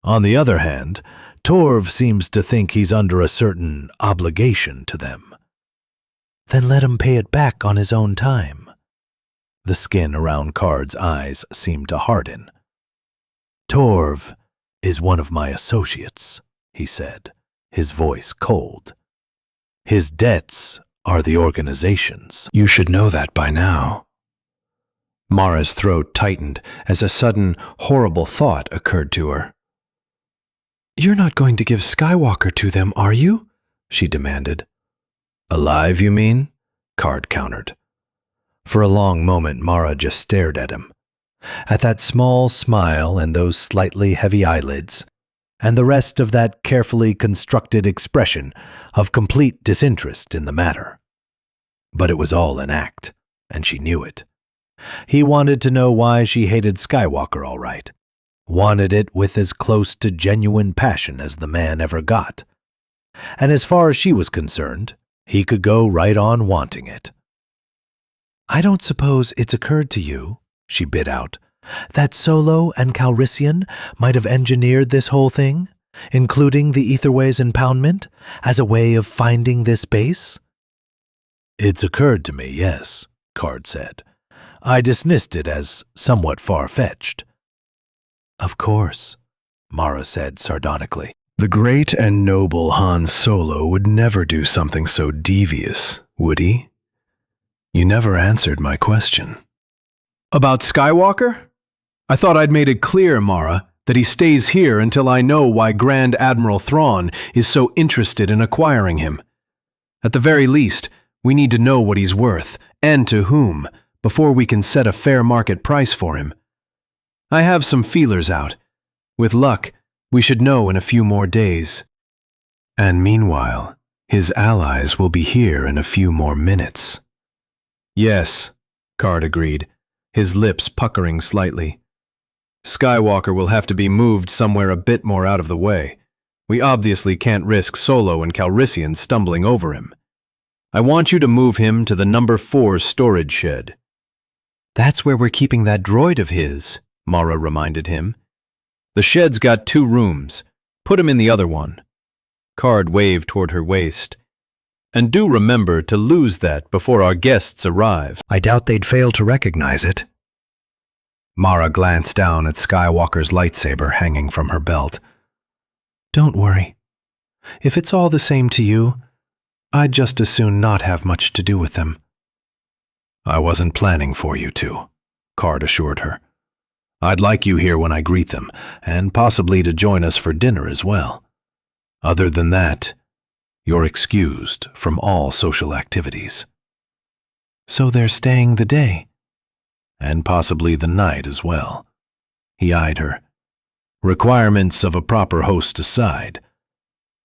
On the other hand, Torv seems to think he's under a certain obligation to them. Then let him pay it back on his own time. The skin around Card's eyes seemed to harden. Torv is one of my associates, he said, his voice cold. His debts are the organization's. You should know that by now. Mara's throat tightened as a sudden, horrible thought occurred to her. You're not going to give Skywalker to them, are you? She demanded. Alive, you mean? Card countered. For a long moment, Mara just stared at him. At that small smile and those slightly heavy eyelids, and the rest of that carefully constructed expression of complete disinterest in the matter. But it was all an act, and she knew it. He wanted to know why she hated Skywalker, all right. Wanted it with as close to genuine passion as the man ever got. And as far as she was concerned, he could go right on wanting it. I don't suppose it's occurred to you, she bit out, that Solo and Calrissian might have engineered this whole thing, including the Etherway's impoundment, as a way of finding this base? It's occurred to me, yes, Card said. I dismissed it as somewhat far-fetched. Of course, Mara said sardonically. The great and noble Han Solo would never do something so devious, would he? You never answered my question. About Skywalker? I thought I'd made it clear, Mara, that he stays here until I know why Grand Admiral Thrawn is so interested in acquiring him. At the very least, we need to know what he's worth, and to whom, before we can set a fair market price for him. I have some feelers out. With luck, we should know in a few more days. And meanwhile, his allies will be here in a few more minutes. Yes, Card agreed, his lips puckering slightly. Skywalker will have to be moved somewhere a bit more out of the way. We obviously can't risk Solo and Calrissian stumbling over him. I want you to move him to the number 4 storage shed. That's where we're keeping that droid of his, Mara reminded him. The shed's got 2 rooms. Put him in the other one. Card waved toward her waist. And do remember to lose that before our guests arrive. I doubt they'd fail to recognize it. Mara glanced down at Skywalker's lightsaber hanging from her belt. Don't worry. If it's all the same to you, I'd just as soon not have much to do with them. I wasn't planning for you to, Card assured her. I'd like you here when I greet them, and possibly to join us for dinner as well. Other than that, you're excused from all social activities. So they're staying the day? And possibly the night as well. He eyed her. Requirements of a proper host aside,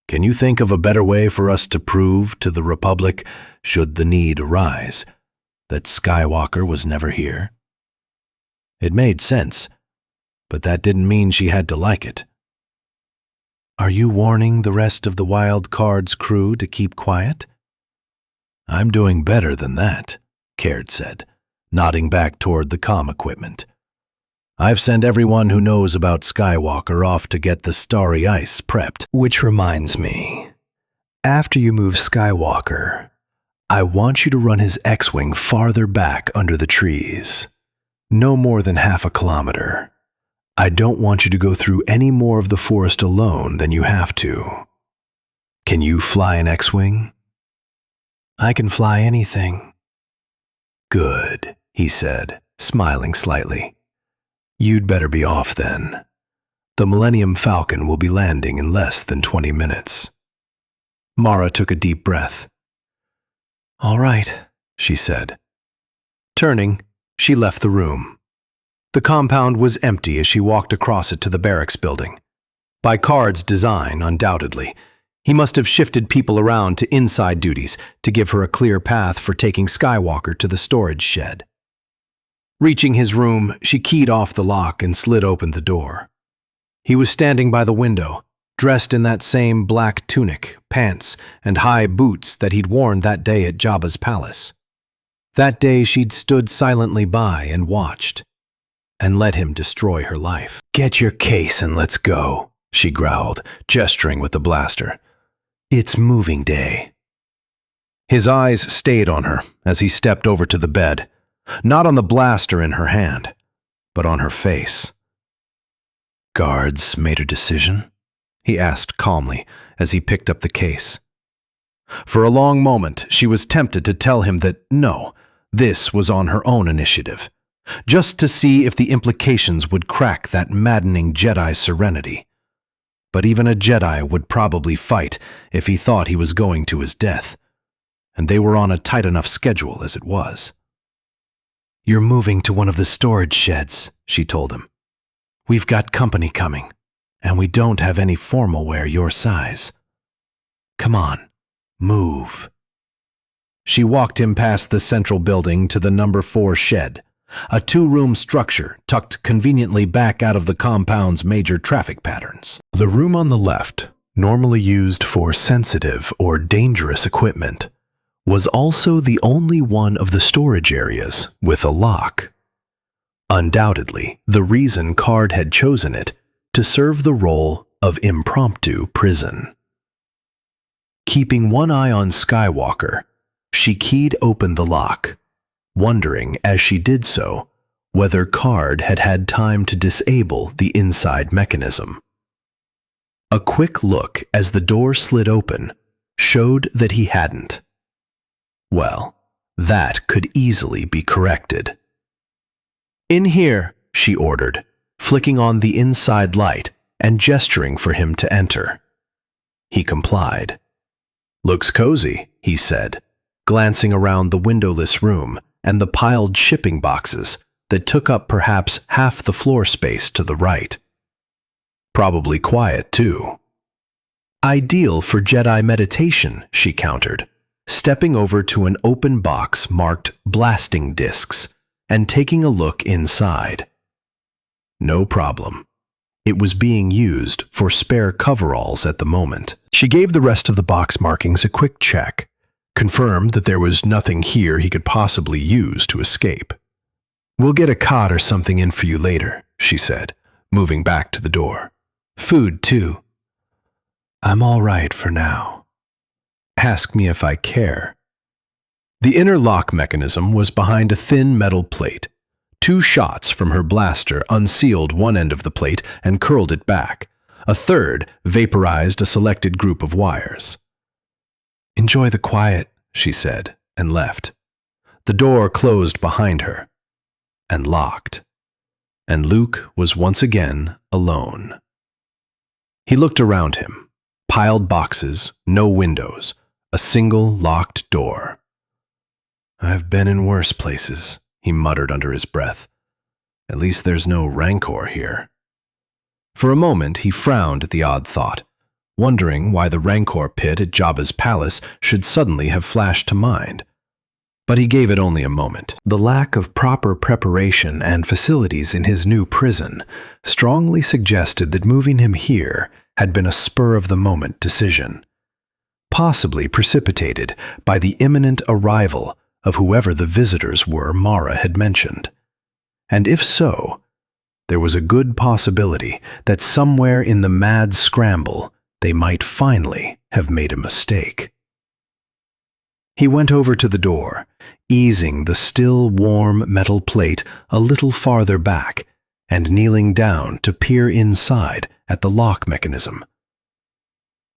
can you think of a better way for us to prove to the Republic, should the need arise, that Skywalker was never here? It made sense.
but that didn't mean she had to like it. "Are you warning the rest of the Wild Card's crew to keep quiet?" "I'm doing better than that," Caird said, nodding back toward the comm equipment. "I've sent everyone who knows about Skywalker off to get the Starry Ice prepped." "Which reminds me, after you move Skywalker, I want you to run his X-Wing farther back under the trees. No more than half a kilometer. I don't want you to go through any more of the forest alone than you have to. Can you fly an X-Wing?" "I can fly anything." "Good," he said, smiling slightly. "You'd better be off then. The Millennium Falcon will be landing in less than 20 minutes. Mara took a deep breath. "All right," she said. Turning, she left the room. The compound was empty as she walked across it to the barracks building. By Card's design, undoubtedly, he must have shifted people around to inside duties to give her a clear path for taking Skywalker to the storage shed. Reaching his room, she keyed off the lock and slid open the door. He was standing by the window, dressed in that same black tunic, pants, and high boots that he'd worn that day at Jabba's palace. That day she'd stood silently by and watched, and let him destroy her life.
"Get your case and let's go," she growled, gesturing with the blaster. "It's moving day." His eyes stayed on her as he stepped over to the bed, not on the blaster in her hand, but on her face. "Guards made a decision?" he asked calmly as he picked up the case. For a long moment, she was tempted to tell him that no, this was on her own initiative, just to see if the implications would crack that maddening Jedi serenity. But even a Jedi would probably fight if he thought he was going to his death, and they were on a tight enough schedule as it was. "You're moving to one of the storage sheds," she told him. "We've got company coming, and we don't have any formal wear your size. Come on, move." She walked him past the central building to the number 4 shed, a 2-room structure tucked conveniently back out of the compound's major traffic patterns.
The room on the left, normally used for sensitive or dangerous equipment, was also the only one of the storage areas with a lock. Undoubtedly, the reason Card had chosen it to serve the role of impromptu prison. Keeping one eye on Skywalker, she keyed open the lock, wondering as she did so whether Card had had time to disable the inside mechanism. A quick look as the door slid open showed that he hadn't. Well, that could easily be corrected. "In here," she ordered, flicking on the inside light and gesturing for him to enter. He complied. "Looks cozy," he said, glancing around the windowless room and the piled shipping boxes that took up perhaps half the floor space to the right. "Probably quiet, too." "Ideal for Jedi meditation," she countered, stepping over to an open box marked blasting discs and taking a look inside. No problem. It was being used for spare coveralls at the moment. She gave the rest of the box markings a quick check, confirmed that there was nothing here he could possibly use to escape. "We'll get a cot or something in for you later," she said, moving back to the door. "Food, too." "I'm all right for now. Ask me if I care." The inner lock mechanism was behind a thin metal plate. 2 shots from her blaster unsealed one end of the plate and curled it back. A third vaporized a selected group of wires. "Enjoy the quiet," she said, and left. The door closed behind her and locked, and Luke was once again alone. He looked around him. Piled boxes, no windows, a single locked door. "I've been in worse places," he muttered under his breath. "At least there's no rancor here." For a moment he frowned at the odd thought, wondering why the rancor pit at Jabba's palace should suddenly have flashed to mind.
But he gave it only a moment.
The lack of proper preparation and facilities in his new prison strongly suggested that moving him here had been a spur-of-the-moment decision, possibly precipitated by the imminent arrival of whoever the visitors were Mara had mentioned. And if so, there was a good possibility that somewhere in the mad scramble they might finally have made a mistake. He went over to the door, easing the still warm metal plate a little farther back and kneeling down to peer inside at the lock mechanism.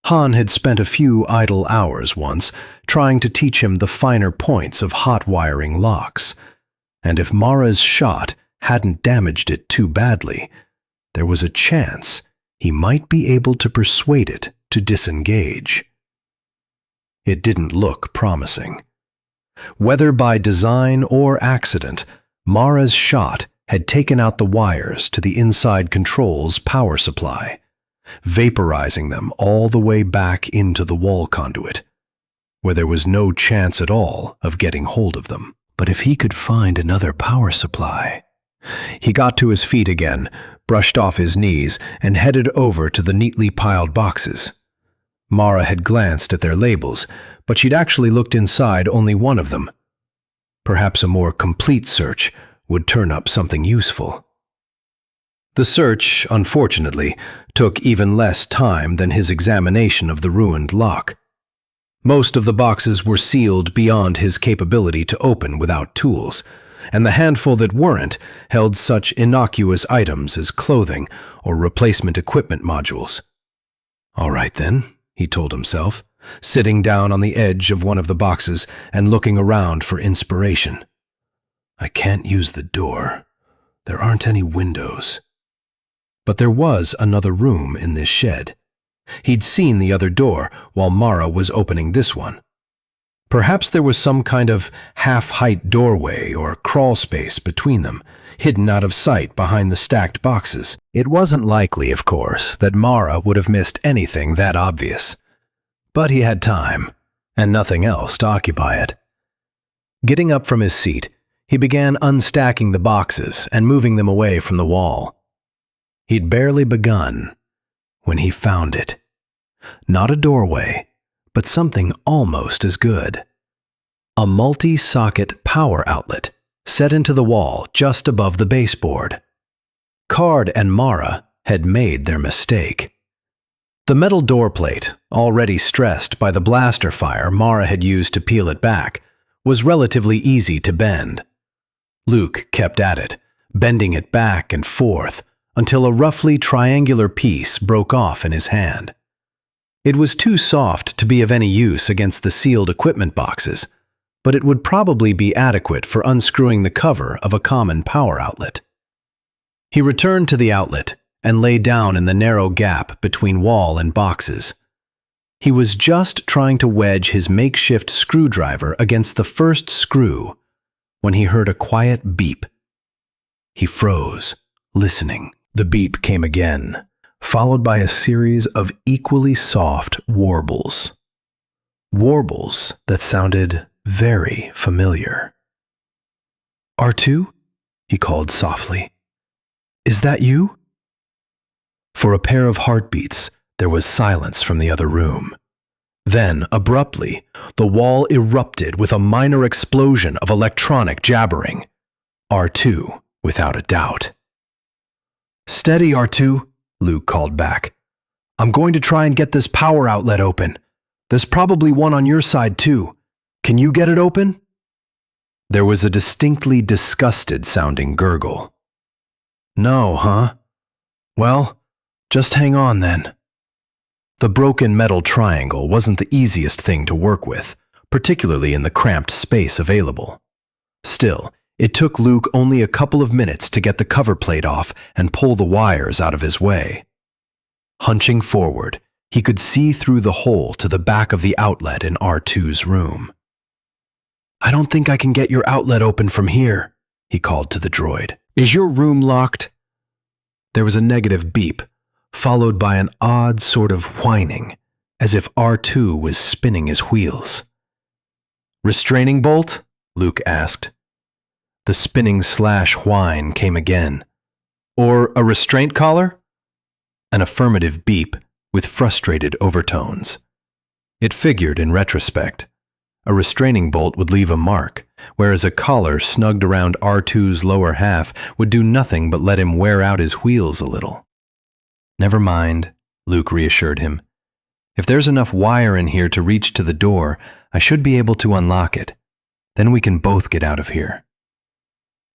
Han had spent a few idle hours once trying to teach him the finer points of hot wiring locks, and if Mara's shot hadn't damaged it too badly, there was a chance he might be able to persuade it to disengage. It didn't look promising. Whether by design or accident, Mara's shot had taken out the wires to the inside control's power supply, vaporizing them all the way back into the wall conduit, where there was no chance at all of getting hold of them.
But if he could find another power supply... He got to his feet again, brushed off his knees, and headed over to the neatly piled boxes. Mara had glanced at their labels, but she'd actually looked inside only one of them. Perhaps a more complete search would turn up something useful. The search, unfortunately, took even less time than his examination of the ruined lock. Most of the boxes were sealed beyond his capability to open without tools, and the handful that weren't held such innocuous items as clothing or replacement equipment modules. All right then, he told himself, sitting down on the edge of one of the boxes and looking around for inspiration. I can't use the door. There aren't any windows. But there was another room in this shed. He'd seen the other door while Mara was opening this one. Perhaps there was some kind of half-height doorway or crawl space between them, hidden out of sight behind the stacked boxes. It wasn't likely, of course, that Mara would have missed anything that obvious. But he had time, and nothing else to occupy it. Getting up from his seat, he began unstacking the boxes and moving them away from the wall. He'd barely begun when he found it. Not a doorway, but something almost as good. A multi-socket power outlet set into the wall just above the baseboard. Card and Mara had made their mistake. The metal door plate, already stressed by the blaster fire Mara had used to peel it back, was relatively easy to bend. Luke kept at it, bending it back and forth until a roughly triangular piece broke off in his hand. It was too soft to be of any use against the sealed equipment boxes, but it would probably be adequate for unscrewing the cover of a common power outlet. He returned to the outlet and lay down in the narrow gap between wall and boxes. He was just trying to wedge his makeshift screwdriver against the first screw when he heard a quiet beep. He froze, listening. The beep came again, followed by a series of equally soft warbles. Warbles that sounded very familiar. R2? He called softly. Is that you? For a pair of heartbeats, there was silence from the other room. Then, abruptly, the wall erupted with a minor explosion of electronic jabbering. R2, without a doubt. Steady, R2, Luke called back. I'm going to try and get this power outlet open. There's probably one on your side, too. Can you get it open? There was a distinctly disgusted-sounding gurgle. No, huh? Well, just hang on then. The broken metal triangle wasn't the easiest thing to work with, particularly in the cramped space available. Still, it took Luke only a couple of minutes to get the cover plate off and pull the wires out of his way. Hunching forward, he could see through the hole to the back of the outlet in R2's room. I don't think I can get your outlet open from here, he called to the droid. Is your room locked? There was a negative beep, followed by an odd sort of whining, as if R2 was spinning his wheels. Restraining bolt?
Luke asked. The spinning slash whine came again. Or a restraint collar? An affirmative beep with frustrated overtones. It figured in retrospect. A restraining bolt would leave a mark, whereas a collar snugged around R2's lower half would do nothing but let him wear out his wheels a little. Never mind, Luke reassured him. If there's enough wire in here to reach to the door, I should be able to unlock it. Then we can both get out of here.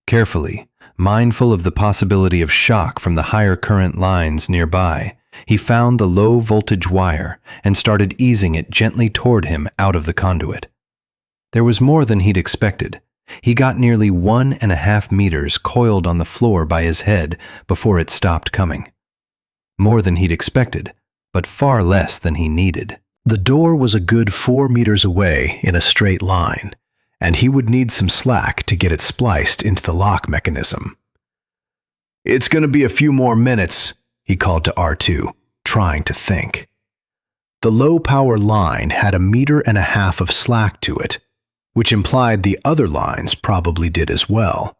Carefully, mindful of the possibility of shock from the higher current lines nearby, he found the low-voltage wire and started easing it gently toward him out of the conduit. There was more than he'd expected. He got nearly 1.5 meters coiled on the floor by his head before it stopped coming. More than he'd expected, but far less than he needed.
The door was a good 4 meters away in a straight line, and he would need some slack to get it spliced into the lock mechanism. "It's going to be a few more minutes," he called to R2, trying to think. The low-power line had 1.5 meters of slack to it, which implied the other lines probably did as well.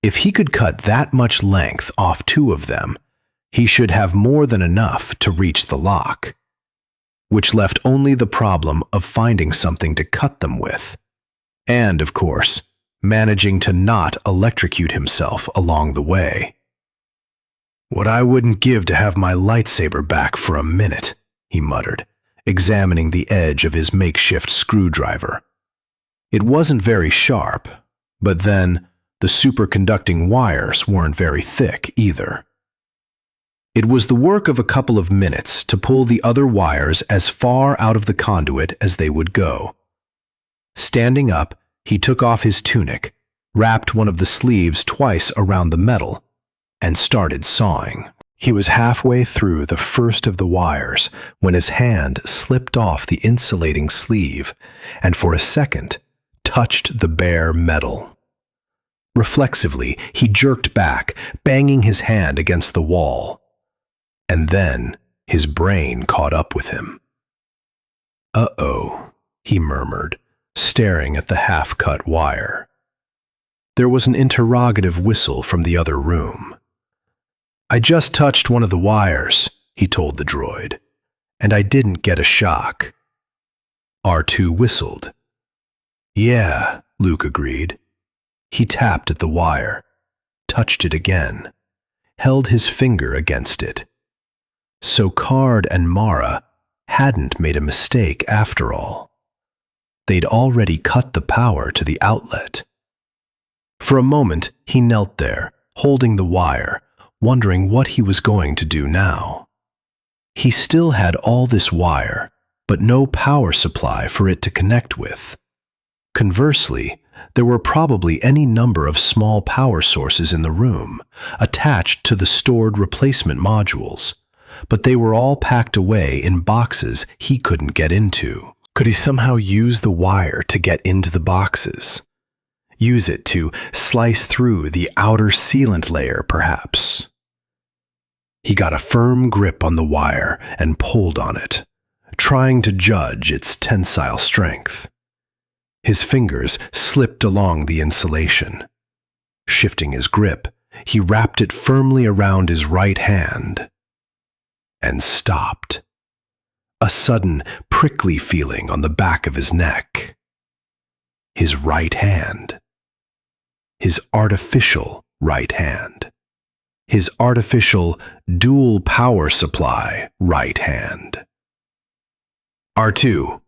If he could cut that much length off 2 of them, he should have more than enough to reach the lock, which left only the problem of finding something to cut them with. And, of course, managing to not electrocute himself along the way. "What I wouldn't give to have my lightsaber back for a minute," he muttered, examining the edge of his makeshift screwdriver. It wasn't very sharp, but then the superconducting wires weren't very thick either. It was the work of a couple of minutes to pull the other wires as far out of the conduit as they would go. Standing up, he took off his tunic, wrapped one of the sleeves twice around the metal, and started sawing. He was halfway through the first of the wires when his hand slipped off the insulating sleeve and for a second touched the bare metal. Reflexively, he jerked back, banging his hand against the wall. And then his brain caught up with him. "Uh-oh," he murmured, staring at the half-cut wire. There was an interrogative whistle from the other room. "I just touched one of the wires," he told the droid, "and I didn't get a shock." R2 whistled. "Yeah," Luke agreed. He tapped at the wire, touched it again, held his finger against it. So Card and Mara hadn't made a mistake after all. They'd already cut the power to the outlet. For a moment, he knelt there, holding the wire, wondering what he was going to do now. He still had all this wire, but no power supply for it to connect with. Conversely, there were probably any number of small power sources in the room, attached to the stored replacement modules, but they were all packed away in boxes he couldn't get into. Could he somehow use the wire to get into the boxes? Use it to slice through the outer sealant layer, perhaps? He got a firm grip on the wire and pulled on it, trying to judge its tensile strength. His fingers slipped along the insulation. Shifting his grip, he wrapped it firmly around his right hand and stopped. A sudden, prickly feeling on the back of his neck. His right hand. His artificial right hand. His artificial dual power supply right hand. "R2,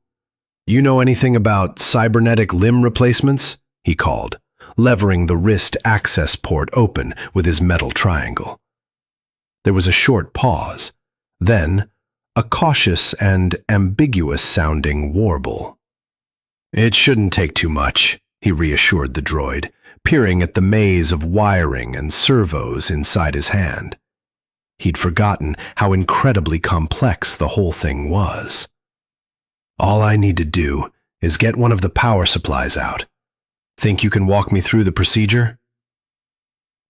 you know anything about cybernetic limb replacements?" he called, levering the wrist access port open with his metal triangle. There was a short pause, then a cautious and ambiguous-sounding warble. "It shouldn't take too much," he reassured the droid, peering at the maze of wiring and servos inside his hand. He'd forgotten how incredibly complex the whole thing was. "All I need to do is get one of the power supplies out. Think you can walk me through the procedure?"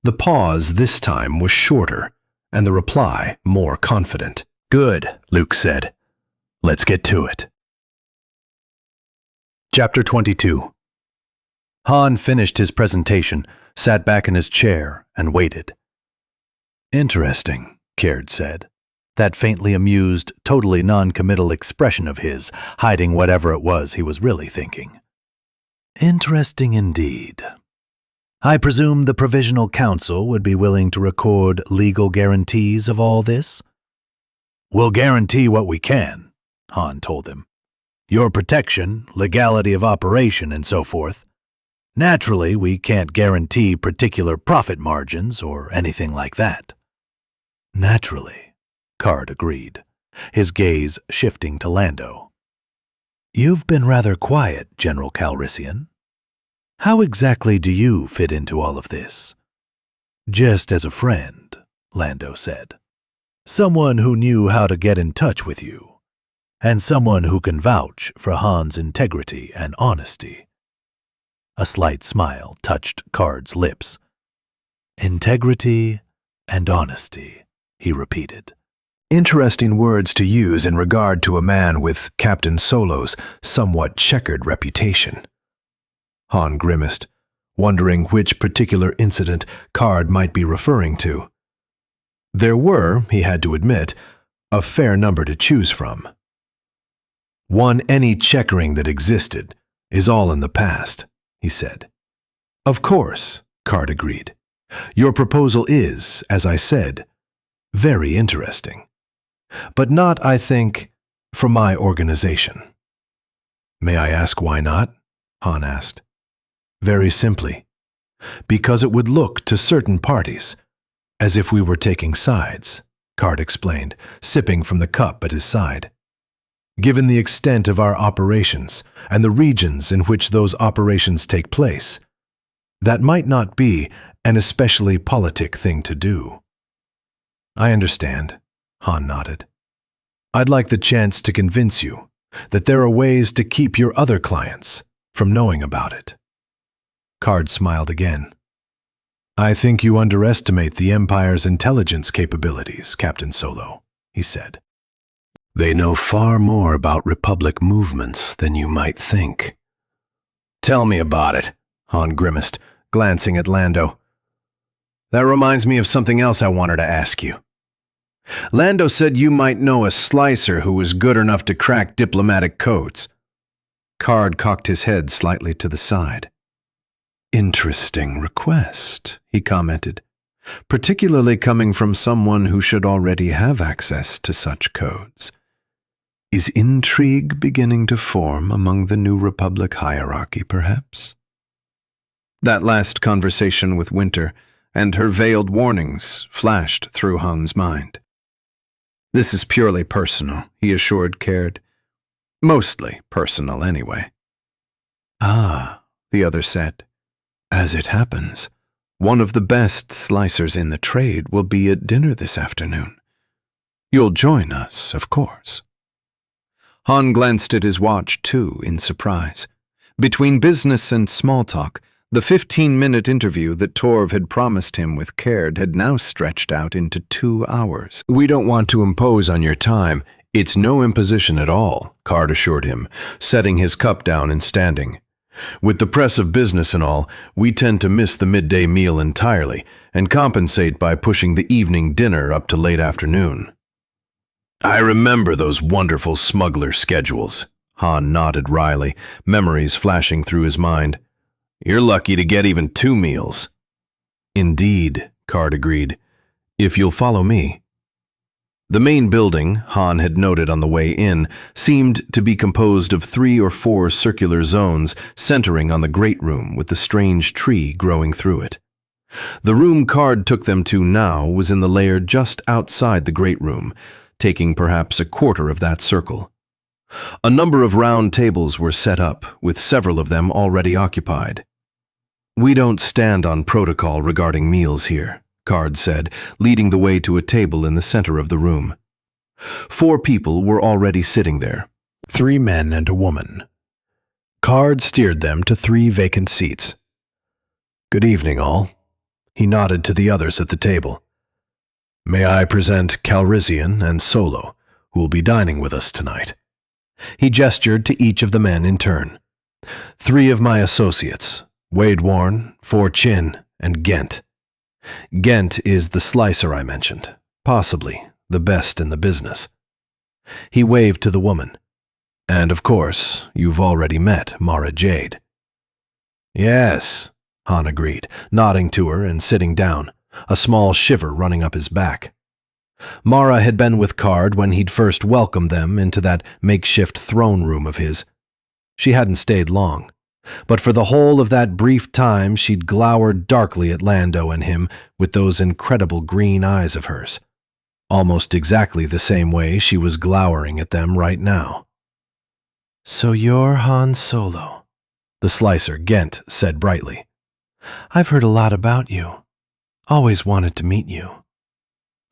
The pause this time was shorter, and the reply more confident. "Good," Luke said. "Let's get to it." Chapter 22.
Han finished his presentation, sat back in his chair, and waited. "Interesting," Caird said, that faintly amused, totally non-committal expression of his, hiding whatever it was he was really thinking. "Interesting indeed. I presume the Provisional Council would be willing to record legal guarantees of all this?" "We'll guarantee what we can," Han told him. "Your protection, legality of operation, and so forth. Naturally, we can't guarantee particular profit margins or anything like that." "Naturally," Caird agreed, his gaze shifting to Lando. "You've been rather quiet, General Calrissian. How exactly do you fit into all of this?" "Just as a friend," Lando said. "Someone who knew how to get in touch with you, and someone who can vouch for Han's integrity and honesty." A slight smile touched Card's lips. "Integrity and honesty," he repeated.
Interesting words to use in regard to a man with Captain Solo's somewhat checkered reputation. Han grimaced, wondering which particular incident Card might be referring to. There were, he had to admit, a fair number to choose from. Any checkering that existed is all in the past, he said. Of course, Card agreed. Your proposal is, as I said, very interesting. But not, I think, for my organization. May I ask why not? Han asked. Very simply, because it would look to certain parties as if we were taking sides, Card explained, sipping from the cup at his side. Given the extent of our operations and the regions in which those operations take place, that might not be an especially politic thing to do. I understand, Han nodded. I'd like the chance to convince you that there are ways to keep your other clients from knowing about it. Card smiled again. I think you underestimate the Empire's intelligence capabilities, Captain Solo, he said. They know far more about Republic movements than you might think. Tell me about it, Han grimaced, glancing at Lando. That reminds me of something else I wanted to ask you. Lando said you might know a slicer who was good enough to crack diplomatic codes. Card cocked his head slightly to the side. Interesting request, he commented, particularly coming from someone who should already have access to such codes. Is intrigue beginning to form among the New Republic hierarchy, perhaps? That last conversation with Winter and her veiled warnings flashed through Han's mind. This is purely personal, he assured Caird. Mostly personal, anyway. Ah, the other said. As it happens, one of the best slicers in the trade will be at dinner this afternoon. You'll join us, of course. Han glanced at his watch, too, in surprise. Between business and small talk, the 15-minute interview that Torv had promised him with Caird had now stretched out into 2 hours. We don't want to impose on your time. It's no imposition at all, Caird assured him, setting his cup down and standing. With the press of business and all, we tend to miss the midday meal entirely and compensate by pushing the evening dinner up to late afternoon. I remember those wonderful smuggler schedules, Han nodded wryly, memories flashing through his mind. You're lucky to get even 2 meals. Indeed, Caird agreed, if you'll follow me. The main building, Han had noted on the way in, seemed to be composed of 3 or 4 circular zones centering on the great room with the strange tree growing through it. The room Caird took them to now was in the layer just outside the great room, taking perhaps a quarter of that circle. A number of round tables were set up, with several of them already occupied. We don't stand on protocol regarding meals here, Caird said, leading the way to a table in the center of the room. 4 people were already sitting there, 3 men and a woman. Caird steered them to 3 vacant seats. Good evening, all. He nodded to the others at the table. May I present Calrissian and Solo, who will be dining with us tonight. He gestured to each of the men in turn. 3 of my associates,
Wade Warren, 4 Chin, and Ghent. Ghent is the slicer I mentioned, possibly the best in the business. He waved to the woman. And of course, you've already met Mara Jade. Yes, Han agreed, nodding to her and sitting down, a small shiver running up his back. Mara had been with Card when he'd first welcomed them into that makeshift throne room of his. She hadn't stayed long, but for the whole of that brief time she'd glowered darkly at Lando and him with those incredible green eyes of hers, almost exactly the same way she was glowering at them right now. So you're Han Solo, the slicer, Ghent, said brightly. I've heard a lot about you. Always wanted to meet you.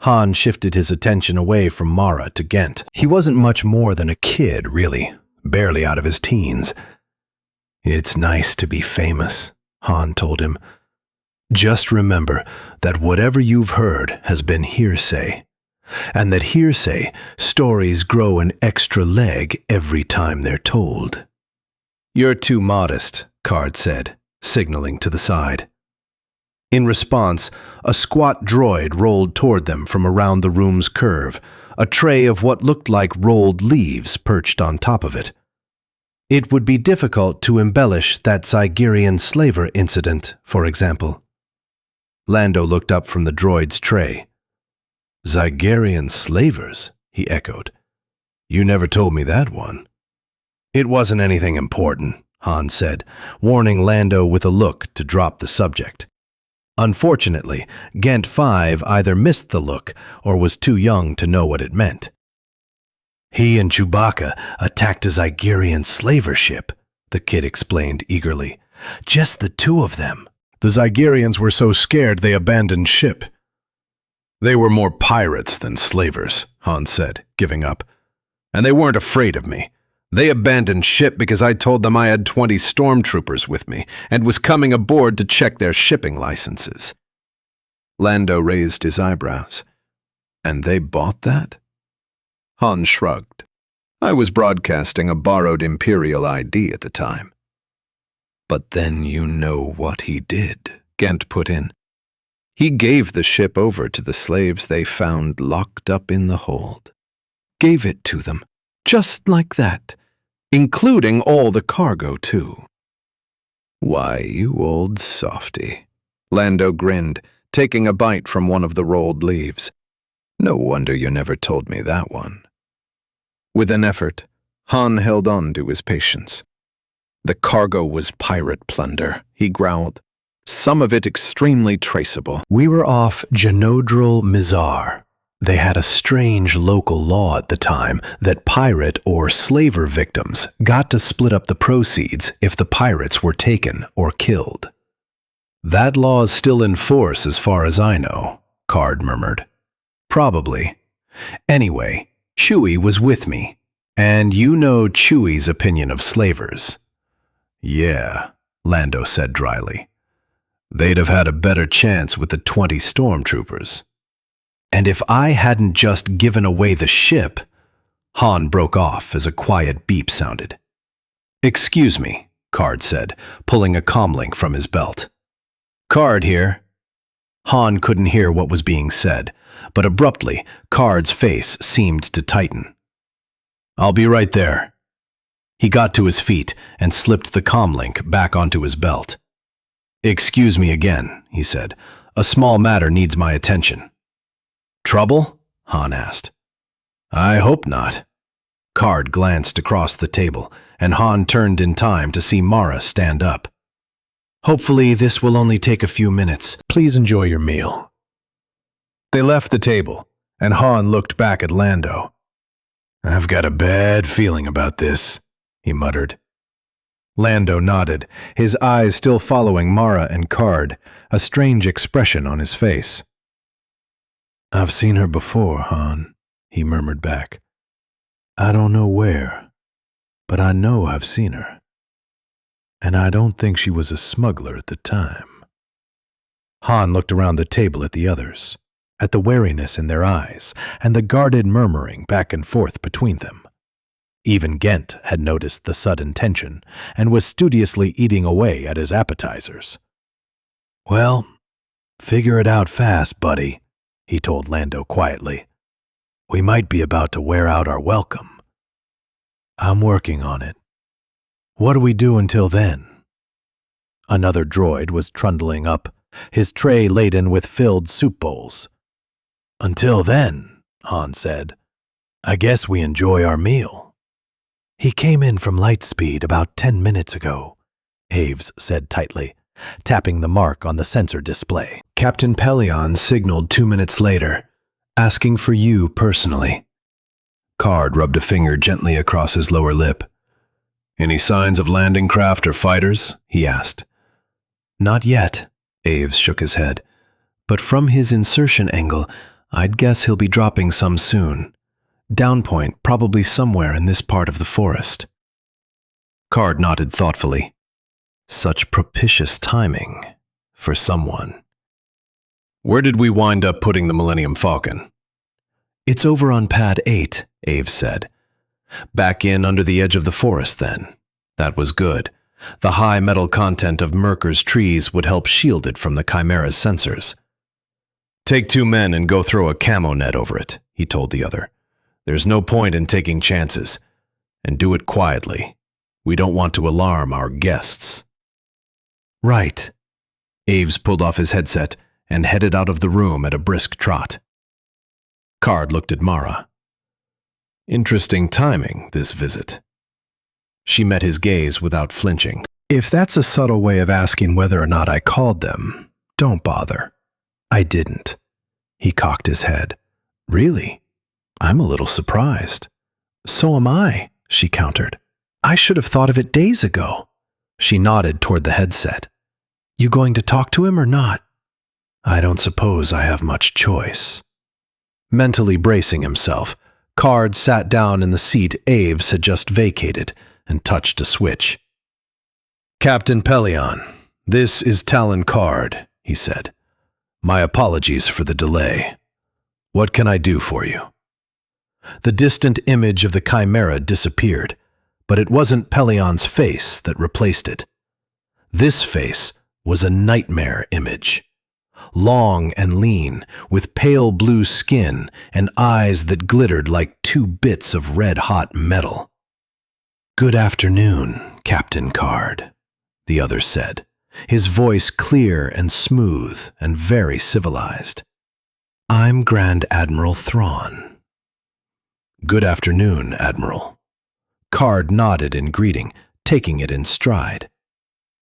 Han shifted his attention away from Mara to Ghent.
He wasn't much more than a kid, really, barely out of his teens. It's nice to be famous, Han told him. Just remember that whatever you've heard has been hearsay, and that hearsay stories grow an extra leg every time they're told. You're too modest, Card said, signaling to the side. In response, a squat droid rolled toward them from around the room's curve, a tray of what looked like rolled leaves perched on top of it. It would be difficult to embellish that Zygerian slaver incident, for example. Lando looked up from the droid's tray. Zygerian slavers, he echoed. You never told me that one. It wasn't anything important, Han said, warning Lando with a look to drop the subject. Unfortunately, Ghent 5 either missed the look or was too young to know what it meant. He and Chewbacca attacked a Zygerian slaver ship, the kid explained eagerly. Just the two of them.
The Zygerians were so scared they abandoned ship. They were more pirates than slavers, Han said, giving up. And they weren't afraid of me. They abandoned ship because I told them I had 20 stormtroopers with me and was coming aboard to check their shipping licenses. Lando raised his eyebrows. And they bought that? Han shrugged. I was broadcasting a borrowed Imperial ID at the time. But then you know what he did, Ghent put in. He gave the ship over to the slaves they found locked up in the hold. Gave it to them, just like that, including all the cargo, too. Why, you old softy. Lando grinned, taking a bite from one of the rolled leaves. No wonder you never told me that one. With an effort, Han held on to his patience. The cargo was pirate plunder, he growled. Some of it extremely traceable.
We were off Genodral Mizar. They had a strange local law at the time that pirate or slaver victims got to split up the proceeds if the pirates were taken or killed. That law is still in force as far as I know, Card murmured. Probably. Anyway, Chewie was with me, and you know Chewie's opinion of slavers. Yeah, Lando said dryly. They'd have had a better chance with the 20 stormtroopers. And if I hadn't just given away the ship... Han broke off as a quiet beep sounded. Excuse me, Card said, pulling a comlink from his belt. Card here. Han couldn't hear what was being said, but abruptly, Card's face seemed to tighten. I'll be right there. He got to his feet and slipped the comlink back onto his belt. Excuse me again, he said. A small matter needs my attention. Trouble? Han asked. I hope not. Card glanced across the table, and Han turned in time to see Mara stand up. Hopefully this will only take a few minutes. Please enjoy your meal. They left the table, and Han looked back at Lando. I've got a bad feeling about this, he muttered. Lando nodded, his eyes still following Mara and Card, a strange expression on his face. I've seen her before, Han, he murmured back. I don't know where, but I know I've seen her. And I don't think she was a smuggler at the time. Han looked around the table at the others, at the wariness in their eyes, and the guarded murmuring back and forth between them.
Even Ghent had noticed the sudden tension and was studiously eating away at his appetizers. "Well, figure it out fast, buddy," he told Lando quietly. "We might be about to wear out our welcome." "I'm working on it. What do we do until then?" Another droid was trundling up, his tray laden with filled soup bowls. "Until then," Han said, "I guess we enjoy our meal." "He came in from Lightspeed about 10 minutes ago," Aves said tightly, tapping the mark on the sensor display.
Captain Pelion signaled 2 minutes later, asking for you personally. Card rubbed a finger gently across his lower lip. "Any signs of landing craft or fighters?" he asked. "Not yet," Aves shook his head. "But from his insertion angle, I'd guess he'll be dropping some soon. Downpoint probably somewhere in this part of the forest." Card nodded thoughtfully. Such propitious timing for someone. "Where did we wind up putting the Millennium Falcon?" "It's over on Pad 8, Aves said. "Back in under the edge of the forest, then. That was good. The high metal content of Merker's trees would help shield it from the Chimera's sensors." "Take 2 men and go throw a camo net over it," he told the other. "There's no point in taking chances. And do it quietly. We don't want to alarm our guests." "Right." Aves pulled off his headset and headed out of the room at a brisk trot. Card looked at Mara. Interesting timing, this visit. She met his gaze without flinching.
If that's a subtle way of asking whether or not I called them, don't bother. I didn't. He cocked his head. "Really? I'm a little surprised." "So am I," she countered. "I should have thought of it days ago." She nodded toward the headset. "You going to talk to him or not?" "I don't suppose I have much choice." Mentally bracing himself, Card sat down in the seat Aves had just vacated and touched a switch. "Captain Pelion, this is Talon Card," he said. "My apologies for the delay. What can I do for you?" The distant image of the Chimera disappeared, but it wasn't Pelion's face that replaced it. This face was a nightmare image. Long and lean, with pale blue skin and eyes that glittered like 2 bits of red-hot metal. "Good afternoon, Captain Card," the other said, his voice clear and smooth and very civilized. "I'm Grand Admiral Thrawn." "Good afternoon, Admiral." Card nodded in greeting, taking it in stride.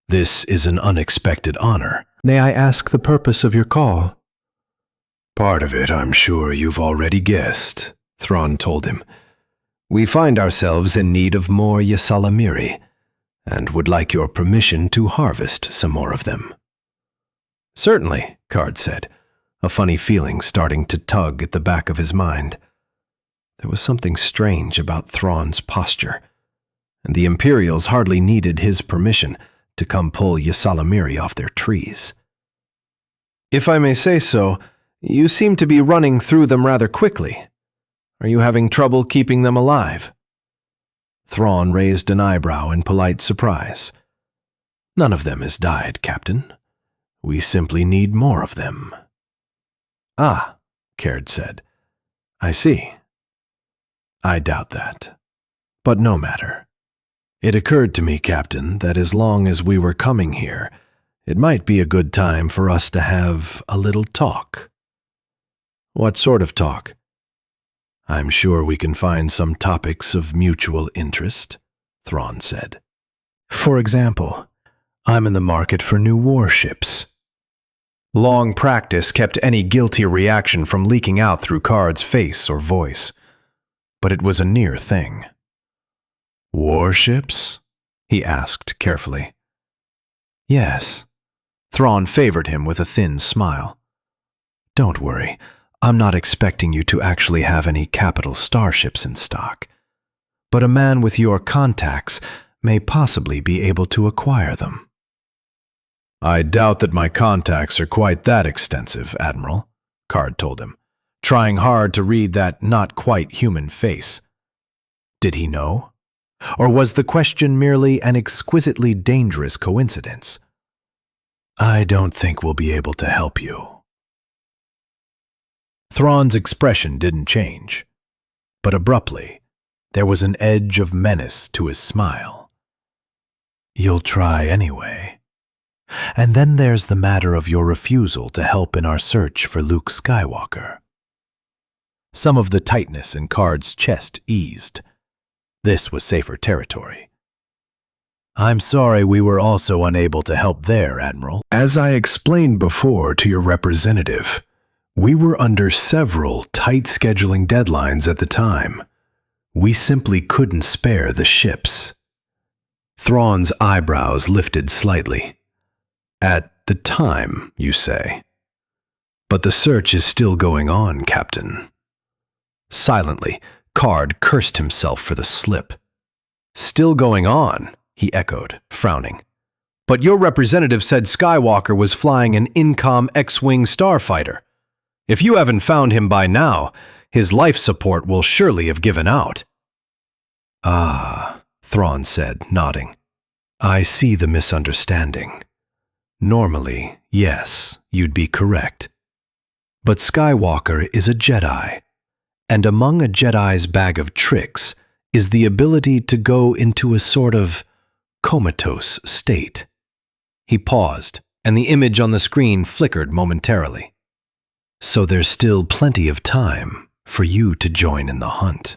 "This is an unexpected honor. May I ask the purpose of your call?"
"Part of it, I'm sure you've already guessed," Thrawn told him. "We find ourselves in need of more Ysalamiri, and would like your permission to harvest some more of them." "Certainly," Card said, a funny feeling starting to tug at the back of his mind. There was something strange about Thrawn's posture, and the Imperials hardly needed his permission to come pull Ysalamiri off their trees. "If I may say so, you seem to be running through them rather quickly. Are you having trouble keeping them alive?" Thrawn raised an eyebrow in polite surprise. "None of them has died, Captain. We simply need more of them." "Ah," Caird said. "I see." "I doubt that. But no matter. It occurred to me, Captain, that as long as we were coming here, it might be a good time for us to have a little talk." "What sort of talk?" "I'm sure we can find some topics of mutual interest," Thrawn said. "For example, I'm in the market for new warships." Long practice kept any guilty reaction from leaking out through Card's face or voice, but it was a near thing. "Warships?" he asked carefully. "Yes." Thrawn favored him with a thin smile. "Don't worry, I'm not expecting you to actually have any capital starships in stock, but a man with your contacts may possibly be able to acquire them." "I doubt that my contacts are quite that extensive, Admiral," Card told him, trying hard to read that not-quite-human face.
Did he know? Or was the question merely an exquisitely dangerous coincidence? I don't think we'll be able to help you. Thrawn's expression didn't change, but abruptly, there was an edge of menace to his smile. You'll try anyway. And then there's the matter of your refusal to help in our search for Luke Skywalker. Some of the tightness in Card's chest eased. This was safer territory. I'm sorry we were also unable to help there, Admiral.
As I explained before to your representative, we were under several tight scheduling deadlines at the time. We simply couldn't spare the ships. Thrawn's eyebrows lifted slightly. At the time, you say. But the search is still going on, Captain. Silently, Card cursed himself for the slip. Still going on, he echoed, frowning. But your representative said Skywalker was flying an Incom X-Wing starfighter. If you haven't found him by now, his life support will surely have given out. Ah, Thrawn said, nodding. I see the misunderstanding. Normally, yes, you'd be correct. But Skywalker is a Jedi, and among a Jedi's bag of tricks is the ability to go into a sort of comatose state. He paused, and the image on the screen flickered momentarily. So there's still plenty of time for you to join in the hunt.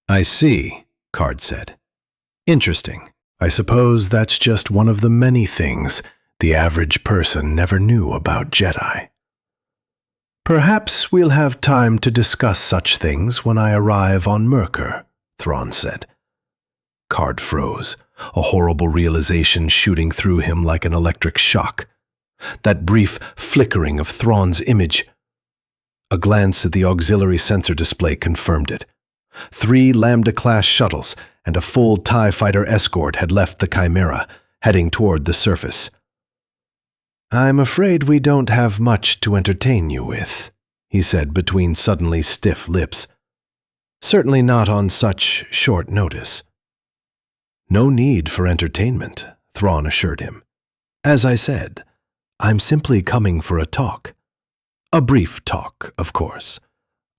I see, Card said. Interesting. I suppose that's just one of the many things the average person never knew about Jedi. Perhaps we'll have time to discuss such things when I arrive on Merkur, Thrawn said. Card froze, a horrible realization shooting through him like an electric shock. That brief flickering of Thrawn's image. A glance at the auxiliary sensor display confirmed it. 3 Lambda-class shuttles and a full TIE fighter escort had left the Chimera, heading toward the surface. I'm afraid we don't have much to entertain you with, he said between suddenly stiff lips. Certainly not on such short notice. No need for entertainment, Thrawn assured him. As I said, I'm simply coming for a talk. A brief talk, of course.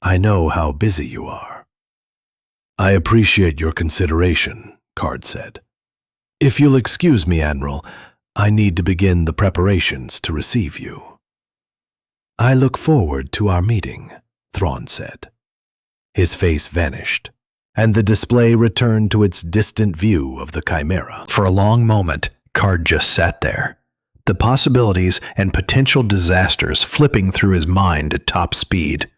I know how busy you are. I appreciate your consideration, Card said. If you'll excuse me, Admiral, I need to begin the preparations to receive you. I look forward to our meeting, Thrawn said. His face vanished, and the display returned to its distant view of the Chimera. For a long moment, Card just sat there, the possibilities and potential disasters flipping through his mind at top speed.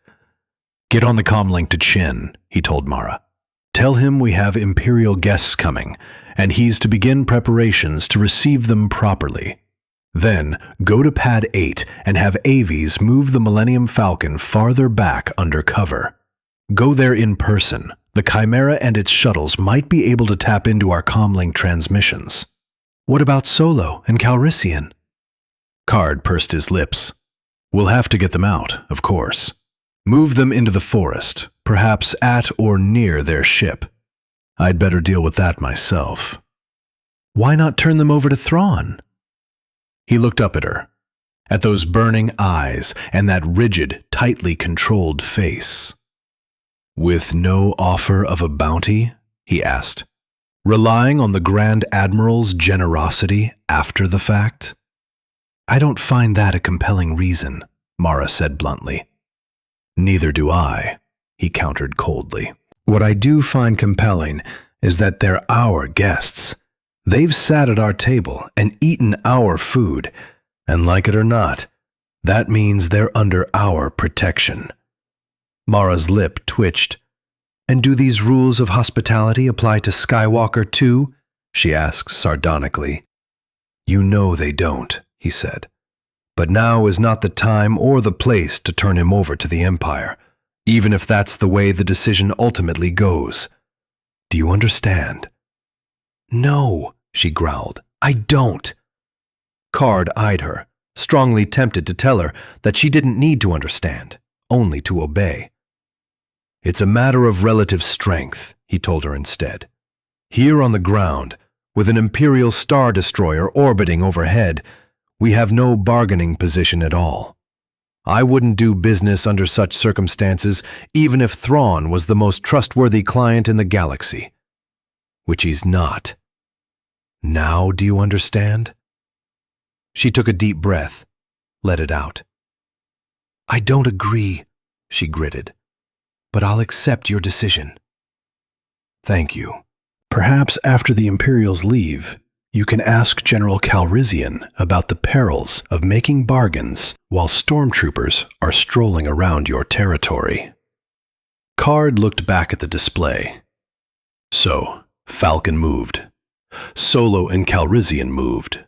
Get on the comlink to Chin, he told Mara. Tell him we have Imperial guests coming, and he's to begin preparations to receive them properly. Then, go to Pad 8 and have Aves move the Millennium Falcon farther back under cover. Go there in person. The Chimera and its shuttles might be able to tap into our comlink transmissions. What about Solo and Calrissian? Card pursed his lips. We'll have to get them out, of course. Move them into the forest, perhaps at or near their ship. I'd better deal with that myself. Why not turn them over to Thrawn? He looked up at her, at those burning eyes and that rigid, tightly controlled face. With no offer of a bounty? He asked, relying on the Grand Admiral's generosity after the fact? I don't find that a compelling reason, Mara said bluntly. Neither do I, he countered coldly. What I do find compelling is that they're our guests. They've sat at our table and eaten our food, and like it or not, that means they're under our protection. Mara's lip twitched. And do these rules of hospitality apply to Skywalker too? She asked sardonically. You know they don't, he said. But now is not the time or the place to turn him over to the Empire, even if that's the way the decision ultimately goes. Do you understand? No, she growled. I don't. Card eyed her, strongly tempted to tell her that she didn't need to understand, only to obey. It's a matter of relative strength,
he told her instead. Here on the ground, with an Imperial Star Destroyer orbiting overhead, we have no bargaining position at all. I wouldn't do business under such circumstances even if Thrawn was the most trustworthy client in the galaxy. Which he's not. Now do you understand? She took a deep breath, let it out. I don't agree, she gritted, but I'll accept your decision. Thank you.
Perhaps after the Imperials leave, you can ask General Calrissian about the perils of making bargains while stormtroopers are strolling around your territory. Card looked back at the display. So, Falcon moved. Solo and Calrissian moved.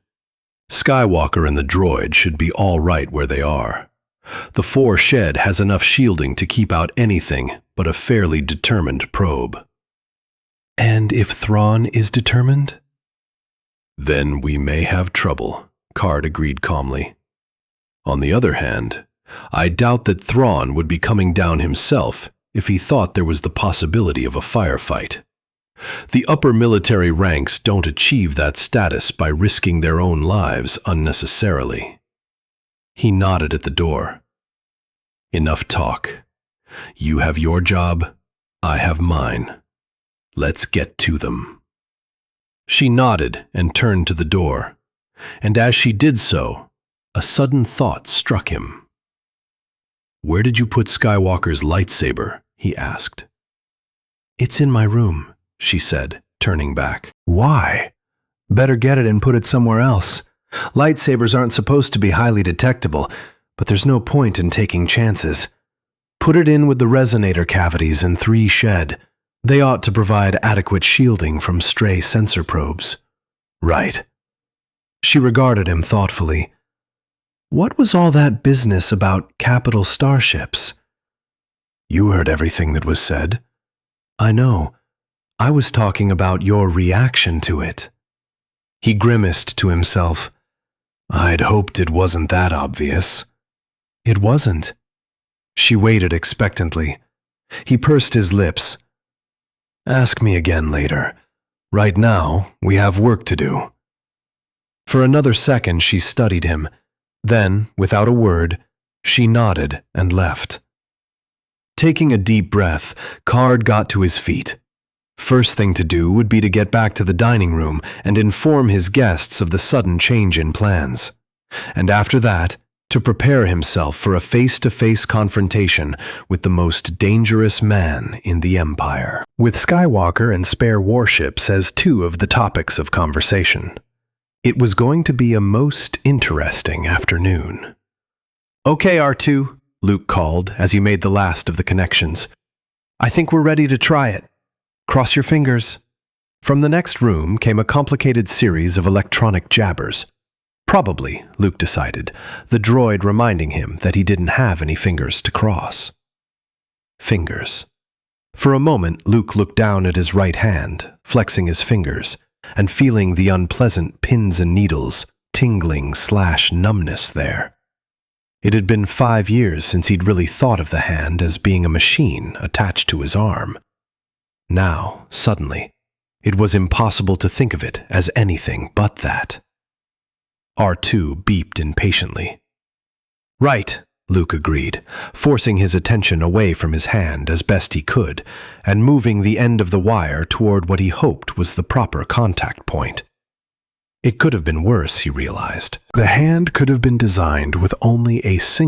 Skywalker and the droid should be all right where they are. The 4 shed has enough shielding to keep out anything but a fairly determined probe. And if Thrawn is determined? Then we may have trouble, Card agreed calmly. On the other hand, I doubt that Thrawn would be coming down himself if he thought there was the possibility of a firefight. The upper military ranks don't achieve that status by risking their own lives unnecessarily. He nodded at the door. Enough talk. You have your job, I have mine. Let's get to them. She nodded and turned to the door, and as she did so, a sudden thought struck him. Where did you put Skywalker's lightsaber? He asked. It's in my room, she said, turning back. Why? Better get it and put it somewhere else. Lightsabers aren't supposed to be highly detectable, but there's no point in taking chances. Put it in with the resonator cavities in 3 shed. They ought to provide adequate shielding from stray sensor probes. Right. She regarded him thoughtfully. What was all that business about capital starships? You heard everything that was said. I know. I was talking about your reaction to it. He grimaced to himself. I'd hoped it wasn't that obvious. It wasn't. She waited expectantly. He pursed his lips. Ask me again later. Right now, we have work to do. For another second, she studied him. Then, without a word, she nodded and left. Taking a deep breath, Card got to his feet. First thing to do would be to get back to the dining room and inform his guests of the sudden change in plans. And after that, to prepare himself for a face-to-face confrontation with the most dangerous man in the Empire. With Skywalker and spare warships as 2 of the topics of conversation, it was going to be a most interesting afternoon. Okay, R2, Luke called as he made the last of the connections. I think we're ready to try it. Cross your fingers. From the next room came a complicated series of electronic jabbers. Probably, Luke decided, the droid reminding him that he didn't have any fingers to cross. Fingers. For a moment, Luke looked down at his right hand, flexing his fingers, and feeling the unpleasant pins and needles, tingling/numbness there. It had been 5 years since he'd really thought of the hand as being a machine attached to his arm. Now, suddenly, it was impossible to think of it as anything but that. R2 beeped impatiently. Right, Luke agreed, forcing his attention away from his hand as best he could, and moving the end of the wire toward what he hoped was the proper contact point. It could have been worse, he realized. The hand could have been designed with only a single